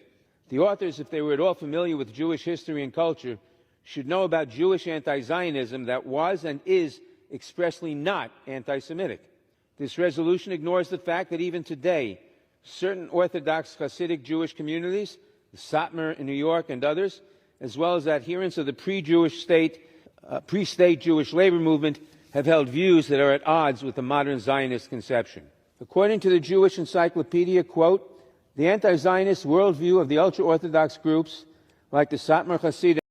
the authors, if they were at all familiar with Jewish history and culture, should know about Jewish anti-Zionism that was and is expressly not anti-Semitic. This resolution ignores the fact that even today, certain Orthodox Hasidic Jewish communities, the Satmar in New York and others, as well as adherents of the pre-state Jewish labor movement, have held views that are at odds with the modern Zionist conception. According to the Jewish Encyclopedia, quote, the anti-Zionist worldview of the ultra-Orthodox groups, like the Satmar Hasidim.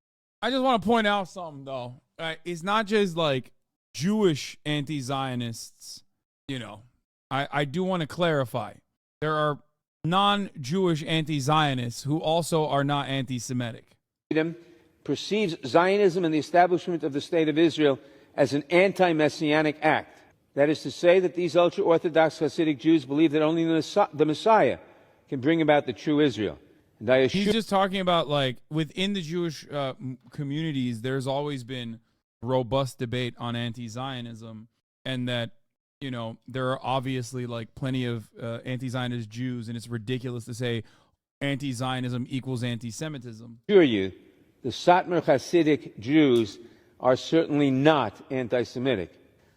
I just want to point out something, though. It's not just like Jewish anti-Zionists, you know. I do want to clarify. There are non-Jewish anti-Zionists who also are not anti-Semitic. Perceives Zionism and the establishment of the State of Israel as an anti-Messianic act. That is to say that these ultra-Orthodox Hasidic Jews believe that only the Messiah can bring about the true Israel. And I assure He's just talking about, like, within the Jewish communities, there's always been robust debate on anti-Zionism, and that, you know, there are obviously, like, plenty of anti-Zionist Jews, and it's ridiculous to say anti-Zionism equals anti-Semitism. assure you, the Satmar Hasidic Jews are certainly not anti-Semitic.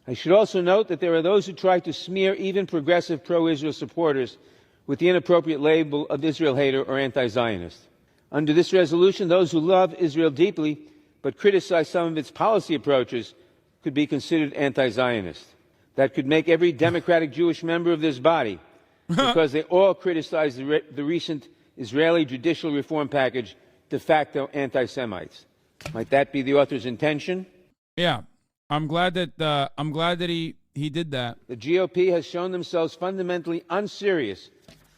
I should also note that there are those who try to smear even progressive pro-Israel supporters with the inappropriate label of Israel hater or anti-Zionist. Under this resolution, those who love Israel deeply but criticize some of its policy approaches could be considered anti-Zionist. That could make every Democratic Jewish member of this body, because they all criticize the recent Israeli judicial reform package, de facto anti-Semites. Might that be the author's intention? Yeah, I'm glad that he did that. The GOP has shown themselves fundamentally unserious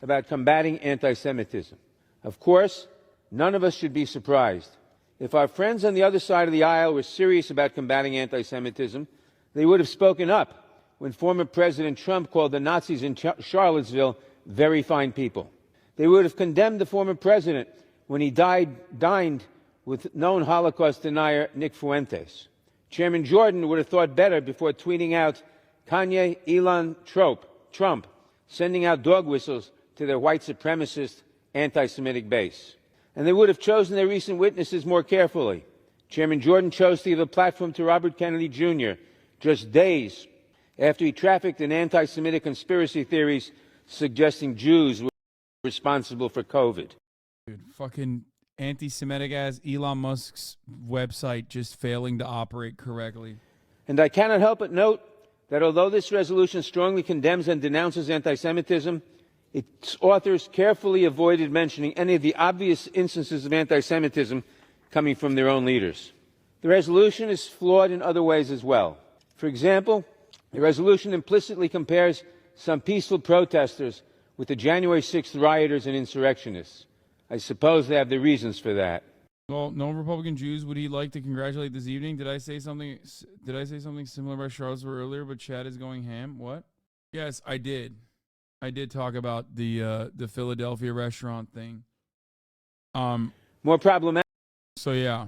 about combating anti-Semitism. Of course, none of us should be surprised. If our friends on the other side of the aisle were serious about combating anti-Semitism, they would have spoken up when former President Trump called the Nazis in Charlottesville very fine people. They would have condemned the former president when he dined with known Holocaust denier Nick Fuentes. Chairman Jordan would have thought better before tweeting out Kanye, Elon, Trump, sending out dog whistles to their white supremacist anti-Semitic base. And they would have chosen their recent witnesses more carefully. Chairman Jordan chose to give a platform to Robert Kennedy Jr. just days after he trafficked in anti-Semitic conspiracy theories suggesting Jews were responsible for COVID. Dude, fucking anti-Semitic ass Elon Musk's website just failing to operate correctly. And I cannot help but note that although this resolution strongly condemns and denounces anti-Semitism, its authors carefully avoided mentioning any of the obvious instances of anti-Semitism coming from their own leaders. The resolution is flawed in other ways as well. For example, the resolution implicitly compares some peaceful protesters with the January 6th rioters and insurrectionists. I suppose they have their reasons for that. Well, no Republican Jews would he like to congratulate this evening? Did I say something similar about Charlottesville earlier, but Chad is going ham? What? Yes, I did. I did talk about the Philadelphia restaurant thing. More problematic. So yeah,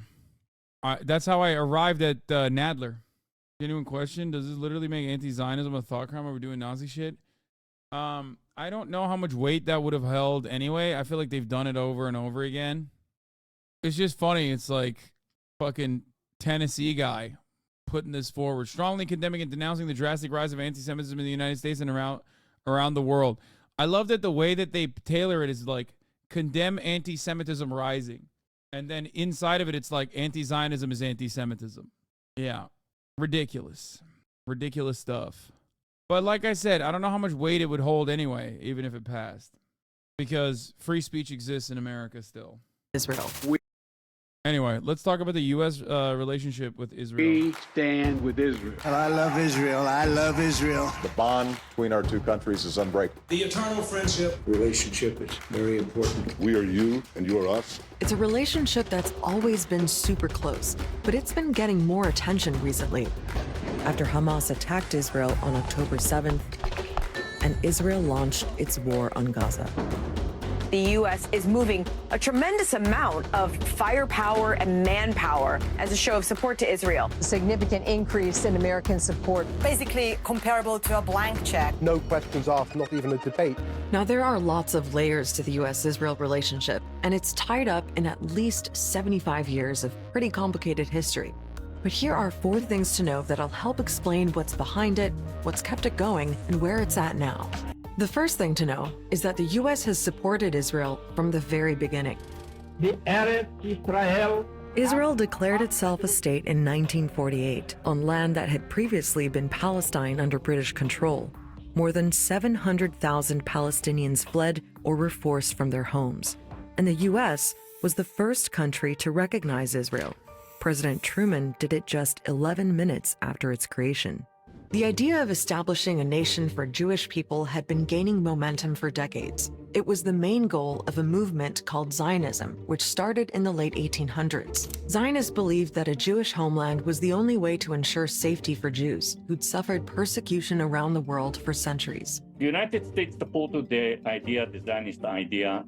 that's how I arrived at Nadler. Genuine question: does this literally make anti-Zionism a thought crime over doing Nazi shit? I don't know how much weight that would have held anyway. I feel like they've done it over and over again. It's just funny. It's like fucking Tennessee guy putting this forward, strongly condemning and denouncing the drastic rise of anti-Semitism in the United States and around the world. I love that the way that they tailor it is like condemn anti-Semitism rising. And then inside of it, it's like anti-Zionism is anti-Semitism. Yeah. Ridiculous. Ridiculous stuff. But like I said, I don't know how much weight it would hold anyway, even if it passed. Because free speech exists in America still. Israel. Anyway, let's talk about the U.S. Relationship with Israel. We stand with Israel. I love Israel. I love Israel. The bond between our two countries is unbreakable. The eternal friendship relationship is very important. We are you and you are us. It's a relationship that's always been super close, but it's been getting more attention recently. After Hamas attacked Israel on October 7th, and Israel launched its war on Gaza. the U.S. is moving a tremendous amount of firepower and manpower as a show of support to Israel. A significant increase in American support. Basically comparable to a blank check. No questions asked, not even a debate. Now, there are lots of layers to the U.S.-Israel relationship, and it's tied up in at least 75 years of pretty complicated history. But here are 4 things to know that'll help explain what's behind it, what's kept it going, and where it's at now. The first thing to know is that the U.S. has supported Israel from the very beginning. Israel declared itself a state in 1948 on land that had previously been Palestine under British control. More than 700,000 Palestinians fled or were forced from their homes. And the U.S. was the first country to recognize Israel. President Truman did it just 11 minutes after its creation. The idea of establishing a nation for Jewish people had been gaining momentum for decades. It was the main goal of a movement called Zionism, which started in the late 1800s. Zionists believed that a Jewish homeland was the only way to ensure safety for Jews, who'd suffered persecution around the world for centuries. The United States supported the Zionist idea.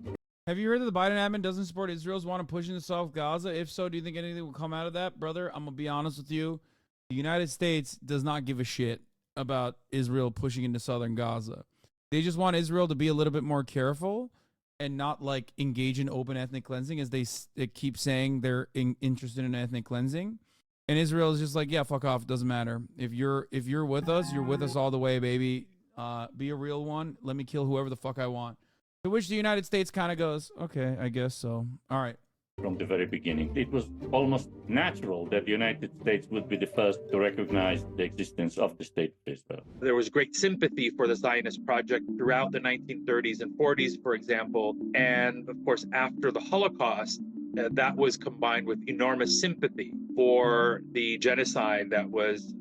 Have you heard that the Biden admin doesn't support Israel's want to push into South Gaza? If so, do you think anything will come out of that? Brother, I'm going to be honest with you. The United States does not give a shit about Israel pushing into southern Gaza. They just want Israel to be a little bit more careful and not like engage in open ethnic cleansing, as they keep saying they're interested in ethnic cleansing. And Israel is just like, yeah, fuck off. It doesn't matter. If you're with us, you're with us all the way, baby. Be a real one. Let me kill whoever the fuck I want. To which the United States kind of goes, okay, I guess so. All right. From the very beginning, it was almost natural that the United States would be the first to recognize the existence of the state of Israel. There was great sympathy for the Zionist project throughout the 1930s and 40s, for example. And of course, after the Holocaust, that was combined with enormous sympathy for the genocide that was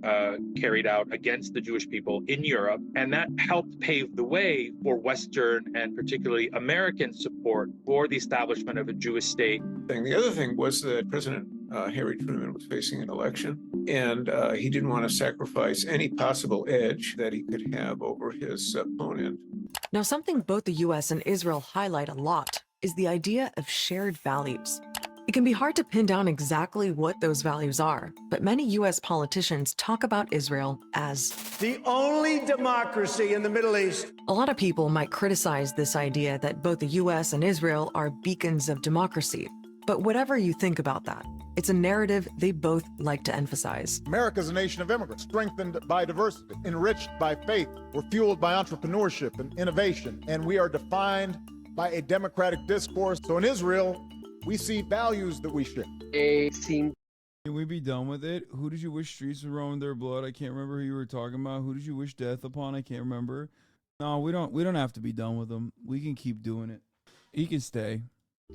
carried out against the Jewish people in Europe. And that helped pave the way for Western and particularly American support for the establishment of a Jewish state. The other thing was that President Harry Truman was facing an election, and he didn't want to sacrifice any possible edge that he could have over his opponent. Now, something both the U.S. and Israel highlight a lot is the idea of shared values. It can be hard to pin down exactly what those values are, but many U.S. politicians talk about Israel as the only democracy in the Middle East. A lot of people might criticize this idea that both the U.S. and Israel are beacons of democracy. But whatever you think about that, it's a narrative they both like to emphasize. America's a nation of immigrants, strengthened by diversity, enriched by faith. We're fueled by entrepreneurship and innovation, and we are defined by a democratic discourse. So in Israel, we see values that we share. Can we be done with it? Who did you wish streets would run with their blood? I can't remember who you were talking about. Who did you wish death upon? I can't remember. No, we don't have to be done with them. We can keep doing it. He can stay.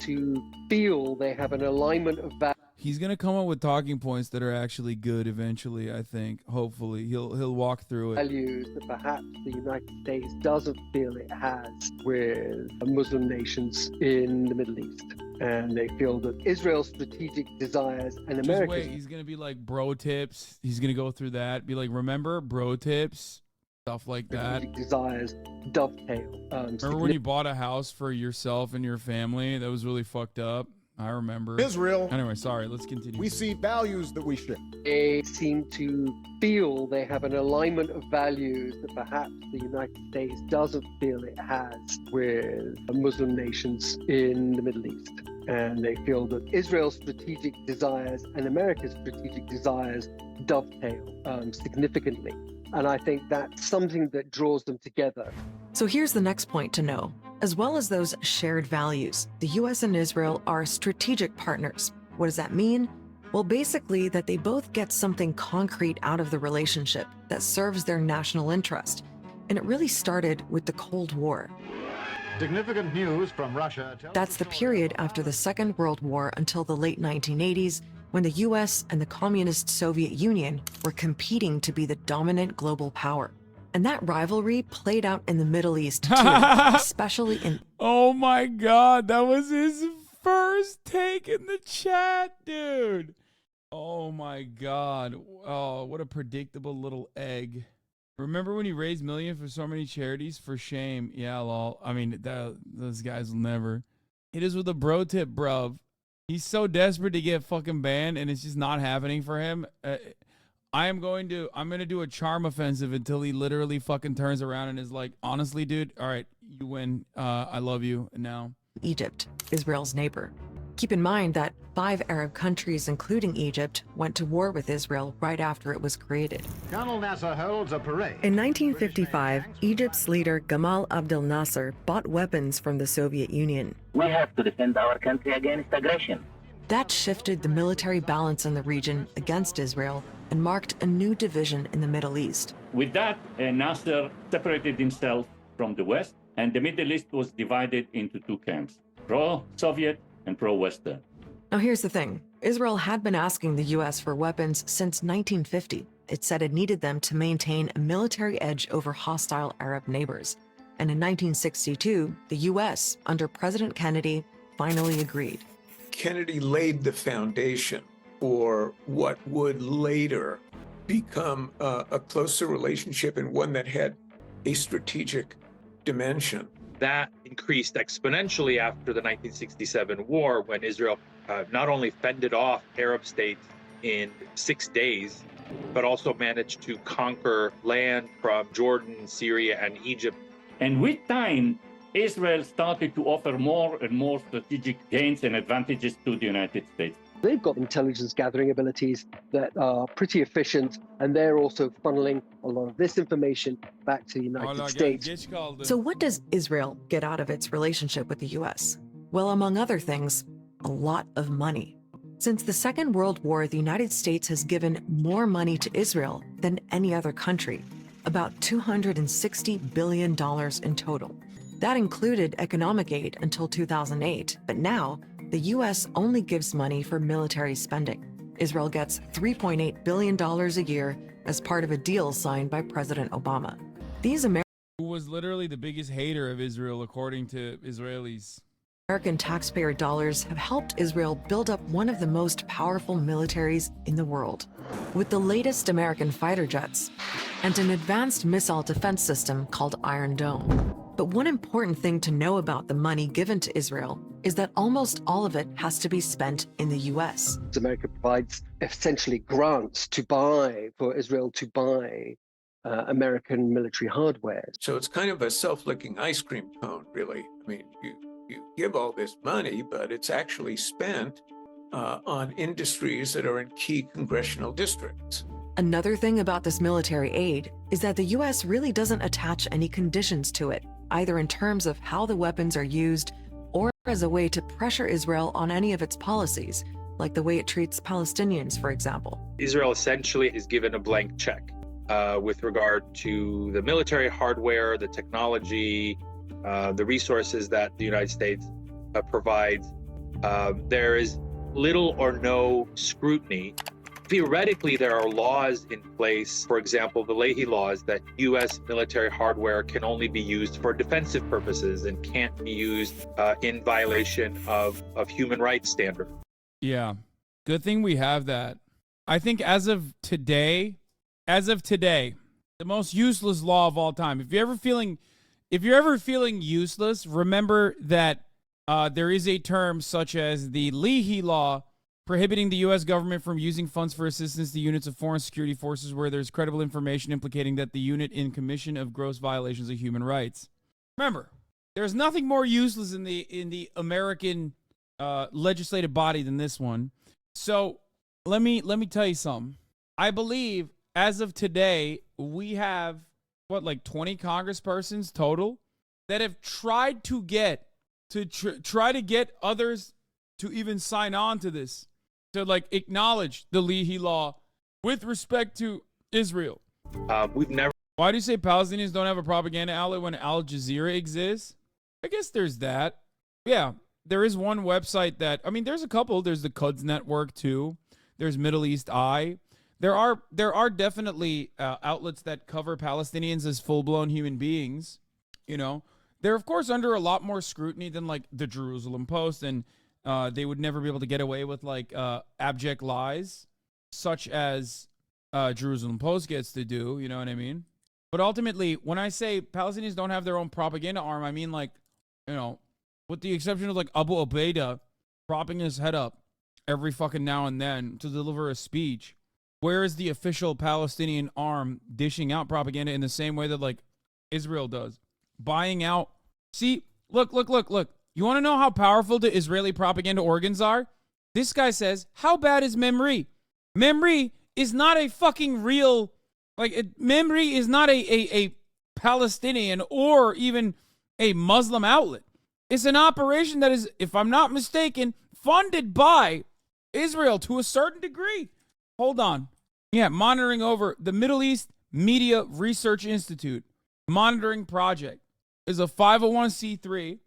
To feel they have an alignment of values. He's gonna come up with talking points that are actually good eventually. I think. Hopefully, he'll walk through it. Values that perhaps the United States doesn't feel it has with Muslim nations in the Middle East, and they feel that Israel's strategic desires and America's. Just wait, he's gonna be like bro tips. He's gonna go through that. Be like, remember bro tips, stuff like that. Desires dovetail. Remember when you bought a house for yourself and your family? That was really fucked up. I remember. Israel. Anyway, sorry, let's continue. We see values that we share. They seem to feel they have an alignment of values that perhaps the United States doesn't feel it has with Muslim nations in the Middle East. And they feel that Israel's strategic desires and America's strategic desires dovetail significantly. And I think that's something that draws them together. So here's the next point to know. As well as those shared values, the U.S. and Israel are strategic partners. What does that mean? Well, basically that they both get something concrete out of the relationship that serves their national interest. And it really started with the Cold War. Significant news from Russia. That's the period after the Second World War until the late 1980s, when the U.S. and the Communist Soviet Union were competing to be the dominant global power. And that rivalry played out in the Middle East, too, especially in... Oh my God, that was his first take in the chat, dude. Oh my God. Oh, what a predictable little egg. Remember when he raised millions for so many charities? For shame. Yeah, lol. I mean, those guys will never. It is with a bro tip, bruv. He's so desperate to get fucking banned, and it's just not happening for him. I'm going to do a charm offensive until he literally fucking turns around and is like, honestly, dude, all right, you win. I love you. And now Egypt, Israel's neighbor. Keep in mind that 5 Arab countries, including Egypt, went to war with Israel right after it was created. Colonel Nasser holds a parade. In 1955, Egypt's leader Gamal Abdel Nasser bought weapons from the Soviet Union. We have to defend our country against aggression. That shifted the military balance in the region against Israel and marked a new division in the Middle East. With that, Nasser separated himself from the West, and the Middle East was divided into 2 camps, pro-Soviet and pro-Western. Now here's the thing. Israel had been asking the U.S. for weapons since 1950. It said it needed them to maintain a military edge over hostile Arab neighbors. And in 1962, the U.S., under President Kennedy, finally agreed. Kennedy laid the foundation for what would later become a closer relationship and one that had a strategic dimension. That increased exponentially after the 1967 war, when Israel not only fended off Arab states in 6 days, but also managed to conquer land from Jordan, Syria, and Egypt. And with time, Israel started to offer more and more strategic gains and advantages to the United States. They've got intelligence gathering abilities that are pretty efficient, and they're also funneling a lot of this information back to the United States. So what does Israel get out of its relationship with the U.S.? Well, among other things, a lot of money. Since the Second World War, the United States has given more money to Israel than any other country, about $260 billion in total. That included economic aid until 2008, but now the U.S. only gives money for military spending. Israel gets $3.8 billion a year as part of a deal signed by President Obama. These who was literally the biggest hater of Israel, according to Israelis. American taxpayer dollars have helped Israel build up one of the most powerful militaries in the world, with the latest American fighter jets and an advanced missile defense system called Iron Dome. But one important thing to know about the money given to Israel is that almost all of it has to be spent in the U.S. America provides essentially grants to buy, for Israel to buy American military hardware. So it's kind of a self-licking ice cream cone, really. I mean, you give all this money, but it's actually spent on industries that are in key congressional districts. Another thing about this military aid is that the U.S. really doesn't attach any conditions to it, either in terms of how the weapons are used or as a way to pressure Israel on any of its policies, like the way it treats Palestinians, for example. Israel essentially is given a blank check with regard to the military hardware, the technology, the resources that the United States provides. There is little or no scrutiny. Theoretically, there are laws in place, for example, the Leahy laws, that U.S. military hardware can only be used for defensive purposes and can't be used in violation of human rights standards. Yeah, good thing we have that. I think as of today, the most useless law of all time. If you're ever feeling useless, remember that there is a term such as the Leahy law, prohibiting the U.S. government from using funds for assistance to units of foreign security forces where there's credible information implicating that the unit in commission of gross violations of human rights. Remember, there's nothing more useless in the American legislative body than this one. So let me tell you something. I believe as of today we have like 20 congresspersons total that have tried to get others to even sign on to this, to like acknowledge the Leahy law with respect to Israel. We've never. Why do you say Palestinians don't have a propaganda outlet when Al Jazeera exists? I guess there's that. Yeah, there is one website that, I mean, there's a couple. There's the Quds Network too. There's Middle East Eye. There are definitely outlets that cover Palestinians as full-blown human beings. You know, they're of course under a lot more scrutiny than like the Jerusalem Post, and they would never be able to get away with like abject lies, such as Jerusalem Post gets to do. You know what I mean? But ultimately, when I say Palestinians don't have their own propaganda arm, I mean, like, you know, with the exception of like Abu Ubaidah propping his head up every fucking now and then to deliver a speech, where is the official Palestinian arm dishing out propaganda in the same way that like Israel does? Buying out. See, look. You want to know how powerful the Israeli propaganda organs are? This guy says, how bad is Memri? Memri is not a fucking real, Memri is not a Palestinian or even a Muslim outlet. It's an operation that is, if I'm not mistaken, funded by Israel to a certain degree. Hold on. Yeah, monitoring over the Middle East Media Research Institute. Monitoring Project is a 501c3.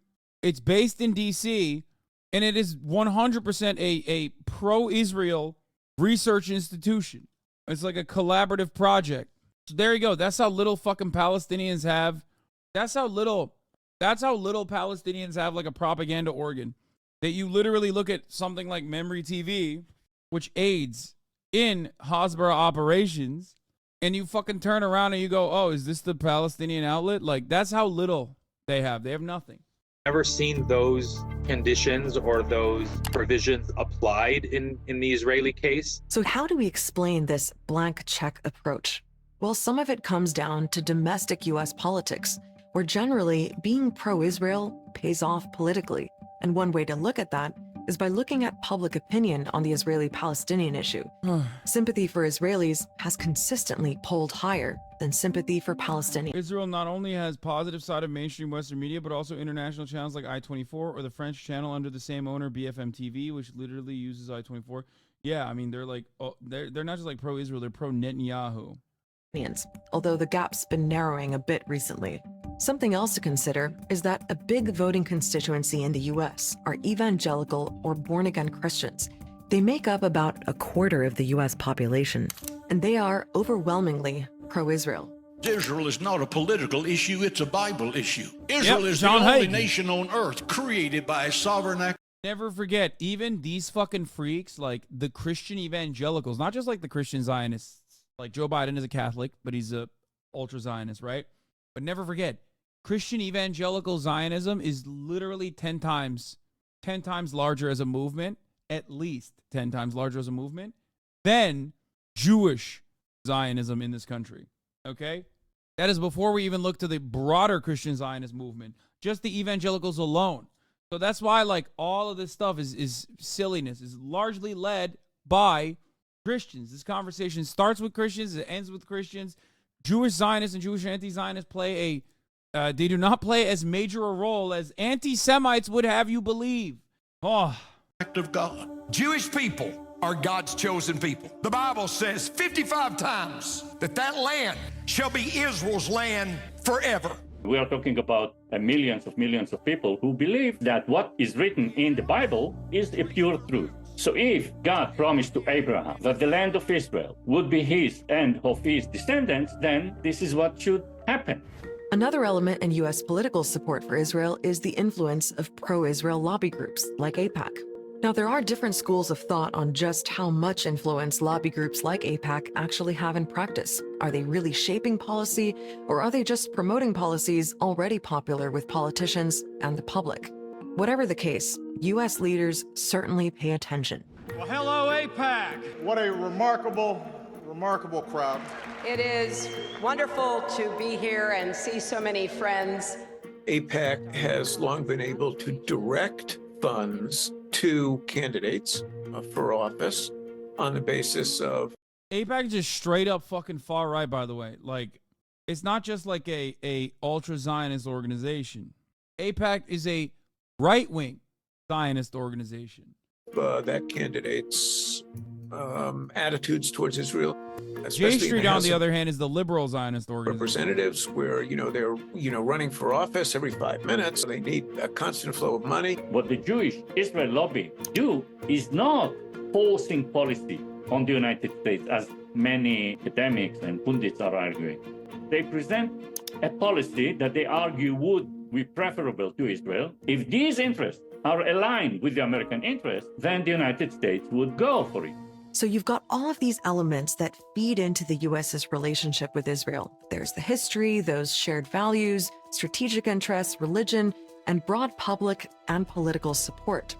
It's based in D.C., and it is 100% a pro-Israel research institution. It's like a collaborative project. So there you go. That's how little fucking Palestinians have. That's how little Palestinians have like a propaganda organ. That you literally look at something like Memory TV, which aids in Hasbara operations, and you fucking turn around and you go, oh, is this the Palestinian outlet? Like, that's how little they have. They have nothing. Ever seen those conditions or those provisions applied in the Israeli case? So how do we explain this blank check approach? Well, some of it comes down to domestic U.S. politics, where generally being pro-Israel pays off politically. And one way to look at that is by looking at public opinion on the Israeli-Palestinian issue. Sympathy for Israelis has consistently polled higher than sympathy for Palestinians. Israel not only has positive side of mainstream Western media, but also international channels like I-24 or the French channel under the same owner, BFM TV, which literally uses I-24. Yeah, I mean, they're like, they're not just like pro-Israel, they're pro-Netanyahu. Although the gap's been narrowing a bit recently. Something else to consider is that a big voting constituency in the U.S. are evangelical or born-again Christians. They make up about a quarter of the U.S. population, and they are overwhelmingly pro-Israel. Israel is not a political issue, it's a Bible issue. Israel is the only nation on earth created by a sovereign act. Never forget, even these fucking freaks, like the Christian evangelicals, not just like the Christian Zionists, like Joe Biden is a Catholic, but he's a ultra-Zionist, right? But never forget, Christian evangelical Zionism is literally 10 times larger as a movement, at least 10 times larger as a movement, than Jewish Zionism in this country, okay? That is before we even look to the broader Christian Zionist movement, just the evangelicals alone. So that's why, like, all of this stuff is silliness, is largely led by Christians. This conversation starts with Christians, it ends with Christians. Jewish Zionists and Jewish anti-Zionists play they do not play as major a role as anti-Semites would have you believe. Act of God. Jewish people are God's chosen people. The Bible says 55 times that land shall be Israel's land forever. We are talking about millions of people who believe that what is written in the Bible is a pure truth. So if God promised to Abraham that the land of Israel would be his and of his descendants, then this is what should happen. Another element in U.S. political support for Israel is the influence of pro-Israel lobby groups like AIPAC. Now, there are different schools of thought on just how much influence lobby groups like AIPAC actually have in practice. Are they really shaping policy, or are they just promoting policies already popular with politicians and the public? Whatever the case, U.S. leaders certainly pay attention. Well, hello, AIPAC. What a remarkable crowd. It is wonderful to be here and see so many friends. AIPAC has long been able to direct funds to candidates for office on the basis of... AIPAC is just straight up fucking far right, by the way. Like, it's not just like a ultra-Zionist organization. AIPAC is a right-wing Zionist organization. That candidate's attitudes towards Israel. J Street, on the other hand, is the liberal Zionist organization. Representatives where, they're, running for office every 5 minutes. They need a constant flow of money. What the Jewish Israel lobby do is not forcing policy on the United States, as many academics and pundits are arguing. They present a policy that they argue would be preferable to Israel. If these interests are aligned with the American interests, then the United States would go for it. So you've got all of these elements that feed into the US's relationship with Israel. There's the history, those shared values, strategic interests, religion, and broad public and political support.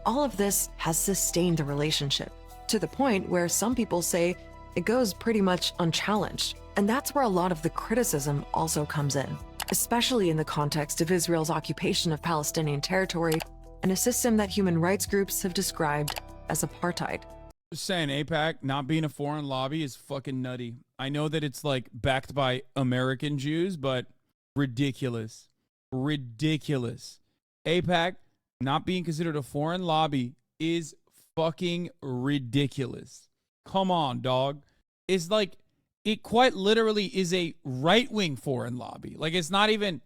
All of this has sustained the relationship to the point where some people say it goes pretty much unchallenged. And that's where a lot of the criticism also comes in, especially in the context of Israel's occupation of Palestinian territory and a system that human rights groups have described as apartheid. Just saying, AIPAC not being a foreign lobby is fucking nutty. I know that it's like backed by American Jews, but ridiculous. Ridiculous. AIPAC not being considered a foreign lobby is fucking ridiculous. Come on, dog. It's like, it quite literally is a right-wing foreign lobby. Like, it's not even,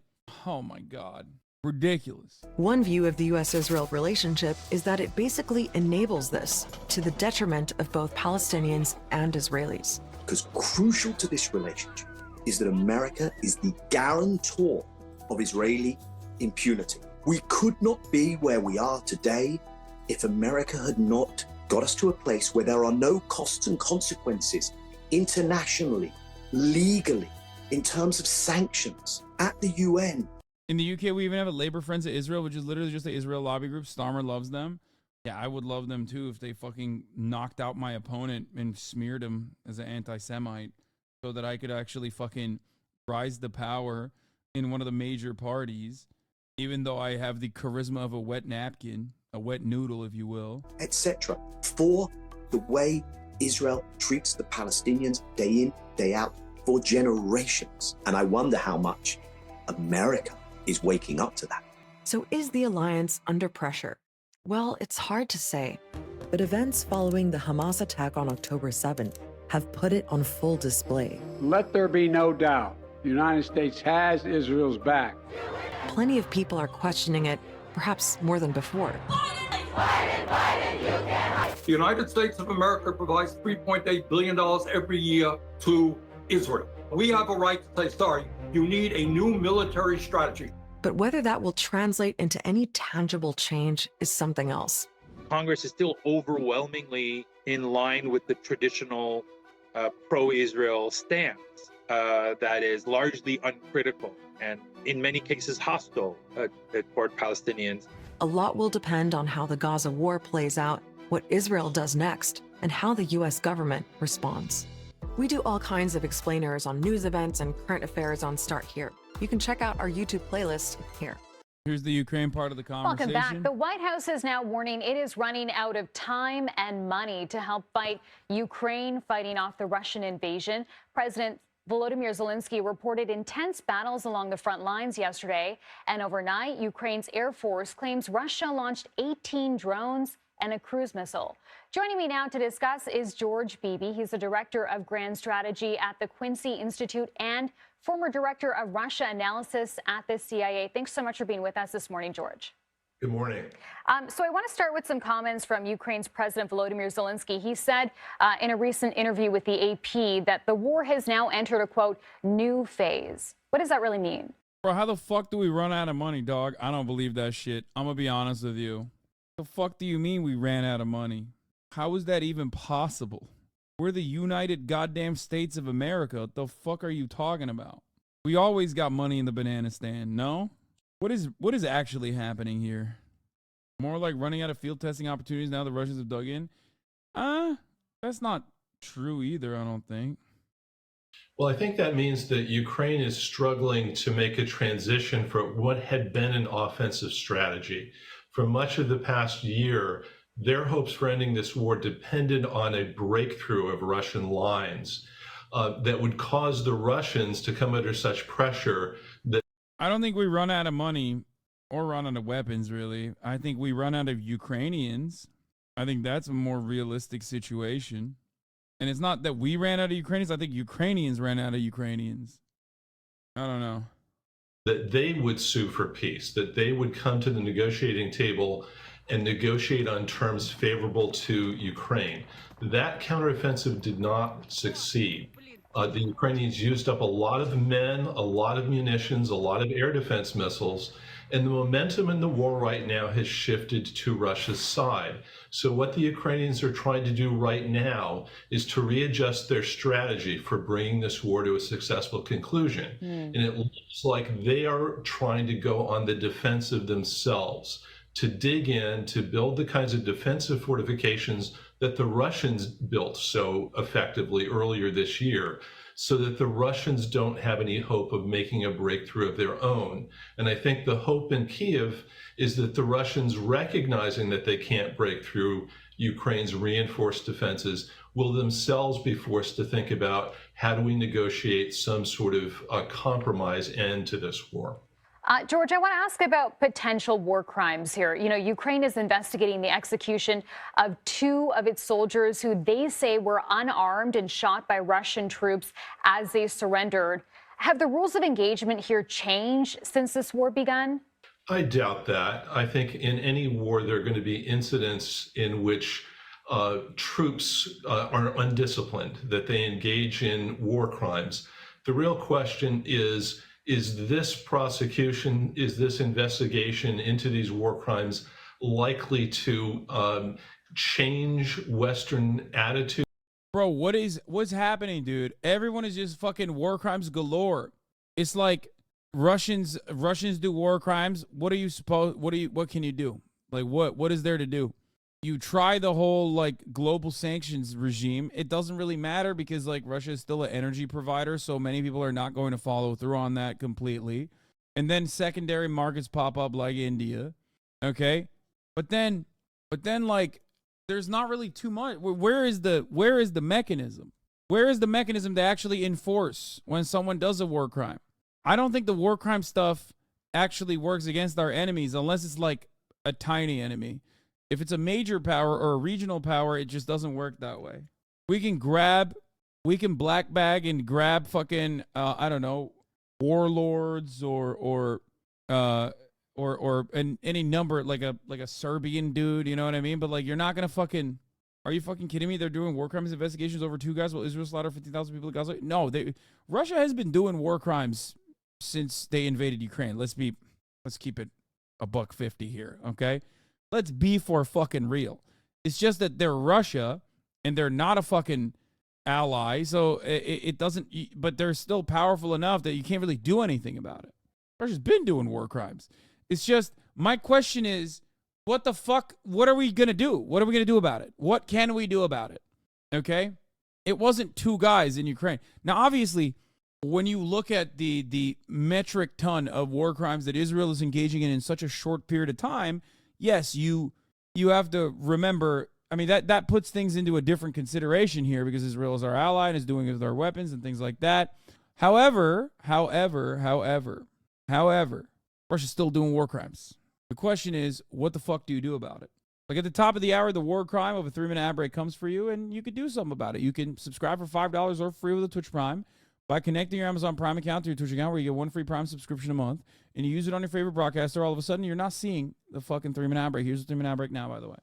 oh my God. Ridiculous. One view of the US-Israel relationship is that it basically enables this to the detriment of both Palestinians and Israelis. Because crucial to this relationship is that America is the guarantor of Israeli impunity. We could not be where we are today if America had not got us to a place where there are no costs and consequences internationally, legally, in terms of sanctions at the UN. In the UK, we even have a Labor Friends of Israel, which is literally just the Israel lobby group. Starmer loves them. Yeah, I would love them too if they fucking knocked out my opponent and smeared him as an anti-Semite so that I could actually fucking rise to power in one of the major parties, even though I have the charisma of a wet napkin, a wet noodle, if you will. Etc. For the way Israel treats the Palestinians day in, day out, for generations. And I wonder how much America is waking up to that. So is the alliance under pressure? Well, it's hard to say. But events following the Hamas attack on October 7th have put it on full display. Let there be no doubt. The United States has Israel's back. Plenty of people are questioning it, perhaps more than before. The United States of America provides $3.8 billion every year to Israel. We have a right to say, sorry, you need a new military strategy. But whether that will translate into any tangible change is something else. Congress is still overwhelmingly in line with the traditional pro-Israel stance that is largely uncritical and in many cases hostile toward Palestinians. A lot will depend on how the Gaza war plays out, what Israel does next, and how the US government responds. We do all kinds of explainers on news events and current affairs on Start Here. You can check out our YouTube playlist here. Here's the Ukraine part of the conversation. Welcome back. The White House is now warning it is running out of time and money to help fight Ukraine fighting off the Russian invasion. President Volodymyr Zelensky reported intense battles along the front lines yesterday, and overnight, Ukraine's Air Force claims Russia launched 18 drones and a cruise missile. Joining me now to discuss is George Beebe. He's the director of Grand Strategy at the Quincy Institute and former director of Russia analysis at the CIA. Thanks so much for being with us this morning, George. Good morning. So I want to start with some comments from Ukraine's President Volodymyr Zelensky. He said in a recent interview with the AP that the war has now entered a, quote, new phase. What does that really mean? Bro, how the fuck do we run out of money, dog? I don't believe that shit. I'm gonna be honest with you. The fuck do you mean we ran out of money? How is that even possible? We're the United Goddamn States of America. What the fuck are you talking about? We always got money in the banana stand, no? What is actually happening here? More like running out of field testing opportunities now the Russians have dug in? That's not true either, I don't think. Well, I think that means that Ukraine is struggling to make a transition from what had been an offensive strategy. For much of the past year, their hopes for ending this war depended on a breakthrough of Russian lines that would cause the Russians to come under such pressure that... I don't think we run out of money or run out of weapons, really. I think we run out of Ukrainians. I think that's a more realistic situation. And it's not that we ran out of Ukrainians. I think Ukrainians ran out of Ukrainians. I don't know. That they would sue for peace, that they would come to the negotiating table and negotiate on terms favorable to Ukraine. That counteroffensive did not succeed. The Ukrainians used up a lot of men, a lot of munitions, a lot of air defense missiles, And the momentum in the war right now has shifted to Russia's side. So what the Ukrainians are trying to do right now is to readjust their strategy for bringing this war to a successful conclusion. And it looks like they are trying to go on the defensive themselves, to dig in, to build the kinds of defensive fortifications that the Russians built so effectively earlier this year, so that the Russians don't have any hope of making a breakthrough of their own. And I think the hope in Kiev is that the Russians, recognizing that they can't break through Ukraine's reinforced defenses, will themselves be forced to think about how do we negotiate some sort of compromise end to this war. George, I want to ask about potential war crimes here. You know, Ukraine is investigating the execution of 2 of its soldiers who they say were unarmed and shot by Russian troops as they surrendered. Have the rules of engagement here changed since this war began? I doubt that. I think in any war, there are going to be incidents in which troops are undisciplined, that they engage in war crimes. The real question is this prosecution, is this investigation into these war crimes likely to change Western attitude? Bro, what's happening, dude? Everyone is just fucking war crimes galore. It's like Russians do war crimes. What can you do? Like what is there to do? You try the whole like global sanctions regime. It doesn't really matter because like Russia is still an energy provider, so many people are not going to follow through on that completely. And then secondary markets pop up like India. Okay? But then like there's not really too much. Where is the mechanism? Where is the mechanism to actually enforce when someone does a war crime? I don't think the war crime stuff actually works against our enemies unless it's like a tiny enemy. If it's a major power or a regional power, it just doesn't work that way. We can black bag and grab fucking I don't know, warlords or any number like a Serbian dude, you know what I mean? But like you're not gonna fucking. Are you fucking kidding me? They're doing war crimes investigations over 2 guys while Israel slaughtered 50,000 people in Gaza. No, Russia has been doing war crimes since they invaded Ukraine. Let's keep it $150 here, okay? Let's be for fucking real. It's just that they're Russia and they're not a fucking ally, so it doesn't. But they're still powerful enough that you can't really do anything about it. Russia's been doing war crimes. It's just my question is, what the fuck? What are we gonna do? What are we gonna do about it? What can we do about it? Okay, it wasn't 2 guys in Ukraine. Now, obviously, when you look at the metric ton of war crimes that Israel is engaging in such a short period of time. Yes, you have to remember, I mean, that puts things into a different consideration here because Israel is our ally and is doing it with our weapons and things like that. However, Russia's still doing war crimes. The question is, what the fuck do you do about it? Like at the top of the hour, the war crime of a 3-minute ad break comes for you and you could do something about it. You can subscribe for $5 or free with a Twitch Prime by connecting your Amazon Prime account to your Twitch account where you get 1 free Prime subscription a month and you use it on your favorite broadcaster. All of a sudden, you're not seeing the fucking 3-minute ad break. Here's the 3-minute ad break now, by the way.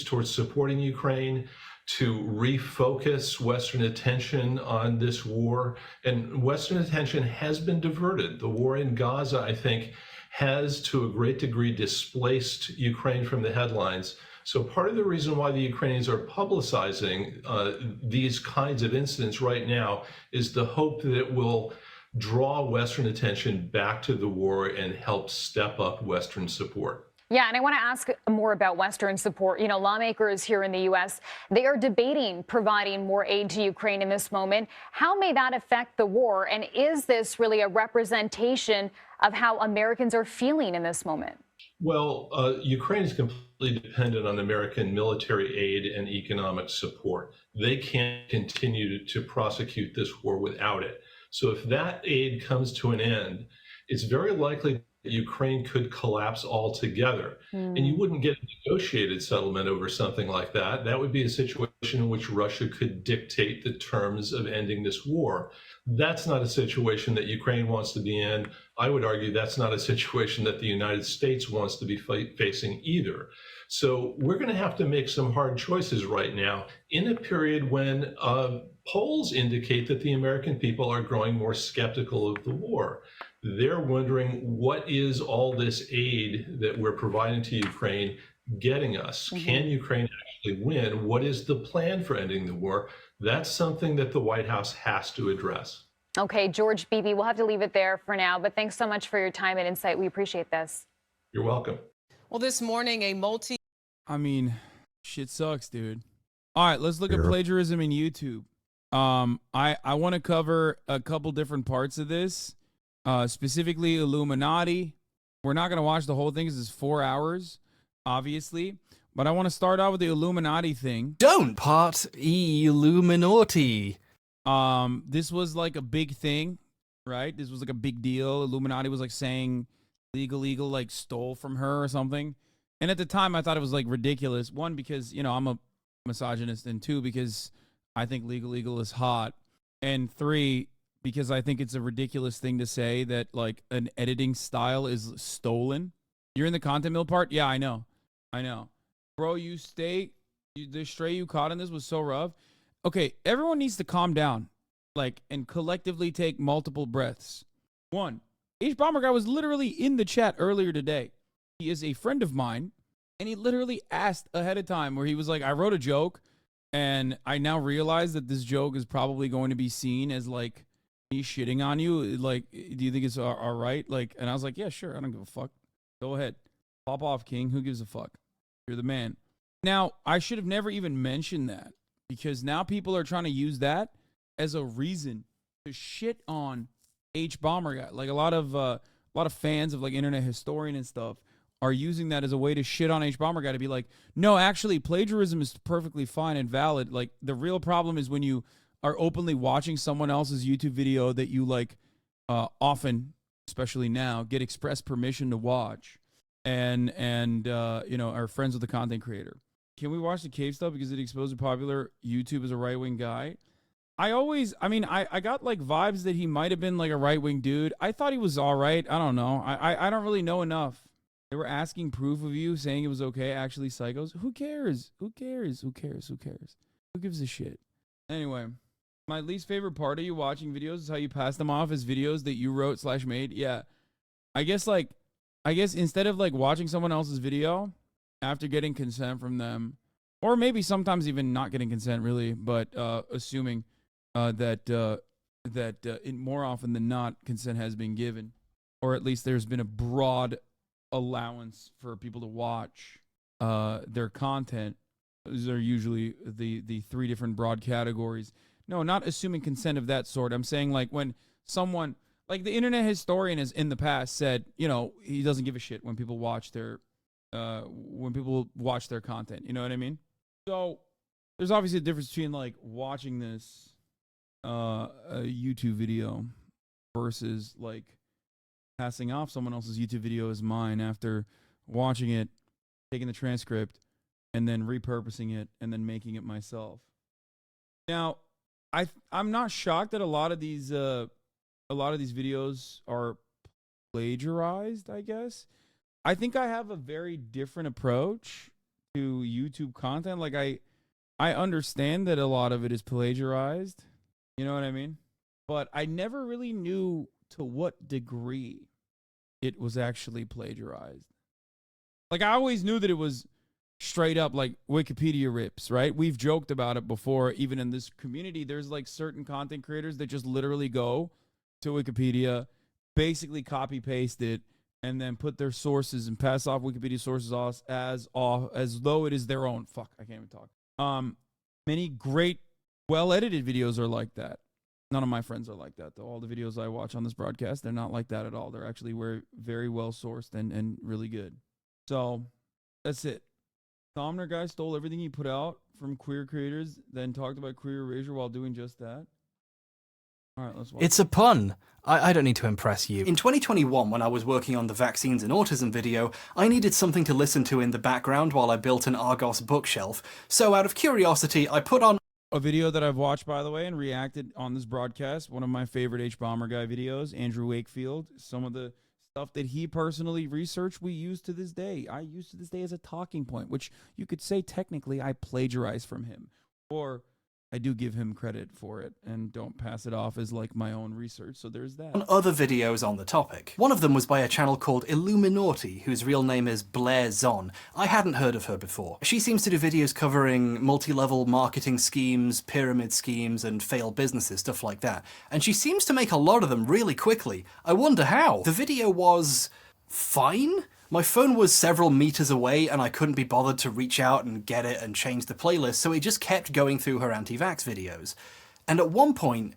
Towards supporting Ukraine, to refocus Western attention on this war. And Western attention has been diverted. The war in Gaza, I think, has to a great degree displaced Ukraine from the headlines. So part of the reason why the Ukrainians are publicizing these kinds of incidents right now is the hope that it will draw Western attention back to the war and help step up Western support. Yeah, and I want to ask more about Western support. You know, lawmakers here in the U.S., they are debating providing more aid to Ukraine in this moment. How may that affect the war? And is this really a representation of how Americans are feeling in this moment? Well, Ukraine is completely dependent on American military aid and economic support. They can't continue to prosecute this war without it. So if that aid comes to an end, it's very likely that Ukraine could collapse altogether. And you wouldn't get a negotiated settlement over something like that. That would be a situation in which Russia could dictate the terms of ending this war. That's not a situation that Ukraine wants to be in. I would argue that's not a situation that the United States wants to be facing either. So we're going to have to make some hard choices right now in a period when polls indicate that the American people are growing more skeptical of the war. They're wondering, what is all this aid that we're providing to Ukraine getting us? Can Ukraine actually win? What is the plan for ending the war? That's something that the White House has to address. Okay, George Beebe, we'll have to leave it there for now, but thanks so much for your time and insight. We appreciate this. You're welcome. Well, this morning, I mean, shit sucks, dude. All right, let's look at plagiarism in YouTube. I want to cover a couple different parts of this, specifically Illuminati. We're not going to watch the whole thing because it's 4 hours, obviously. But I want to start out with the Illuminati thing. Don't part Illuminati. This was like a big thing, right? This was like a big deal. Illuminati was like saying legal like stole from her or something. And at the time I thought it was like ridiculous. One, because, you know, I'm a misogynist, and two, because I think legal is hot. And three, because I think it's a ridiculous thing to say that like an editing style is stolen. You're in the content mill part? Yeah, I know. Bro, the stray you caught in this was so rough. Okay, everyone needs to calm down, like, and collectively take multiple breaths. One, Bomber Guy was literally in the chat earlier today. He is a friend of mine, and he literally asked ahead of time where he was like, I wrote a joke, and I now realize that this joke is probably going to be seen as, like, me shitting on you. Like, do you think it's all right? Like, and I was like, yeah, sure, I don't give a fuck. Go ahead. Pop off, King. Who gives a fuck? You're the man. Now, I should have never even mentioned that, because now people are trying to use that as a reason to shit on Bomber Guy. Like a lot of fans of like Internet Historian and stuff are using that as a way to shit on Bomber Guy, to be like, no, actually plagiarism is perfectly fine and valid. Like the real problem is when you are openly watching someone else's YouTube video that you like often, especially now, get express permission to watch and you know, are friends with the content creator. Can we watch the cave stuff because it exposed a popular YouTube as a right-wing guy? I got like vibes that he might have been like a right-wing dude. I thought he was all right. I don't know. I don't really know enough. They were asking proof of you, saying it was okay. Actually, psychos. Who cares? Who cares? Who cares? Who cares? Who gives a shit? Anyway, my least favorite part of you watching videos is how you pass them off as videos that you wrote / made. Yeah. I guess instead of like watching someone else's video after getting consent from them, or maybe sometimes even not getting consent really, but assuming that more often than not consent has been given, or at least there's been a broad allowance for people to watch their content. These are usually the three different broad categories. No, not assuming consent of that sort. I'm saying like when someone, like the Internet Historian has in the past said, you know, he doesn't give a shit when people watch their content. You know what I mean? So there's obviously a difference between like watching this a YouTube video versus like passing off someone else's YouTube video as mine after watching it, taking the transcript, and then repurposing it and then making it myself. Now, I'm not shocked that a lot of these videos are plagiarized, I guess. I think I have a very different approach to YouTube content. Like I understand that a lot of it is plagiarized. You know what I mean? But I never really knew to what degree it was actually plagiarized. Like I always knew that it was straight up like Wikipedia rips, right? We've joked about it before, even in this community. There's like certain content creators that just literally go to Wikipedia, basically copy paste it, and then put their sources and pass off Wikipedia sources as though it is their own. Fuck, I can't even talk. Many great, well-edited videos are like that. None of my friends are like that, though. All the videos I watch on this broadcast, they're not like that at all. They're actually very well-sourced and really good. So, that's it. Somner Guy stole everything he put out from queer creators, then talked about queer erasure while doing just that. All right, let's watch. It's a pun. I don't need to impress you. In 2021, when I was working on the vaccines and autism video, I needed something to listen to in the background while I built an Argos bookshelf. So out of curiosity, I put on a video that I've watched, by the way, and reacted on this broadcast. One of my favorite Bomber Guy videos, Andrew Wakefield. Some of the stuff that he personally researched, we use to this day. I use to this day as a talking point, which you could say technically I plagiarized from him. Or I do give him credit for it and don't pass it off as like my own research. So there's that. On other videos on the topic. One of them was by a channel called Illuminati, whose real name is Blair Zon. I hadn't heard of her before. She seems to do videos covering multi-level marketing schemes, pyramid schemes, and failed businesses, stuff like that. And she seems to make a lot of them really quickly. I wonder how. The video was fine. My phone was several meters away and I couldn't be bothered to reach out and get it and change the playlist, so it just kept going through her anti-vax videos. And at one point,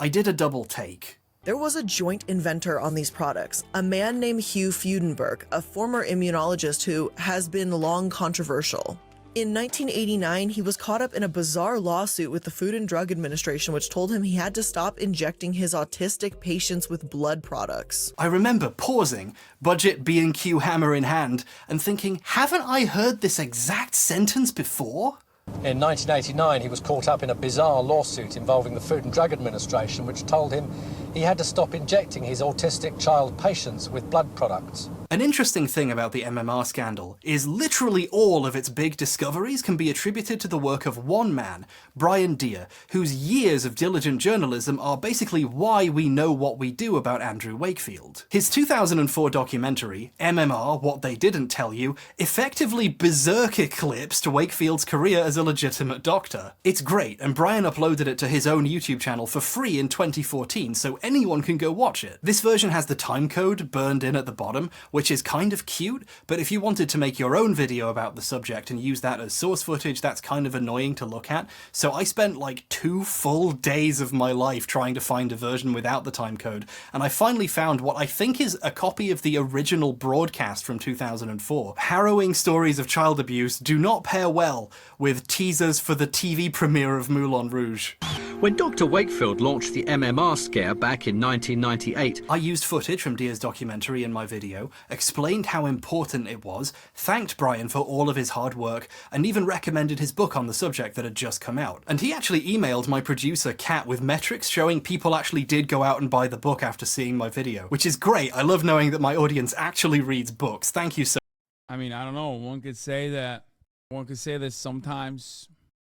I did a double take. There was a joint inventor on these products, a man named Hugh Fudenberg, a former immunologist who has been long controversial. In 1989, he was caught up in a bizarre lawsuit with the Food and Drug Administration, which told him he had to stop injecting his autistic patients with blood products. I remember pausing, budget B&Q hammer in hand, and thinking, haven't I heard this exact sentence before? In 1989, he was caught up in a bizarre lawsuit involving the Food and Drug Administration, which told him he had to stop injecting his autistic child patients with blood products. An interesting thing about the MMR scandal is literally all of its big discoveries can be attributed to the work of one man, Brian Deere, whose years of diligent journalism are basically why we know what we do about Andrew Wakefield. His 2004 documentary, MMR, What They Didn't Tell You, effectively berserk eclipsed Wakefield's career as a legitimate doctor. It's great, and Brian uploaded it to his own YouTube channel for free in 2014, so anyone can go watch it. This version has the timecode burned in at the bottom, which is kind of cute, but if you wanted to make your own video about the subject and use that as source footage, that's kind of annoying to look at. So I spent like 2 full days of my life trying to find a version without the timecode, and I finally found what I think is a copy of the original broadcast from 2004. Harrowing stories of child abuse do not pair well with teasers for the TV premiere of Moulin Rouge. When Dr. Wakefield launched the MMR scare back in 1998, I used footage from Deere's documentary in my video, explained how important it was, thanked Brian for all of his hard work, and even recommended his book on the subject that had just come out. And he actually emailed my producer Kat with metrics showing people actually did go out and buy the book after seeing my video, which is great. I love knowing that my audience actually reads books. Thank you so much. I mean, I don't know. One could say that. One could say this sometimes.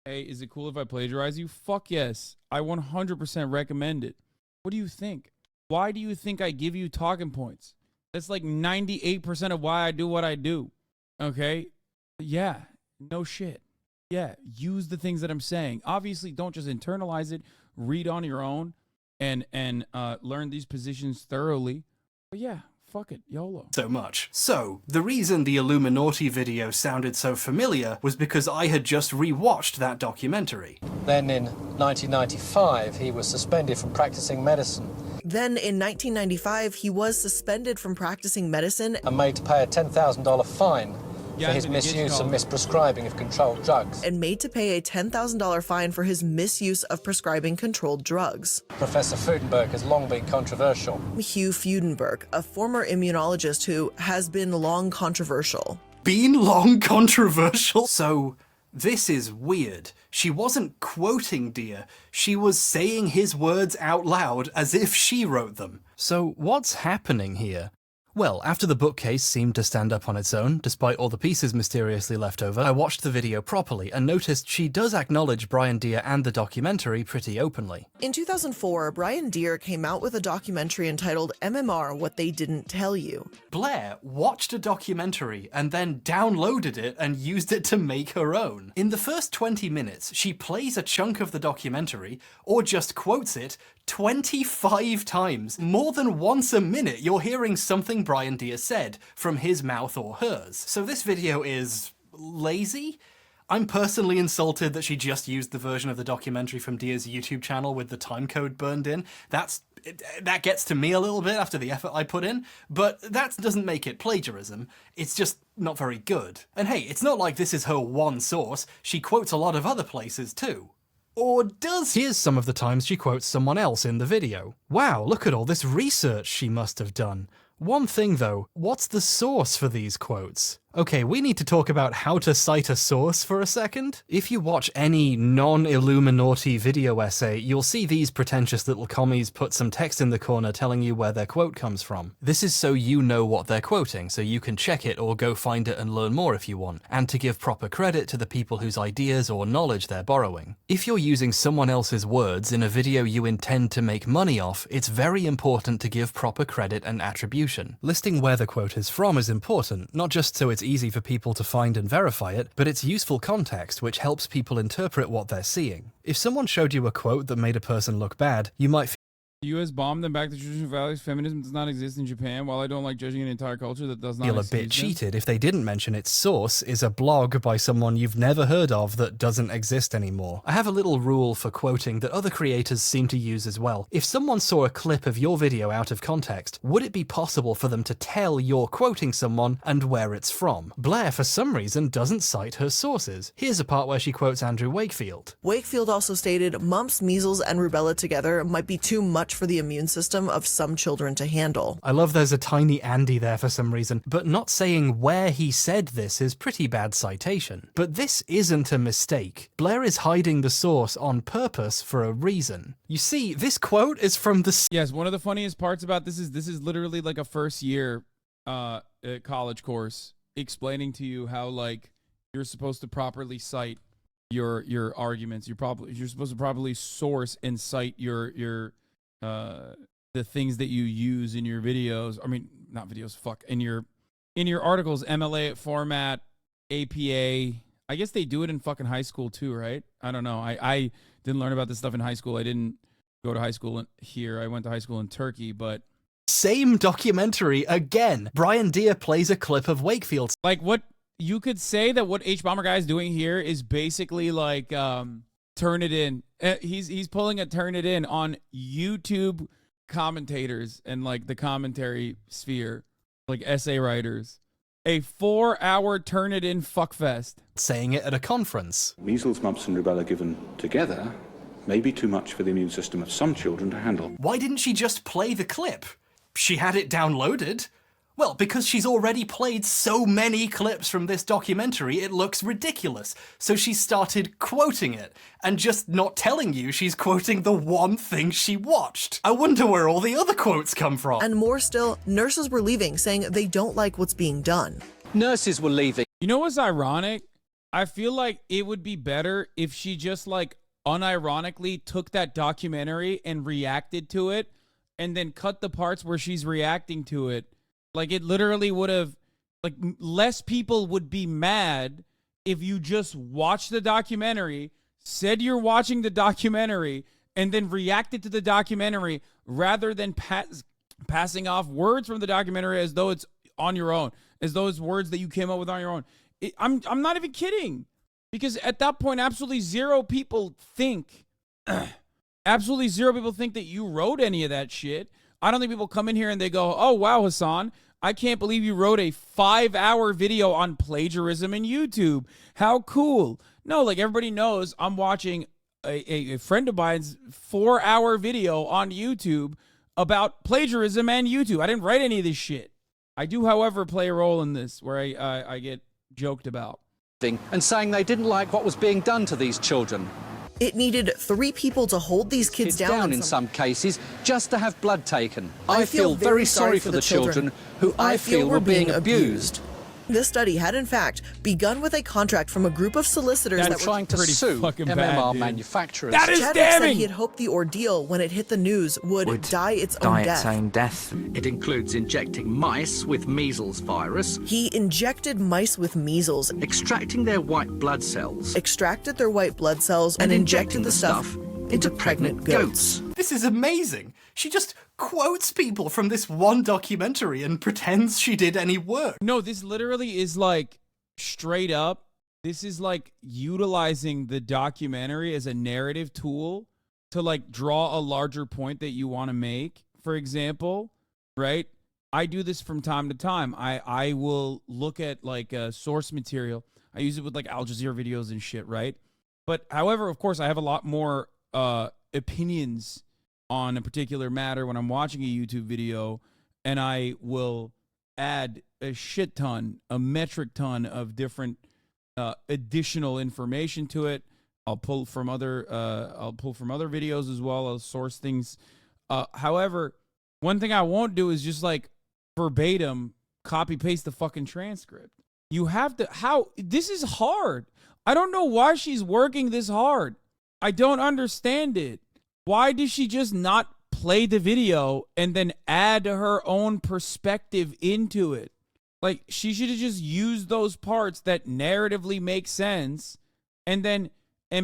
Hey, is it cool if I plagiarize you? Fuck yes. I 100% recommend it. What do you think? Why do you think I give you talking points? That's like 98% of why I do what I do. Okay? Yeah. No shit. Yeah. Use the things that I'm saying. Obviously, don't just internalize it. Read on your own and learn these positions thoroughly. But yeah. Fuck it, YOLO. So much. So, the reason the Illuminati video sounded so familiar was because I had just rewatched that documentary. Then in 1995, he was suspended from practicing medicine. Then in 1995, he was suspended from practicing medicine and made to pay a $10,000 fine for his misuse and misprescribing of controlled drugs. And made to pay a $10,000 fine for his misuse of prescribing controlled drugs. Professor Fudenberg has long been controversial. Hugh Fudenberg, a former immunologist who has been long controversial. Been long controversial? So, this is weird. She wasn't quoting Deere, she was saying his words out loud as if she wrote them. So, what's happening here? Well, after the bookcase seemed to stand up on its own, despite all the pieces mysteriously left over, I watched the video properly and noticed she does acknowledge Brian Deere and the documentary pretty openly. In 2004, Brian Deere came out with a documentary entitled MMR, What They Didn't Tell You. Blair watched a documentary and then downloaded it and used it to make her own. In the first 20 minutes, she plays a chunk of the documentary, or just quotes it, 25 times. More than once a minute, you're hearing something Brian Deere said from his mouth or hers. So this video is lazy? I'm personally insulted that she just used the version of the documentary from Deere's YouTube channel with the timecode burned in. That gets to me a little bit after the effort I put in, but that doesn't make it plagiarism. It's just not very good. And hey, it's not like this is her one source. She quotes a lot of other places too. Or does? Here's some of the times she quotes someone else in the video. Wow, look at all this research she must have done. One thing though, what's the source for these quotes? Okay, we need to talk about how to cite a source for a second. If you watch any non-Illuminati video essay, you'll see these pretentious little commies put some text in the corner telling you where their quote comes from. This is so you know what they're quoting, so you can check it or go find it and learn more if you want, and to give proper credit to the people whose ideas or knowledge they're borrowing. If you're using someone else's words in a video you intend to make money off, it's very important to give proper credit and attribution. Listing where the quote is from is important, not just so it's easy for people to find and verify it, but it's useful context which helps people interpret what they're seeing. If someone showed you a quote that made a person look bad, you might The U.S. bombed them back to traditional values. Feminism does not exist in Japan. While I don't like judging an entire culture that does not feel a exist. bit cheated if they didn't mention its source is a blog by someone you've never heard of that doesn't exist anymore. I have a little rule for quoting that other creators seem to use as well. If someone saw a clip of your video out of context, would it be possible for them to tell you're quoting someone and where it's from? Blair, for some reason, doesn't cite her sources. Here's a part where she quotes Andrew Wakefield. Wakefield also stated mumps, measles, and rubella together might be too much for the immune system of some children to handle. I love there's a tiny Andy there for some reason, but not saying where he said this is pretty bad citation. But this isn't a mistake. Blair is hiding the source on purpose for a reason. You see, this quote is from the... Yes, one of the funniest parts about this is literally like a first year college course explaining to you how like you're supposed to properly cite your arguments. You're supposed to properly source and cite your the things that you use in your videos. I mean, not videos, in your articles, MLA format, APA. I guess they do it in fucking high school too, right? I don't know. I didn't learn about this stuff in high school. I didn't go to high school here. I went to high school in Turkey, but same documentary again. Brian Deere plays a clip of Wakefield's. Like what you could say that what H Bomber guy is doing here is basically like turn it in. He's pulling a turn it in on YouTube commentators and like the commentary sphere, like essay writers. A 4-hour turn it in fuckfest. Saying it at a conference. Measles, mumps, and rubella given together may be too much for the immune system of some children to handle. Why didn't she just play the clip? She had it downloaded. Well, because she's already played so many clips from this documentary, it looks ridiculous. So she started quoting it, and just not telling you she's quoting the one thing she watched. I wonder where all the other quotes come from. And more still, nurses were leaving, saying they don't like what's being done. Nurses were leaving. You know what's ironic? I feel like it would be better if she just like unironically took that documentary and reacted to it, and then cut the parts where she's reacting to it. Like, it literally would have, like, less people would be mad if you just watched the documentary, said you're watching the documentary, and then reacted to the documentary rather than passing off words from the documentary as though it's on your own, as though it's words that you came up with on your own. I'm not even kidding, because at that point, absolutely zero people think that you wrote any of that shit. I don't think people come in here and they go, oh, wow, Hasan, I can't believe you wrote a 5-hour video on plagiarism in YouTube. How cool. No, like everybody knows I'm watching a friend of mine's 4-hour video on YouTube about plagiarism and YouTube. I didn't write any of this shit. I do, however, play a role in this where I get joked about. And saying they didn't like what was being done to these children. It needed 3 people to hold these kids down in some cases, just to have blood taken. I feel very sorry for the children who I feel were being abused. This study had, in fact, begun with a contract from a group of solicitors that were trying to sue MMR manufacturers. That is Chadwick damning! said he had hoped the ordeal, when it hit the news, would die its own death. It includes injecting mice with measles virus. He injected mice with measles, extracting their white blood cells. Extracted their white blood cells and injected the stuff into pregnant goats. This is amazing. She just quotes people from this one documentary and pretends she did any work. No, this literally is like straight up. This is like utilizing the documentary as a narrative tool to like draw a larger point that you want to make. For example, right? I do this from time to time. I will look at like source material. I use it with like Al Jazeera videos and shit, right? But however, of course, I have a lot more opinions on a particular matter when I'm watching a YouTube video, and I will add a shit ton, a metric ton of different additional information to it. I'll pull from other videos as well. I'll source things. However, one thing I won't do is just like verbatim copy paste the fucking transcript. You have to, this is hard. I don't know why she's working this hard. I don't understand it. Why does she just not play the video and then add her own perspective into it? Like, she should have just used those parts that narratively make sense and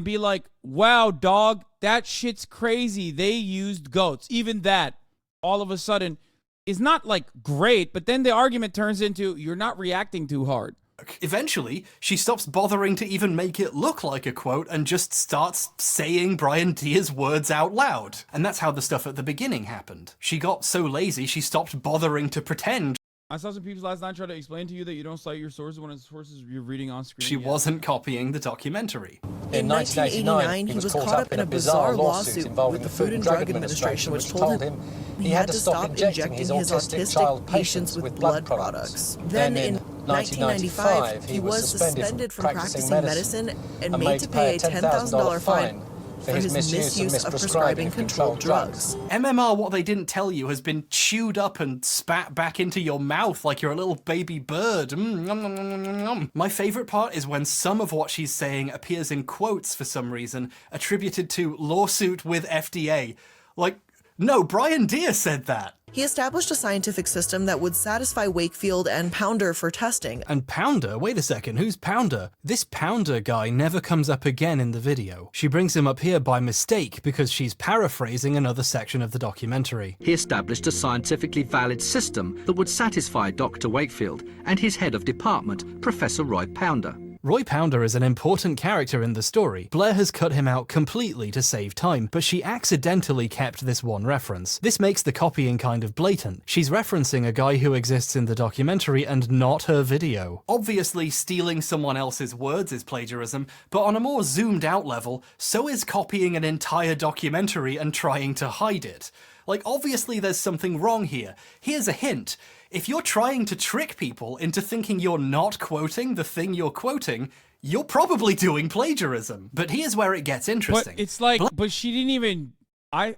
be like, wow, dog, that shit's crazy. They used goats. Even that, all of a sudden, is not like great, but then the argument turns into you're not reacting too hard. Eventually, she stops bothering to even make it look like a quote and just starts saying Brian Deer's words out loud. And that's how the stuff at the beginning happened. She got so lazy, she stopped bothering to pretend. I saw some people last night try to explain to you that you don't cite your sources when it's sources you're reading on screen. She wasn't copying the documentary. In 1989, he was caught up in a bizarre lawsuit involving the Food and Drug Administration, which told him he had to stop injecting his autistic child patients with blood products. Then in 1995, he was suspended from practicing medicine and made to pay a $10,000 fine for his misuse of prescribing controlled drugs. MMR, what they didn't tell you, has been chewed up and spat back into your mouth like you're a little baby bird. My favorite part is when some of what she's saying appears in quotes for some reason, attributed to lawsuit with FDA. Like, no, Brian Deer said that. He established a scientific system that would satisfy Wakefield and Pounder for testing. And Pounder? Wait a second, who's Pounder? This Pounder guy never comes up again in the video. She brings him up here by mistake because she's paraphrasing another section of the documentary. He established a scientifically valid system that would satisfy Dr. Wakefield and his head of department, Professor Roy Pounder. Roy Pounder is an important character in the story. Blair has cut him out completely to save time, but she accidentally kept this one reference. This makes the copying kind of blatant. She's referencing a guy who exists in the documentary and not her video. Obviously, stealing someone else's words is plagiarism, but on a more zoomed out level, so is copying an entire documentary and trying to hide it. Like, obviously there's something wrong here. Here's a hint. If you're trying to trick people into thinking you're not quoting the thing you're quoting, you're probably doing plagiarism. But here's where it gets interesting. But it's like, but she didn't even, I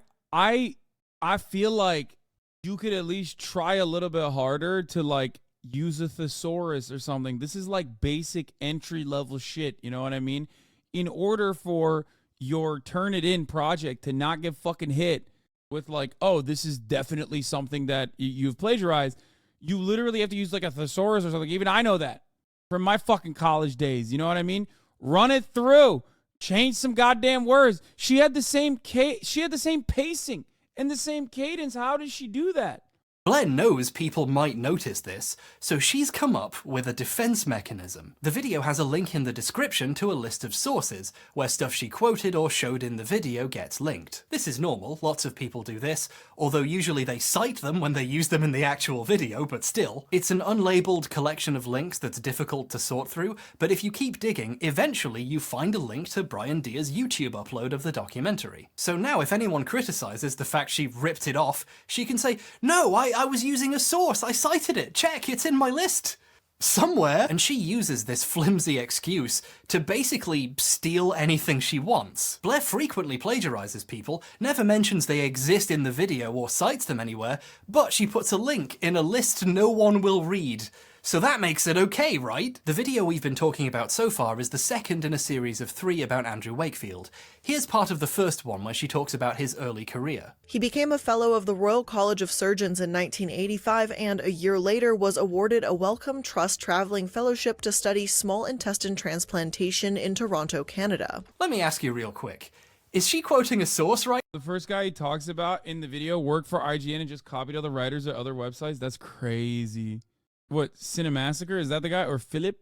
feel like you could at least try a little bit harder to like use a thesaurus or something. This is like basic entry level shit. You know what I mean? In order for your Turnitin project to not get fucking hit with like, oh, this is definitely something that you've plagiarized, you literally have to use like a thesaurus or something. Even I know that from my fucking college days. You know what I mean? Run it through, change some goddamn words. She had the same pacing and the same cadence. How did she do that? Blair knows people might notice this, so she's come up with a defense mechanism. The video has a link in the description to a list of sources, where stuff she quoted or showed in the video gets linked. This is normal, lots of people do this, although usually they cite them when they use them in the actual video, but still. It's an unlabeled collection of links that's difficult to sort through, but if you keep digging, eventually you find a link to Brian Deer's YouTube upload of the documentary. So now if anyone criticizes the fact she ripped it off, she can say, no, I was using a source, I cited it, check, it's in my list somewhere. And she uses this flimsy excuse to basically steal anything she wants. Blair frequently plagiarizes people, never mentions they exist in the video or cites them anywhere, but she puts a link in a list no one will read. So that makes it okay, right? The video we've been talking about so far is the second in a series of 3 about Andrew Wakefield. Here's part of the first one where she talks about his early career. He became a fellow of the Royal College of Surgeons in 1985 and a year later was awarded a Wellcome Trust Traveling Fellowship to study small intestine transplantation in Toronto, Canada. Let me ask you real quick. Is she quoting a source right? The first guy he talks about in the video worked for IGN and just copied other writers at other websites? That's crazy. What, Cinemassacre? Is that the guy? Or Philip?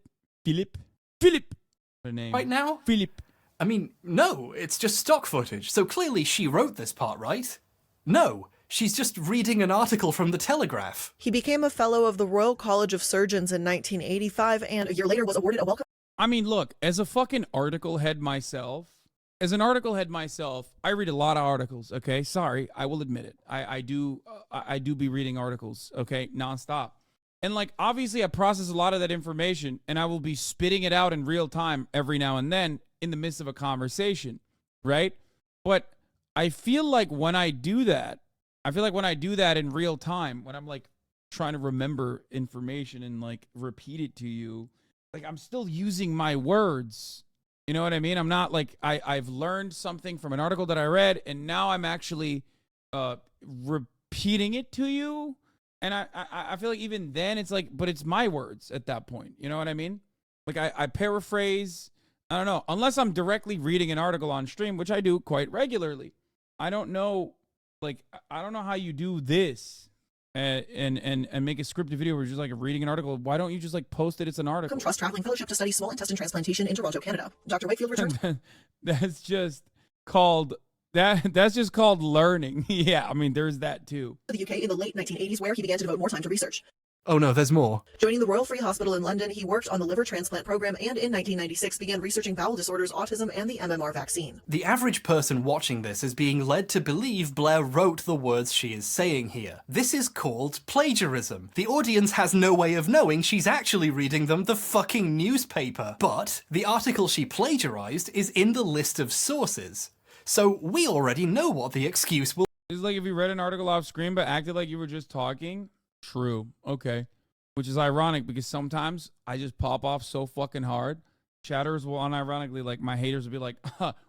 What a name. Right now? Philip. I mean, no, it's just stock footage. So clearly she wrote this part, right? No, she's just reading an article from the Telegraph. He became a fellow of the Royal College of Surgeons in 1985 and a year later was awarded a welcome. I mean, look, as a fucking article head myself, I read a lot of articles, okay? Sorry, I will admit it. I do be reading articles, okay, nonstop. And like, obviously I process a lot of that information and I will be spitting it out in real time every now and then in the midst of a conversation, right? But I feel like when I do that in real time, when I'm like trying to remember information and like repeat it to you, like I'm still using my words. You know what I mean? I'm not like, I've learned something from an article that I read and now I'm actually repeating it to you. And I feel like even then it's like, but it's my words at that point. You know what I mean? Like I paraphrase. I don't know. Unless I'm directly reading an article on stream, which I do quite regularly. I don't know. Like, I don't know how you do this and make a scripted video where you're just like reading an article. Why don't you just like post it? It's an article. Trust traveling fellowship to study small intestine transplantation in Toronto, Canada. Dr. Wakefield returned. That's just called That's just called learning. Yeah, I mean, there's that too. The UK in the late 1980s, where he began to devote more time to research. Oh no, there's more. Joining the Royal Free Hospital in London, he worked on the liver transplant program and in 1996 began researching bowel disorders, autism, and the MMR vaccine. The average person watching this is being led to believe Blair wrote the words she is saying here. This is called plagiarism. The audience has no way of knowing she's actually reading them the fucking newspaper. But the article she plagiarized is in the list of sources. So we already know what the excuse will be. It's like if you read an article off screen but acted like you were just talking. True. Okay. Which is ironic because sometimes I just pop off so fucking hard. Chatters will unironically, like, my haters will be like,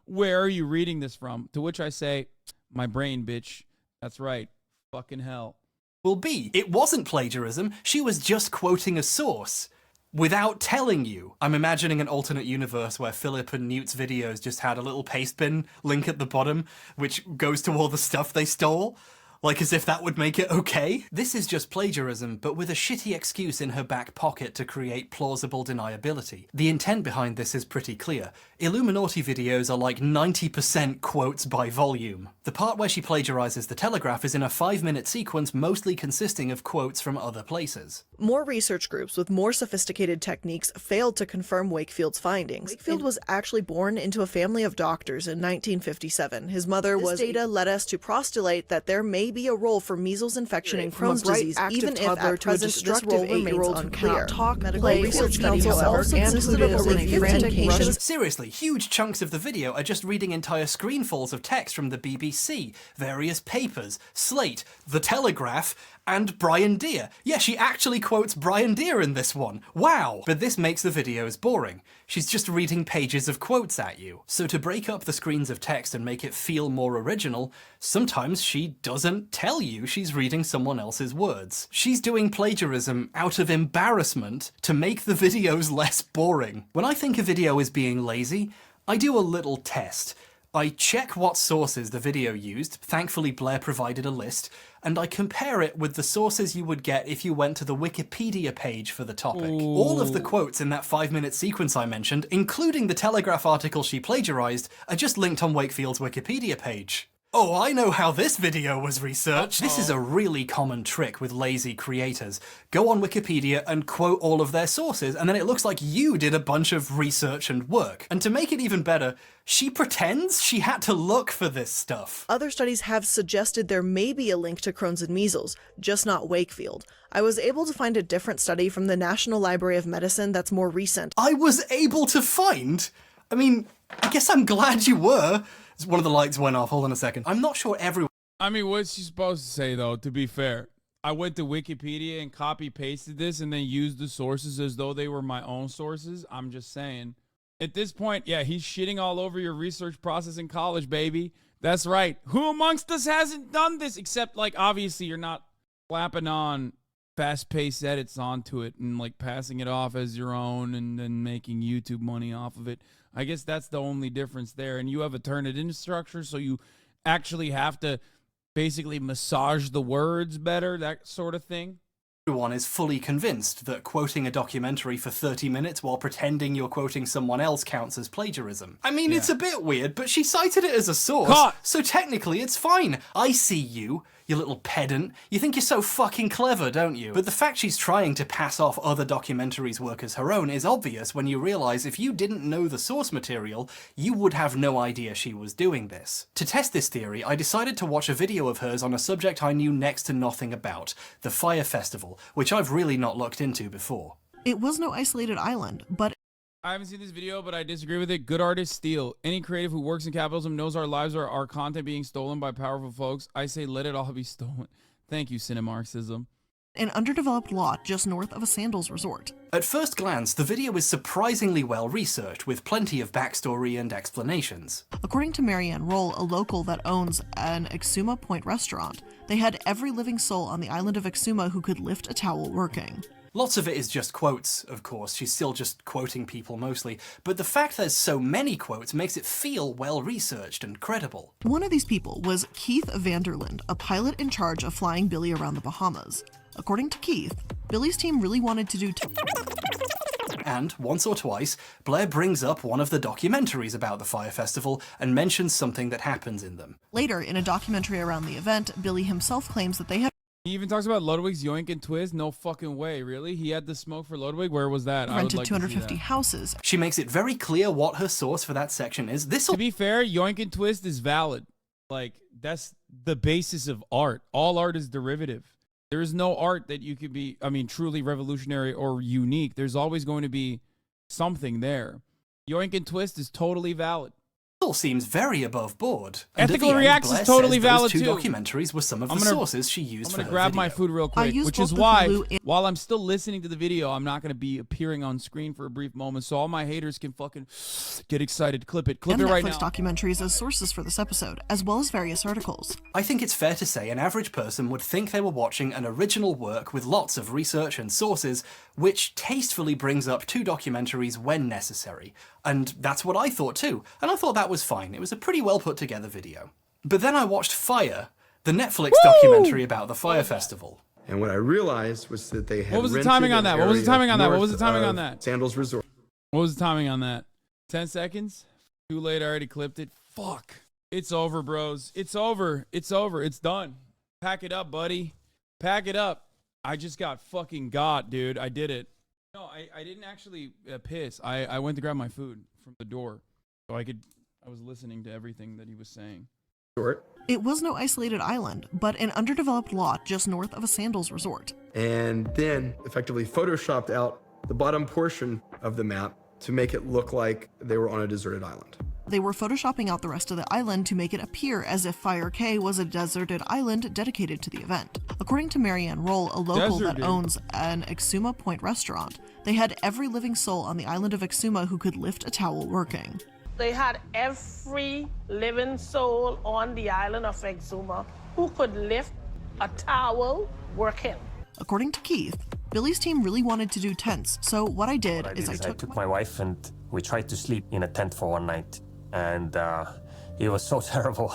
where are you reading this from? To which I say, my brain, bitch. That's right. Fucking hell. Will be. It wasn't plagiarism. She was just quoting a source. Without telling you. I'm imagining an alternate universe where Philip and Newt's videos just had a little paste bin link at the bottom, which goes to all the stuff they stole. Like as if that would make it okay? This is just plagiarism, but with a shitty excuse in her back pocket to create plausible deniability. The intent behind this is pretty clear. Illuminati videos are like 90% quotes by volume. The part where she plagiarizes the Telegraph is in a 5-minute sequence mostly consisting of quotes from other places. More research groups with more sophisticated techniques failed to confirm Wakefield's findings. Wakefield was actually born into a family of doctors in 1957. His mother was... This data led us to postulate that there may be a role for measles infection and Crohn's disease, even if at present this role remains unclear. Medical Research Council also consisted of only 15 patients. Seriously, huge chunks of the video are just reading entire screenfuls of text from the BBC, various papers, Slate, The Telegraph, and Brian Deere. Yeah, she actually quotes Brian Deere in this one. Wow! But this makes the videos boring. She's just reading pages of quotes at you. So to break up the screens of text and make it feel more original, sometimes she doesn't tell you she's reading someone else's words. She's doing plagiarism out of embarrassment to make the videos less boring. When I think a video is being lazy, I do a little test. I check what sources the video used, thankfully Blair provided a list, and I compare it with the sources you would get if you went to the Wikipedia page for the topic. Ooh. All of the quotes in that 5-minute sequence I mentioned, including the Telegraph article she plagiarized, are just linked on Wakefield's Wikipedia page. Oh, I know how this video was researched. This is a really common trick with lazy creators. Go on Wikipedia and quote all of their sources, and then it looks like you did a bunch of research and work. And to make it even better, she pretends she had to look for this stuff. Other studies have suggested there may be a link to Crohn's and measles, just not Wakefield. I was able to find a different study from the National Library of Medicine that's more recent. I was able to find? I mean, I guess I'm glad you were. One of the lights went off. Hold on a second. I'm not sure everyone... I mean, what's she supposed to say, though, to be fair? I went to Wikipedia and copy-pasted this and then used the sources as though they were my own sources. I'm just saying. At this point, yeah, he's shitting all over your research process in college, baby. That's right. Who amongst us hasn't done this? Except, like, obviously you're not slapping on fast-paced edits onto it and, like, passing it off as your own and then making YouTube money off of it. I guess that's the only difference there. And you have a Turnitin structure, so you actually have to basically massage the words better, that sort of thing. Everyone is fully convinced that quoting a documentary for 30 minutes while pretending you're quoting someone else counts as plagiarism. I mean, It's a bit weird, but she cited it as a source, so technically it's fine. I see you little pedant. You think you're so fucking clever, don't you? But the fact she's trying to pass off other documentaries' work as her own is obvious when you realize if you didn't know the source material, you would have no idea she was doing this. To test this theory, I decided to watch a video of hers on a subject I knew next to nothing about, the Fire Festival, Festival, which I've really not looked into before. It was no isolated island, but I haven't seen this video, but I disagree with it. Good artists steal. Any creative who works in capitalism knows our lives are our content being stolen by powerful folks. I say let it all be stolen. Thank you, Cinemarxism. An underdeveloped lot just north of a sandals resort. At first glance, the video is surprisingly well researched, with plenty of backstory and explanations. According to Marianne Roll, a local that owns an Exuma Point restaurant, they had every living soul on the island of Exuma who could lift a towel working. Lots of it is just quotes, of course. She's still just quoting people mostly, but the fact there's so many quotes makes it feel well-researched and credible. One of these people was Keith Vanderland, a pilot in charge of flying Billy around the Bahamas. According to Keith, Billy's team really wanted to do and, once or twice, Blair brings up one of the documentaries about the Fire Festival and mentions something that happens in them. Later, in a documentary around the event, Billy himself claims that they had He even talks about Ludwig's Yoink and Twist. No fucking way, really? He had the smoke for Ludwig? Where was that? rented 250 houses. She makes it very clear what her source for that section is. To be fair, Yoink and Twist is valid. Like, that's the basis of art. All art is derivative. There is no art that you could be, I mean, truly revolutionary or unique. There's always going to be something there. Yoink and Twist is totally valid. All seems very above board. Ethical Reacts is totally valid too. Those two documentaries were some of the sources she used for her I'm gonna grab video. my food real quick, which is why, while I'm still listening to the video, I'm not gonna be appearing on screen for a brief moment, so all my haters can fucking get excited. Clip it right now. Netflix documentaries as sources for this episode, as well as various articles. I think it's fair to say an average person would think they were watching an original work with lots of research and sources, which tastefully brings up two documentaries when necessary. And that's what I thought too, and I thought that was fine. It was a pretty well put together video. But then I watched Fire, the Netflix documentary about the Fire Festival. And what I realized was that they had What was the timing on that? What was the timing on that? What was the timing on that? Sandals Resort. What was the timing on that? 10 seconds? Too late, I already clipped it. Fuck. It's over, bros. It's over. It's over. It's done. Pack it up, buddy. Pack it up. I just got fucking got, dude. I did it. No, I didn't actually piss. I went to grab my food from the door. So I was listening to everything that he was saying. It was no isolated island, but an underdeveloped lot just north of a sandals resort. And then effectively photoshopped out the bottom portion of the map to make it look like they were on a deserted island. They were photoshopping out the rest of the island to make it appear as if Fire K was a deserted island dedicated to the event. According to Marianne Roll, a local that owns an Exuma Point restaurant, they had every living soul on the island of Exuma who could lift a towel working. They had every living soul on the island of Exuma who could lift a towel working. According to Keith, Billy's team really wanted to do tents, so what I did is I took my wife and we tried to sleep in a tent for one night. And it was so terrible.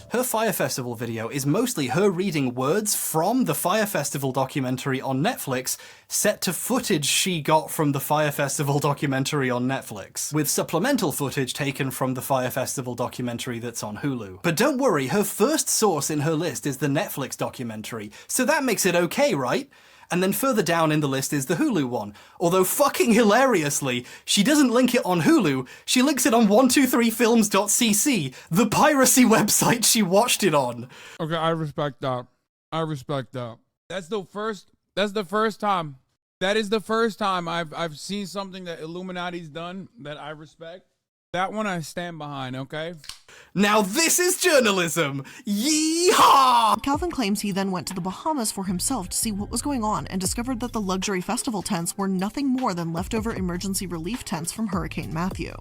Her Fire Festival video is mostly her reading words from the Fire Festival documentary on Netflix, set to footage she got from the Fire Festival documentary on Netflix, with supplemental footage taken from the Fire Festival documentary that's on Hulu. But don't worry, her first source in her list is the Netflix documentary, so that makes it okay, right? And then further down in the list is the Hulu one. Although fucking hilariously, she doesn't link it on Hulu, she links it on 123films.cc, the piracy website she watched it on. Okay, I respect that. I respect that. That's the first time. That is the first time I've seen something that Illuminati's done that I respect. That one I stand behind, okay? Now this is journalism! Yeehaw! Calvin claims he then went to the Bahamas for himself to see what was going on and discovered that the luxury festival tents were nothing more than leftover emergency relief tents from Hurricane Matthew.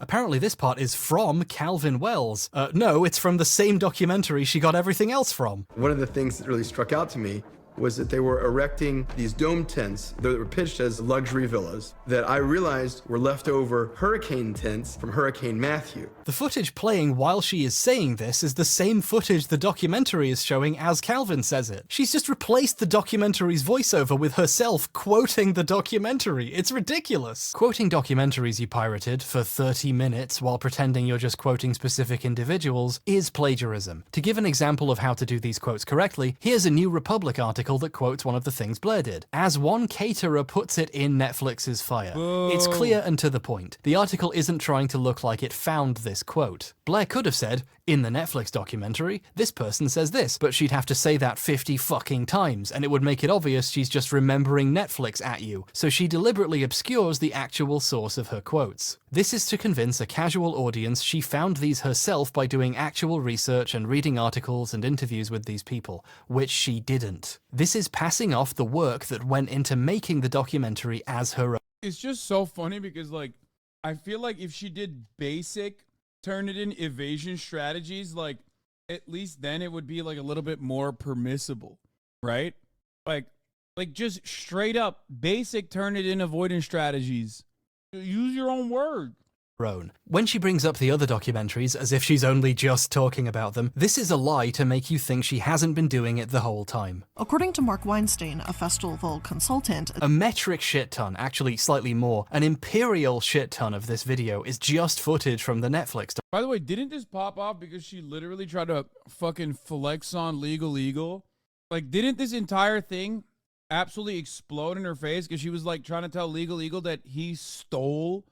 Apparently this part is from Calvin Wells. No, it's from the same documentary she got everything else from. One of the things that really struck out to me was that they were erecting these dome tents that were pitched as luxury villas that I realized were leftover hurricane tents from Hurricane Matthew. The footage playing while she is saying this is the same footage the documentary is showing as Calvin says it. She's just replaced the documentary's voiceover with herself quoting the documentary. It's ridiculous. Quoting documentaries you pirated for 30 minutes while pretending you're just quoting specific individuals is plagiarism. To give an example of how to do these quotes correctly, here's a New Republic article that quotes one of the things Blair did. As one caterer puts it in Netflix's Fire. Whoa. It's clear and to the point. The article isn't trying to look like it found this quote. Blair could have said, In the Netflix documentary, this person says this, but she'd have to say that 50 fucking times, and it would make it obvious she's just remembering Netflix at you, so she deliberately obscures the actual source of her quotes. This is to convince a casual audience she found these herself by doing actual research and reading articles and interviews with these people, which she didn't. This is passing off the work that went into making the documentary as her own. It's just so funny because, like, I feel like if she did basic Turnitin evasion strategies, like, at least then it would be, like, a little bit more permissible, right? Like just straight up basic Turnitin avoidance strategies. Use your own word. When she brings up the other documentaries as if she's only just talking about them, this is a lie to make you think she hasn't been doing it the whole time. According to Mark Weinstein, a festival consultant, a metric shit ton, actually slightly more, an imperial shit ton of this video is just footage from the Netflix. By the way, didn't this pop off because she literally tried to fucking flex on Legal? Like, didn't this entire thing absolutely explode in her face because she was like trying to tell Legal that he stole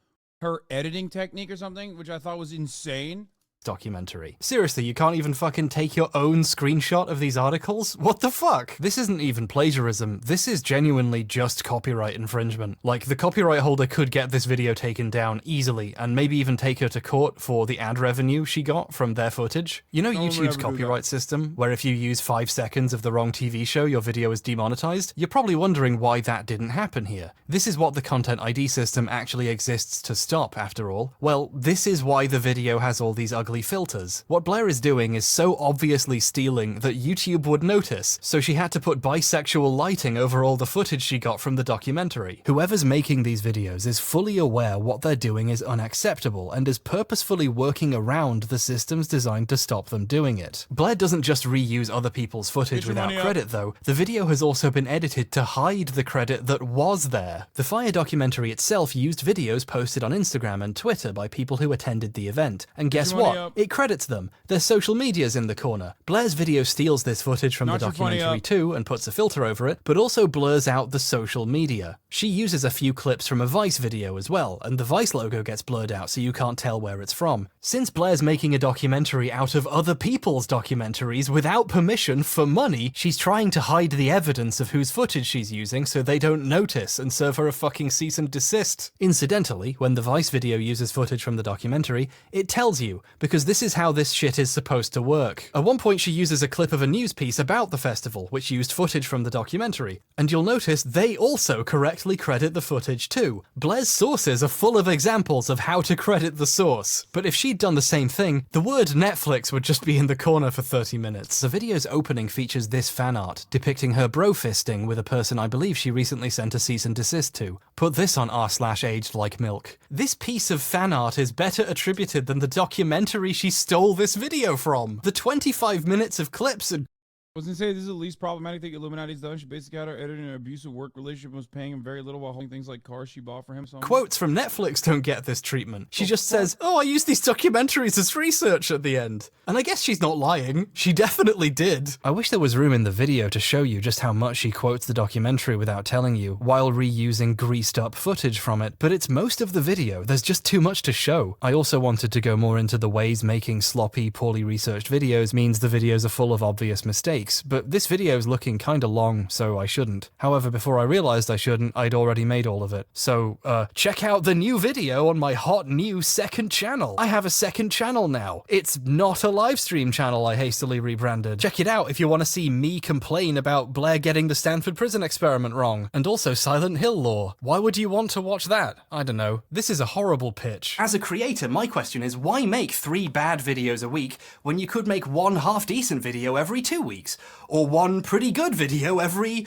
her editing technique or something, which I thought was insane. Documentary. Seriously, you can't even fucking take your own screenshot of these articles? What the fuck? This isn't even plagiarism. This is genuinely just copyright infringement. Like, the copyright holder could get this video taken down easily and maybe even take her to court for the ad revenue she got from their footage. You know YouTube's copyright system, where if you use 5 seconds of the wrong TV show, your video is demonetized? You're probably wondering why that didn't happen here. This is what the Content ID system actually exists to stop, after all. Well, this is why the video has all these ugly filters. What Blair is doing is so obviously stealing that YouTube would notice, so she had to put bisexual lighting over all the footage she got from the documentary. Whoever's making these videos is fully aware what they're doing is unacceptable and is purposefully working around the systems designed to stop them doing it. Blair doesn't just reuse other people's footage without credit though. The video has also been edited to hide the credit that was there. The Fire documentary itself used videos posted on Instagram and Twitter by people who attended the event. And guess what? It credits them. Their social media's in the corner. Blair's video steals this footage from the documentary too and puts a filter over it, but also blurs out the social media. She uses a few clips from a Vice video as well, and the Vice logo gets blurred out so you can't tell where it's from. Since Blair's making a documentary out of other people's documentaries without permission for money, she's trying to hide the evidence of whose footage she's using so they don't notice and serve her a fucking cease and desist. Incidentally, when the Vice video uses footage from the documentary, it tells you, because this is how this shit is supposed to work. At one point she uses a clip of a news piece about the festival, which used footage from the documentary, and you'll notice they also correctly credit the footage too. Blair's sources are full of examples of how to credit the source, but if she'd done the same thing, the word Netflix would just be in the corner for 30 minutes. The video's opening features this fan art, depicting her bro-fisting with a person I believe she recently sent a cease and desist to. Put this on r/aged like milk. This piece of fan art is better attributed than the documentary she stole this video from. The 25 minutes of clips and I was gonna say, this is the least problematic thing Illuminati's done. She basically had her editing an abusive work relationship and was paying him very little while holding things like cars she bought for him. Quotes from Netflix don't get this treatment. She just says, oh, I used these documentaries as research at the end. And I guess she's not lying. She definitely did. I wish there was room in the video to show you just how much she quotes the documentary without telling you, while reusing greased up footage from it, but it's most of the video. There's just too much to show. I also wanted to go more into the ways making sloppy, poorly researched videos means the videos are full of obvious mistakes. But this video is looking kinda long, so I shouldn't. However, before I realized I shouldn't, I'd already made all of it. So, check out the new video on my hot new second channel. I have a second channel now. It's not a live stream channel I hastily rebranded. Check it out if you want to see me complain about Blair getting the Stanford prison experiment wrong. And also Silent Hill lore. Why would you want to watch that? I don't know. This is a horrible pitch. As a creator, my question is, why make 3 bad videos a week when you could make 1 half-decent video every 2 weeks? Or 1 pretty good video every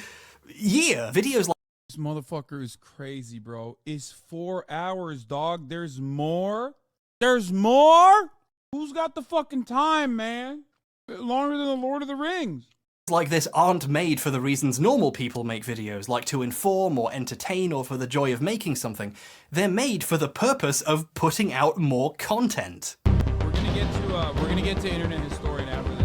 year. Videos like this motherfucker is crazy, bro. It's 4 hours, dog. There's more? There's more? Who's got the fucking time, man? Longer than the Lord of the Rings. Like this aren't made for the reasons normal people make videos, like to inform or entertain or for the joy of making something. They're made for the purpose of putting out more content. We're gonna get to internet historian after this.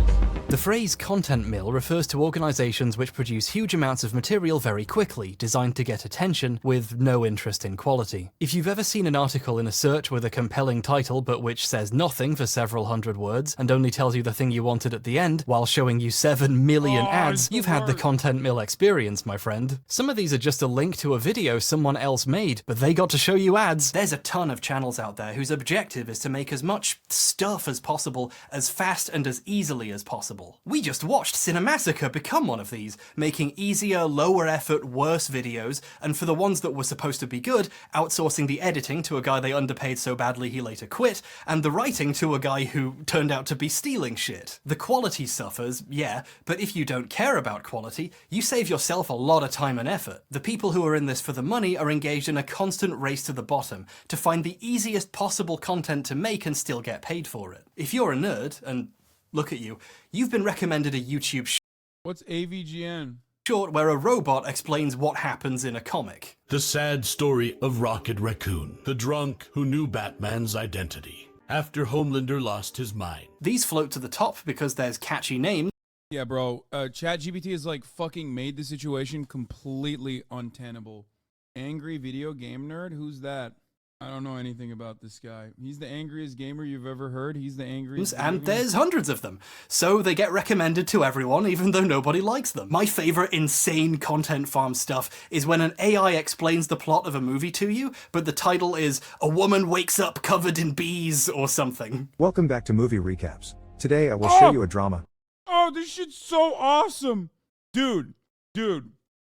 The phrase content mill refers to organizations which produce huge amounts of material very quickly, designed to get attention, with no interest in quality. If you've ever seen an article in a search with a compelling title but which says nothing for several hundred words, and only tells you the thing you wanted at the end, while showing you 7 million ads, you've had the content mill experience, my friend. Some of these are just a link to a video someone else made, but they got to show you ads. There's a ton of channels out there whose objective is to make as much stuff as possible, as fast and as easily as possible. We just watched Cinemassacre become one of these, making easier, lower effort, worse videos, and for the ones that were supposed to be good, outsourcing the editing to a guy they underpaid so badly he later quit, and the writing to a guy who turned out to be stealing shit. The quality suffers, yeah, but if you don't care about quality, you save yourself a lot of time and effort. The people who are in this for the money are engaged in a constant race to the bottom, to find the easiest possible content to make and still get paid for it. If you're a nerd, and look at you, you've been recommended a YouTube What's AVGN? Short where a robot explains what happens in a comic. The sad story of Rocket Raccoon, the drunk who knew Batman's identity after Homelander lost his mind. These float to the top because there's catchy names. Yeah, bro. ChatGPT has like fucking made the situation completely untenable. Angry video game nerd? Who's that? I don't know anything about this guy. He's the angriest gamer you've ever heard. He's the angriest. And there's hundreds of them. So they get recommended to everyone even though nobody likes them. My favorite insane content farm stuff is when an AI explains the plot of a movie to you, but the title is "A Woman Wakes Up Covered in Bees" or something. Welcome back to Movie Recaps. Today I will show you a drama. Oh, this shit's so awesome. Dude,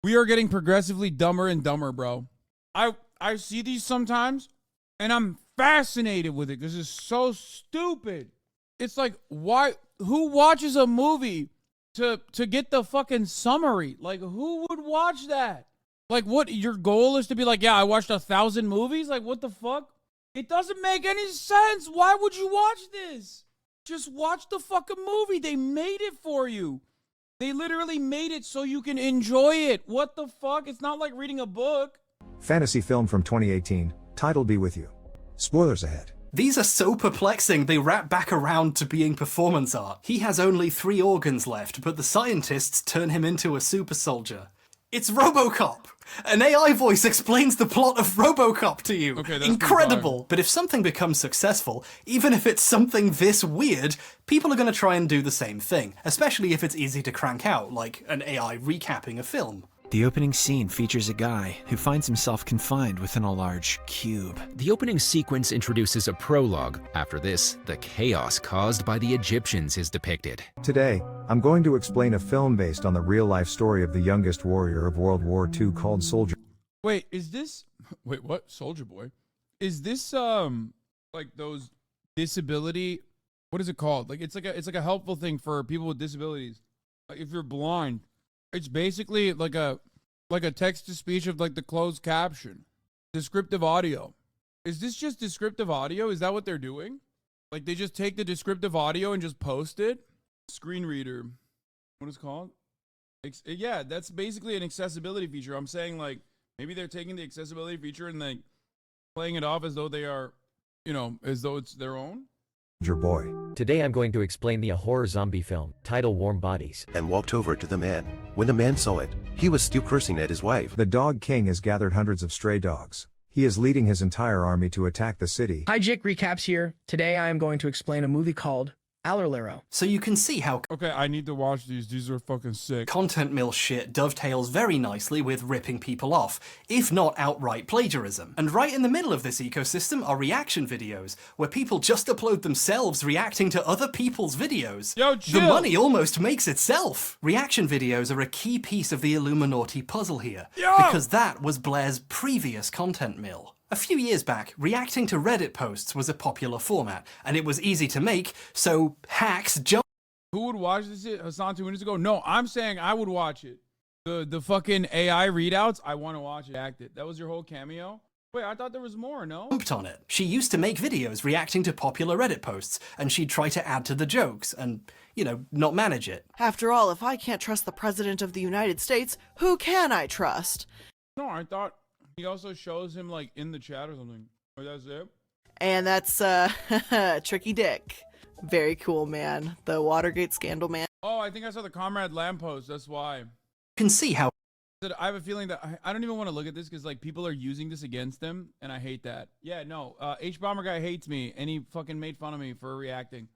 we are getting progressively dumber and dumber, bro. I see these sometimes, and I'm fascinated with it. This is so stupid. It's like, why? Who watches a movie to get the fucking summary? Like, who would watch that? Like, what? Your goal is to be like, yeah, I watched 1,000 movies? Like, what the fuck? It doesn't make any sense. Why would you watch this? Just watch the fucking movie. They made it for you. They literally made it so you can enjoy it. What the fuck? It's not like reading a book. Fantasy film from 2018, title Be With You. Spoilers ahead. These are so perplexing they wrap back around to being performance art. He has only 3 organs left, but the scientists turn him into a super soldier. It's RoboCop! An AI voice explains the plot of RoboCop to you. Okay, that's incredible! But if something becomes successful, even if it's something this weird, people are going to try and do the same thing, especially if it's easy to crank out, like an AI recapping a film. The opening scene features a guy who finds himself confined within a large cube. The opening sequence introduces a prologue. After this, the chaos caused by the Egyptians is depicted. Today, I'm going to explain a film based on the real-life story of the youngest warrior of World War II called Soldier. Wait, is this... Wait, what? Soldier Boy? Is this, like those disability... What is it called? Like, it's like a helpful thing for people with disabilities. Like, if you're blind... It's basically like a text-to-speech of like the closed caption. Descriptive audio. Is this just descriptive audio? Is that what they're doing? Like they just take the descriptive audio and just post it? Screen reader. What is it called? Yeah, that's basically an accessibility feature. I'm saying like maybe they're taking the accessibility feature and like playing it off as though they are, you know, as though it's their own. Your boy. Today I'm going to explain the horror zombie film, titled Warm Bodies. And walked over to the man. When the man saw it, he was still cursing at his wife. The Dog King has gathered hundreds of stray dogs. He is leading his entire army to attack the city. Hi, Jake Recaps here. Today I am going to explain a movie called Allerlero. So you can see how... Okay, I need to watch these. These are fucking sick. Content mill shit dovetails very nicely with ripping people off, if not outright plagiarism. And right in the middle of this ecosystem are reaction videos, where people just upload themselves reacting to other people's videos. Yo, chill. The money almost makes itself. Reaction videos are a key piece of the Illuminati puzzle here, because that was Blair's previous content mill. A few years back, reacting to Reddit posts was a popular format, and it was easy to make, so hacks jumped. Who would watch this shit, Hassan, 2 minutes ago? No, I'm saying I would watch it. The fucking AI readouts, I want to watch it. Act it. That was your whole cameo? Wait, I thought there was more, no? Jumped on it. She used to make videos reacting to popular Reddit posts, and she'd try to add to the jokes, and, you know, not manage it. After all, if I can't trust the President of the United States, who can I trust? No, I thought... He also shows him like in the chat or something. Or that's it? And that's Tricky Dick. Very cool, man. The Watergate scandal man. Oh, I think I saw the Comrade lamppost. That's why. You can see how I have a feeling that I don't even want to look at this because like people are using this against them, and I hate that. Yeah, no. H Bomber guy hates me, and he fucking made fun of me for reacting.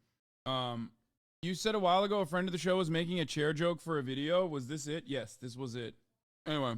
You said a while ago a friend of the show was making a chair joke for a video. Was this it? Yes, this was it. Anyway.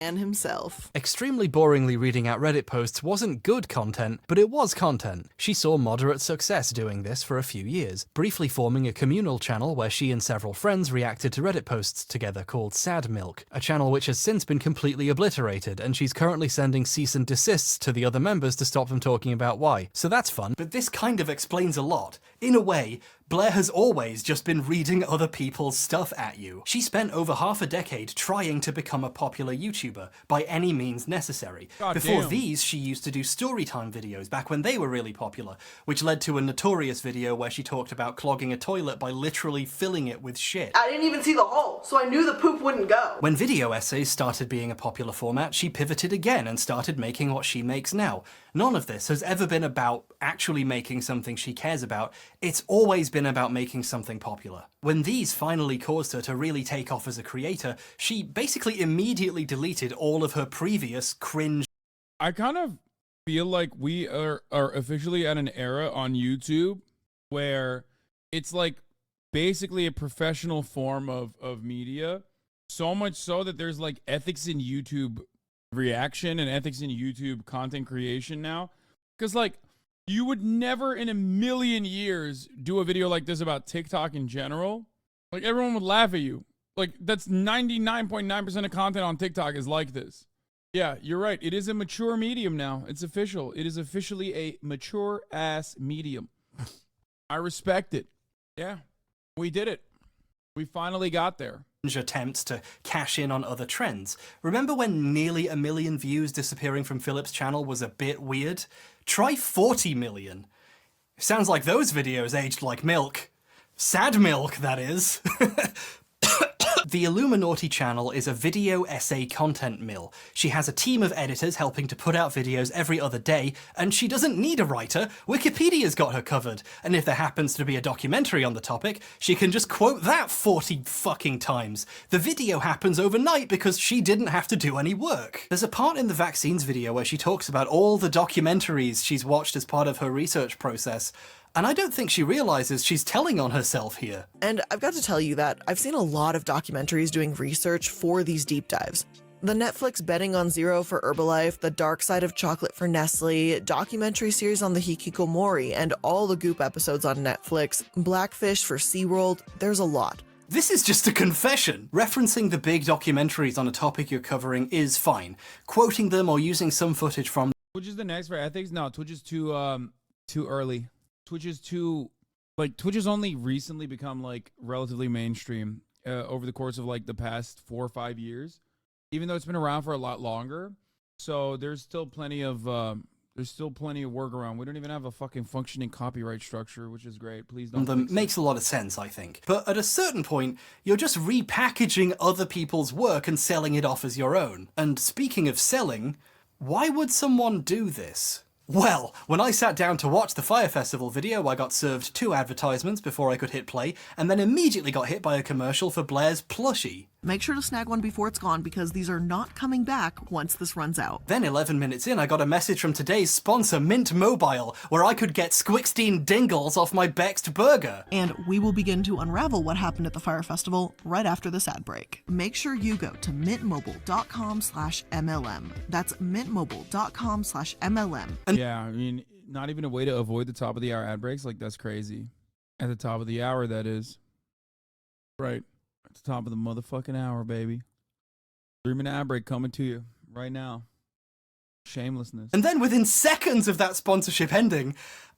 And himself. extremely boringly reading out Reddit posts wasn't good content, but it was content. She saw moderate success doing this for a few years, briefly forming a communal channel where she and several friends reacted to Reddit posts together called Sad Milk, a channel which has since been completely obliterated, and she's currently sending cease and desists to the other members to stop them talking about why. So that's fun. But this kind of explains a lot. In a way, Blair has always just been reading other people's stuff at you. She spent over half a decade trying to become a popular YouTuber by any means necessary. Before these, she used to do storytime videos back when they were really popular, which led to a notorious video where she talked about clogging a toilet by literally filling it with shit. I didn't even see the hole, so I knew the poop wouldn't go. When video essays started being a popular format, she pivoted again and started making what she makes now. None of this has ever been about actually making something she cares about. It's always been about making something popular. When these finally caused her to really take off as a creator, she basically immediately deleted all of her previous cringe. I kind of feel like we are officially at an era on YouTube where it's like basically a professional form of media. So much so that there's like ethics in YouTube reaction and ethics in YouTube content creation now. Because like you would never in a million years do a video like this about TikTok in general. Like everyone would laugh at you. Like that's 99.9% of content on TikTok is like this. Yeah, you're right. It is a mature medium now. It's official. It is officially a mature ass medium. I respect it. Yeah, we did it. We finally got there. Attempts to cash in on other trends. Remember when nearly 1 million views disappearing from Philip's channel was a bit weird? Try 40 million. Sounds like those videos aged like milk. Sad milk, that is. The Illuminati channel is a video essay content mill. She has a team of editors helping to put out videos every other day, and she doesn't need a writer. Wikipedia's got her covered. And if there happens to be a documentary on the topic, she can just quote that 40 fucking times. The video happens overnight because she didn't have to do any work. There's a part in the vaccines video where she talks about all the documentaries she's watched as part of her research process. And I don't think she realizes she's telling on herself here. And I've got to tell you that I've seen a lot of documentaries doing research for these deep dives. The Netflix Betting on Zero for Herbalife, The Dark Side of Chocolate for Nestle, documentary series on the Hikikomori, and all the Goop episodes on Netflix, Blackfish for SeaWorld, there's a lot. This is just a confession. Referencing the big documentaries on a topic you're covering is fine. Quoting them or using some footage from Twitch is the next for ethics? No, Twitch is too early. Twitch is too, like, Twitch has only recently become, like, relatively mainstream over the course of, like, the past 4 or 5 years, even though it's been around for a lot longer. So there's still plenty of work around. We don't even have a fucking functioning copyright structure, which is great. Please don't. Them makes a lot of sense, I think. But at a certain point, you're just repackaging other people's work and selling it off as your own. And speaking of selling, why would someone do this? Well, when I sat down to watch the Fire Festival video, I got served 2 advertisements before I could hit play, and then immediately got hit by a commercial for Blair's plushie. Make sure to snag one before it's gone because these are not coming back once this runs out. Then 11 minutes in, I got a message from today's sponsor, Mint Mobile, where I could get Squixteen Dingles off my Bext burger. And we will begin to unravel what happened at the Fire Festival right after this ad break. Make sure you go to mintmobile.com/MLM. That's mintmobile.com/MLM. Yeah, I mean, not even a way to avoid the top of the hour ad breaks. Like, that's crazy. At the top of the hour, that is. Right. At the top of the motherfucking hour, baby. 3-minute ad break coming to you right now. Shamelessness. And then within seconds of that sponsorship ending,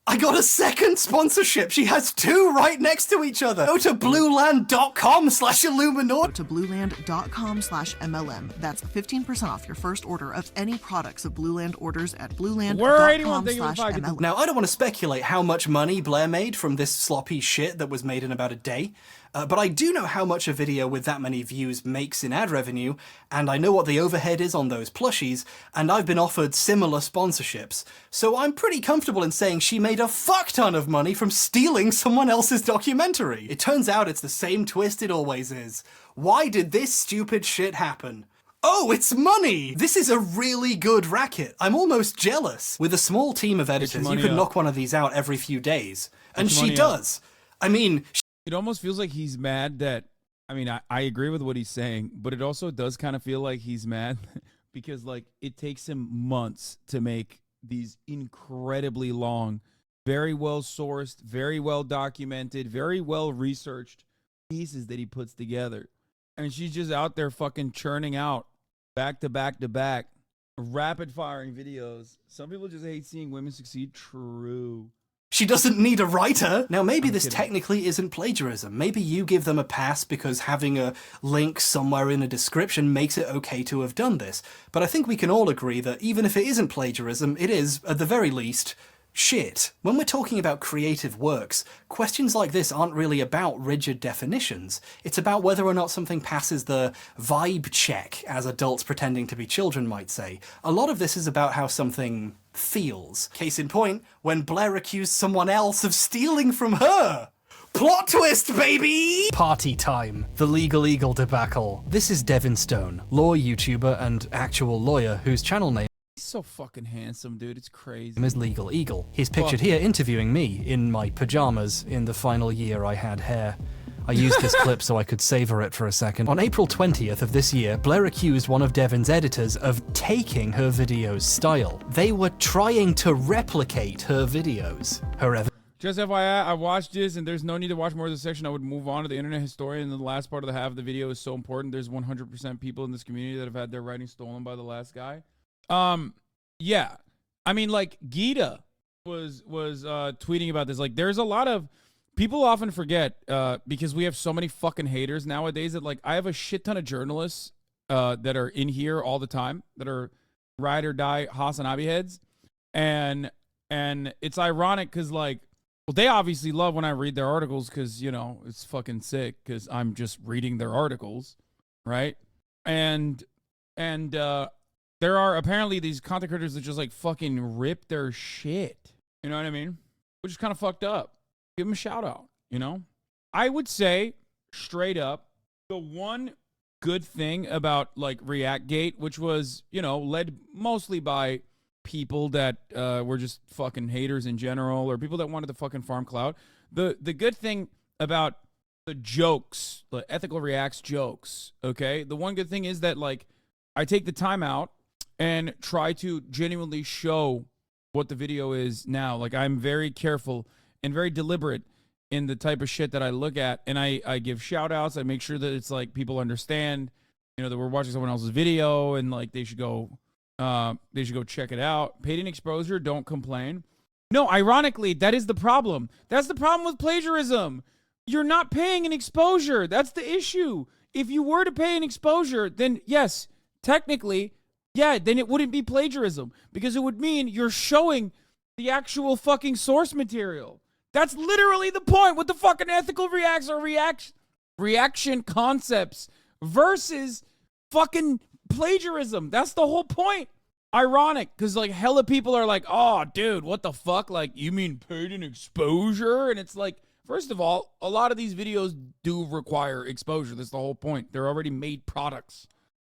I got a second sponsorship. She has 2 right next to each other. Go to blueland.com/Illuminati. To blueland.com/MLM. That's 15% off your first order of any products of Blueland orders at blueland.com/MLM. Now, I don't want to speculate how much money Blair made from this sloppy shit that was made in about a day. But I do know how much a video with that many views makes in ad revenue, and I know what the overhead is on those plushies, and I've been offered similar sponsorships. So I'm pretty comfortable in saying she made a fuck ton of money from stealing someone else's documentary. It turns out it's the same twist it always is. Why did this stupid shit happen? Oh, it's money! This is a really good racket. I'm almost jealous. With a small team of editors, you could knock one of these out every few days. And she does. I mean... It almost feels like he's mad that, I mean, I agree with what he's saying, but it also does kind of feel like he's mad because, like, it takes him months to make these incredibly long, very well sourced, very well documented, very well researched pieces that he puts together. And she's just out there fucking churning out back to back to back, rapid firing videos. Some people just hate seeing women succeed. True. She doesn't need a writer. Now, maybe this technically isn't plagiarism. Maybe you give them a pass because having a link somewhere in a description makes it okay to have done this. But I think we can all agree that even if it isn't plagiarism, it is, at the very least, shit. When we're talking about creative works, questions like this aren't really about rigid definitions. It's about whether or not something passes the vibe check, as adults pretending to be children might say. A lot of this is about how something feels. Case in point, when Blair accused someone else of stealing from her. Plot twist, baby! Party time. The Legal Eagle debacle. This is Devin Stone, law YouTuber and actual lawyer whose channel name He's so fucking handsome, dude. It's crazy. is Legal Eagle. He's pictured here interviewing me in my pajamas in the final year I had hair. I used this clip so I could savor it for a second. On April 20th of this year, Blair accused one of Devin's editors of taking her video's style. They were trying to replicate her videos. Just FYI, I watched this, and there's no need to watch more of this section. I would move on to the internet historian. And the last part of the half of the video is so important. There's 100% people in this community that have had their writing stolen by the last guy. Yeah, I mean, like, Gita was tweeting about this. Like, there's a lot of people often forget because we have so many fucking haters nowadays that, like, I have a shit ton of journalists that are in here all the time that are ride or die HasanAbi heads, and it's ironic because, like, well, they obviously love when I read their articles because, you know, it's fucking sick because I'm just reading their articles, right? And there are apparently these content creators that just, like, fucking rip their shit. You know what I mean? Which is kind of fucked up. Give them a shout out, you know? I would say, straight up, the one good thing about, like, ReactGate, which was, you know, led mostly by people that were just fucking haters in general or people that wanted to fucking farm clout. The good thing about the jokes, the ethical reacts jokes, okay? The one good thing is that, like, I take the time out and try to genuinely show what the video is now. Like, I'm very careful and very deliberate in the type of shit that I look at, and I give shout outs. I make sure that it's like people understand, you know, that we're watching someone else's video and, like, they should go check it out. Paid in exposure, don't complain. No, ironically, that is the problem. That's the problem with plagiarism. You're not paying an exposure. That's the issue. If you were to pay an exposure, then yes, technically, yeah, then it wouldn't be plagiarism because it would mean you're showing the actual fucking source material. That's literally the point with the fucking ethical reacts or reaction concepts versus fucking plagiarism. That's the whole point. Ironic, because, like, hella people are like, oh, dude, what the fuck? Like, you mean paid in exposure? And it's like, first of all, a lot of these videos do require exposure. That's the whole point. They're already made products.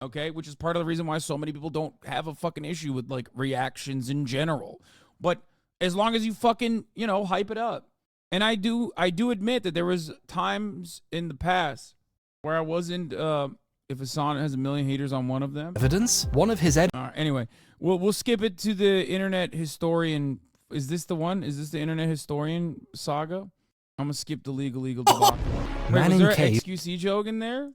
Okay, which is part of the reason why so many people don't have a fucking issue with, like, reactions in general. But as long as you fucking, you know, hype it up. And I do admit that there was times in the past where I wasn't, if Hasan has a million haters on one of them. Evidence? One of his anyway, we'll skip it to the internet historian. Is this the one? Is this the internet historian saga? I'm gonna skip the Legal debacle. Wait, was there an XQC joke in there?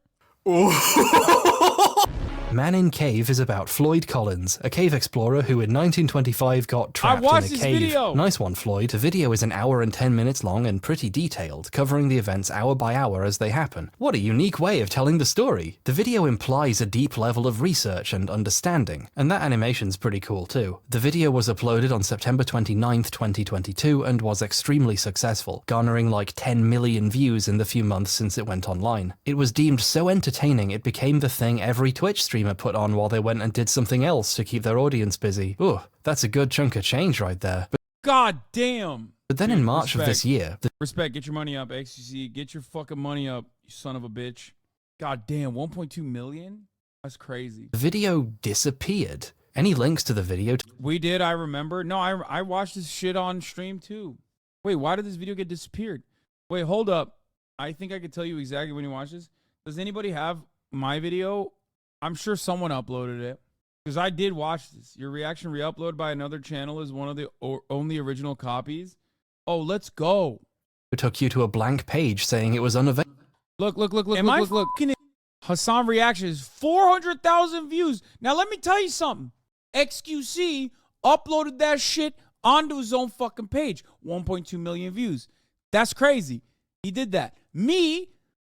Man in Cave is about Floyd Collins, a cave explorer who in 1925 got trapped in a cave. Video. Nice one, Floyd. The video is an hour and 10 minutes long and pretty detailed, covering the events hour by hour as they happen. What a unique way of telling the story. The video implies a deep level of research and understanding, and that animation's pretty cool too. The video was uploaded on September 29th, 2022 and was extremely successful, garnering like 10 million views in the few months since it went online. It was deemed so entertaining it became the thing every Twitch streamer put on while they went and did something else to keep their audience busy. Ooh, that's a good chunk of change right there. God damn. But then in March of this year... Respect, get your money up, XQC. Get your fucking money up, you son of a bitch. God damn, 1.2 million? That's crazy. The video disappeared. Any links to the video? We did, I remember. No, I watched this shit on stream too. Wait, why did this video get disappeared? Wait, hold up. I think I could tell you exactly when you watch this. Does anybody have my video? I'm sure someone uploaded it. Because I did watch this. Your reaction re-upload by another channel is one of the only original copies. Oh, let's go. It took you to a blank page saying it was unavailable. Look. Hasan reactions, 400,000 views. Now let me tell you something. XQC uploaded that shit onto his own fucking page. 1.2 million views. That's crazy. He did that. Me,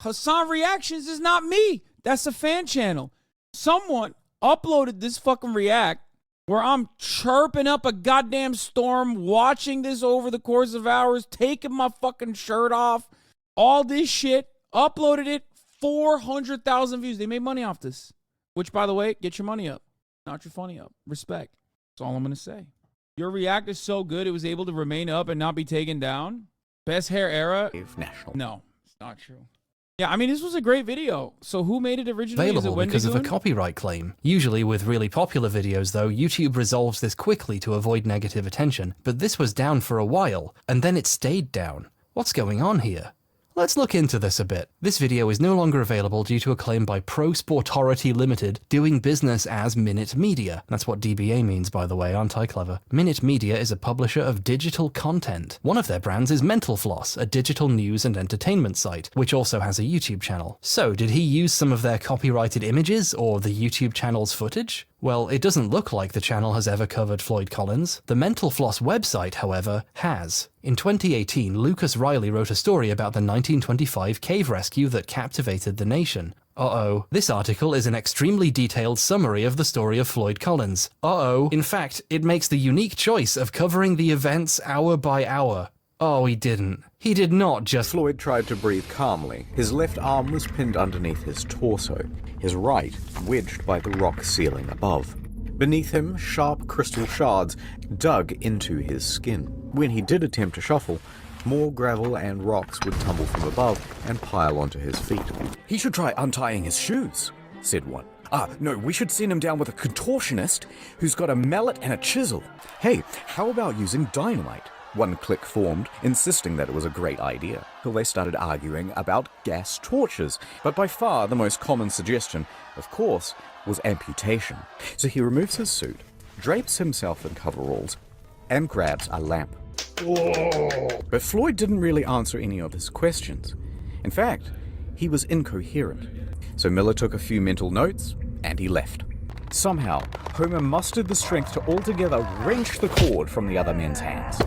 Hasan Reactions is not me. That's a fan channel. Someone uploaded this fucking react where I'm chirping up a goddamn storm, watching this over the course of hours, taking my fucking shirt off, all this shit, uploaded it, 400,000 views. They made money off this. Which, by the way, get your money up. Not your funny up. Respect. That's all I'm going to say. Your react is so good, it was able to remain up and not be taken down. Best hair era? National. No, it's not true. Yeah, I mean, this was a great video. So who made it originally? Available because of a copyright claim. Usually with really popular videos though, YouTube resolves this quickly to avoid negative attention, but this was down for a while, and then it stayed down. What's going on here? Let's look into this a bit. This video is no longer available due to a claim by Pro Sportority Limited, doing business as Minute Media. That's what DBA means, by the way, aren't I clever? Minute Media is a publisher of digital content. One of their brands is Mental Floss, a digital news and entertainment site, which also has a YouTube channel. So, did he use some of their copyrighted images, or the YouTube channel's footage? Well, it doesn't look like the channel has ever covered Floyd Collins. The Mental Floss website, however, has. In 2018, Lucas Riley wrote a story about the 1925 cave rescue that captivated the nation. Uh-oh. This article is an extremely detailed summary of the story of Floyd Collins. Uh-oh. In fact, it makes the unique choice of covering the events hour by hour. Oh, he didn't. He did not just... Floyd tried to breathe calmly. His left arm was pinned underneath his torso, his right wedged by the rock ceiling above. Beneath him, sharp crystal shards dug into his skin. When he did attempt to shuffle, more gravel and rocks would tumble from above and pile onto his feet. He should try untying his shoes, said one. No, we should send him down with a contortionist who's got a mallet and a chisel. Hey, how about using dynamite? One clique formed, insisting that it was a great idea, till they started arguing about gas torches. But by far the most common suggestion, of course, was amputation. So he removes his suit, drapes himself in coveralls, and grabs a lamp. Whoa. But Floyd didn't really answer any of his questions. In fact, he was incoherent. So Miller took a few mental notes, and he left. Somehow, Homer mustered the strength to altogether wrench the cord from the other men's hands.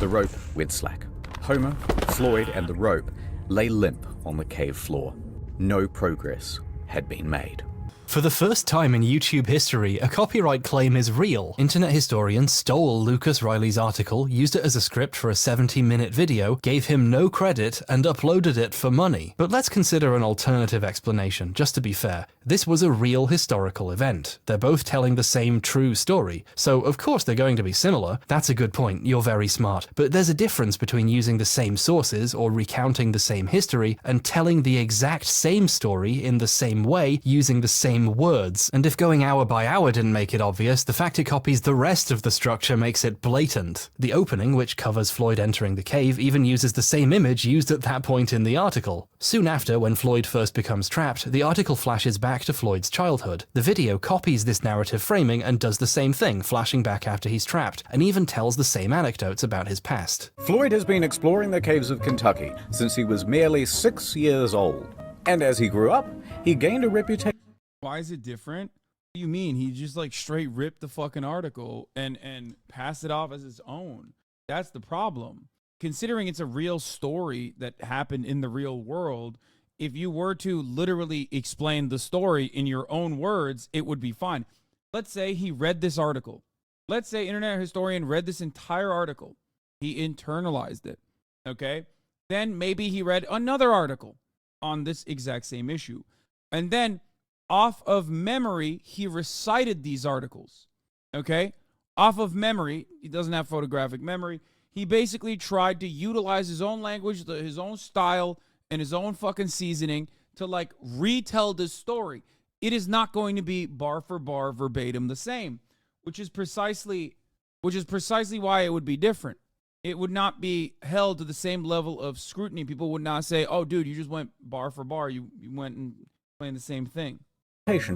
The rope went slack. Homer, Floyd, and the rope lay limp on the cave floor. No progress had been made. For the first time in YouTube history, a copyright claim is real. Internet historians stole Lucas Riley's article, used it as a script for a 70-minute video, gave him no credit, and uploaded it for money. But let's consider an alternative explanation, just to be fair. This was a real historical event. They're both telling the same true story, so of course they're going to be similar. That's a good point, you're very smart. But there's a difference between using the same sources, or recounting the same history, and telling the exact same story in the same way, using the same words. And if going hour by hour didn't make it obvious, the fact it copies the rest of the structure makes it blatant. The opening, which covers Floyd entering the cave, even uses the same image used at that point in the article. Soon after, when Floyd first becomes trapped, the article flashes back to Floyd's childhood. The video copies this narrative framing and does the same thing, flashing back after he's trapped, and even tells the same anecdotes about his past. Floyd has been exploring the caves of Kentucky since he was merely 6 years old. And as he grew up, he gained a reputation. Why is it different? do you mean? He just like straight ripped the fucking article and passed it off as his own. That's the problem. Considering it's a real story that happened in the real world, if you were to literally explain the story in your own words, it would be fine. Let's say he read this article. Let's say internet historian read this entire article. He internalized it. Okay? Then maybe he read another article on this exact same issue. And then off of memory, he recited these articles. Okay? Off of memory, he doesn't have photographic memory. He basically tried to utilize his own language, his own style, and his own fucking seasoning to like retell this story. It is not going to be bar for bar verbatim the same, which is precisely why it would be different. It would not be held to the same level of scrutiny. People would not say, "Oh, dude, you just went bar for bar. You went and playing the same thing."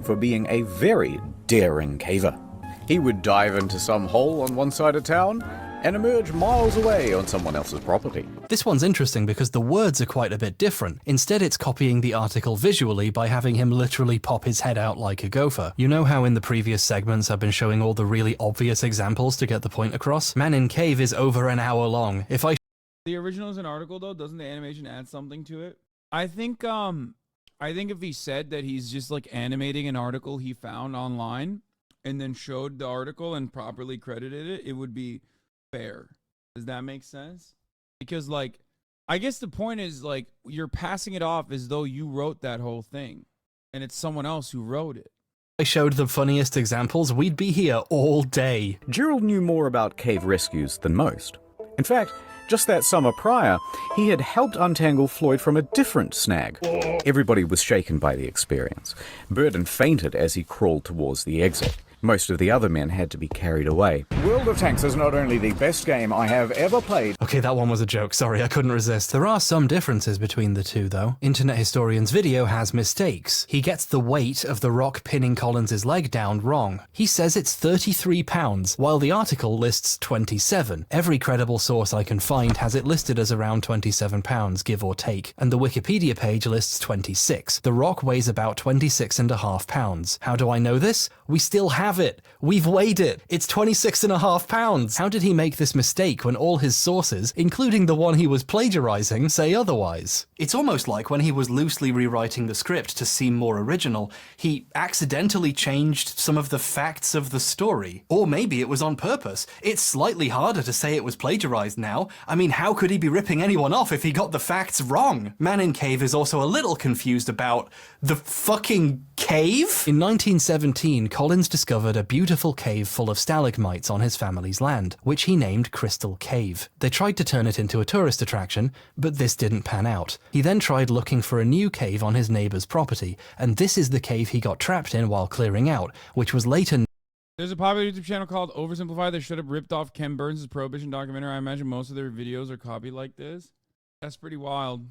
For being a very daring caver. He would dive into some hole on one side of town and emerge miles away on someone else's property. This one's interesting because the words are quite a bit different. Instead, it's copying the article visually by having him literally pop his head out like a gopher. You know how in the previous segments I've been showing all the really obvious examples to get the point across? Man in Cave is over an hour long. The original is an article though, doesn't the animation add something to it? I think if he said that he's just like animating an article he found online and then showed the article and properly credited it, it would be fair. Does that make sense? Because like, I guess the point is like, you're passing it off as though you wrote that whole thing and it's someone else who wrote it. I showed the funniest examples, we'd be here all day. Gerald knew more about cave rescues than most. In fact, just that summer prior, he had helped untangle Floyd from a different snag. Everybody was shaken by the experience. Burden fainted as he crawled towards the exit. Most of the other men had to be carried away. World of Tanks is not only the best game I have ever played. Okay, that one was a joke. Sorry, I couldn't resist. There are some differences between the two, though. Internet Historian's video has mistakes. He gets the weight of the rock pinning Collins's leg down wrong. He says it's 33 pounds, while the article lists 27. Every credible source I can find has it listed as around 27 pounds, give or take, and the Wikipedia page lists 26. The rock weighs about 26.5 pounds. How do I know this? We still have it. We've weighed it. It's 26.5 pounds. How did he make this mistake when all his sources, including the one he was plagiarizing, say otherwise? It's almost like when he was loosely rewriting the script to seem more original, he accidentally changed some of the facts of the story. Or maybe it was on purpose. It's slightly harder to say it was plagiarized now. I mean, how could he be ripping anyone off if he got the facts wrong? Man in Cave is also a little confused about the fucking cave? In 1917, Collins discovered a beautiful cave full of stalagmites on his family's land, which he named Crystal Cave. They tried to turn it into a tourist attraction, but this didn't pan out. He then tried looking for a new cave on his neighbor's property, and this is the cave he got trapped in while clearing out, which was later... There's a popular YouTube channel called Oversimplified that should have ripped off Ken Burns' Prohibition documentary. I imagine most of their videos are copied like this. That's pretty wild.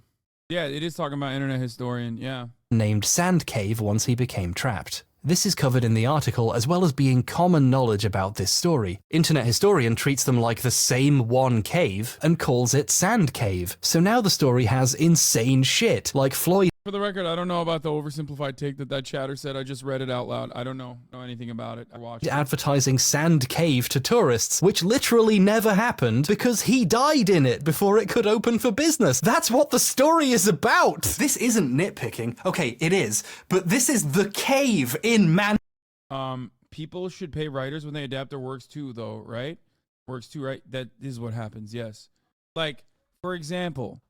Yeah, it is talking about Internet Historian, yeah. Named Sand Cave once he became trapped. This is covered in the article as well as being common knowledge about this story. Internet Historian treats them like the same one cave and calls it Sand Cave. So now the story has insane shit, like Floyd. For the record, I don't know about the oversimplified take that chatter said. I just read it out loud. I don't know anything about it. I watched it. Advertising Sand Cave to tourists, which literally never happened because he died in it before it could open for business. That's what the story is about. This isn't nitpicking. Okay, it is, but this is the cave in Man. People should pay writers when they adapt their works too, though, right? Works too, right? That is what happens. Yes. Like, for example,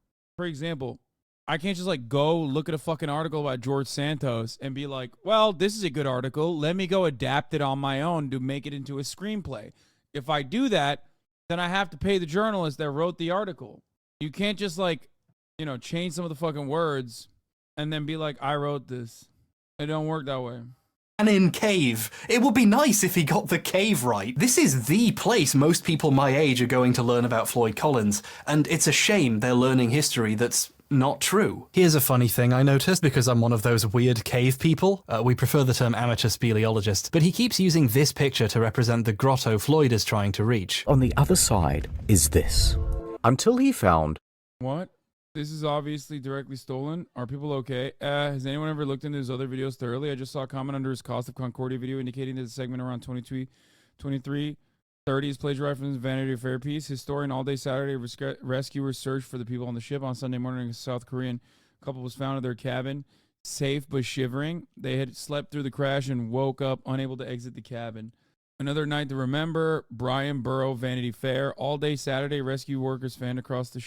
I can't just like go look at a fucking article about George Santos and be like, well, this is a good article. Let me go adapt it on my own to make it into a screenplay. If I do that, then I have to pay the journalist that wrote the article. You can't just like, you know, change some of the fucking words and then be like, I wrote this. It don't work that way. And in Cave. It would be nice if he got the cave right. This is the place most people my age are going to learn about Floyd Collins, and it's a shame they're learning history that's not true. Here's a funny thing I noticed because I'm one of those weird cave people. We prefer the term amateur speleologist, but he keeps using this picture to represent the grotto Floyd is trying to reach. On the other side is this. Until he found... What? This is obviously directly stolen. Are people okay? Has anyone ever looked into his other videos thoroughly? I just saw a comment under his Cost of Concordia video indicating that the segment around 23:30 is plagiarized from his Vanity Fair piece. Historian All Day Saturday rescuers searched for the people on the ship. On Sunday morning, a South Korean couple was found in their cabin, safe but shivering. They had slept through the crash and woke up unable to exit the cabin. Another night to remember. Brian Burrow, Vanity Fair. All Day Saturday, rescue workers found across the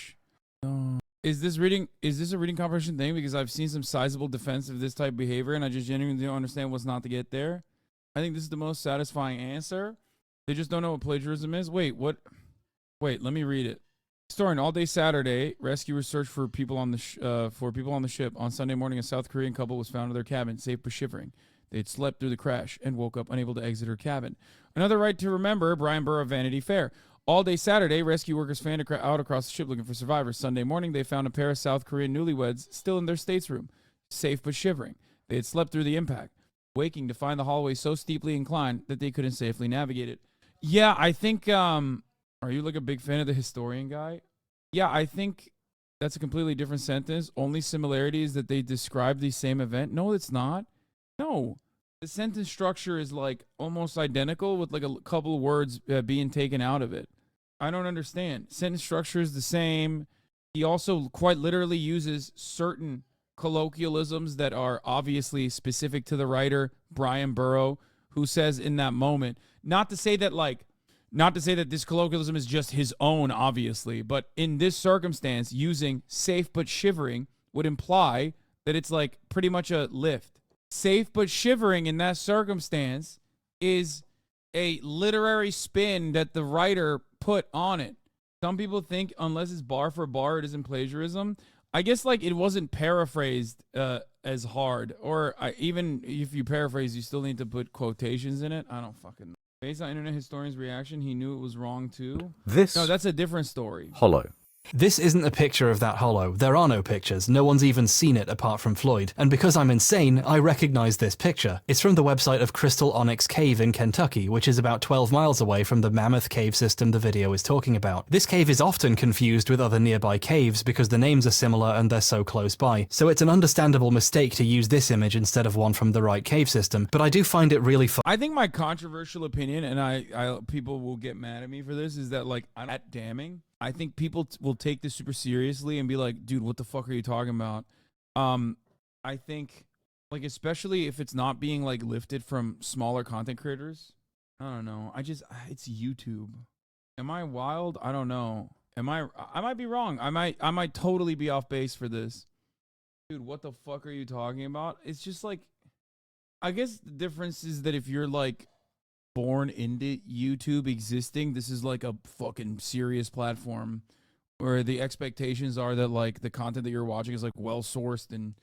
Is this a reading comprehension thing? Because I've seen some sizable defense of this type of behavior, and I just genuinely don't understand what's not to get there. I think this is the most satisfying answer. They just don't know what plagiarism is. Wait, what? Wait, let me read it. Historian All Day Saturday, rescuers searched for people on the ship. On Sunday morning, a South Korean couple was found in their cabin, safe but shivering. They had slept through the crash and woke up unable to exit her cabin. Another right to remember. Brian Burrow, Vanity Fair. All Day Saturday, rescue workers fanned out across the ship looking for survivors. Sunday morning, they found a pair of South Korean newlyweds still in their stateroom, safe but shivering. They had slept through the impact, waking to find the hallway so steeply inclined that they couldn't safely navigate it. Yeah, I think, are you like a big fan of the historian guy? Yeah, I think that's a completely different sentence. Only similarity is that they describe the same event. No, it's not. No. The sentence structure is like almost identical with like a couple of words being taken out of it. I don't understand. Sentence structure is the same. He also quite literally uses certain colloquialisms that are obviously specific to the writer, Brian Burrow, who says in that moment, not to say that this colloquialism is just his own, obviously, but in this circumstance, using safe but shivering would imply that it's like pretty much a lift. Safe but shivering in that circumstance is a literary spin that the writer put on it. Some people think unless it's bar for bar, it isn't plagiarism. I guess like it wasn't paraphrased as hard, or even if you paraphrase, you still need to put quotations in it. I don't fucking know. Based on internet historian's reaction, he knew it was wrong too. No, that's a different story. Hollow. This isn't a picture of that hollow. There are no pictures. No one's even seen it apart from Floyd. And because I'm insane, I recognize this picture. It's from the website of Crystal Onyx Cave in Kentucky, which is about 12 miles away from the mammoth cave system the video is talking about. This cave is often confused with other nearby caves because the names are similar and they're so close by. So it's an understandable mistake to use this image instead of one from the right cave system, but I do find it really fun. I think my controversial opinion, and people will get mad at me for this, is that like I'm not damning. I think people will take this super seriously and be like, dude, what the fuck are you talking about? I think, like, especially if it's not being, like, lifted from smaller content creators. I don't know. It's YouTube. Am I wild? I don't know. I might be wrong. I might totally be off base for this. Dude, what the fuck are you talking about? It's just, like, I guess the difference is that if you're, like, born into YouTube existing, this is like a fucking serious platform where the expectations are that like the content that you're watching is like well sourced and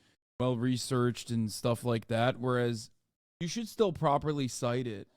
well researched and stuff like that, whereas you should still properly cite it.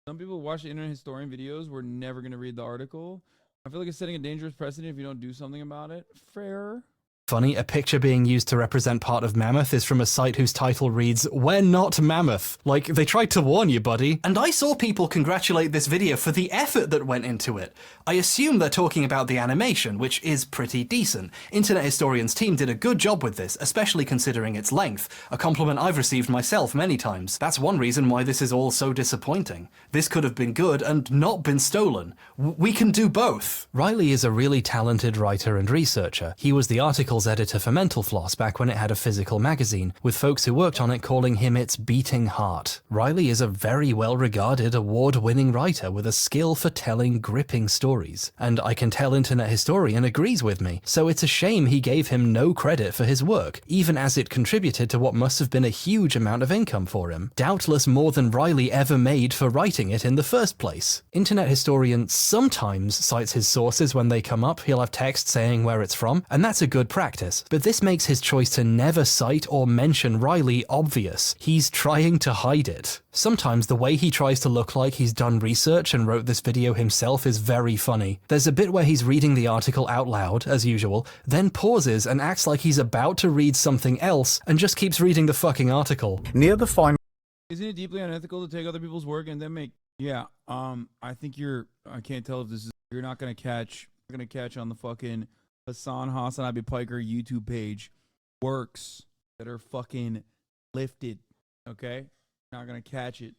Some people watch the internet historian videos, we're never going to read the article. I feel like it's setting a dangerous precedent if you don't do something about it. Fair. Funny, a picture being used to represent part of Mammoth is from a site whose title reads, "We're not Mammoth." Like, they tried to warn you, buddy. And I saw people congratulate this video for the effort that went into it. I assume they're talking about the animation, which is pretty decent. Internet Historian's team did a good job with this, especially considering its length, a compliment I've received myself many times. That's one reason why this is all so disappointing. This could have been good and not been stolen. We can do both. Riley is a really talented writer and researcher. He was the article's editor for Mental Floss back when it had a physical magazine, with folks who worked on it calling him its beating heart. Riley is a very well-regarded, award-winning writer with a skill for telling gripping stories, and I can tell Internet Historian agrees with me, so it's a shame he gave him no credit for his work, even as it contributed to what must have been a huge amount of income for him, doubtless more than Riley ever made for writing it in the first place. Internet Historian sometimes cites his sources when they come up. He'll have text saying where it's from, and that's a good practice, but this makes his choice to never cite or mention Riley obvious. He's trying to hide it. Sometimes the way he tries to look like he's done research and wrote this video himself is very funny. There's a bit where he's reading the article out loud, as usual, then pauses and acts like he's about to read something else and just keeps reading the fucking article. Near the final... Isn't it deeply unethical to take other people's work and then make... Yeah, I think I can't tell if this is... You're not gonna catch on the fucking HasanAbi Piker YouTube page works that are fucking lifted. Okay? Not gonna catch it.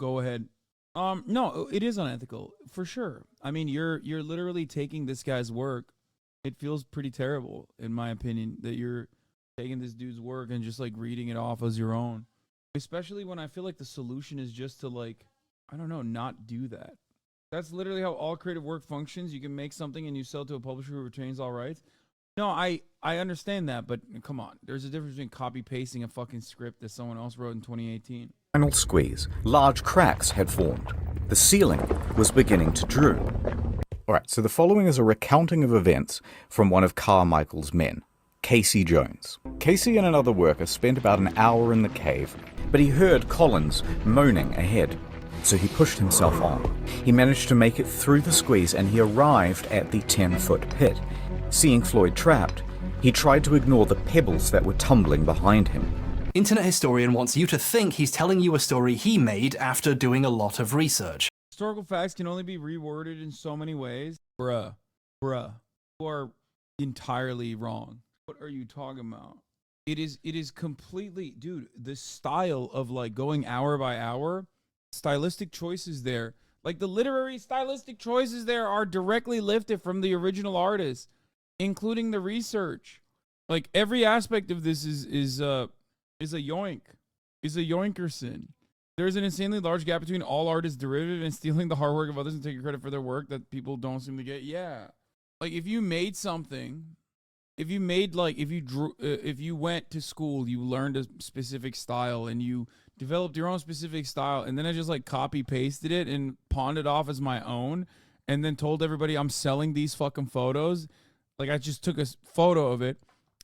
Go ahead. No, it is unethical for sure. I mean, you're literally taking this guy's work. It feels pretty terrible, in my opinion, that you're taking this dude's work and just like reading it off as your own. Especially when I feel like the solution is just to like, I don't know, not do that. That's literally how all creative work functions. You can make something and you sell it to a publisher who retains all rights. No, I understand that, but come on. There's a difference between copy-pasting a fucking script that someone else wrote in 2018. Final squeeze, large cracks had formed. The ceiling was beginning to droop. Alright, so the following is a recounting of events from one of Carmichael's men, Casey Jones. Casey and another worker spent about an hour in the cave, but he heard Collins moaning ahead. So he pushed himself on. He managed to make it through the squeeze and he arrived at the 10-foot pit. Seeing Floyd trapped, he tried to ignore the pebbles that were tumbling behind him. Internet historian wants you to think he's telling you a story he made after doing a lot of research. Historical facts can only be reworded in so many ways. Bruh, you are entirely wrong. What are you talking about? It is completely, dude, the style of like going hour by hour, stylistic choices there, like the literary stylistic choices there are directly lifted from the original artist, including the research. Like every aspect of this is a yoink, is a yoinkerson. There's an insanely large gap between all art is derivative and stealing the hard work of others and taking credit for their work that people don't seem to get. Yeah, like if you made something, if you made like if you drew, if you went to school, you learned a specific style and you developed your own specific style, and then I just like copy pasted it and pawned it off as my own, and then told everybody I'm selling these fucking photos. Like I just took a photo of it,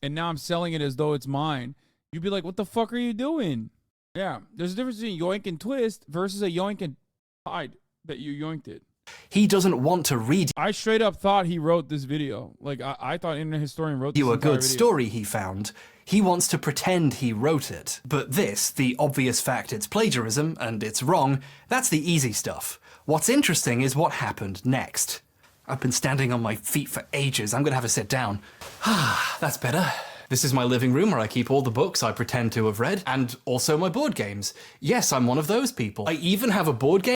and now I'm selling it as though it's mine. You'd be like, what the fuck are you doing? Yeah, there's a difference between yoink and twist versus a yoink and hide that you yoinked it. He doesn't want to read. I straight up thought he wrote this video. Like I thought Internet Historian wrote this you a entire good video. story he found. He wants to pretend he wrote it. But this, the obvious fact it's plagiarism and it's wrong, that's the easy stuff. What's interesting is what happened next. I've been standing on my feet for ages. I'm gonna have to sit down. That's better. This is my living room where I keep all the books I pretend to have read, and also my board games. Yes, I'm one of those people. I even have a board game.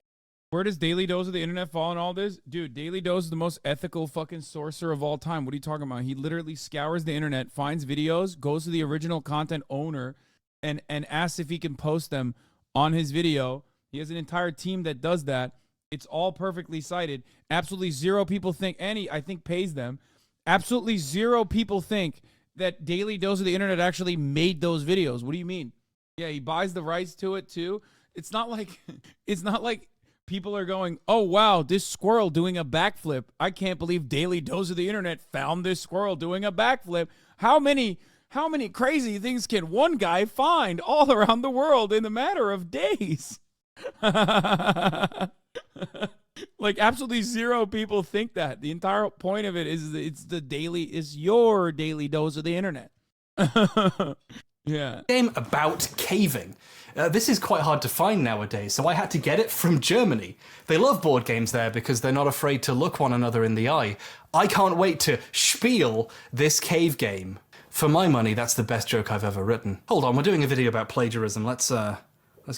Where does Daily Dose of the Internet fall in all this? Dude, Daily Dose is the most ethical fucking sorcerer of all time. What are you talking about? He literally scours the internet, finds videos, goes to the original content owner, and asks if he can post them on his video. He has an entire team that does that. It's all perfectly cited. Absolutely zero people think, and he, I think, pays them. Absolutely zero people think that Daily Dose of the Internet actually made those videos. What do you mean? Yeah, he buys the rights to it too. It's not like people are going, oh wow, this squirrel doing a backflip. I can't believe Daily Dose of the Internet found this squirrel doing a backflip. How many crazy things can one guy find all around the world in a matter of days? Like absolutely zero people think that. The entire point of it is it's your daily dose of the internet. Yeah. Game about caving. This is quite hard to find nowadays, so I had to get it from Germany. They love board games there because they're not afraid to look one another in the eye. I can't wait to spiel this cave game. For my money, that's the best joke I've ever written. Hold on, we're doing a video about plagiarism. Let's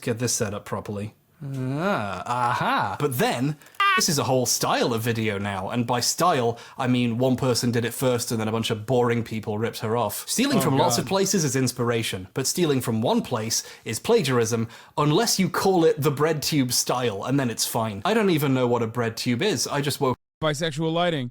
get this set up properly. But then, this is a whole style of video now, and by style, I mean one person did it first and then a bunch of boring people ripped her off. Stealing from lots of places is inspiration, but stealing from one place is plagiarism, unless you call it the bread tube style, and then it's fine. I don't even know what a bread tube is, I just woke Bisexual lighting.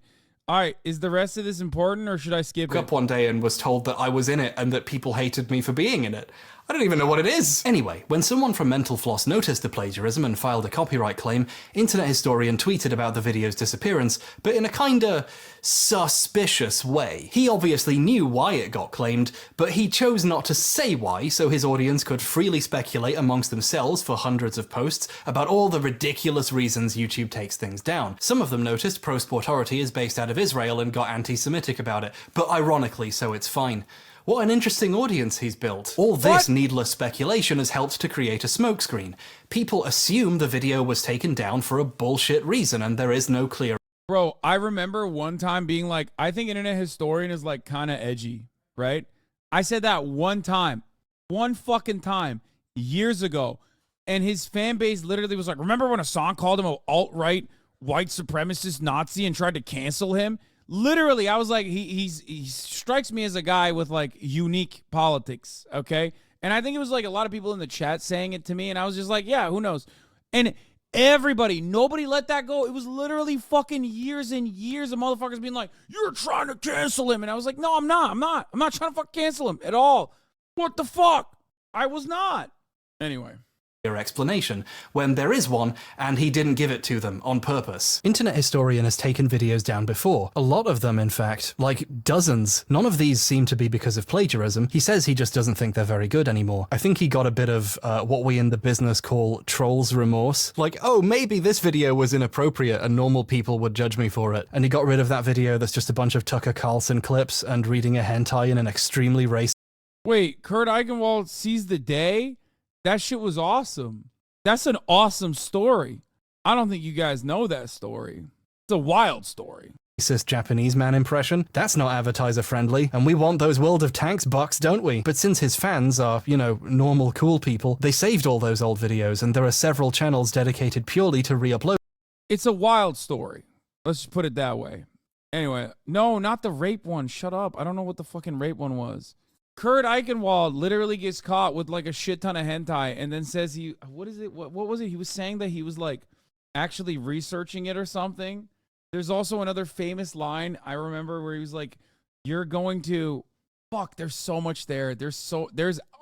Alright, is the rest of this important, or should I skip it? up one day and was told that I was in it and that people hated me for being in it. I don't even know what it is. Anyway, when someone from Mental Floss noticed the plagiarism and filed a copyright claim, Internet Historian tweeted about the video's disappearance, but in a kinda suspicious way. He obviously knew why it got claimed, but he chose not to say why, so his audience could freely speculate amongst themselves for hundreds of posts about all the ridiculous reasons YouTube takes things down. Some of them noticed Pro-Sportority is based out of Israel and got anti-Semitic about it, but ironically so it's fine. What an interesting audience he's built. All this needless speculation has helped to create a smokescreen. People assume the video was taken down for a bullshit reason and there is no clear Bro, I remember one time being like, I think internet historian is like kind of edgy, right? I said that one fucking time, years ago. And his fan base literally was like, remember when Hasan called him an alt-right white supremacist Nazi and tried to cancel him? Literally, I was like, he strikes me as a guy with like unique politics, okay? And I think it was like a lot of people in the chat saying it to me, and I was just like, yeah, who knows? And nobody let that go. It was literally fucking years and years of motherfuckers being like, you're trying to cancel him. And I was like, no, I'm not. I'm not trying to fucking cancel him at all. What the fuck? I was not. Anyway. Explanation when there is one and he didn't give it to them on purpose. Internet Historian has taken videos down before. A lot of them, in fact, like dozens. None of these seem to be because of plagiarism. He says he just doesn't think they're very good anymore. I think he got a bit of what we in the business call trolls remorse. Like, oh, maybe this video was inappropriate and normal people would judge me for it. And he got rid of that video that's just a bunch of Tucker Carlson clips and reading a hentai in an extremely racist. Wait, Kurt Eichenwald sees the day? That shit was awesome. That's an awesome story. I don't think you guys know that story. It's a wild story. Racist Japanese man impression. That's not advertiser friendly, and we want those World of Tanks bucks, don't we? But since his fans are, you know, normal cool people, they saved all those old videos, and there are several channels dedicated purely to re-upload. It's a wild story. Let's just put it that way. Anyway, no, not the rape one. Shut up. I don't know what the fucking rape one was. Kurt Eichenwald literally gets caught with like a shit ton of hentai and then says what is it? What was it? He was saying that he was like actually researching it or something. There's also another famous line I remember where he was like, you're going to, fuck, there's so much there. There's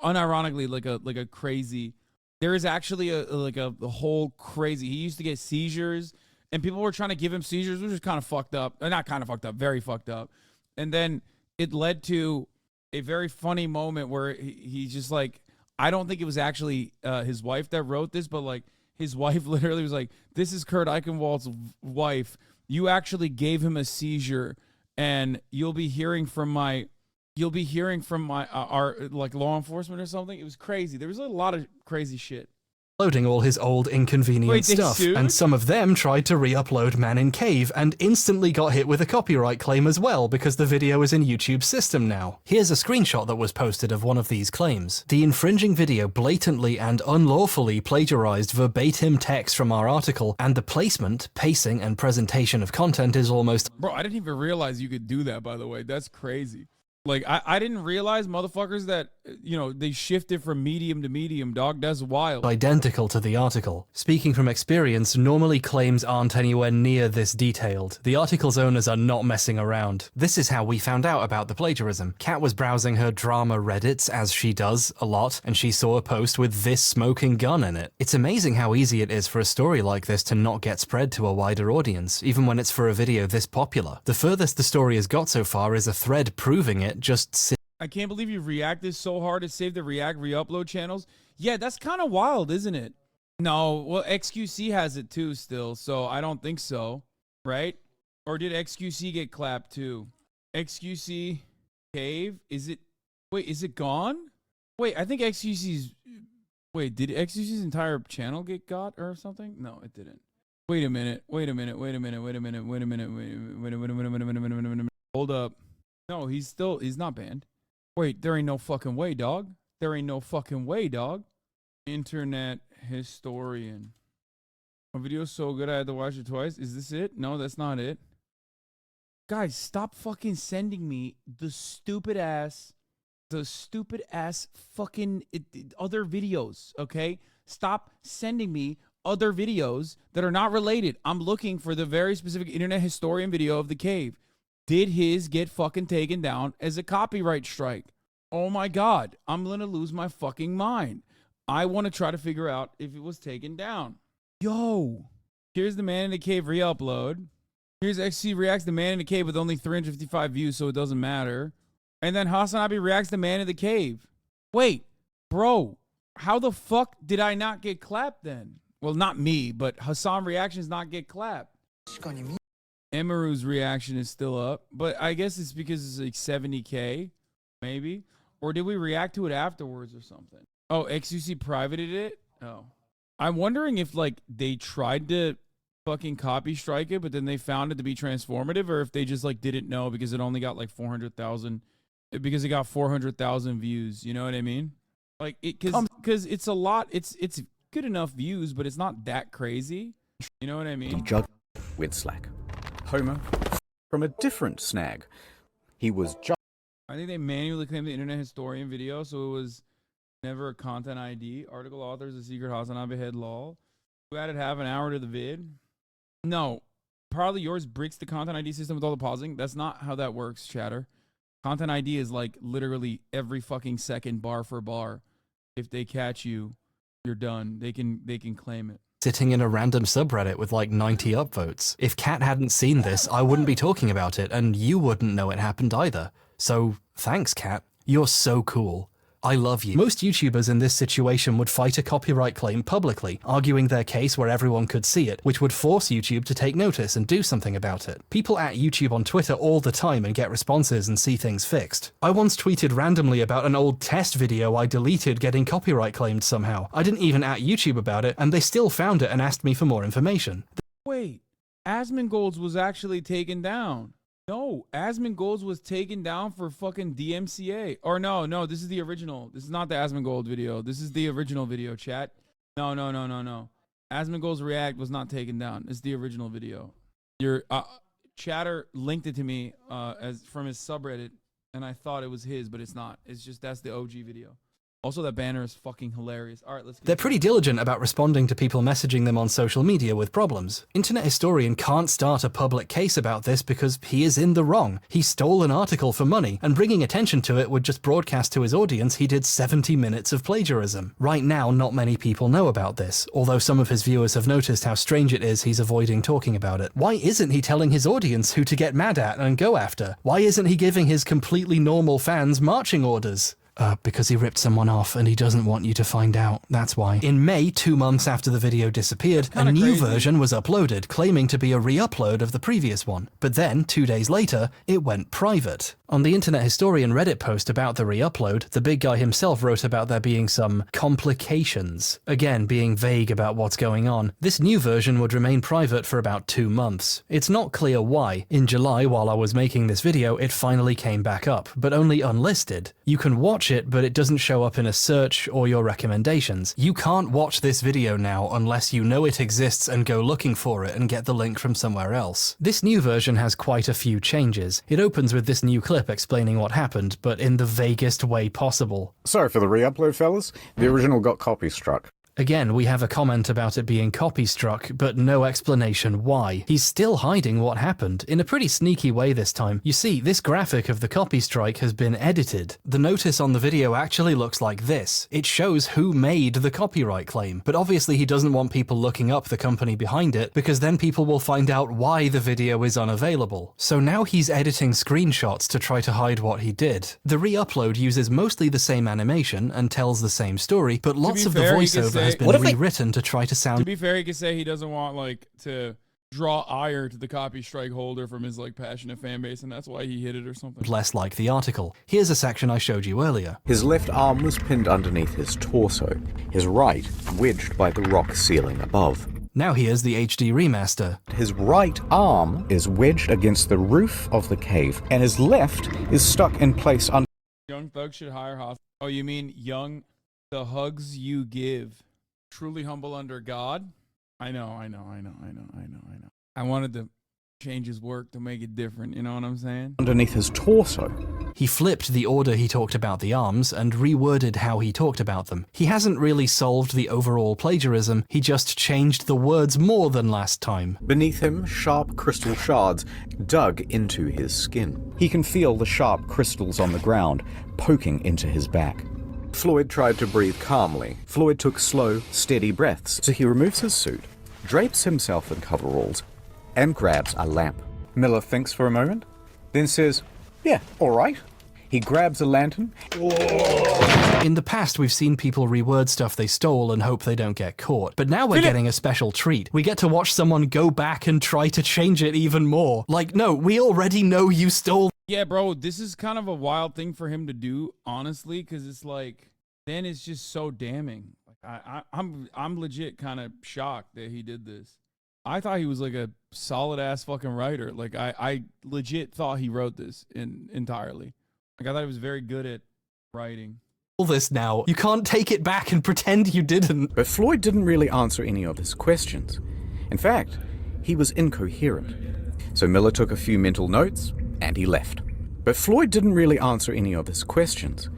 unironically like a crazy, there is actually a whole crazy, he used to get seizures and people were trying to give him seizures, which is kind of fucked up. Not kind of fucked up, very fucked up. And then it led to a very funny moment where he's just like, I don't think it was actually his wife that wrote this, but like his wife literally was like, this is Kurt Eichenwald's wife. You actually gave him a seizure and you'll be hearing from our like law enforcement or something. It was crazy. There was a lot of crazy shit. Uploading all his old inconvenient stuff, and some of them tried to re-upload Man in Cave and instantly got hit with a copyright claim as well because the video is in YouTube's system now. Here's a screenshot that was posted of one of these claims. The infringing video blatantly and unlawfully plagiarized verbatim text from our article, and the placement, pacing, and presentation of content is almost— Bro, I didn't even realize you could do that, by the way. That's crazy. Like, I didn't realize, motherfuckers, that, you know, they shifted from medium to medium, dog. That's wild. Identical to the article. Speaking from experience, normally claims aren't anywhere near this detailed. The article's owners are not messing around. This is how we found out about the plagiarism. Kat was browsing her drama Reddits, as she does a lot, and she saw a post with this smoking gun in it. It's amazing how easy it is for a story like this to not get spread to a wider audience, even when it's for a video this popular. The furthest the story has got so far is a thread proving it. I can't believe you reacted so hard to save the React re-upload channels. Yeah, that's kind of wild, isn't it? No, well, XQC has it too still, so I don't think so, right? Or did XQC get clapped too? XQC Cave? Is it gone? Wait, I think XQC's... Wait, did XQC's entire channel get got or something? No, it didn't. Wait a minute. Hold up. No, he's not banned. Wait, there ain't no fucking way, dog. There ain't no fucking way, dog. Internet historian. A video's so good I had to watch it twice. Is this it? No, that's not it. Guys, stop fucking sending me the stupid ass fucking other videos, okay? Stop sending me other videos that are not related. I'm looking for the very specific internet historian video of the cave. Did his get fucking taken down as a copyright strike? Oh my God, I'm gonna lose my fucking mind. I want to try to figure out if it was taken down. Yo, here's the Man in the Cave re-upload. Here's XC reacts the Man in the Cave with only 355 views, so it doesn't matter. And then HasanAbi reacts the Man in the Cave. Wait, bro, how the fuck did I not get clapped then? Well, not me, but Hasan reactions not get clapped. Emaru's reaction is still up, but I guess it's because it's like 70K, maybe. Or did we react to it afterwards or something? Oh, XUC privated it? Oh. I'm wondering if, like, they tried to fucking copy strike it, but then they found it to be transformative, or if they just like didn't know because it only got like 400,000, because it got 400,000 views. You know what I mean? Like it, because it's a lot. It's good enough views, but it's not that crazy. You know what I mean? Jug with Slack. Homer from a different snag. He was just. I think they manually claimed the Internet Historian video, so it was never a content ID. Article authors, a secret HasanAbi head lol. Who added half an hour to the vid? No. Probably yours breaks the content ID system with all the pausing. That's not how that works, chatter. Content ID is like literally every fucking second, bar for bar. If they catch you, you're done. They can claim it. Sitting in a random subreddit with like 90 upvotes. If Kat hadn't seen this, I wouldn't be talking about it, and you wouldn't know it happened either. So thanks, Kat. You're so cool. I love you. Most YouTubers in this situation would fight a copyright claim publicly, arguing their case where everyone could see it, which would force YouTube to take notice and do something about it. People at YouTube on Twitter all the time and get responses and see things fixed. I once tweeted randomly about an old test video I deleted getting copyright claimed somehow. I didn't even at YouTube about it, and they still found it and asked me for more information. Wait, Asmongold's was actually taken down. No, Asmongold's was taken down for fucking DMCA. Or no, this is the original. This is not the Asmongold video. This is the original video, chat. No. Asmongold's React was not taken down. It's the original video. Your chatter linked it to me as from his subreddit, and I thought it was his, but it's not. It's just that's the OG video. Also, that banner is fucking hilarious. All right, let's get They're pretty diligent about responding to people messaging them on social media with problems. Internet Historian can't start a public case about this because he is in the wrong. He stole an article for money, and bringing attention to it would just broadcast to his audience he did 70 minutes of plagiarism. Right now, not many people know about this, although some of his viewers have noticed how strange it is he's avoiding talking about it. Why isn't he telling his audience who to get mad at and go after? Why isn't he giving his completely normal fans marching orders? Because he ripped someone off and he doesn't want you to find out. That's why. In May, 2 months after the video disappeared, a new version was uploaded, claiming to be a re-upload of the previous one. But then, 2 days later, it went private. On the Internet Historian Reddit post about the re-upload, the big guy himself wrote about there being some complications. Again, being vague about what's going on. This new version would remain private for about 2 months. It's not clear why. In July, while I was making this video, it finally came back up, but only unlisted. You can watch it, but it doesn't show up in a search or your recommendations. You can't watch this video now unless you know it exists and go looking for it and get the link from somewhere else. This new version has quite a few changes. It opens with this new clip explaining what happened, but in the vaguest way possible. Sorry for the re-upload, fellas. The original got copy struck. Again, we have a comment about it being copy struck, but no explanation why. He's still hiding what happened, in a pretty sneaky way this time. You see, this graphic of the copy strike has been edited. The notice on the video actually looks like this. It shows who made the copyright claim, but obviously he doesn't want people looking up the company behind it, because then people will find out why the video is unavailable. So now he's editing screenshots to try to hide what he did. The re-upload uses mostly the same animation and tells the same story, but lots of the voiceover has been rewritten to try to sound. To be fair, he could say he doesn't want like to draw ire to the copy strike holder from his like passionate fan base, and that's why he hit it or something. Less like the article. Here's a section I showed you earlier. His left arm was pinned underneath his torso, his right wedged by the rock ceiling above. Now here's the HD remaster. His right arm is wedged against the roof of the cave, and his left is stuck in place under. Young Thug should hire Hasan. Oh, you mean Young, the hugs you give. Truly humble under God. I know. I wanted to change his work to make it different, you know what I'm saying? Underneath his torso. He flipped the order he talked about the arms and reworded how he talked about them. He hasn't really solved the overall plagiarism, he just changed the words more than last time. Beneath him, sharp crystal shards dug into his skin. He can feel the sharp crystals on the ground poking into his back. Floyd tried to breathe calmly. Floyd took slow, steady breaths, so he removes his suit, drapes himself in coveralls, and grabs a lamp. Miller thinks for a moment, then says, "Yeah, all right." He grabs a lantern. In the past, we've seen people reword stuff they stole and hope they don't get caught. But now we're getting a special treat. We get to watch someone go back and try to change it even more. Like, no, we already know you stole. Yeah, bro, this is kind of a wild thing for him to do, honestly, because it's like, then it's just so damning. Like, I'm legit kind of shocked that he did this. I thought he was like a solid ass fucking writer. Like I legit thought he wrote this entirely. Like I thought he was very good at writing. All this now, you can't take it back and pretend you didn't. But Floyd didn't really answer any of his questions. In fact, he was incoherent. So Miller took a few mental notes and he left. But Floyd didn't really answer any of his questions.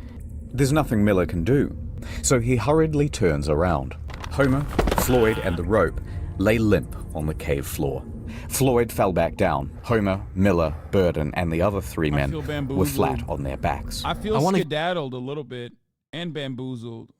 There's nothing Miller can do. So he hurriedly turns around. Homer, Floyd, and the rope lay limp on the cave floor. Floyd fell back down. Homer, Miller, Burden, and the other three men were flat on their backs. I feel skedaddled a little bit and bamboozled.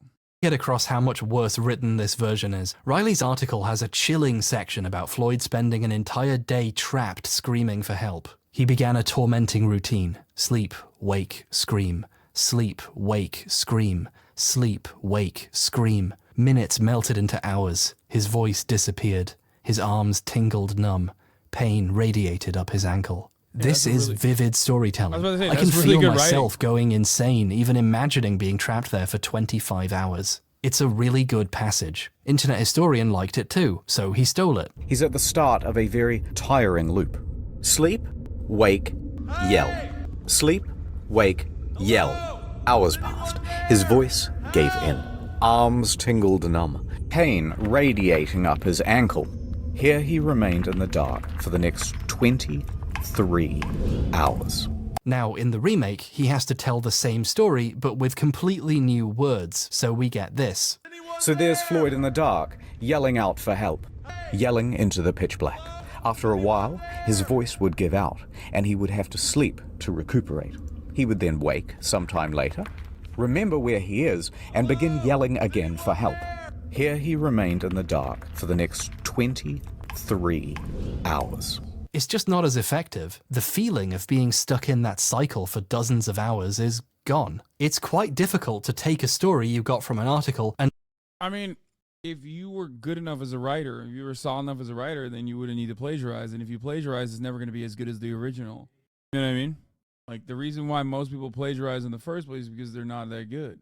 Get across how much worse written this version is. Riley's article has a chilling section about Floyd spending an entire day trapped screaming for help. He began a tormenting routine. Sleep, wake, scream. Sleep, wake, scream. Sleep, wake, scream. Minutes melted into hours. His voice disappeared. His arms tingled numb. Pain radiated up his ankle. Yeah, this is vivid storytelling. I can really feel good myself going insane, even imagining being trapped there for 25 hours. It's a really good passage. Internet historian liked it too, so he stole it. He's at the start of a very tiring loop. Sleep, wake, yell. Sleep, wake, yell. Hours passed. His voice gave in. Arms tingled numb. Pain radiating up his ankle. Here he remained in the dark for the next 23 hours. Now, in the remake, he has to tell the same story, but with completely new words, so we get this. So there's Floyd in the dark, yelling out for help, yelling into the pitch black. After a while, his voice would give out, and he would have to sleep to recuperate. He would then wake sometime later, remember where he is, and begin yelling again for help. Here he remained in the dark for the next 23 hours. It's just not as effective. The feeling of being stuck in that cycle for dozens of hours is gone. It's quite difficult to take a story you got from an article and... I mean, if you were good enough as a writer, if you were solid enough as a writer, then you wouldn't need to plagiarize. And if you plagiarize, it's never going to be as good as the original. You know what I mean? Like, the reason why most people plagiarize in the first place is because they're not that good.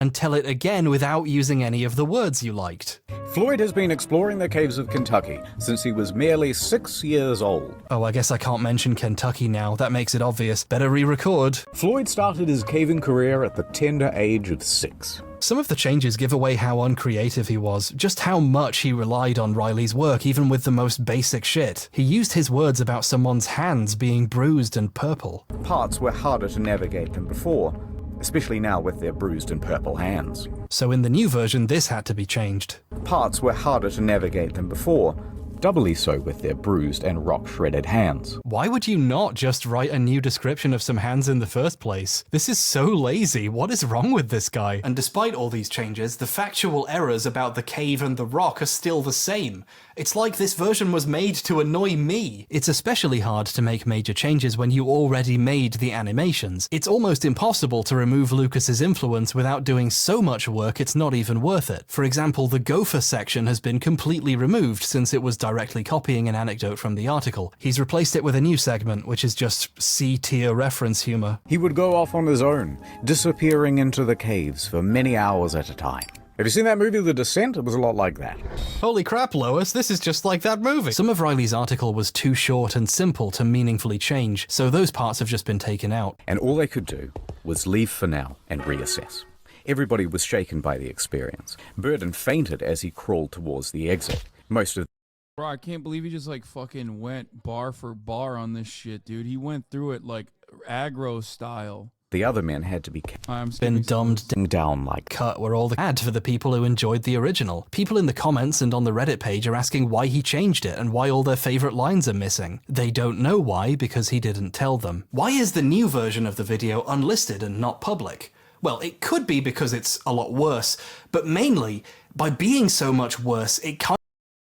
and tell it again without using any of the words you liked. Floyd has been exploring the caves of Kentucky since he was merely 6 years old. Oh, I guess I can't mention Kentucky now. That makes it obvious. Better re-record. Floyd started his caving career at the tender age of 6. Some of the changes give away how uncreative he was, just how much he relied on Riley's work even with the most basic shit. He used his words about someone's hands being bruised and purple. Parts were harder to navigate than before, especially now with their bruised and purple hands. So in the new version, this had to be changed. Parts were harder to navigate than before, doubly so with their bruised and rock-shredded hands. Why would you not just write a new description of some hands in the first place? This is so lazy. What is wrong with this guy? And despite all these changes, the factual errors about the cave and the rock are still the same. It's like this version was made to annoy me. It's especially hard to make major changes when you already made the animations. It's almost impossible to remove Lucas's influence without doing so much work it's not even worth it. For example, the gopher section has been completely removed since it was directly copying an anecdote from the article. He's replaced it with a new segment, which is just C-tier reference humor. He would go off on his own, disappearing into the caves for many hours at a time. Have you seen that movie, The Descent? It was a lot like that. Holy crap, Lois, this is just like that movie. Some of Riley's article was too short and simple to meaningfully change, so those parts have just been taken out. And all they could do was leave for now and reassess. Everybody was shaken by the experience. Burden fainted as he crawled towards the exit. Most of Bro, I can't believe he just like fucking went bar for bar on this shit, dude. He went through it like aggro style. the other men had to be been dumbed down like cut were all the ad for the people who enjoyed the original. People in the comments and on the Reddit page are asking why he changed it and why all their favorite lines are missing. They don't know why because he didn't tell them. Why is the new version of the video unlisted and not public? Well, it could be because it's a lot worse, but mainly by being so much worse, it kind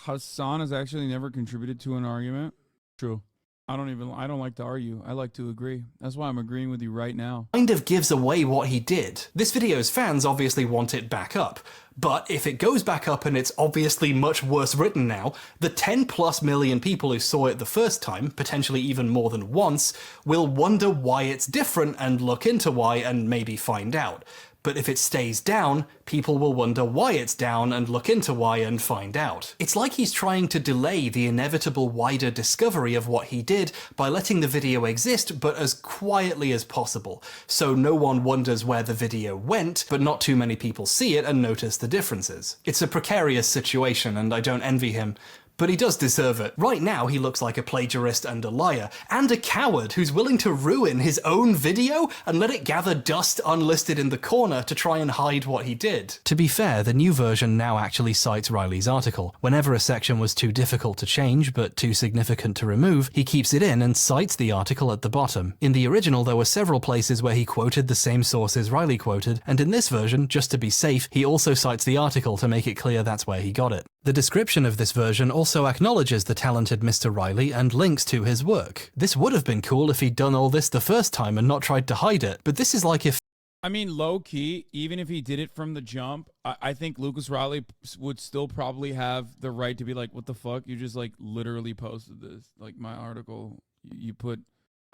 Hasan has actually never contributed to an argument. True. I don't like to argue. I like to agree. That's why I'm agreeing with you right now. Kind of gives away what he did. This video's fans obviously want it back up, but if it goes back up and it's obviously much worse written now, the 10+ million people who saw it the first time, potentially even more than once, will wonder why it's different and look into why and maybe find out. But if it stays down, people will wonder why it's down and look into why and find out. It's like he's trying to delay the inevitable wider discovery of what he did by letting the video exist, but as quietly as possible, so no one wonders where the video went, but not too many people see it and notice the differences. It's a precarious situation, and I don't envy him. But he does deserve it. Right now, he looks like a plagiarist and a liar, and a coward who's willing to ruin his own video and let it gather dust unlisted in the corner to try and hide what he did. To be fair, the new version now actually cites Riley's article. Whenever a section was too difficult to change, but too significant to remove, he keeps it in and cites the article at the bottom. In the original, there were several places where he quoted the same sources Riley quoted, and in this version, just to be safe, he also cites the article to make it clear that's where he got it. The description of this version also acknowledges the talented Mr. Riley and links to his work. This would have been cool if he'd done all this the first time and not tried to hide it, but this is like if... I mean, low-key, even if he did it from the jump, I think Lucas Riley would still probably have the right to be like, what the fuck? You just, like, literally posted this. Like, my article, you put...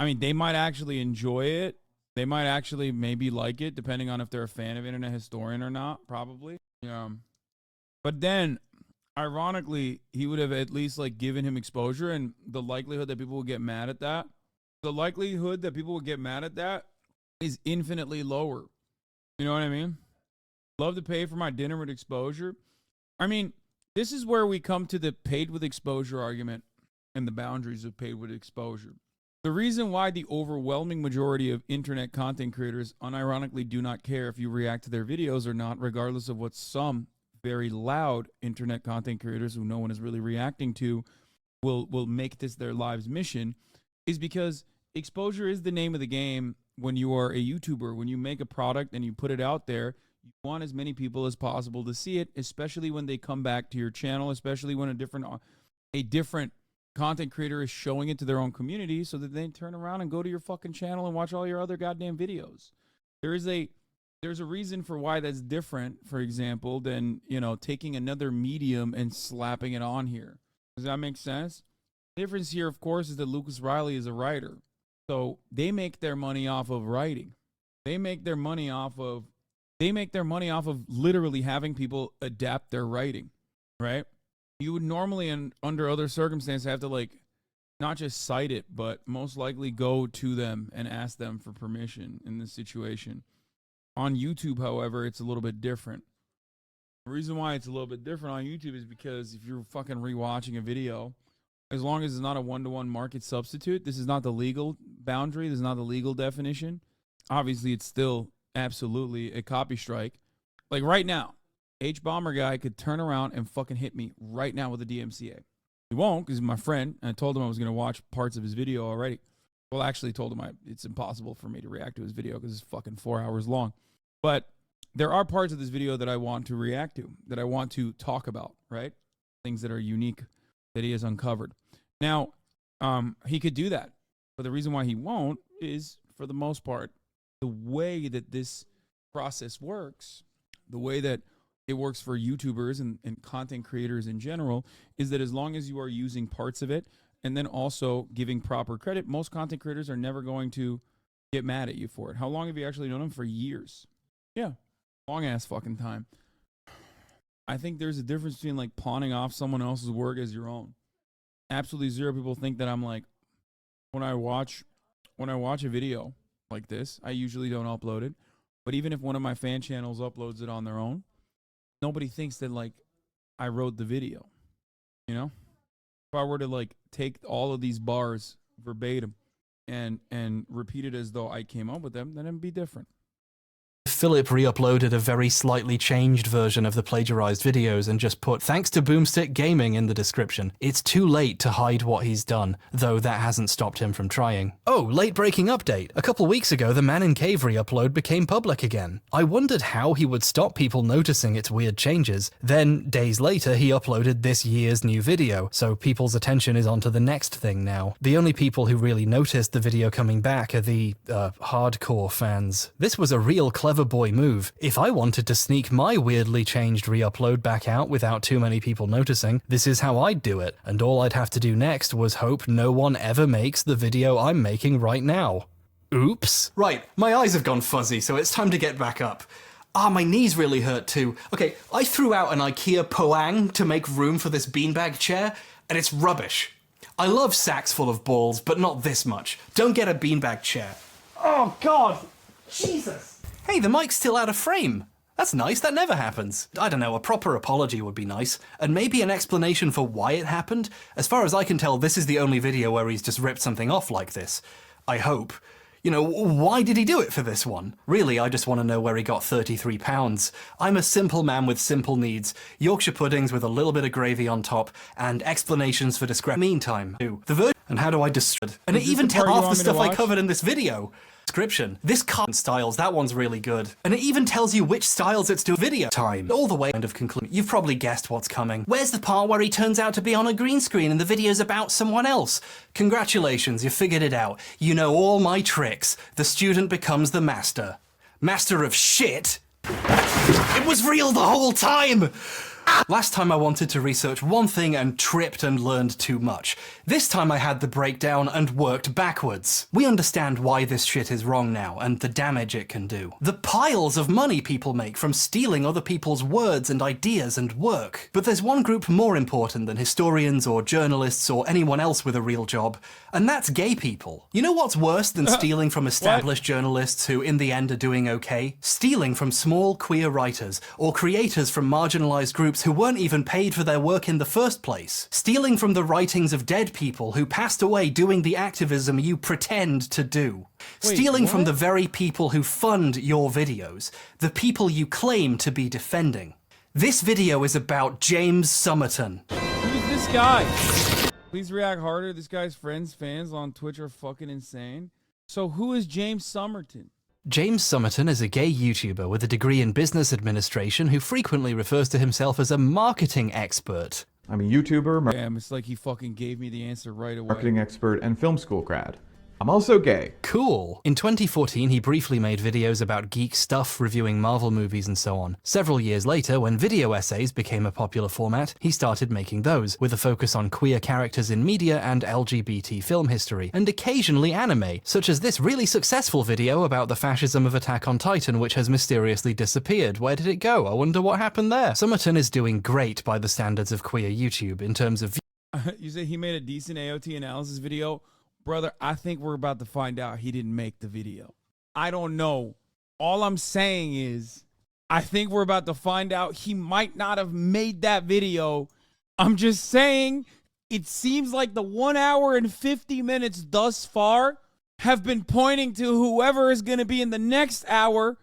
I mean, they might actually enjoy it. They might actually maybe like it, depending on if they're a fan of Internet Historian or not, probably. Yeah. But then... ironically, he would have at least like given him exposure, and the likelihood that people would get mad at that, is infinitely lower. You know what I mean? Love to pay for my dinner with exposure. I mean, this is where we come to the paid with exposure argument and the boundaries of paid with exposure. The reason why the overwhelming majority of internet content creators unironically do not care if you react to their videos or not, regardless of what some very loud internet content creators who no one is really reacting to will make this their lives mission, is because exposure is the name of the game. When you are a YouTuber, when you make a product and you put it out there, you want as many people as possible to see it, especially when they come back to your channel, especially when a different content creator is showing it to their own community, so that they turn around and go to your fucking channel and watch all your other goddamn videos. There's a reason for why that's different, for example, than, you know, taking another medium and slapping it on here. Does that make sense? The difference here, of course, is that Lucas Riley is a writer. So they make their money off of writing. They make their money off of literally having people adapt their writing, right? You would normally, under other circumstances, have to, like, not just cite it, but most likely go to them and ask them for permission in this situation. On YouTube, however, it's a little bit different. The reason why it's a little bit different on YouTube is because if you're fucking rewatching a video, as long as it's not a one-to-one market substitute, this is not the legal boundary, this is not the legal definition. Obviously, it's still absolutely a copy strike. Like right now, H-Bomber guy could turn around and fucking hit me right now with a DMCA. He won't, because he's my friend, and I told him I was going to watch parts of his video already. Well, I actually told him it's impossible for me to react to his video because it's fucking 4 hours long. But there are parts of this video that I want to react to, that I want to talk about, right? Things that are unique that he has uncovered. Now, he could do that. But the reason why he won't is, for the most part, the way that this process works, the way that it works for YouTubers and content creators in general, is that as long as you are using parts of it and then also giving proper credit, most content creators are never going to get mad at you for it. How long have you actually known them? For years. Yeah. Long ass fucking time. I think there's a difference between like pawning off someone else's work as your own. Absolutely zero people think that I'm like, when I watch a video like this, I usually don't upload it. But even if one of my fan channels uploads it on their own, nobody thinks that like I wrote the video. You know? If I were to like take all of these bars verbatim and repeat it as though I came up with them, then it'd be different. Philip re-uploaded a very slightly changed version of the plagiarized videos and just put "thanks to Boomstick Gaming" in the description. It's too late to hide what he's done, though that hasn't stopped him from trying. Oh, late breaking update. A couple weeks ago, the Man in Cave re-upload became public again. I wondered how he would stop people noticing its weird changes. Then, days later, he uploaded this year's new video, so people's attention is onto the next thing now. The only people who really noticed the video coming back are the, hardcore fans. This was a real clever boy move. If I wanted to sneak my weirdly changed re-upload back out without too many people noticing, this is how I'd do it, and all I'd have to do next was hope no one ever makes the video I'm making right now. Oops. Right, my eyes have gone fuzzy, so it's time to get back up. Ah, my knees really hurt too. Okay, I threw out an IKEA Poang to make room for this beanbag chair, and it's rubbish. I love sacks full of balls, but not this much. Don't get a beanbag chair. Oh, God! Jesus! Hey, the mic's still out of frame. That's nice, that never happens. I don't know, a proper apology would be nice, and maybe an explanation for why it happened. As far as I can tell, this is the only video where he's just ripped something off like this. I hope. You know, why did he do it for this one? Really, I just want to know where he got £33. I'm a simple man with simple needs. Yorkshire puddings with a little bit of gravy on top, and explanations for discrepancy. Meantime, the version, and how do I destroy it? And it even tells half the stuff I covered in this video. Description. This card styles, that one's really good. And it even tells you which styles it's doing. Video time. All the way end of conclusion. You've probably guessed what's coming. Where's the part where he turns out to be on a green screen and the video's about someone else? Congratulations, you figured it out. You know all my tricks. The student becomes the master. Master of shit? It was real the whole time! Last time I wanted to research one thing and tripped and learned too much. This time I had the breakdown and worked backwards. We understand why this shit is wrong now and the damage it can do. The piles of money people make from stealing other people's words and ideas and work. But there's one group more important than historians or journalists or anyone else with a real job, and that's gay people. You know what's worse than stealing from established journalists who in the end are doing okay? Stealing from small queer writers or creators from marginalized groups who weren't even paid for their work in the first place. Stealing from the writings of dead people who passed away doing the activism you pretend to do. Stealing from the very people who fund your videos, the people you claim to be defending. This video is about James Somerton. Who's this guy? Please react harder. This guy's fans on Twitch are fucking insane. So who is James Somerton? James Somerton is a gay YouTuber with a degree in business administration who frequently refers to himself as a marketing expert. I'm a YouTuber, Damn, it's like he fucking gave me the answer right away. marketing expert, and film school grad. I'm also gay. Cool. In 2014, he briefly made videos about geek stuff, reviewing Marvel movies and so on. Several years later, when video essays became a popular format, he started making those, with a focus on queer characters in media and LGBT film history, and occasionally anime, such as this really successful video about the fascism of Attack on Titan, which has mysteriously disappeared. Where did it go? I wonder what happened there. Somerton is doing great by the standards of queer YouTube in terms of... You say he made a decent AOT analysis video? Brother, I think we're about to find out he didn't make the video. I don't know. All I'm saying is, I think we're about to find out he might not have made that video. I'm just saying, it seems like the 1 hour and 50 minutes thus far have been pointing to whoever is going to be in the next hour,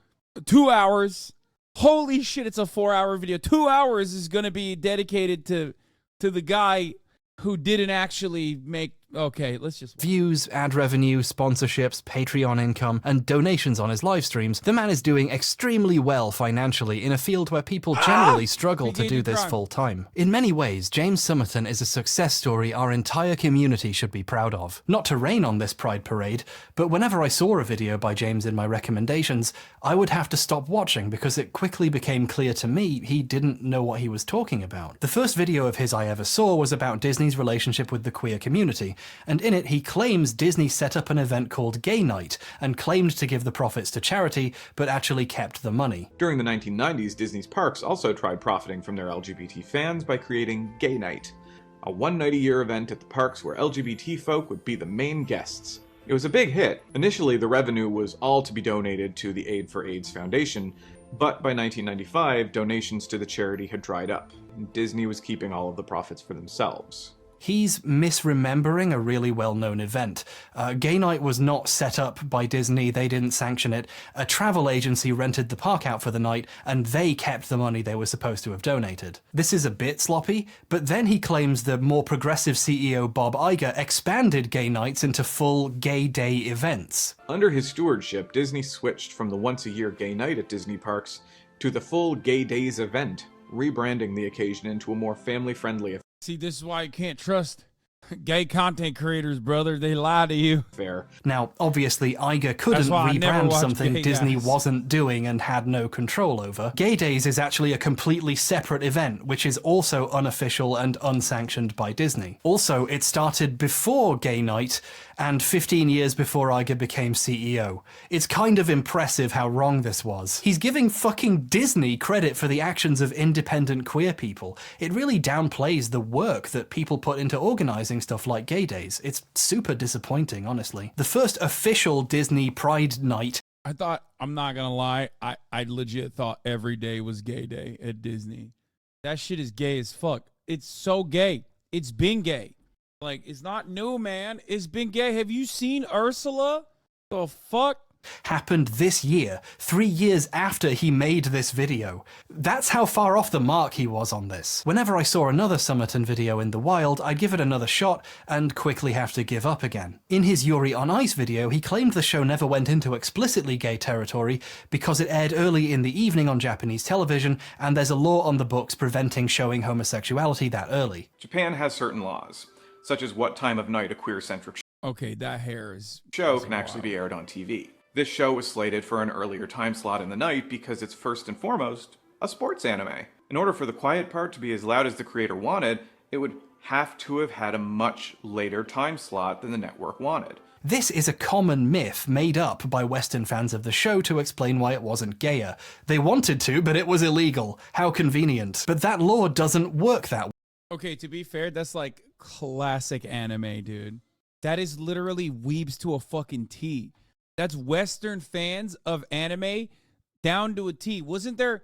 2 hours. Holy shit, it's a 4-hour video. 2 hours is going to be dedicated to the guy who didn't actually make... Okay, let's just... Views, ad revenue, sponsorships, Patreon income, and donations on his live streams, the man is doing extremely well financially in a field where people generally struggle to do this full time. In many ways, James Somerton is a success story our entire community should be proud of. Not to rain on this pride parade, but whenever I saw a video by James in my recommendations, I would have to stop watching because it quickly became clear to me he didn't know what he was talking about. The first video of his I ever saw was about Disney's relationship with the queer community, and in it he claims Disney set up an event called Gay Night and claimed to give the profits to charity, but actually kept the money. During the 1990s, Disney's parks also tried profiting from their LGBT fans by creating Gay Night, a one-night-a-year event at the parks where LGBT folk would be the main guests. It was a big hit. Initially, the revenue was all to be donated to the Aid for AIDS Foundation, but by 1995, donations to the charity had dried up, and Disney was keeping all of the profits for themselves. He's misremembering a really well-known event. Gay Night was not set up by Disney, they didn't sanction it. A travel agency rented the park out for the night, and they kept the money they were supposed to have donated. This is a bit sloppy, but then he claims the more progressive CEO Bob Iger expanded Gay Nights into full Gay Day events. Under his stewardship, Disney switched from the once-a-year Gay Night at Disney parks to the full Gay Days event, rebranding the occasion into a more family-friendly event. See, this is why you can't trust Gay content creators, brother, they lie to you. Fair. Now, obviously, Iger couldn't rebrand something Disney wasn't doing and had no control over. Gay Days is actually a completely separate event, which is also unofficial and unsanctioned by Disney. Also, it started before Gay Night and 15 years before Iger became CEO. It's kind of impressive how wrong this was. He's giving fucking Disney credit for the actions of independent queer people. It really downplays the work that people put into organizing stuff like Gay Days. It's super disappointing, honestly. The first official Disney Pride Night. I thought, I'm not gonna lie, I legit thought every day was Gay Day at Disney. That shit is gay as fuck. It's so gay. It's been gay. Like, it's not new, man. It's been gay. Have you seen Ursula? The fuck? Happened this year, 3 years after he made this video. That's how far off the mark he was on this. Whenever I saw another Summerton video in the wild, I'd give it another shot and quickly have to give up again. In his Yuri on Ice video, he claimed the show never went into explicitly gay territory because it aired early in the evening on Japanese television, and there's a law on the books preventing showing homosexuality that early. Japan has certain laws, such as what time of night a queer-centric Okay, that hair is... show can actually be aired on TV. This show was slated for an earlier time slot in the night because it's first and foremost a sports anime. In order for the quiet part to be as loud as the creator wanted, it would have to have had a much later time slot than the network wanted. This is a common myth made up by Western fans of the show to explain why it wasn't gayer. They wanted to, but it was illegal. How convenient. But that law doesn't work that way. Okay, to be fair, that's like classic anime, dude. That is literally weebs to a fucking T. That's Western fans of anime down to a T. Isn't there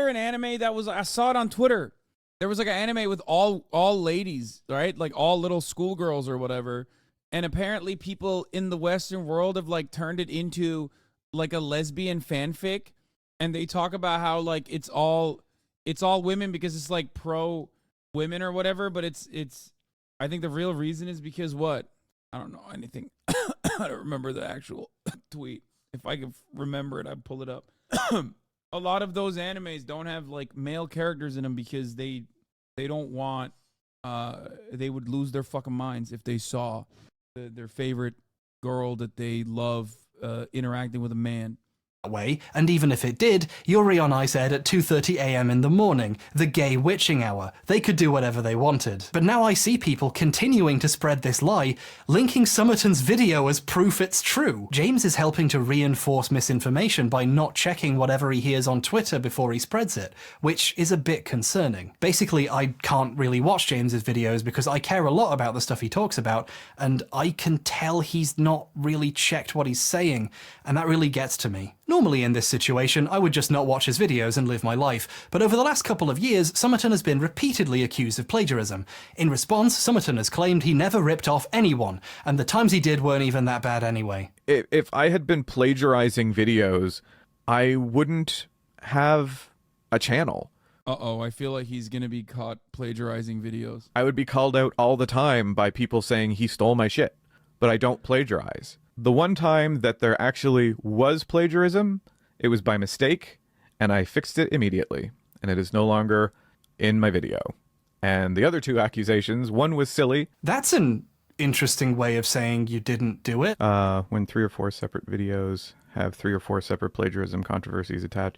an anime that was, I saw it on Twitter. There was like an anime with all ladies, right? Like all little schoolgirls or whatever. And apparently people in the Western world have like turned it into like a lesbian fanfic. And they talk about how like it's all women because it's like pro women or whatever. But it's I think the real reason is because what? I don't know anything. I don't remember the actual tweet. If I could remember it, I'd pull it up. A lot of those animes don't have like male characters in them because they don't want, they would lose their fucking minds if they saw their favorite girl that they love interacting with a man. Way, and even if it did, Yuri on Ice aired at 2:30 AM in the morning, the gay witching hour. They could do whatever they wanted. But now I see people continuing to spread this lie, linking Summerton's video as proof it's true. James is helping to reinforce misinformation by not checking whatever he hears on Twitter before he spreads it, which is a bit concerning. Basically, I can't really watch James's videos because I care a lot about the stuff he talks about, and I can tell he's not really checked what he's saying, and that really gets to me. Normally in this situation, I would just not watch his videos and live my life, but over the last couple of years, Summerton has been repeatedly accused of plagiarism. In response, Summerton has claimed he never ripped off anyone, and the times he did weren't even that bad anyway. If I had been plagiarizing videos, I wouldn't have a channel. Uh-oh, I feel like he's gonna be caught plagiarizing videos. I would be called out all the time by people saying he stole my shit, but I don't plagiarize. The one time that there actually was plagiarism, it was by mistake, and I fixed it immediately, and it is no longer in my video. And the other two accusations, one was silly. That's an interesting way of saying you didn't do it. When 3 or 4 separate videos have 3 or 4 separate plagiarism controversies attached.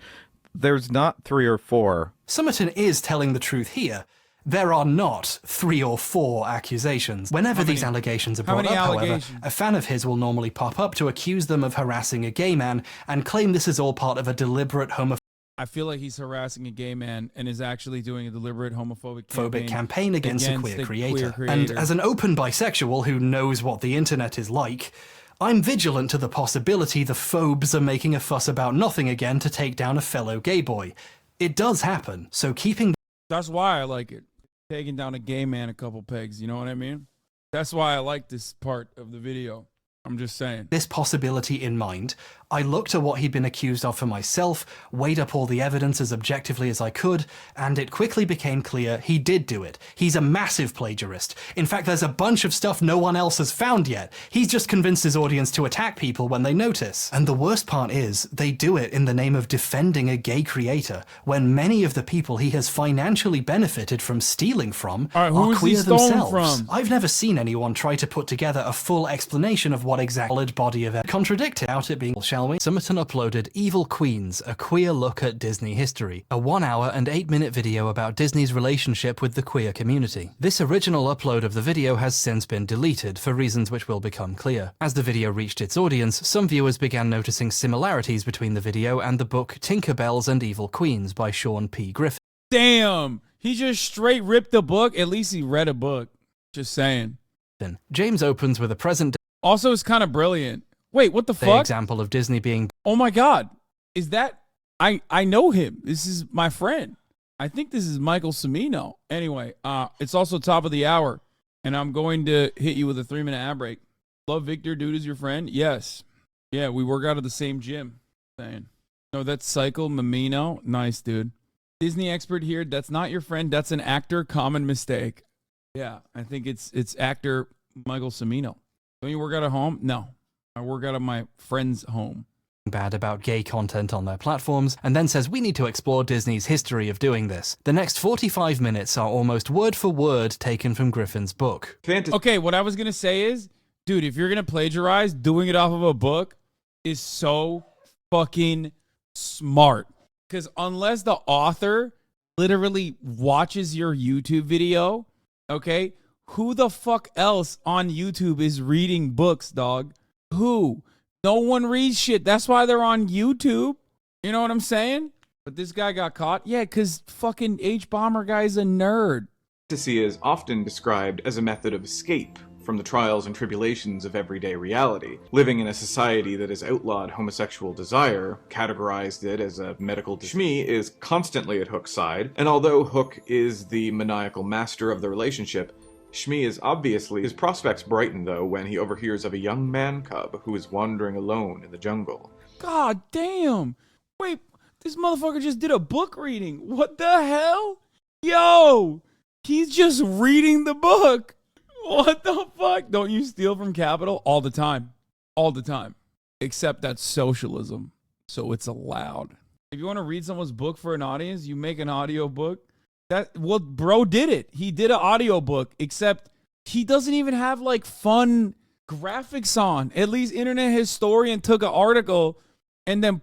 There's not 3 or 4. Summerton is telling the truth here. There are not 3 or 4 accusations. Whenever these allegations are brought up, however, a fan of his will normally pop up to accuse them of harassing a gay man and claim this is all part of a deliberate homophobic I feel like he's harassing a gay man and is actually doing a deliberate homophobic campaign against a queer creator. And as an open bisexual who knows what the internet is like, I'm vigilant to the possibility the phobes are making a fuss about nothing again to take down a fellow gay boy. It does happen, so keeping... That's why I like it. Taking down a gay man a couple pegs, you know what I mean? That's why I like this part of the video. I'm just saying. This possibility in mind, I looked at what he'd been accused of for myself, weighed up all the evidence as objectively as I could, and it quickly became clear he did do it. He's a massive plagiarist. In fact, there's a bunch of stuff no one else has found yet. He's just convinced his audience to attack people when they notice. And the worst part is, they do it in the name of defending a gay creator, when many of the people he has financially benefited from stealing from are queer themselves. I've never seen anyone try to put together a full explanation of what exactly body of it contradicted out it being, shall we? Summerton uploaded Evil Queens, a queer look at Disney history, a 1 hour and 8-minute video about Disney's relationship with the queer community. This original upload of the video has since been deleted for reasons which will become clear. As the video reached its audience, some viewers began noticing similarities between the video and the book Tinkerbells and Evil Queens by Sean P. Griffin. Damn, he just straight ripped the book. At least he read a book. Just saying. James opens with a present. Also, it's kind of brilliant. Wait, what the fuck? Example of Disney being. Oh my God, is that? I know him. This is my friend. I think this is Michael Cimino. Anyway, it's also top of the hour, and I'm going to hit you with a 3-minute ad break. Love Victor, dude, is your friend? Yes. Yeah, we work out of the same gym. Saying. No, that's Cycle Mamino. Nice, dude. Disney expert here. That's not your friend. That's an actor. Common mistake. Yeah, I think it's actor Michael Cimino. Don't you work out at home? No, I work out of my friend's home. Bad about gay content on their platforms, and then says we need to explore Disney's history of doing this. The next 45 minutes are almost word for word taken from Griffin's book. Okay, what I was going to say is, dude, if you're going to plagiarize, doing it off of a book is so fucking smart. Because unless the author literally watches your YouTube video, okay, who the fuck else on YouTube is reading books, dog? Who? No one reads shit. That's why they're on YouTube. You know what I'm saying? But this guy got caught. Yeah, because fucking H-Bomber guy's a nerd. Fantasy is often described as a method of escape from the trials and tribulations of everyday reality. Living in a society that has outlawed homosexual desire, categorized it as a medical Shmi is constantly at Hook's side, and although Hook is the maniacal master of the relationship, Shmi is obviously his prospects brighten, though, when he overhears of a young man cub who is wandering alone in the jungle. God damn! Wait, this motherfucker just did a book reading. What the hell? Yo! He's just reading the book. What the fuck? Don't you steal from Capital? All the time. All the time. Except that's socialism. So it's allowed. If you want to read someone's book for an audience, you make an audio book. Well, bro did it. He did an audiobook, except he doesn't even have like fun graphics on. At least Internet Historian took an article and then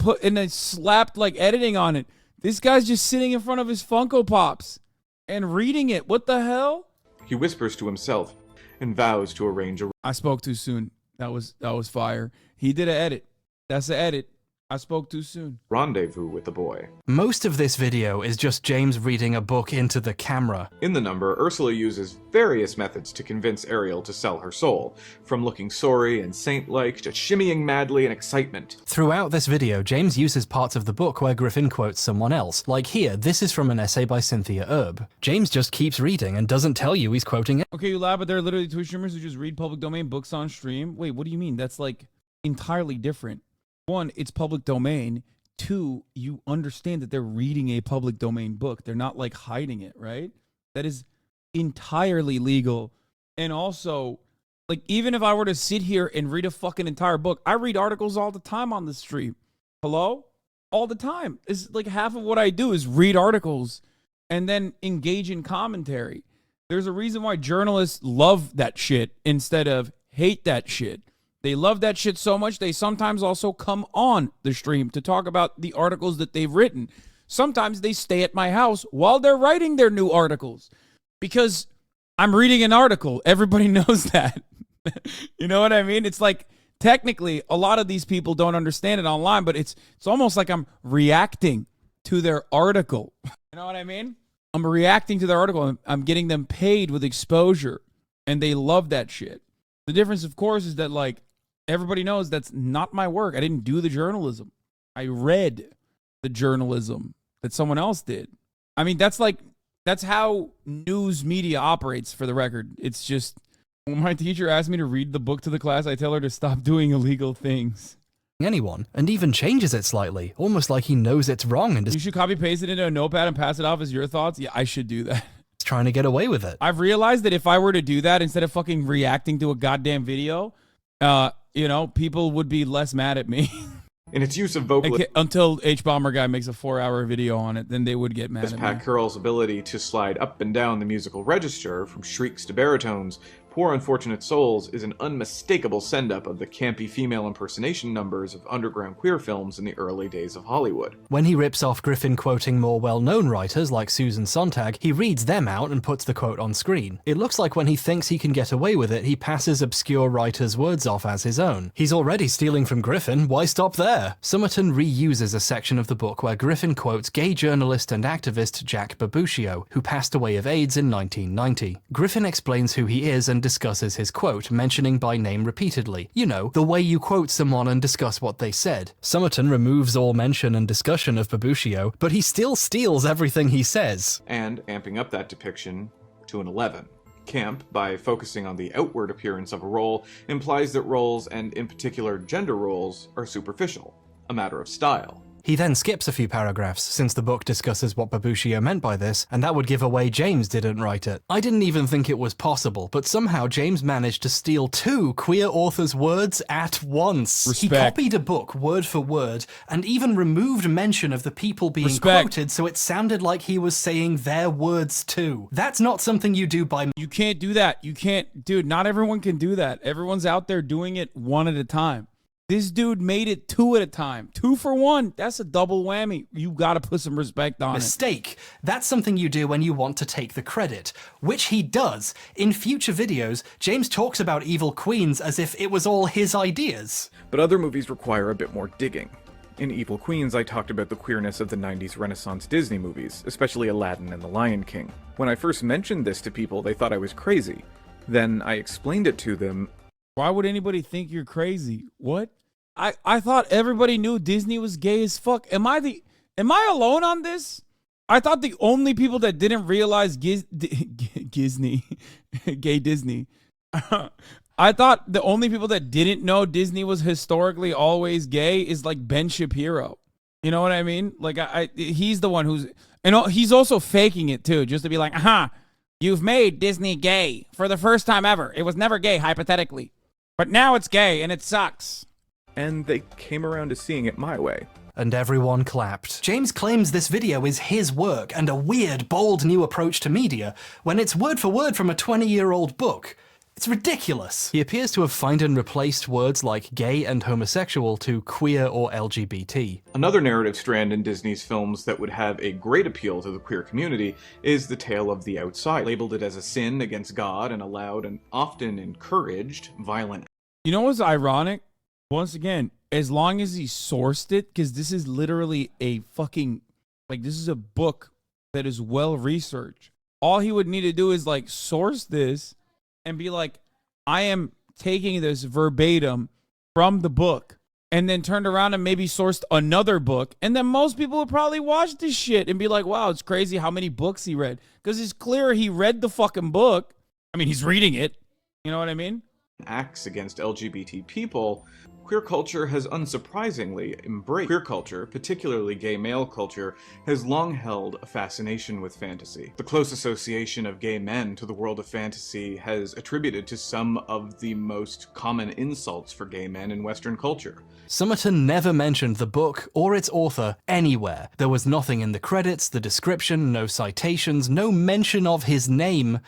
slapped like editing on it. This guy's just sitting in front of his Funko Pops and reading it. What the hell? He whispers to himself and vows to arrange a... I spoke too soon. That was fire. He did an edit. That's an edit. I spoke too soon. Rendezvous with the boy. Most of this video is just James reading a book into the camera. In the number, Ursula uses various methods to convince Ariel to sell her soul, from looking sorry and saint-like to shimmying madly in excitement. Throughout this video, James uses parts of the book where Griffin quotes someone else. Like here, this is from an essay by Cynthia Erb. James just keeps reading and doesn't tell you he's quoting it. Okay, you laugh, but there are literally Twitch streamers who just read public domain books on stream. Wait, what do you mean? That's like entirely different. One, it's public domain. Two, you understand that they're reading a public domain book. They're not like hiding it, right? That is entirely legal. And also, like, even if I were to sit here and read a fucking entire book, I read articles all the time on the stream. Hello? All the time. It's like half of what I do is read articles and then engage in commentary. There's a reason why journalists love that shit instead of hate that shit. They love that shit so much, they sometimes also come on the stream to talk about the articles that they've written. Sometimes they stay at my house while they're writing their new articles because I'm reading an article. Everybody knows that. You know what I mean? It's like, technically, a lot of these people don't understand it online, but it's almost like I'm reacting to their article. You know what I mean? I'm reacting to their article. I'm getting them paid with exposure, and they love that shit. The difference, of course, is that, like, everybody knows that's not my work. I didn't do the journalism. I read the journalism that someone else did. I mean, that's how news media operates, for the record. It's just When my teacher asks me to read the book to the class, I tell her to stop doing illegal things. Anyone, and even changes it slightly, almost like he knows it's wrong and You should copy paste it into a notepad and pass it off as your thoughts. Yeah, I should do that. trying to get away with it. I've realized that if I were to do that instead of fucking reacting to a goddamn video, you know, people would be less mad at me. In its use of vocal... Until H-Bomber Guy makes a 4-hour video on it, then they would get mad at me. Pat Curl's ability to slide up and down the musical register, from shrieks to baritones, Poor Unfortunate Souls is an unmistakable send-up of the campy female impersonation numbers of underground queer films in the early days of Hollywood. When he rips off Griffin quoting more well-known writers like Susan Sontag, he reads them out and puts the quote on screen. It looks like when he thinks he can get away with it, he passes obscure writers' words off as his own. He's already stealing from Griffin, why stop there? Somerton reuses a section of the book where Griffin quotes gay journalist and activist Jack Babuccio, who passed away of AIDS in 1990. Griffin explains who he is and discusses his quote, mentioning by name repeatedly. You know, the way you quote someone and discuss what they said. Somerton removes all mention and discussion of Babuccio, but he still steals everything he says. And amping up that depiction to an 11. Camp, by focusing on the outward appearance of a role, implies that roles, and in particular gender roles, are superficial, a matter of style. He then skips a few paragraphs, since the book discusses what Babuccio meant by this, and that would give away James didn't write it. I didn't even think it was possible, but somehow James managed to steal 2 queer authors' words at once. Respect. He copied a book word for word, and even removed mention of the people being quoted, so it sounded like he was saying their words too. That's not something you do by... You can't do that. You can't... Dude, not everyone can do that. Everyone's out there doing it one at a time. This dude made it 2 at a time. 2 for 1. That's a double whammy. You gotta put some respect on it. Mistake. That's something you do when you want to take the credit, which he does. In future videos, James talks about Evil Queens as if it was all his ideas. But other movies require a bit more digging. In Evil Queens, I talked about the queerness of the 90s Renaissance Disney movies, especially Aladdin and The Lion King. When I first mentioned this to people, they thought I was crazy. Then I explained it to them. Why would anybody think you're crazy? What? I thought everybody knew Disney was gay as fuck. Am I alone on this? I thought the only people that didn't realize Disney, gay Disney. I thought the only people that didn't know Disney was historically always gay is like Ben Shapiro. You know what I mean? Like he's the one who's, and he's also faking it too, just to be like, you've made Disney gay for the first time ever. It was never gay, hypothetically. But now it's gay, and it sucks. And they came around to seeing it my way. And everyone clapped. James claims this video is his work and a weird, bold new approach to media, when it's word for word from a 20-year-old book. It's ridiculous. He appears to have found and replaced words like gay and homosexual to queer or LGBT. Another narrative strand in Disney's films that would have a great appeal to the queer community is the tale of the outside, labeled it as a sin against God and allowed and often encouraged violent. You know what's ironic? Once again, as long as he sourced it, because this is literally a fucking, like, this is a book that is well researched. All he would need to do is like source this and be like, I am taking this verbatim from the book, and then turned around and maybe sourced another book, and then most people would probably watch this shit and be like, wow, it's crazy how many books he read, because it's clear he read the fucking book. I mean, he's reading it. You know what I mean? Acts against LGBT people, queer culture has unsurprisingly embraced. Queer culture, particularly gay male culture, has long held a fascination with fantasy. The close association of gay men to the world of fantasy has attributed to some of the most common insults for gay men in Western culture. Somerton never mentioned the book or its author anywhere. There was nothing in the credits, the description, no citations, no mention of his name.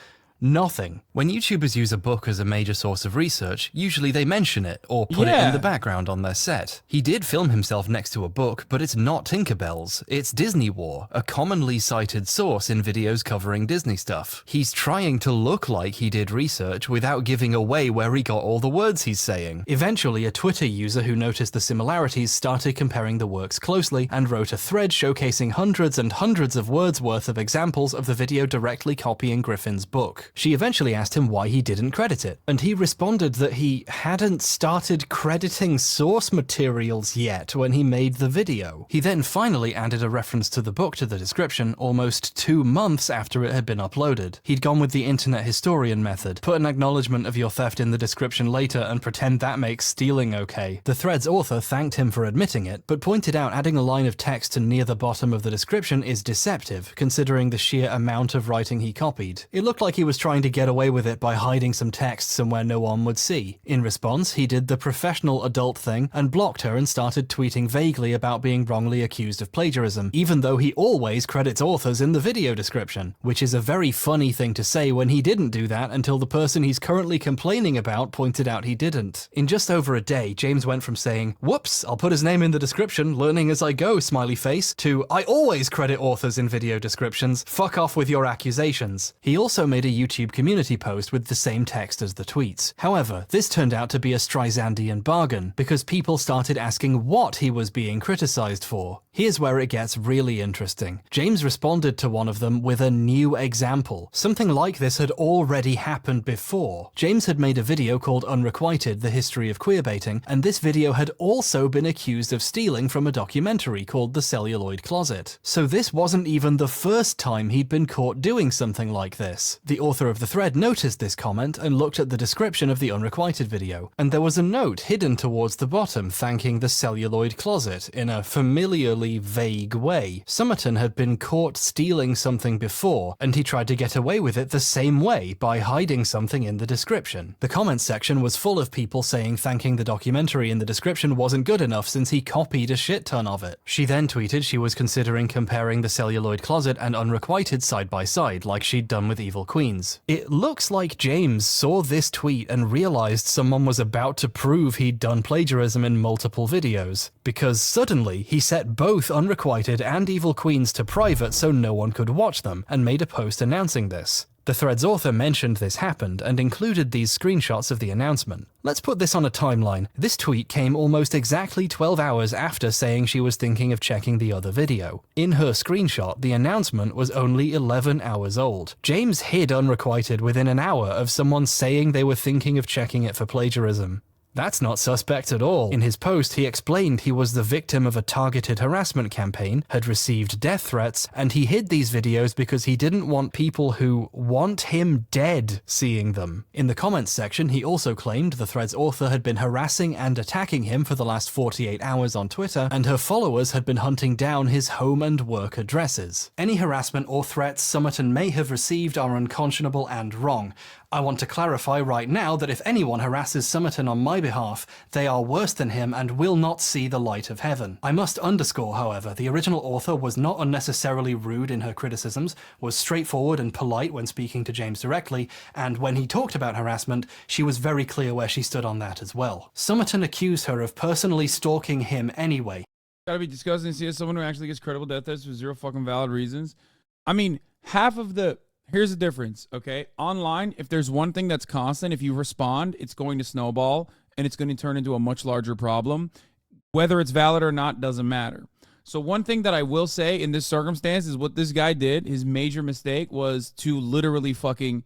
Nothing. When YouTubers use a book as a major source of research, usually they mention it or put it in the background on their set. He did film himself next to a book, but it's not Tinkerbell's. It's Disney War, a commonly cited source in videos covering Disney stuff. He's trying to look like he did research without giving away where he got all the words he's saying. Eventually, a Twitter user who noticed the similarities started comparing the works closely and wrote a thread showcasing hundreds and hundreds of words worth of examples of the video directly copying Griffin's book. book. She eventually asked him why he didn't credit it, and he responded that he hadn't started crediting source materials yet when he made the video. He then finally added a reference to the book to the description almost 2 months after it had been uploaded. He'd gone with the internet historian method, put an acknowledgement of your theft in the description later and pretend that makes stealing okay. The thread's author thanked him for admitting it, but pointed out adding a line of text to near the bottom of the description is deceptive, considering the sheer amount of writing he copied. It looked like he was trying to get away with it by hiding some text somewhere no one would see. In response, he did the professional adult thing and blocked her and started tweeting vaguely about being wrongly accused of plagiarism, even though he always credits authors in the video description, which is a very funny thing to say when he didn't do that until the person he's currently complaining about pointed out he didn't. In just over a day, James went from saying, "Whoops, I'll put his name in the description, learning as I go, smiley face," to "I always credit authors in video descriptions, fuck off with your accusations." He also made a YouTube community post with the same text as the tweets. However, this turned out to be a Streisandian bargain, because people started asking what he was being criticized for. Here's where it gets really interesting. James responded to one of them with a new example. Something like this had already happened before. James had made a video called Unrequited: The History of Queerbaiting, and this video had also been accused of stealing from a documentary called The Celluloid Closet. So this wasn't even the first time he'd been caught doing something like this. The author of the thread noticed this comment and looked at the description of the Unrequited video, and there was a note hidden towards the bottom thanking The Celluloid Closet in a familiarly vague way. Somerton had been caught stealing something before, and he tried to get away with it the same way by hiding something in the description. The comments section was full of people saying thanking the documentary in the description wasn't good enough since he copied a shit ton of it. She then tweeted she was considering comparing The Celluloid Closet and Unrequited side by side, like she'd done with Evil Queens. It looks like James saw this tweet and realized someone was about to prove he'd done plagiarism in multiple videos, because suddenly he set both Unrequited and Evil Queens to private so no one could watch them, and made a post announcing this. The thread's author mentioned this happened and included these screenshots of the announcement. Let's put this on a timeline. This tweet came almost exactly 12 hours after saying she was thinking of checking the other video. In her screenshot, the announcement was only 11 hours old. James hid Unrequited within an hour of someone saying they were thinking of checking it for plagiarism. That's not suspect at all. In his post, he explained he was the victim of a targeted harassment campaign, had received death threats, and he hid these videos because he didn't want people who want him dead seeing them. In the comments section, he also claimed the thread's author had been harassing and attacking him for the last 48 hours on Twitter, and her followers had been hunting down his home and work addresses. Any harassment or threats Somerton may have received are unconscionable and wrong. I want to clarify right now that if anyone harasses Somerton on my behalf, they are worse than him and will not see the light of heaven. I must underscore, however, the original author was not unnecessarily rude in her criticisms, was straightforward and polite when speaking to James directly, and when he talked about harassment, she was very clear where she stood on that as well. Somerton accused her of personally stalking him anyway. Gotta be disgusting to see as someone who actually gets credible death threats for zero fucking valid reasons. I mean, half of the... Here's the difference, okay? Online, if there's one thing that's constant, if you respond, it's going to snowball, and it's going to turn into a much larger problem. Whether it's valid or not doesn't matter. So one thing that I will say in this circumstance is what this guy did, his major mistake was to literally fucking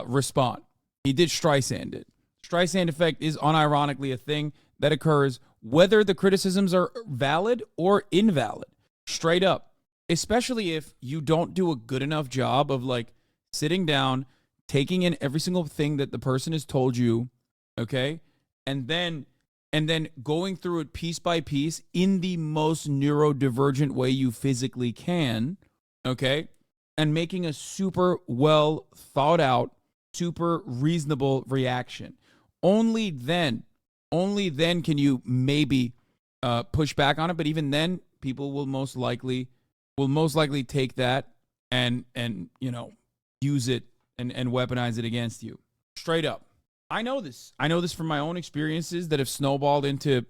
respond. He did Streisand it. Streisand effect is unironically a thing that occurs whether the criticisms are valid or invalid. Straight up. Especially if you don't do a good enough job of like sitting down, taking in every single thing that the person has told you, okay? And then going through it piece by piece in the most neurodivergent way you physically can, okay? And making a super well thought out, super reasonable reaction. Only then can you maybe push back on it, but even then people will most likely take that and you know, use it and weaponize it against you. Straight up. I know this from my own experiences that have snowballed into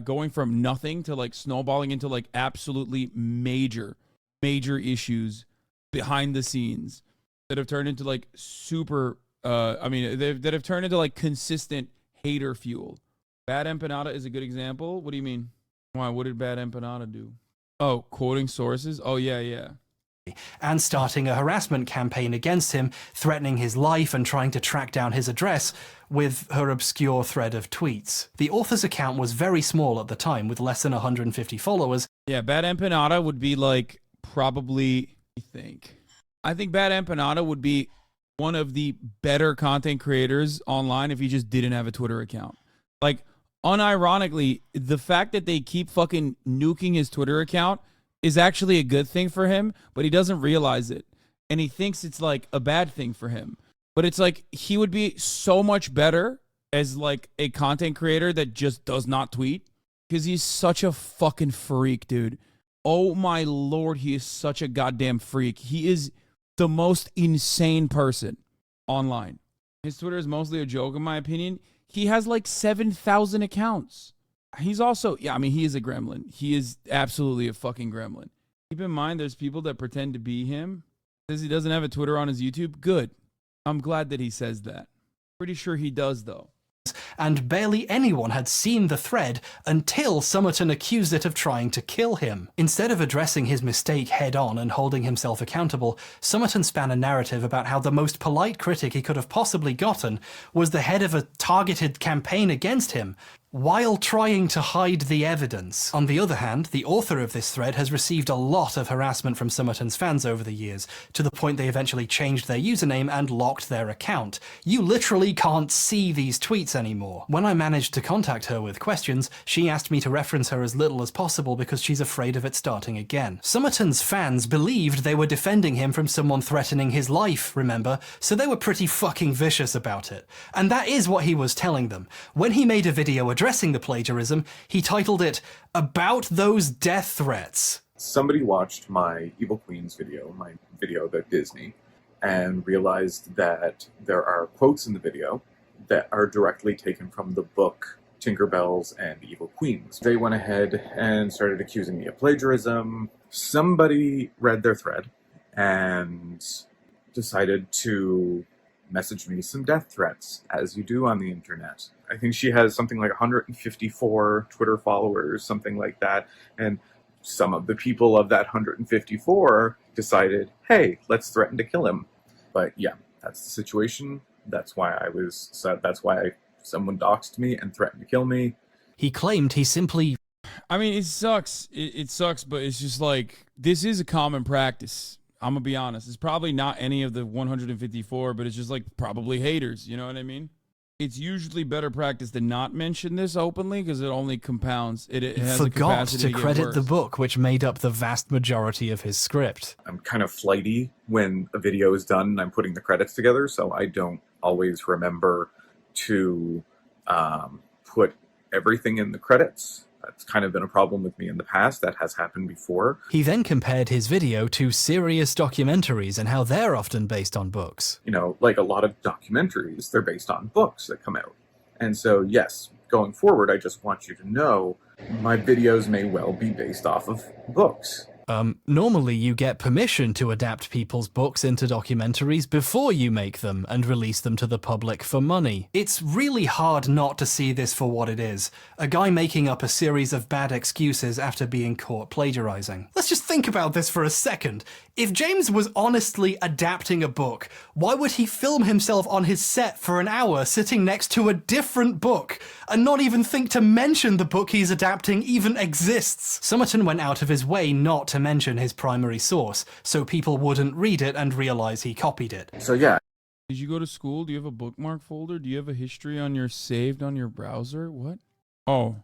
going from nothing to like snowballing into like absolutely major issues behind the scenes that have turned into like super that have turned into like consistent hater fuel. Bad Empanada is a good example. What do you mean? Why? What did Bad Empanada do? Oh, quoting sources? Oh, yeah. and starting a harassment campaign against him, threatening his life and trying to track down his address with her obscure thread of tweets. The author's account was very small at the time, with less than 150 followers. Yeah, Bad Empanada would be like probably, I think Bad Empanada would be one of the better content creators online if he just didn't have a Twitter account. Like, unironically, the fact that they keep fucking nuking his Twitter account is actually a good thing for him, but he doesn't realize it. And he thinks it's like a bad thing for him. But it's like he would be so much better as like a content creator that just does not tweet, because he's such a fucking freak, dude. Oh my lord, he is such a goddamn freak. He is the most insane person online. His Twitter is mostly a joke, in my opinion. He has like 7,000 accounts. He's also, yeah, I mean, he is a gremlin. He is absolutely a fucking gremlin. Keep in mind, there's people that pretend to be him. Says he doesn't have a Twitter on his YouTube. Good. I'm glad that he says that. Pretty sure he does, though. And barely anyone had seen the thread until Summerton accused it of trying to kill him. Instead of addressing his mistake head-on and holding himself accountable, Summerton span a narrative about how the most polite critic he could have possibly gotten was the head of a targeted campaign against him, while trying to hide the evidence. On the other hand, the author of this thread has received a lot of harassment from Summerton's fans over the years, to the point they eventually changed their username and locked their account. You literally can't see these tweets anymore. When I managed to contact her with questions, she asked me to reference her as little as possible because she's afraid of it starting again. Summerton's fans believed they were defending him from someone threatening his life, remember? So they were pretty fucking vicious about it. And that is what he was telling them. When he made a video addressing the plagiarism, he titled it, "About Those Death Threats." Somebody watched my Evil Queens video, my video about Disney, and realized that there are quotes in the video that are directly taken from the book Tinkerbells and the Evil Queens. They went ahead and started accusing me of plagiarism. Somebody read their thread and decided to message me some death threats, as you do on the internet. I think she has something like 154 Twitter followers, something like that. And some of the people of that 154 decided, hey, let's threaten to kill him. But yeah, that's the situation. That's why someone doxed me and threatened to kill me. He claimed he simply... I mean, it sucks. It sucks, but it's just like, this is a common practice. I'm going to be honest. It's probably not any of the 154, but it's just like probably haters. You know what I mean? It's usually better practice to not mention this openly because it only compounds. It has forgot to credit worse. The book, which made up the vast majority of his script. I'm kind of flighty when a video is done and I'm putting the credits together, so I don't always remember to put everything in the credits. That's kind of been a problem with me in the past. That has happened before. He then compared his video to serious documentaries and how they're often based on books. You know, like a lot of documentaries, they're based on books that come out. And so, yes, going forward, I just want you to know my videos may well be based off of books. Normally you get permission to adapt people's books into documentaries before you make them and release them to the public for money. It's really hard not to see this for what it is. A guy making up a series of bad excuses after being caught plagiarizing. Let's just think about this for a second. If James was honestly adapting a book, why would he film himself on his set for an hour sitting next to a different book and not even think to mention the book he's adapting even exists? Summerton went out of his way not to mention his primary source, so people wouldn't read it and realize he copied it. So yeah. Did you go to school? Do you have a bookmark folder? Do you have a history on your saved on your browser? What? Oh,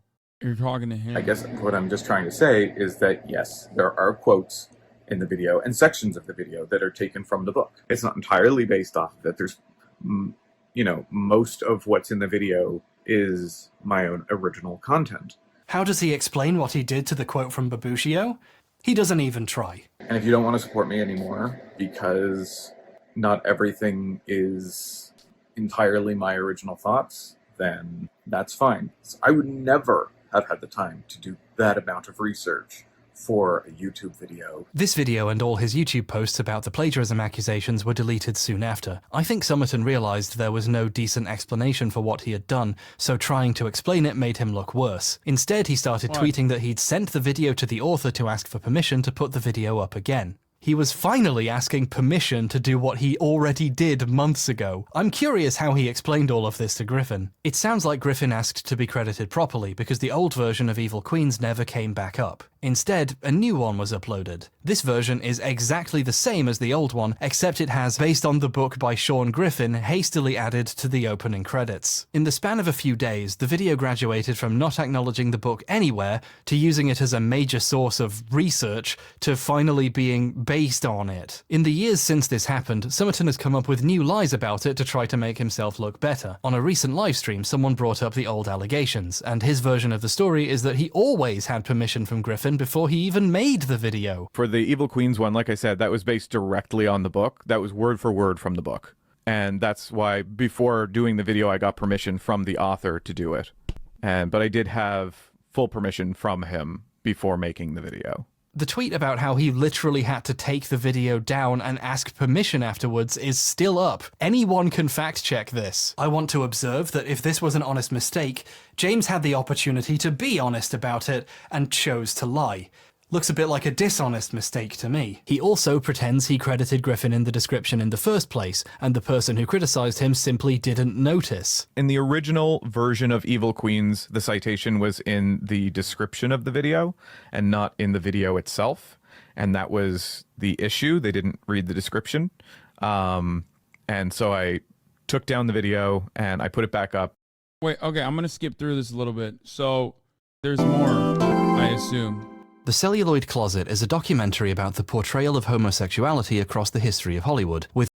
you're talking to him. I guess what I'm just trying to say is that yes, there are quotes in the video and sections of the video that are taken from the book. It's not entirely based off of it. There's, you know, most of what's in the video is my own original content. How does he explain what he did to the quote from Babushio? He doesn't even try. And if you don't want to support me anymore because not everything is entirely my original thoughts, then that's fine. So I would never have had the time to do that amount of research for a YouTube video. This video and all his YouTube posts about the plagiarism accusations were deleted soon after. I think Summerton realized there was no decent explanation for what he had done, so trying to explain it made him look worse. Instead, he started tweeting that he'd sent the video to the author to ask for permission to put the video up again. He was finally asking permission to do what he already did months ago. I'm curious how he explained all of this to Griffin. It sounds like Griffin asked to be credited properly because the old version of Evil Queens never came back up. Instead, a new one was uploaded. This version is exactly the same as the old one, except it has, based on the book by Sean Griffin, hastily added to the opening credits. In the span of a few days, the video graduated from not acknowledging the book anywhere to using it as a major source of research to finally being based on it. In the years since this happened, Summerton has come up with new lies about it to try to make himself look better. On a recent livestream, someone brought up the old allegations, and his version of the story is that he always had permission from Griffin before he even made the video. For the Evil Queens one, like I said, that was based directly on the book. That was word for word from the book. And that's why before doing the video, I got permission from the author to do it. But I did have full permission from him before making the video. The tweet about how he literally had to take the video down and ask permission afterwards is still up. Anyone can fact check this. I want to observe that if this was an honest mistake, James had the opportunity to be honest about it and chose to lie. Looks a bit like a dishonest mistake to me. He also pretends he credited Griffin in the description in the first place, and the person who criticized him simply didn't notice. In the original version of Evil Queens, the citation was in the description of the video and not in the video itself. And that was the issue. They didn't read the description. And so I took down the video and I put it back up. Wait, okay, I'm going to skip through this a little bit. So there's more, I assume. The Celluloid Closet is a documentary about the portrayal of homosexuality across the history of Hollywood, with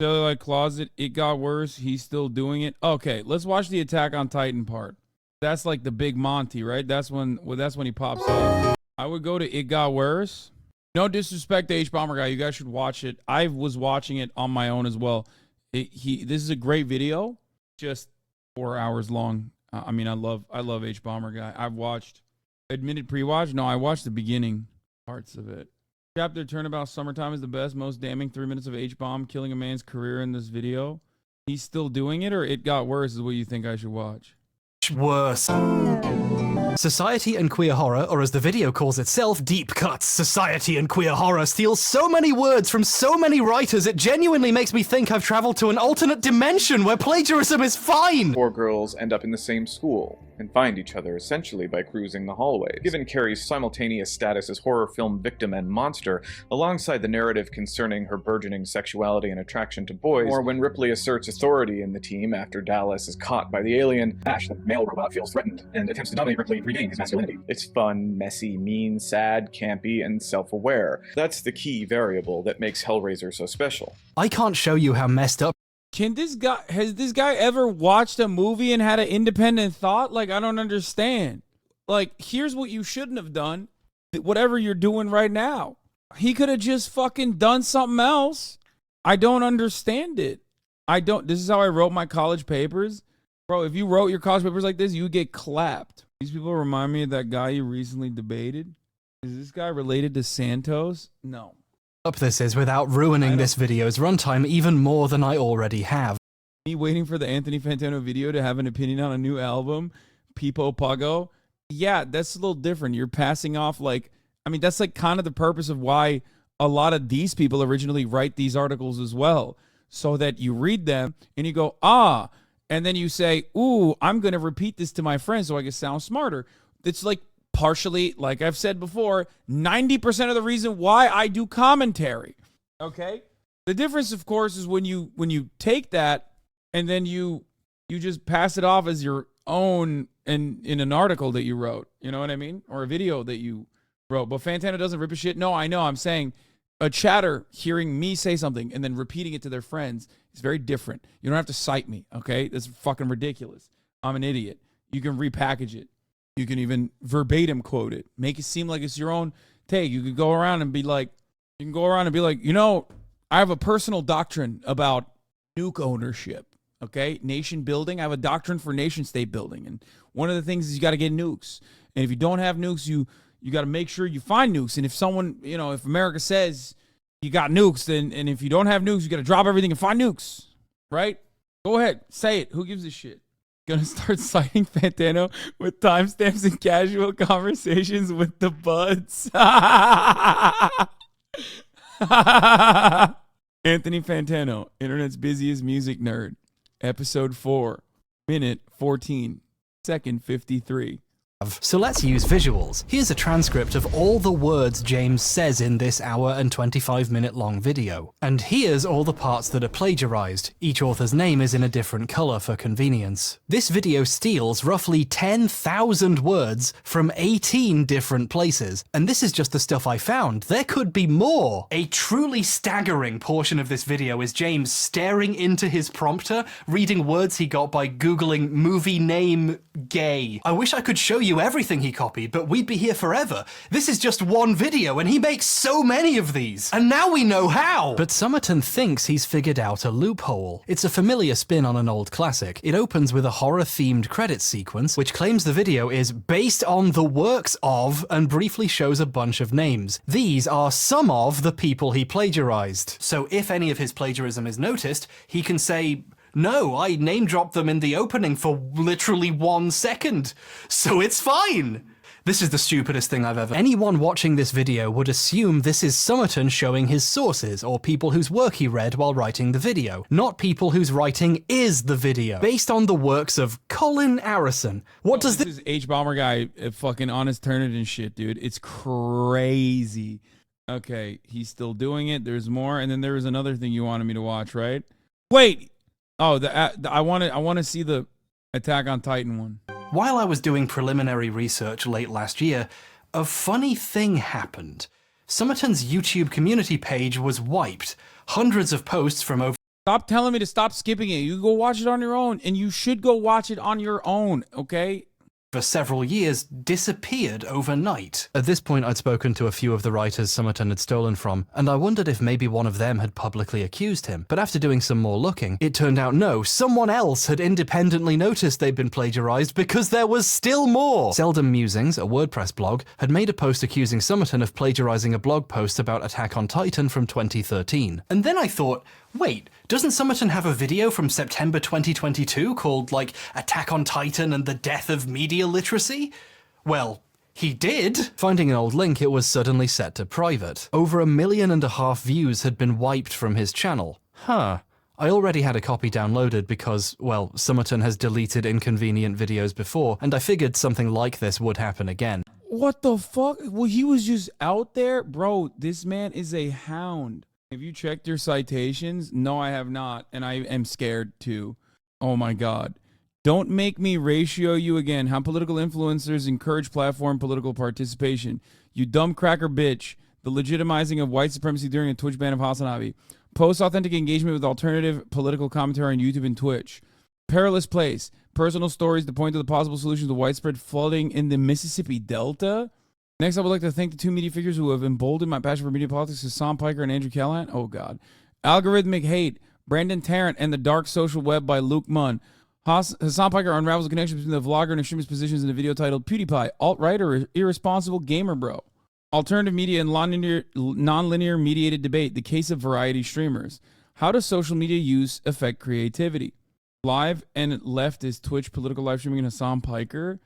Celluloid Closet, it got worse, he's still doing it. Okay, let's watch the Attack on Titan part. That's like the big Monty, right? That's when he pops up. I would go to It Got Worse. No disrespect to H-Bomber Guy, you guys should watch it. I was watching it on my own as well. This is a great video, just 4 hours long. I mean, I love H-Bomber Guy. I've watched admitted pre-watch? No, I watched the beginning parts of it. Chapter Turnabout Summertime is the best, most damning 3 minutes of H-Bomb killing a man's career in this video. He's still doing it, or It Got Worse is what you think I should watch? Worse. Society and Queer Horror, or as the video calls itself, Deep Cuts. Society and Queer Horror steals so many words from so many writers, it genuinely makes me think I've traveled to an alternate dimension where plagiarism is fine! 4 girls end up in the same school and find each other essentially by cruising the hallways. Given Carrie's simultaneous status as horror film victim and monster, alongside the narrative concerning her burgeoning sexuality and attraction to boys, or when Ripley asserts authority in the team after Dallas is caught by the alien, Ash, the male robot, feels threatened and attempts to dominate Ripley, regain his masculinity. It's fun, messy, mean, sad, campy, and self-aware. That's the key variable that makes Hellraiser so special. I can't show you how messed up. Has this guy ever watched a movie and had an independent thought? Like, I don't understand. Like, here's what you shouldn't have done. Whatever you're doing right now. He could have just fucking done something else. I don't understand it. This is how I wrote my college papers. Bro, if you wrote your college papers like this, you would get clapped. These people remind me of that guy you recently debated. Is this guy related to Santos? No. Up this is without ruining this video's runtime even more than I already have. Me waiting for the Anthony Fantano video to have an opinion on a new album, Pipo Pago. Yeah, that's a little different. You're passing off that's like kind of the purpose of why a lot of these people originally write these articles as well. So that you read them and you go, ah, and then you say, ooh, I'm going to repeat this to my friends so I can sound smarter. It's like partially, like I've said before, 90% of the reason why I do commentary. Okay? The difference, of course, is when you take that and then you just pass it off as your own in an article that you wrote. You know what I mean? Or a video that you wrote. But Fantano doesn't rip a shit. No, I know. I'm saying a chatter hearing me say something and then repeating it to their friends is very different. You don't have to cite me, okay? That's fucking ridiculous. I'm an idiot. You can repackage it. You can even verbatim quote it. Make it seem like it's your own take. You could go around and be like, I have a personal doctrine about nuke ownership, okay? Nation building. I have a doctrine for nation state building. And one of the things is you got to get nukes. And if you don't have nukes, you got to make sure you find nukes. And if someone, if America says you got nukes, and if you don't have nukes, you got to drop everything and find nukes, right? Go ahead. Say it. Who gives a shit? Gonna start citing Fantano with timestamps and casual conversations with the buds. Anthony Fantano, internet's busiest music nerd. Episode 4, minute 14, second 53. So let's use visuals. Here's a transcript of all the words James says in this hour and 25-minute long video. And here's all the parts that are plagiarized. Each author's name is in a different color for convenience. This video steals roughly 10,000 words from 18 different places. And this is just the stuff I found. There could be more. A truly staggering portion of this video is James staring into his prompter, reading words he got by Googling movie name gay. I wish I could show you everything he copied, but we'd be here forever. This is just one video, and he makes so many of these. And now we know how! But Somerton thinks he's figured out a loophole. It's a familiar spin on an old classic. It opens with a horror-themed credits sequence, which claims the video is based on the works of, and briefly shows a bunch of names. These are some of the people he plagiarized. So if any of his plagiarism is noticed, he can say, no, I name-dropped them in the opening for literally 1 second, so it's fine! This is the stupidest thing I've ever... Anyone watching this video would assume this is Somerton showing his sources, or people whose work he read while writing the video, not people whose writing is the video, based on the works of Colin Arison. What does this is H-Bomber guy fucking honest Turnitin and shit, dude. It's crazy. Okay, he's still doing it. There's more, and then there was another thing you wanted me to watch, right? Wait! Oh, I want to see the Attack on Titan one. While I was doing preliminary research late last year, a funny thing happened. Somerton's YouTube community page was wiped. Hundreds of posts from over... Stop telling me to stop skipping it. You go watch it on your own, and you should go watch it on your own, okay? For several years, disappeared overnight. At this point, I'd spoken to a few of the writers Somerton had stolen from, and I wondered if maybe one of them had publicly accused him. But after doing some more looking, it turned out no, someone else had independently noticed they'd been plagiarized because there was still more! Seldom Musings, a WordPress blog, had made a post accusing Somerton of plagiarizing a blog post about Attack on Titan from 2013. And then I thought, wait, doesn't Somerton have a video from September 2022 called, like, Attack on Titan and the Death of Media Literacy? Well, he did. Finding an old link, it was suddenly set to private. Over 1.5 million views had been wiped from his channel. Huh. I already had a copy downloaded because, well, Somerton has deleted inconvenient videos before, and I figured something like this would happen again. What the fuck? Well, he was just out there? Bro, this man is a hound. Have you checked your citations? No, I have not, and I am scared too. Oh my God. Don't make me ratio you again. How political influencers encourage platform political participation. You dumb cracker bitch. The legitimizing of white supremacy during a Twitch ban of HasanAbi. Post authentic engagement with alternative political commentary on YouTube and Twitch. Perilous place. Personal stories to point to the possible solutions to widespread flooding in the Mississippi Delta. Next, I would like to thank the two media figures who have emboldened my passion for media politics, Hassan Piker and Andrew Callahan. Oh, God. Algorithmic Hate, Brandon Tarrant, and the Dark Social Web by Luke Munn. Hassan Piker unravels the connection between the vlogger and extremist positions in a video titled PewDiePie, Alt-Right or Irresponsible Gamer Bro. Alternative media and non-linear mediated debate, the case of variety streamers. How does social media use affect creativity? Live and leftist Twitch political live streaming and Hassan Piker.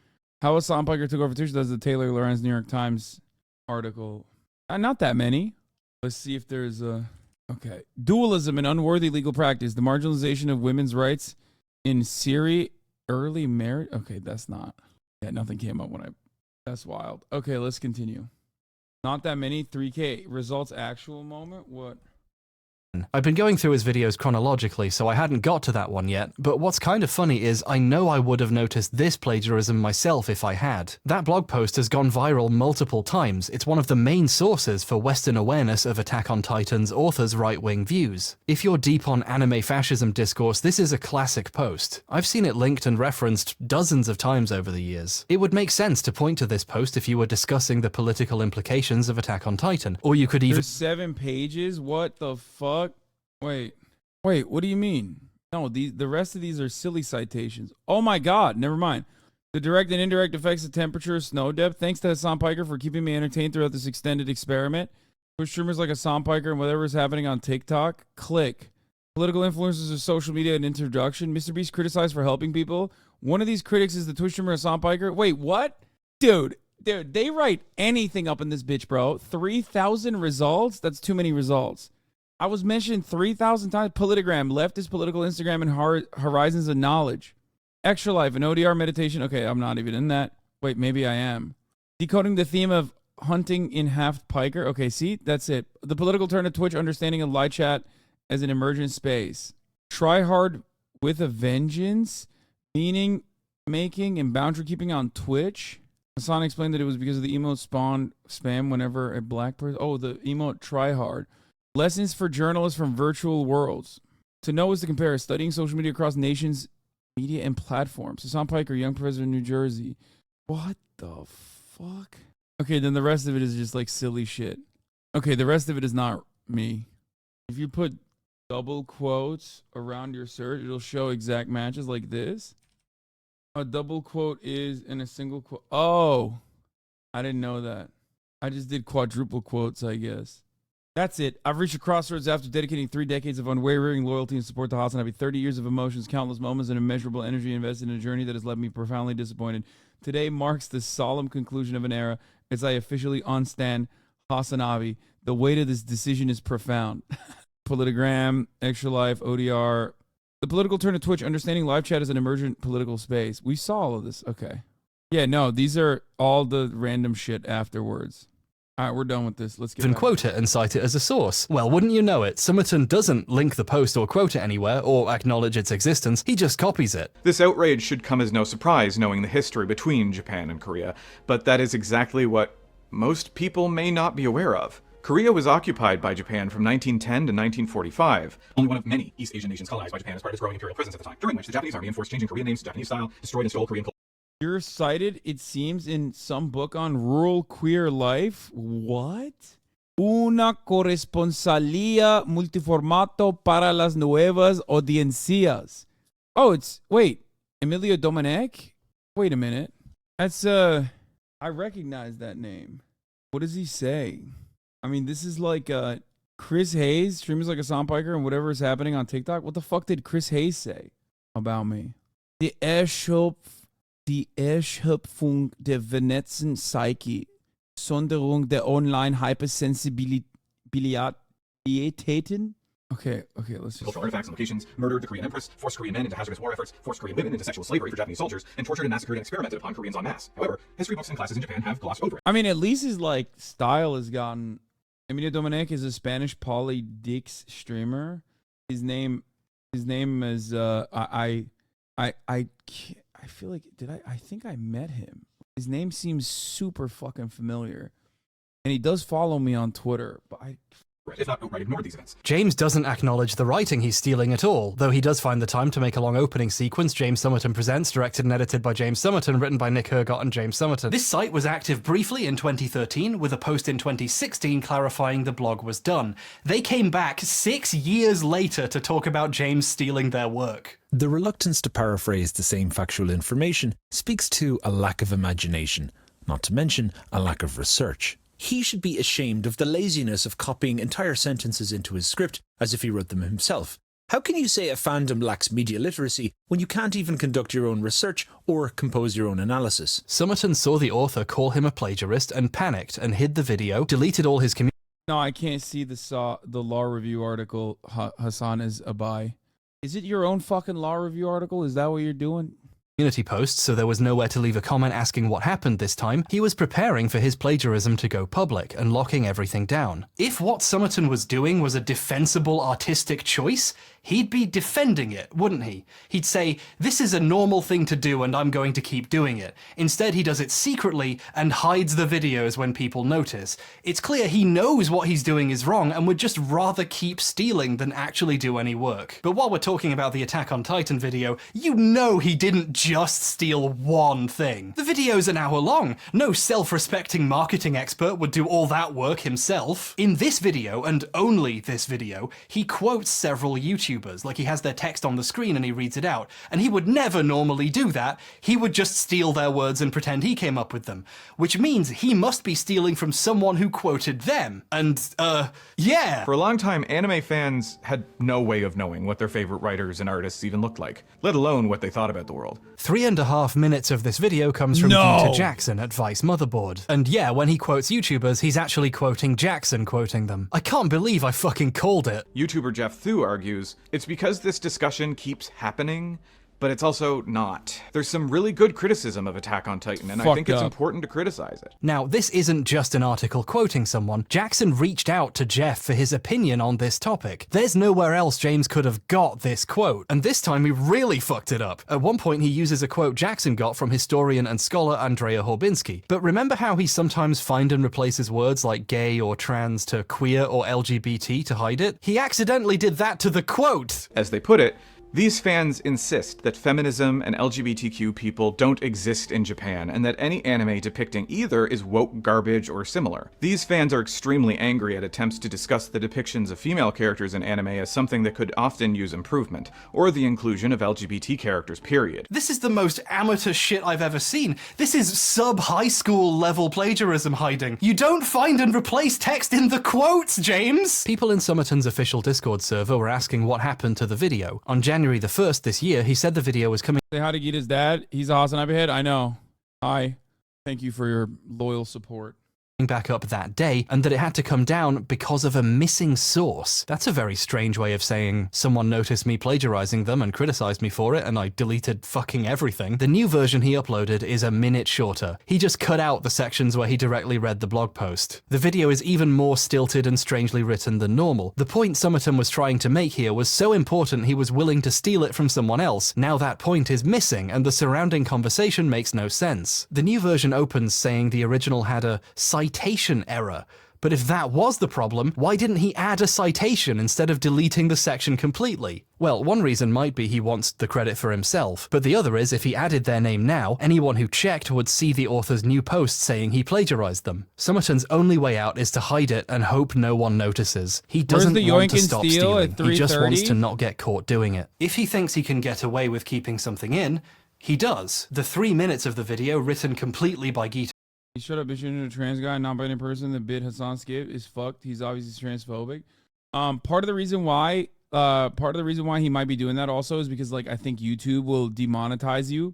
How Hassan Piker took over Twitch does the Taylor Lorenz New York Times article. Not that many. Let's see if there's a... Okay. Dualism and unworthy legal practice. The marginalization of women's rights in Syria. Early marriage. Okay, that's not... Yeah, nothing came up when I... That's wild. Okay, let's continue. Not that many. 3K. Results actual moment. What? I've been going through his videos chronologically, so I hadn't got to that one yet, but what's kind of funny is I know I would have noticed this plagiarism myself if I had. That blog post has gone viral multiple times. It's one of the main sources for Western awareness of Attack on Titan's authors' right-wing views. If you're deep on anime fascism discourse, this is a classic post. I've seen it linked and referenced dozens of times over the years. It would make sense to point to this post if you were discussing the political implications of Attack on Titan, or you could even— There's 7 pages? What the fuck? Wait, what do you mean? No, the rest of these are silly citations. Oh my God, never mind. The direct and indirect effects of temperature, snow depth. Thanks to Hassan Piker for keeping me entertained throughout this extended experiment. Twitch streamers like Hassan Piker and whatever is happening on TikTok. Click. Political influencers of social media and introduction. Mr. Beast criticized for helping people. One of these critics is the Twitch streamer Hassan Piker. Wait, what? Dude, Dude, they write anything up in this bitch, bro. 3,000 results? That's too many results. I was mentioned 3,000 times. Politogram, leftist political Instagram, and horizons of knowledge. Extra life, an ODR meditation. Okay, I'm not even in that. Wait, maybe I am. Decoding the theme of hunting in half piker. Okay, see, that's it. The political turn of Twitch, understanding of live chat as an emergent space. Try hard with a vengeance, meaning making and boundary keeping on Twitch. Hasan explained that it was because of the emote spawned spam whenever a black person. Oh, the emote try hard. Lessons for journalists from virtual worlds. To know is to compare. Studying social media across nations, media, and platforms. Hasan Piker, young president of New Jersey. What the fuck? Okay, then the rest of it is just like silly shit. Okay, the rest of it is not me. If you put double quotes around your search, it'll show exact matches like this. A double quote is in a single quote. Oh, I didn't know that. I just did quadruple quotes, I guess. That's it. I've reached a crossroads after dedicating 3 decades of unwavering loyalty and support to HasanAbi. 30 years of emotions, countless moments, and immeasurable energy invested in a journey that has left me profoundly disappointed. Today marks the solemn conclusion of an era as I officially unstand HasanAbi. The weight of this decision is profound. Politogram, Extra Life, ODR. The political turn of Twitch, understanding live chat as an emergent political space. We saw all of this. Okay. Yeah, no, these are all the random shit afterwards. All right, we're done with this. Let's get Even back. quote it and cite it as a source. Well, wouldn't you know it, Summerton doesn't link the post or quote it anywhere or acknowledge its existence, he just copies it. This outrage should come as no surprise knowing the history between Japan and Korea, but that is exactly what most people may not be aware of. Korea was occupied by Japan from 1910 to 1945. Only one of many East Asian nations colonized by Japan as part of its growing imperial presence at the time, during which the Japanese army enforced changing Korean names to Japanese style, destroyed and stole Korean culture. You're cited, it seems, in some book on rural queer life. What? Una corresponsalía multiformato para las nuevas audiencias. Oh, it's, wait, Emilio Domenech? Wait a minute. That's, I recognize that name. What does he say? I mean, this is like, Chris Hayes, streamers like Hasan Piker and whatever is happening on TikTok. What the fuck did Chris Hayes say about me? Die Erschöpfung der vernetzten Psyche, Sonderung der Online-Hypersensibilitäten. Okay, let's just... Cultural artifacts and locations, murdered the Korean Empress, forced Korean men into hazardous war efforts, forced Korean women into sexual slavery for Japanese soldiers, and tortured and massacred and experimented upon Koreans en masse. However, history books and classes in Japan have glossed over it. I mean, at least his, like, style has gotten... Emilio Domenech is a Spanish Poly Dix streamer. His name is, I feel like, I think I met him. His name seems super fucking familiar. And he does follow me on Twitter, but if not outright ignored these events. James doesn't acknowledge the writing he's stealing at all, though he does find the time to make a long opening sequence, James Summerton Presents, directed and edited by James Summerton, written by Nick Hergott and James Summerton. This site was active briefly in 2013, with a post in 2016 clarifying the blog was done. They came back 6 years later to talk about James stealing their work. The reluctance to paraphrase the same factual information speaks to a lack of imagination, not to mention a lack of research. He should be ashamed of the laziness of copying entire sentences into his script as if he wrote them himself. How can you say a fandom lacks media literacy when you can't even conduct your own research or compose your own analysis? Summerton saw the author call him a plagiarist and panicked and hid the video, deleted all his community. No, I can't see the law review article. Hasan is Abi. Is it your own fucking law review article? Is that what you're doing? Community post, so there was nowhere to leave a comment asking what happened this time. He was preparing for his plagiarism to go public and locking everything down. If what Summerton was doing was a defensible artistic choice, he'd be defending it, wouldn't he? He'd say, this is a normal thing to do and I'm going to keep doing it. Instead, he does it secretly and hides the videos when people notice. It's clear he knows what he's doing is wrong and would just rather keep stealing than actually do any work. But while we're talking about the Attack on Titan video, you know he didn't just steal one thing. The video's an hour long. No self-respecting marketing expert would do all that work himself. In this video, and only this video, he quotes several YouTubers, like he has their text on the screen and he reads it out. And he would never normally do that. He would just steal their words and pretend he came up with them. Which means he must be stealing from someone who quoted them. And, yeah. For a long time, anime fans had no way of knowing what their favorite writers and artists even looked like, let alone what they thought about the world. 3.5 minutes of this video comes from Geeta Jackson at Vice Motherboard. And yeah, when he quotes YouTubers, he's actually quoting Jackson quoting them. I can't believe I fucking called it. YouTuber Jeff Thu argues, it's because this discussion keeps happening, but it's also not. There's some really good criticism of Attack on Titan, and I think it's important to criticize it. Now, this isn't just an article quoting someone. Jackson reached out to Jeff for his opinion on this topic. There's nowhere else James could have got this quote, and this time he really fucked it up. At one point, he uses a quote Jackson got from historian and scholar Andrea Horbinsky. But remember how he sometimes find and replaces words like gay or trans to queer or LGBT to hide it? He accidentally did that to the quote! As they put it, these fans insist that feminism and LGBTQ people don't exist in Japan, and that any anime depicting either is woke garbage or similar. These fans are extremely angry at attempts to discuss the depictions of female characters in anime as something that could often use improvement, or the inclusion of LGBT characters, period. This is the most amateur shit I've ever seen. This is sub-high school level plagiarism hiding. You don't find and replace text in the quotes, James! People in Summerton's official Discord server were asking what happened to the video. On January the 1st this year, he said the video was coming. Say hi to Geeta's dad. He's a HasanAbi head. I know. Hi. Thank you for your loyal support. Back up that day, and that it had to come down because of a missing source. That's a very strange way of saying someone noticed me plagiarizing them and criticized me for it, and I deleted fucking everything. The new version he uploaded is a minute shorter. He just cut out the sections where he directly read the blog post. The video is even more stilted and strangely written than normal. The point Summerton was trying to make here was so important he was willing to steal it from someone else. Now that point is missing, and the surrounding conversation makes no sense. The new version opens saying the original had a citation error. But if that was the problem, why didn't he add a citation instead of deleting the section completely? Well, one reason might be he wants the credit for himself, but the other is if he added their name now, anyone who checked would see the author's new post saying he plagiarized them. Summerton's only way out is to hide it and hope no one notices. He doesn't want to stop stealing, he just wants to not get caught doing it. If he thinks he can get away with keeping something in, he does. The 3 minutes of the video, written completely by Geeta. He showed up issuing a trans guy, non-binary person. The bit Hasan skipped is fucked. He's obviously transphobic. Part of the reason why he might be doing that also is because, like, I think YouTube will demonetize you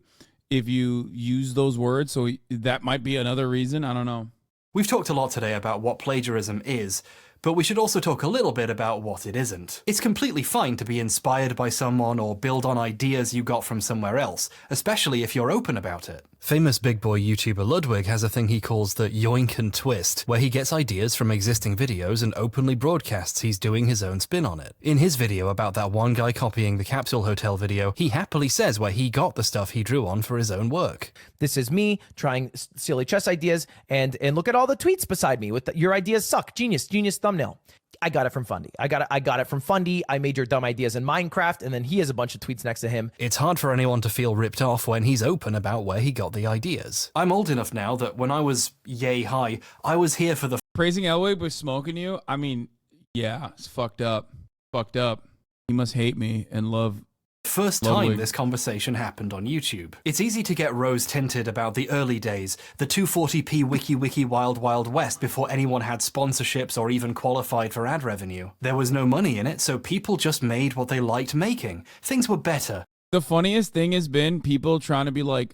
if you use those words. So that might be another reason. I don't know. We've talked a lot today about what plagiarism is, but we should also talk a little bit about what it isn't. It's completely fine to be inspired by someone or build on ideas you got from somewhere else, especially if you're open about it. Famous big boy YouTuber Ludwig has a thing he calls the yoink and twist, where he gets ideas from existing videos and openly broadcasts he's doing his own spin on it. In his video about that one guy copying the capsule hotel video, he happily says where he got the stuff he drew on for his own work. This is me trying silly chess ideas, and look at all the tweets beside me with your ideas suck. Genius thumbnail. I got it from Fundy. I got it from Fundy. I made your dumb ideas in Minecraft, and then he has a bunch of tweets next to him. It's hard for anyone to feel ripped off when he's open about where he got the ideas. I'm old enough now that when I was yay high, I was here for the praising Elway but smoking you. I mean, yeah, it's fucked up. Fucked up. He must hate me and love. First time this conversation happened on YouTube. It's easy to get rose-tinted about the early days, the 240p wiki wild wild west before anyone had sponsorships or even qualified for ad revenue. There was no money in it, so people just made what they liked making. Things were better. The funniest thing has been people trying to be like,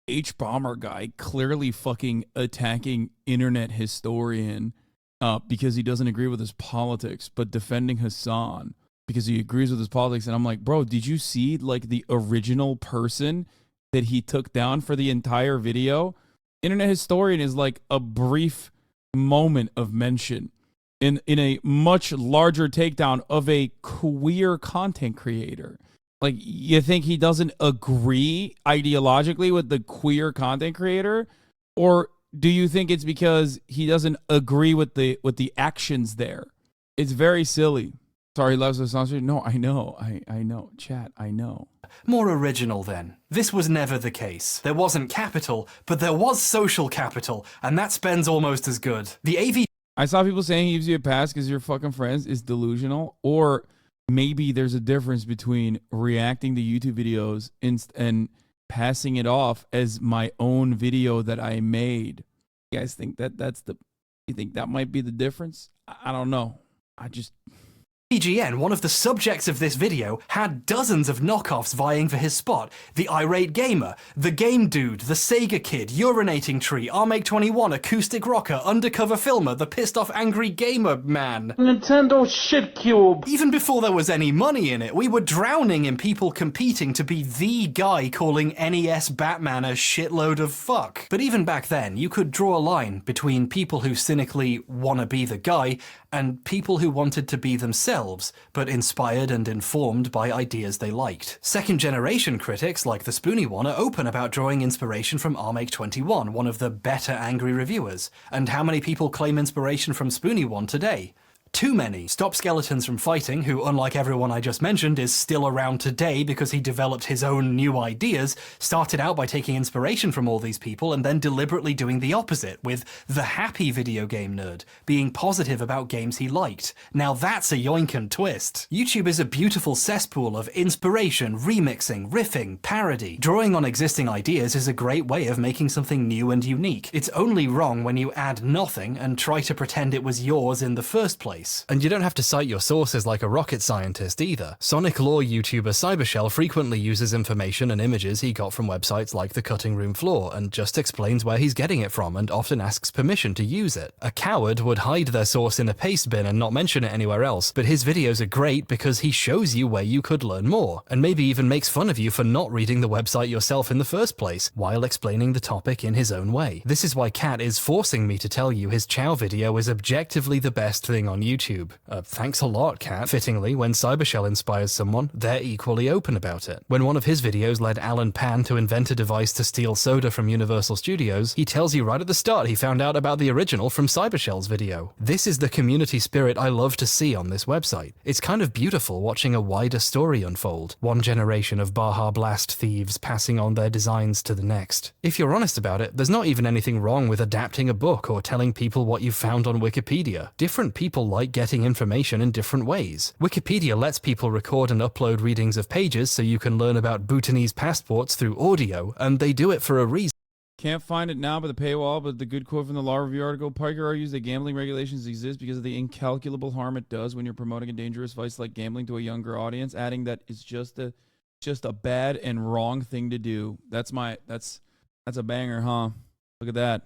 H-Bomber guy clearly fucking attacking internet historian because he doesn't agree with his politics, but defending Hasan because he agrees with his politics. And I'm like, bro, did you see like the original person that he took down for the entire video? Internet historian is like a brief moment of mention in a much larger takedown of a queer content creator. Like, you think he doesn't agree ideologically with the queer content creator? Or do you think it's because he doesn't agree with the actions there? It's very silly. Sorry, he loves the sponsor. No, I know. I know. Chat, I know. More original then. This was never the case. There wasn't capital, but there was social capital, and that spends almost as good. The AV... I saw people saying he gives you a pass because you're fucking friends is delusional, or maybe there's a difference between reacting to YouTube videos and passing it off as my own video that I made. You guys think you think that might be the difference? I don't know. IGN, one of the subjects of this video, had dozens of knockoffs vying for his spot. The Irate Gamer, The Game Dude, The Sega Kid, Urinating Tree, Armake21, Acoustic Rocker, Undercover Filmer, The Pissed Off Angry Gamer Man. Nintendo Shit Cube. Even before there was any money in it, we were drowning in people competing to be the guy calling NES Batman a shitload of fuck. But even back then, you could draw a line between people who cynically wanna be the guy and people who wanted to be themselves, but inspired and informed by ideas they liked. Second-generation critics, like the Spoony one, are open about drawing inspiration from Armake21, one of the better angry reviewers. And how many people claim inspiration from Spoony one today? Too many. Stop Skeletons from Fighting, who, unlike everyone I just mentioned, is still around today because he developed his own new ideas, started out by taking inspiration from all these people and then deliberately doing the opposite, with the happy video game nerd, being positive about games he liked. Now that's a yoinkin' twist. YouTube is a beautiful cesspool of inspiration, remixing, riffing, parody. Drawing on existing ideas is a great way of making something new and unique. It's only wrong when you add nothing and try to pretend it was yours in the first place. And you don't have to cite your sources like a rocket scientist either. Sonic lore YouTuber Cybershell frequently uses information and images he got from websites like The Cutting Room Floor and just explains where he's getting it from and often asks permission to use it. A coward would hide their source in a paste bin and not mention it anywhere else, but his videos are great because he shows you where you could learn more, and maybe even makes fun of you for not reading the website yourself in the first place, while explaining the topic in his own way. This is why Kat is forcing me to tell you his Chow video is objectively the best thing on YouTube. Thanks a lot, Kat. Fittingly, when Cybershell inspires someone, they're equally open about it. When one of his videos led Alan Pan to invent a device to steal soda from Universal Studios, he tells you right at the start he found out about the original from Cybershell's video. This is the community spirit I love to see on this website. It's kind of beautiful watching a wider story unfold. One generation of Baja Blast thieves passing on their designs to the next. If you're honest about it, there's not even anything wrong with adapting a book or telling people what you found on Wikipedia. Different people like getting information in different ways. Wikipedia lets people record and upload readings of pages so you can learn about Bhutanese passports through audio, and they do it for a reason. Can't find it now by the paywall, but the good quote from the Law Review article, Parker argues that gambling regulations exist because of the incalculable harm it does when you're promoting a dangerous vice like gambling to a younger audience, adding that it's just a bad and wrong thing to do. That's a banger, huh? Look at that.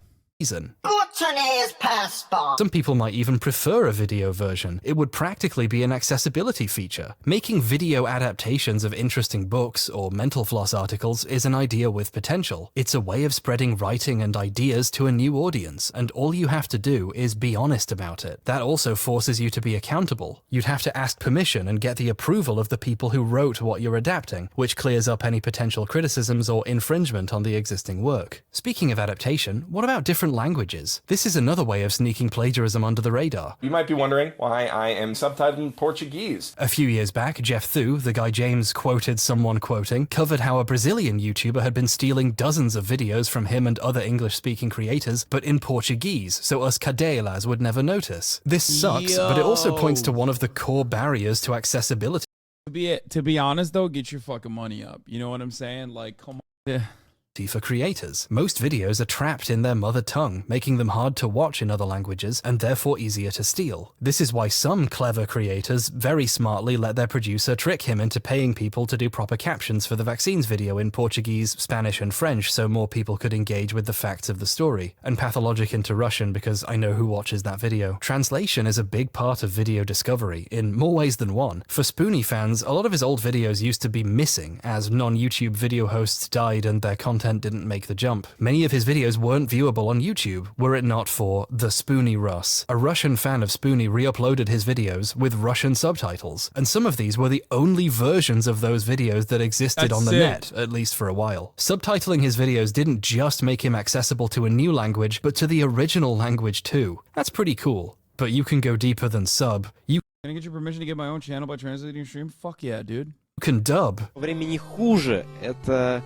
Bhutanese passport. Some people might even prefer a video version. It would practically be an accessibility feature. Making video adaptations of interesting books or mental floss articles is an idea with potential. It's a way of spreading writing and ideas to a new audience, and all you have to do is be honest about it. That also forces you to be accountable. You'd have to ask permission and get the approval of the people who wrote what you're adapting, which clears up any potential criticisms or infringement on the existing work. Speaking of adaptation, what about different languages? This is another way of sneaking plagiarism under the radar. You might be wondering why I am subtitled in Portuguese. A few years back, Jeff Thu, the guy James quoted someone quoting, covered how a Brazilian YouTuber had been stealing dozens of videos from him and other English-speaking creators, but in Portuguese, so us cadelas would never notice. This sucks, but it also points to one of the core barriers to accessibility. To be honest, though, get your fucking money up. You know what I'm saying? Like, come on. Yeah. For creators. Most videos are trapped in their mother tongue, making them hard to watch in other languages and therefore easier to steal. This is why some clever creators very smartly let their producer trick him into paying people to do proper captions for the vaccines video in Portuguese, Spanish and French so more people could engage with the facts of the story, and Pathologic into Russian because I know who watches that video. Translation is a big part of video discovery, in more ways than one. For Spoony fans, a lot of his old videos used to be missing as non-YouTube video hosts died and their content didn't make the jump. Many of his videos weren't viewable on YouTube, were it not for the Spoony Russ. A Russian fan of Spoony re-uploaded his videos with Russian subtitles, and some of these were the only versions of those videos that existed on the net, at least for a while. Subtitling his videos didn't just make him accessible to a new language, but to the original language too. That's pretty cool. But you can go deeper than sub. You Can I get your permission to get my own channel by translating your stream? Fuck yeah, dude. can dub. Времени хуже. Это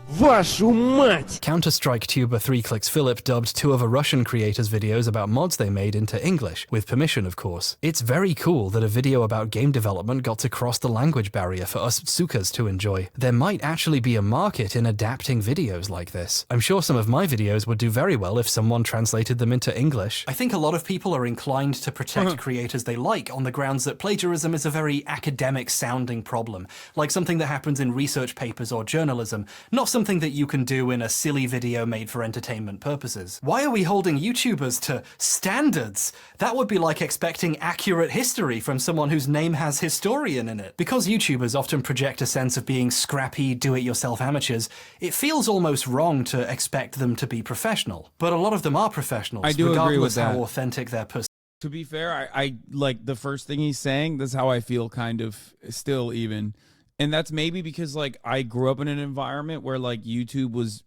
Вашу мать! Counter-Strike tuber 3ClicksPhilip dubbed 2 of a Russian creator's videos about mods they made into English, with permission of course. It's very cool that a video about game development got to cross the language barrier for us sukas to enjoy. There might actually be a market in adapting videos like this. I'm sure some of my videos would do very well if someone translated them into English. I think a lot of people are inclined to protect creators they like on the grounds that plagiarism is a very academic sounding problem, like something that happens in research papers or journalism, not something that you can do in a silly video made for entertainment purposes. Why are we holding YouTubers to standards? That would be like expecting accurate history from someone whose name has historian in it. Because YouTubers often project a sense of being scrappy, do-it-yourself amateurs, it feels almost wrong to expect them to be professional. But a lot of them are professionals, I do agree with regardless how that. authentic their personality. To be fair, I like the first thing he's saying. That's how I feel kind of still even. And that's maybe because like I grew up in an environment where like YouTube was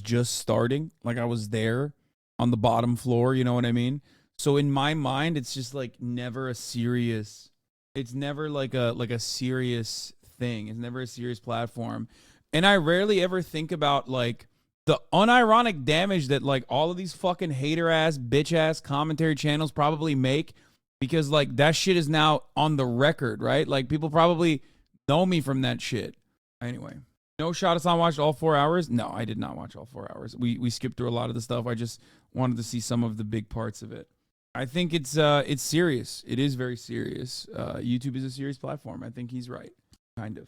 just starting. Like I was there on the bottom floor, you know what I mean? So in my mind, it's just like never a serious, it's never like a serious thing. It's never a serious platform. And I rarely ever think about like the unironic damage that like all of these fucking hater ass, bitch ass commentary channels probably make, because like that shit is now on the record, right? Like people probably know me from that shit. Anyway, no shot Hasan watched all 4 hours. No, I did not watch all 4 hours. We skipped through a lot of the stuff. I just wanted to see some of the big parts of it. I think it's serious. It is very serious. YouTube is a serious platform. I think he's right. Kind of.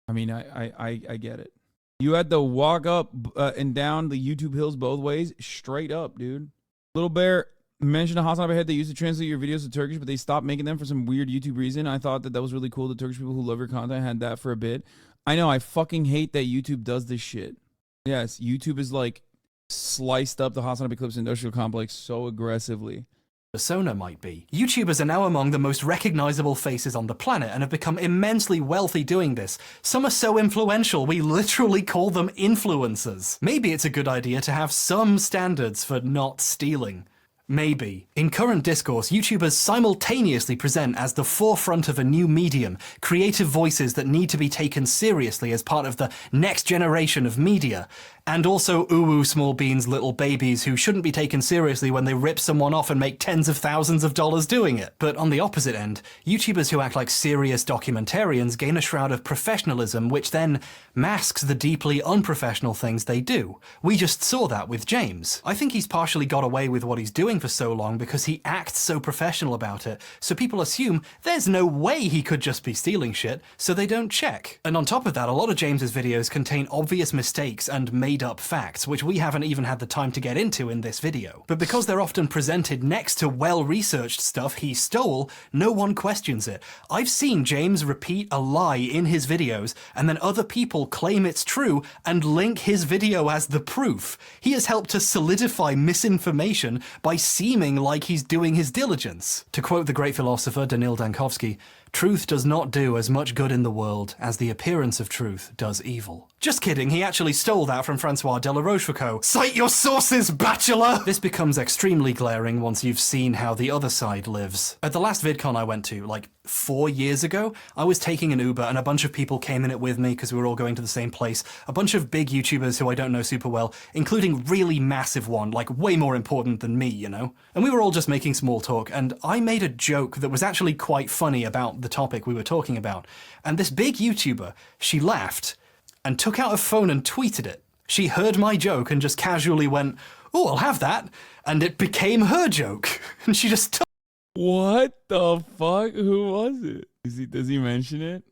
I mean, I get it. You had to walk up and down the YouTube hills both ways, straight up, dude. Little Bear mentioned a HasanAbi head that used to translate your videos to Turkish, but they stopped making them for some weird YouTube reason. I thought that was really cool. The Turkish people who love your content had that for a bit. I know. I fucking hate that YouTube does this shit. Yes, YouTube is like sliced up the HasanAbi Clips industrial complex so aggressively. Persona might be. YouTubers are now among the most recognizable faces on the planet and have become immensely wealthy doing this. Some are so influential, we literally call them influencers. Maybe it's a good idea to have some standards for not stealing. Maybe. In current discourse, YouTubers simultaneously present as the forefront of a new medium, creative voices that need to be taken seriously as part of the next generation of media, and also ooh small beans little babies who shouldn't be taken seriously when they rip someone off and make tens of thousands of dollars doing it. But on the opposite end, YouTubers who act like serious documentarians gain a shroud of professionalism which then masks the deeply unprofessional things they do. We just saw that with James. I think he's partially got away with what he's doing for so long because he acts so professional about it, so people assume there's no way he could just be stealing shit, so they don't check. And on top of that, a lot of James's videos contain obvious mistakes and made-up facts, which we haven't even had the time to get into in this video. But because they're often presented next to well-researched stuff he stole, no one questions it. I've seen James repeat a lie in his videos, and then other people claim it's true and link his video as the proof. He has helped to solidify misinformation by seeming like he's doing his diligence. To quote the great philosopher Danil Dankovsky, "Truth does not do as much good in the world as the appearance of truth does evil." Just kidding, he actually stole that from Francois de la Rochefoucauld. Cite your sources, bachelor! This becomes extremely glaring once you've seen how the other side lives. At the last VidCon I went to, like 4 years ago, I was taking an Uber and a bunch of people came in it with me because we were all going to the same place. A bunch of big YouTubers who I don't know super well, including really massive one, like way more important than me, you know? And we were all just making small talk, and I made a joke that was actually quite funny about the topic we were talking about. And this big YouTuber, she laughed and took out her phone and tweeted it. She heard my joke and just casually went, "Oh, I'll have that." And it became her joke. And she just took. What the fuck? Who was it? Does he mention it?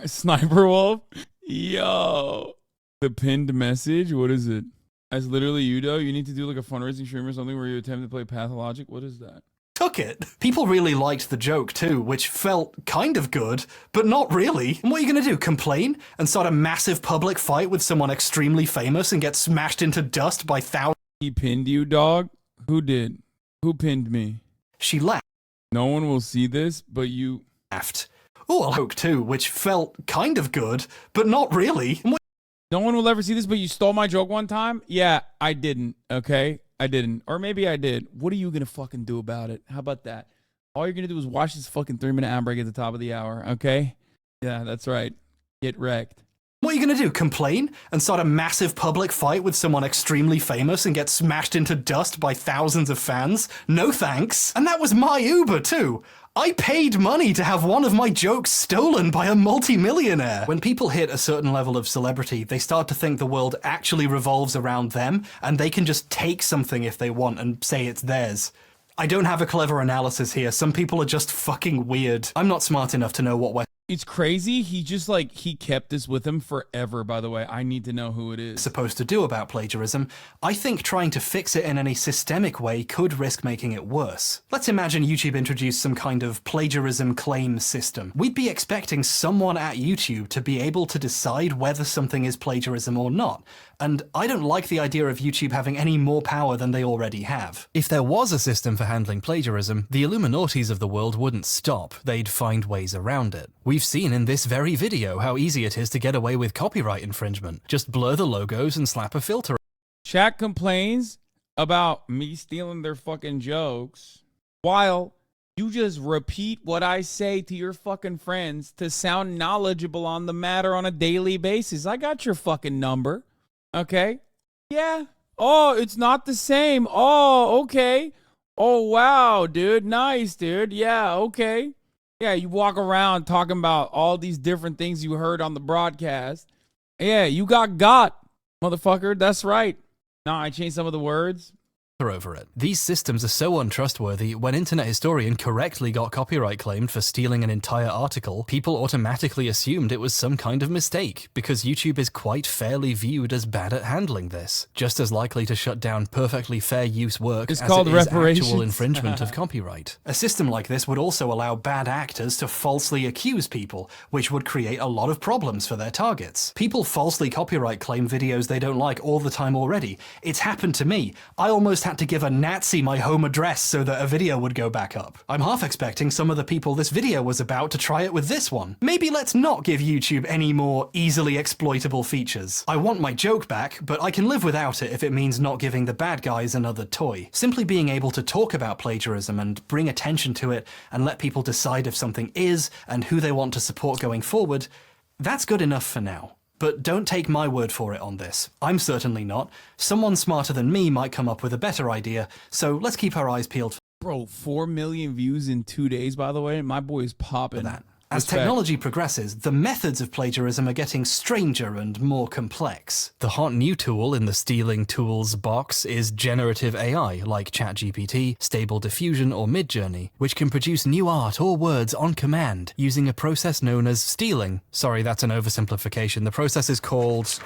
Sniper Wolf? Yo. The pinned message? What is it? That's literally you, though? You need to do like a fundraising stream or something where you attempt to play Pathologic? What is that? Took it. People really liked the joke too, which felt kind of good, but not really. And what are you gonna do, complain? And start a massive public fight with someone extremely famous and get smashed into dust by thousands? He pinned you, dog? Who did? Who pinned me? She laughed. No one will see this, but you... laughed. Oh, a joke too, which felt kind of good, but not really. No one will ever see this, but you stole my joke one time? Yeah, I didn't, okay? I didn't. Or maybe I did. What are you gonna fucking do about it? How about that? All you're gonna do is watch this fucking 3-minute ad break at the top of the hour, okay? Yeah, that's right. Get wrecked. What What are you going to do, complain and start a massive public fight with someone extremely famous and get smashed into dust by thousands of fans? No thanks. And that was my Uber too. I paid money to have one of my jokes stolen by a multi-millionaire. When people hit a certain level of celebrity, they start to think the world actually revolves around them, and they can just take something if they want and say it's theirs. I don't have a clever analysis here. Some people are just fucking weird. I'm not smart enough to know what we're It's crazy. He just like, he kept this with him forever, by the way. I need to know who it is. supposed to do about plagiarism. I think trying to fix it in any systemic way could risk making it worse. Let's imagine YouTube introduced some kind of plagiarism claim system. We'd be expecting someone at YouTube to be able to decide whether something is plagiarism or not. And I don't like the idea of YouTube having any more power than they already have. If there was a system for handling plagiarism, the Illuminatis of the world wouldn't stop. They'd find ways around it. We've seen in this very video how easy it is to get away with copyright infringement. Just blur the logos and slap a filter. Chat complains about me stealing their fucking jokes while you just repeat what I say to your fucking friends to sound knowledgeable on the matter on a daily basis. I got your fucking number. Okay? Yeah. Oh, it's not the same. Oh, okay. Oh, wow, dude. Nice, dude. Yeah, okay. Yeah, you walk around talking about all these different things you heard on the broadcast. Yeah, you got, motherfucker. That's right. No, I changed some of the words. Over it. These systems are so untrustworthy, when Internet Historian correctly got copyright claimed for stealing an entire article, people automatically assumed it was some kind of mistake, because YouTube is quite fairly viewed as bad at handling this. Just as likely to shut down perfectly fair use work as called it is reparations. actual infringement of copyright. A system like this would also allow bad actors to falsely accuse people, which would create a lot of problems for their targets. People falsely copyright claim videos they don't like all the time already. It's happened to me. I almost had to give a Nazi my home address so that a video would go back up. I'm half expecting some of the people this video was about to try it with this one. Maybe let's not give YouTube any more easily exploitable features. I want my joke back, but I can live without it if it means not giving the bad guys another toy. Simply being able to talk about plagiarism and bring attention to it and let people decide if something is and who they want to support going forward, that's good enough for now. But don't take my word for it on this. I'm certainly not. Someone smarter than me might come up with a better idea, so let's keep our eyes peeled. Bro, 4 million views in 2 days, by the way. My boy is popping. That. As technology progresses, the methods of plagiarism are getting stranger and more complex. The hot new tool in the stealing tools box is generative AI, like ChatGPT, Stable Diffusion, or Midjourney, which can produce new art or words on command using a process known as stealing. Sorry, that's an oversimplification. The process is called,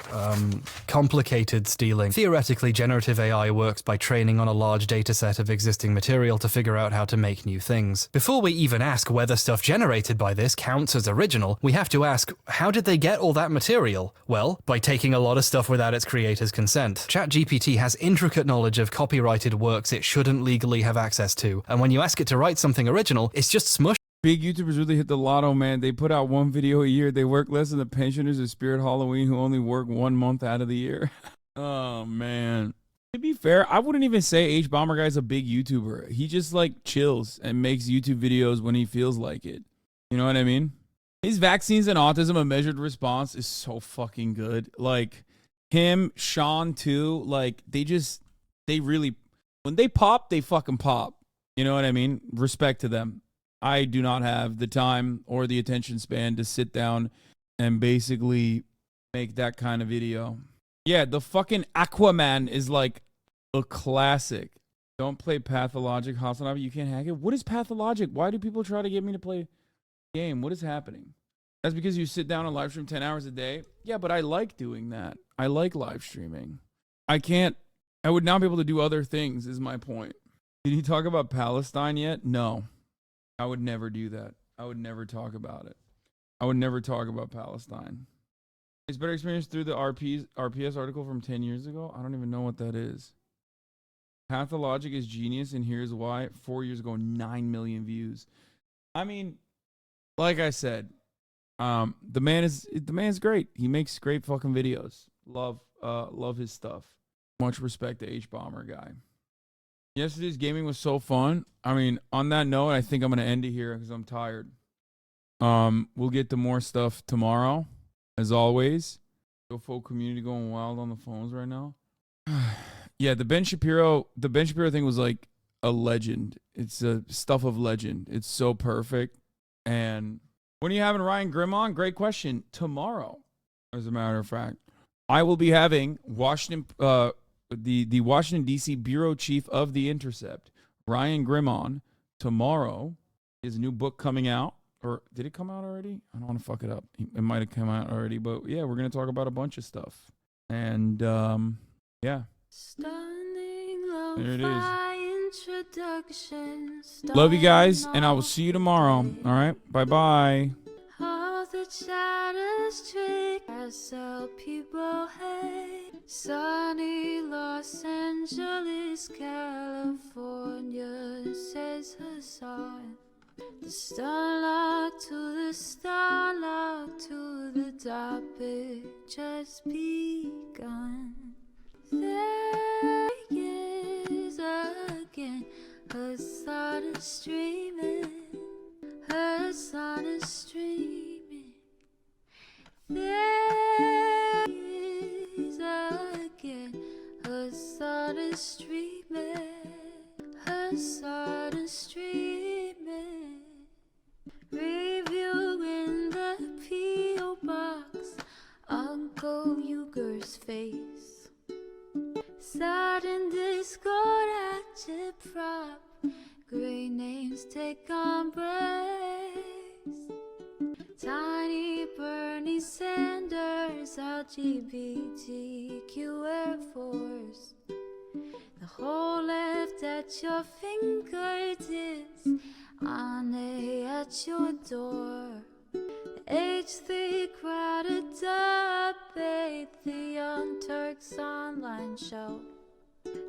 complicated stealing. Theoretically, generative AI works by training on a large dataset of existing material to figure out how to make new things. Before we even ask whether stuff generated by this counts as original, we have to ask, how did they get all that material? Well, by taking a lot of stuff without its creator's consent. ChatGPT has intricate knowledge of copyrighted works it shouldn't legally have access to, and when you ask it to write something original, it's just smush. Big YouTubers really hit the lotto, man. They put out one video a year. They work less than the pensioners of Spirit Halloween who only work 1 month out of the year. Oh, man. To be fair, I wouldn't even say H-Bomber Guy's a big YouTuber. He just, like, chills and makes YouTube videos when he feels like it. You know what I mean? His Vaccines and Autism, A Measured Response is so fucking good. Like, him, Sean, too. Like, they really, when they pop, they fucking pop. You know what I mean? Respect to them. I do not have the time or the attention span to sit down and basically make that kind of video. Yeah, the fucking Aquaman is like a classic. Don't play Pathologic, HasanAbi. You can't hack it. What is Pathologic? Why do people try to get me to play game? What is happening? That's because you sit down and live stream 10 hours a day. Yeah, but I like doing that. I like live streaming. I would not be able to do other things is my point. Did he talk about Palestine yet? No. I would never do that. I would never talk about it. I would never talk about Palestine. It's better experience through the RPS article from 10 years ago. I don't even know what that is. Pathologic is genius, and here's why. 4 years ago, 9 million views. I mean, like I said, the man's great. He makes great fucking videos. Love his stuff. Much respect to H-Bomber Guy. Yesterday's gaming was so fun. I mean, on that note, I think I'm gonna end it here because I'm tired. We'll get to more stuff tomorrow, as always. full community going wild on the phones right now. Yeah, the Ben Shapiro thing was like a legend. It's a stuff of legend. It's so perfect. And when are you having Ryan Grimm on? Great question. Tomorrow, as a matter of fact, I will be having the Washington D.C. bureau chief of The Intercept, Ryan Grimm, on tomorrow. His new book coming out. Or did it come out already? I don't want to fuck it up. It might have come out already, but yeah, we're gonna talk about a bunch of stuff. And yeah, there it is. Love you guys, and I will see you tomorrow. All right, bye bye. All the chatters trick us how people hate. Sunny Los Angeles, California, says Hasan. The starlock to the starlock to the topic just begun. There he is again. Hasan is streaming. Hasan is streaming. There he is again. Hasan is streaming. Hasan is streaming. Review in the P.O. box. Uncle Uger's face. Sudden Discord agitprop. Great names take on breaks. Tiny Bernie Sanders, LGBTQ Air Force. The whole left at your fingertips, Ane at your door. H3 crowded debate, the Young Turks online show.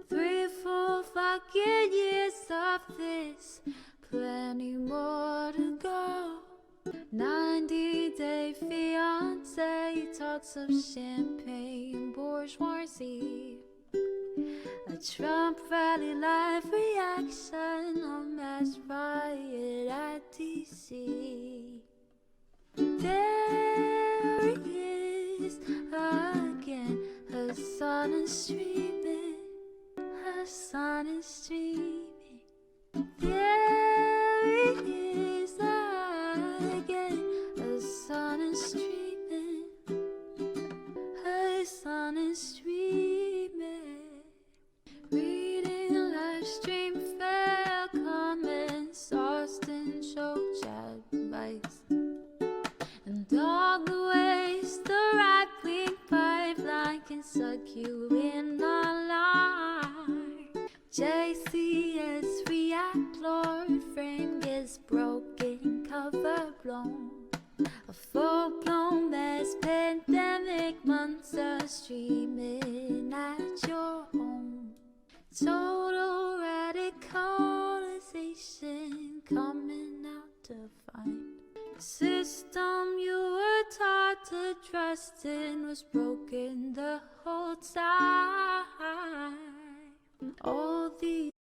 3 full fucking years of this, plenty more to go. 90-day fiance, talks of champagne bourgeoisie. A Trump rally live reaction, a mass riot at DC. There he is again, Hasan is streaming. Hasan is streaming. There he is again. Hasan is streaming. Hasan is streaming. Reading live stream fair comments, Austin show chat advice, and all the ways the right-wing pipeline can suck you in online. JCS react, Lord frame gets broken, cover blown. A full-blown mass pandemic, monster streaming at your home. Total radicalization coming out to find. The system you were taught to trust in was broken the whole time. All the